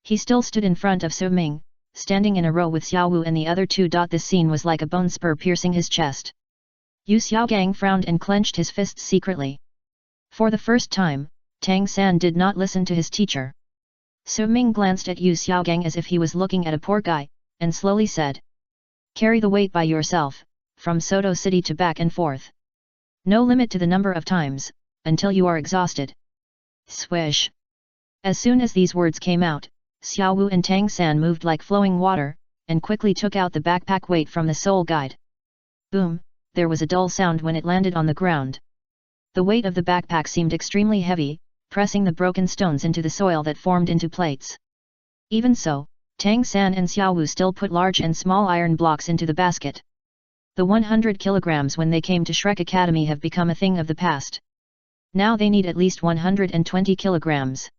He still stood in front of Su Ming, standing in a row with Xiao Wu and the other two. This scene was like a bone spur piercing his chest. Yu Xiaogang frowned and clenched his fists secretly. For the first time, Tang San did not listen to his teacher. Su Ming glanced at Yu Xiaogang as if he was looking at a poor guy, and slowly said, "Carry the weight by yourself, from Soto City to back and forth. No limit to the number of times, until you are exhausted." Swish! As soon as these words came out, Xiao Wu and Tang San moved like flowing water, and quickly took out the backpack weight from the soul guide. Boom! There was a dull sound when it landed on the ground. The weight of the backpack seemed extremely heavy, pressing the broken stones into the soil that formed into plates. Even so, Tang San and Xiao Wu still put large and small iron blocks into the basket. The 100 kilograms when they came to Shrek Academy have become a thing of the past. Now they need at least 120 kilograms.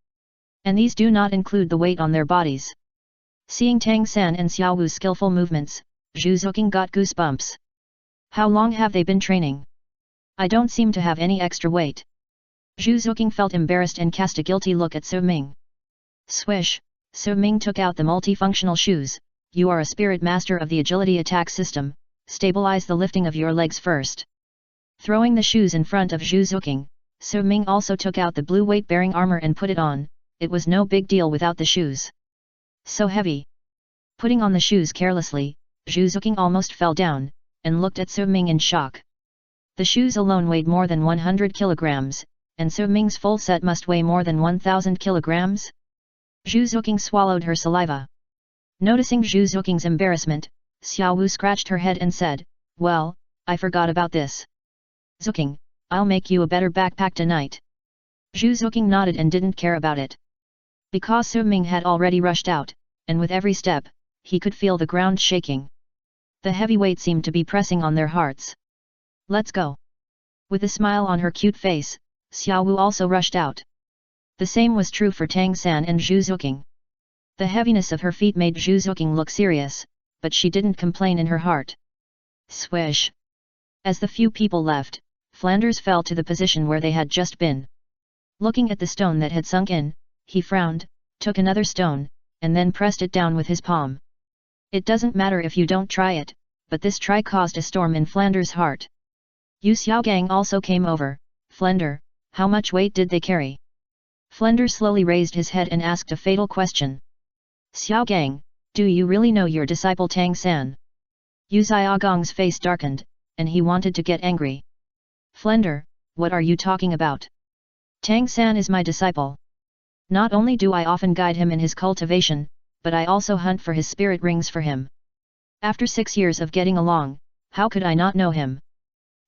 And these do not include the weight on their bodies. Seeing Tang San and Xiao Wu's skillful movements, Zhu Zuking got goosebumps. How long have they been training? I don't seem to have any extra weight. Zhu Zuking felt embarrassed and cast a guilty look at Su Ming. Swish! Su Ming took out the multifunctional shoes. You are a spirit master of the agility attack system, stabilize the lifting of your legs first. Throwing the shoes in front of Zhu Zuking, Su Ming also took out the blue weight-bearing armor and put it on. It was no big deal without the shoes. So heavy. Putting on the shoes carelessly, Zhu Zuking almost fell down, and looked at Su Ming in shock. The shoes alone weighed more than 100 kilograms, and Su Ming's full set must weigh more than 1000 kilograms? Zhu Zuking swallowed her saliva. Noticing Zhu Zuking's embarrassment, Xiao Wu scratched her head and said, "Well, I forgot about this. Zuking, I'll make you a better backpack tonight." Zhu Zuking nodded and didn't care about it. Because Su Ming had already rushed out, and with every step, he could feel the ground shaking. The heavy weight seemed to be pressing on their hearts. "Let's go." With a smile on her cute face, Xiao Wu also rushed out. The same was true for Tang San and Zhu Zuking. The heaviness of her feet made Zhu Zuking look serious, but she didn't complain in her heart. Swish! As the few people left, Flanders fell to the position where they had just been. Looking at the stone that had sunk in, he frowned, took another stone, and then pressed it down with his palm. It doesn't matter if you don't try it, but this try caused a storm in Flanders' heart. Yu Xiaogang also came over. "Flender, how much weight did they carry?" Flender slowly raised his head and asked a fatal question. "Xiaogang, do you really know your disciple Tang San?" Yu Xiaogang's face darkened, and he wanted to get angry. "Flender, what are you talking about? Tang San is my disciple. Not only do I often guide him in his cultivation, but I also hunt for his spirit rings for him. After 6 years of getting along, how could I not know him?"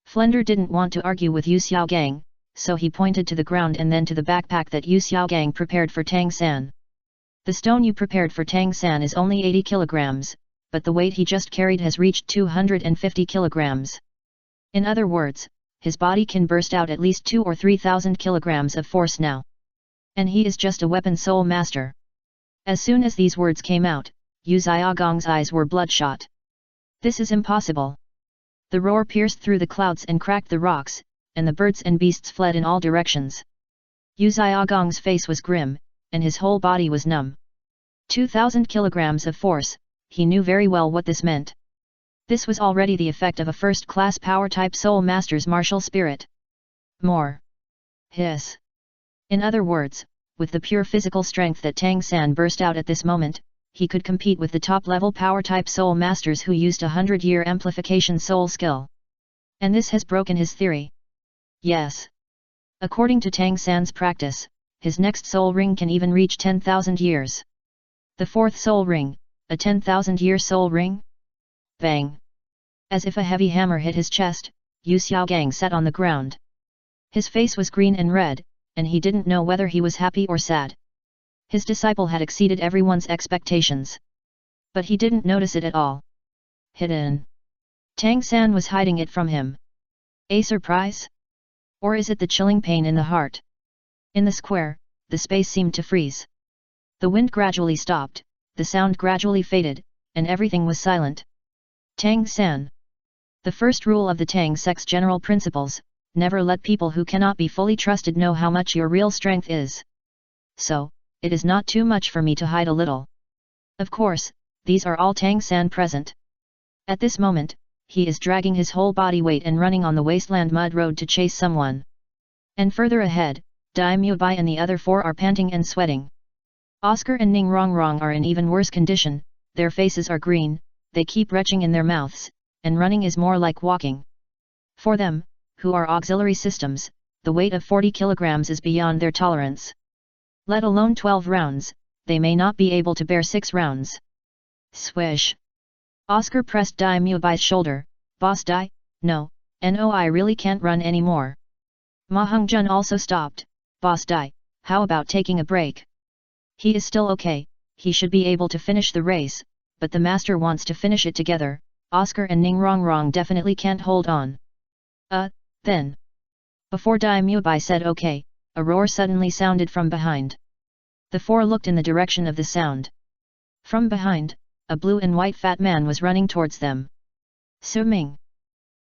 Flender didn't want to argue with Yu Xiaogang, so he pointed to the ground and then to the backpack that Yu Xiaogang prepared for Tang San. The stone you prepared for Tang San is only 80 kilograms, but the weight he just carried has reached 250 kilograms. In other words, his body can burst out at least 2 or 3,000 kilograms of force now. And he is just a weapon soul master. As soon as these words came out, Yu Xiaogang's eyes were bloodshot. This is impossible. The roar pierced through the clouds and cracked the rocks, and the birds and beasts fled in all directions. Yu Xiaogang's face was grim, and his whole body was numb. 2,000 kilograms of force, he knew very well what this meant. This was already the effect of a first-class power-type soul master's martial spirit. More. Hiss. In other words, with the pure physical strength that Tang San burst out at this moment, he could compete with the top-level power-type soul masters who used a 100-year amplification soul skill. And this has broken his theory. Yes. According to Tang San's practice, his next soul ring can even reach 10,000 years. The fourth soul ring, a 10,000-year soul ring? Bang! As if a heavy hammer hit his chest, Yu Xiaogang sat on the ground. His face was green and red, and he didn't know whether he was happy or sad. His disciple had exceeded everyone's expectations. But he didn't notice it at all. Hidden. Tang San was hiding it from him. A surprise? Or is it the chilling pain in the heart? In the square, the space seemed to freeze. The wind gradually stopped, the sound gradually faded, and everything was silent. Tang San. The first rule of the Tang sect's general principles: never let people who cannot be fully trusted know how much your real strength is. So, it is not too much for me to hide a little. Of course, these are all Tang San present. At this moment, he is dragging his whole body weight and running on the wasteland mud road to chase someone. And further ahead, Daimyo Bai and the other four are panting and sweating. Oscar and Ning Rongrong are in even worse condition, their faces are green, they keep retching in their mouths, and running is more like walking. For them, who are auxiliary systems, the weight of 40 kilograms is beyond their tolerance. Let alone 12 rounds, they may not be able to bear 6 rounds. Swish! Oscar pressed Dai Mubai's shoulder. Boss Dai, no, I really can't run anymore. Ma Hongjun also stopped. Boss Dai, how about taking a break? He is still okay, he should be able to finish the race, but the master wants to finish it together. Oscar and Ning Rongrong definitely can't hold on. Then. Before Dai Mubai said okay, a roar suddenly sounded from behind. The four looked in the direction of the sound. From behind, a blue and white fat man was running towards them. Su Ming.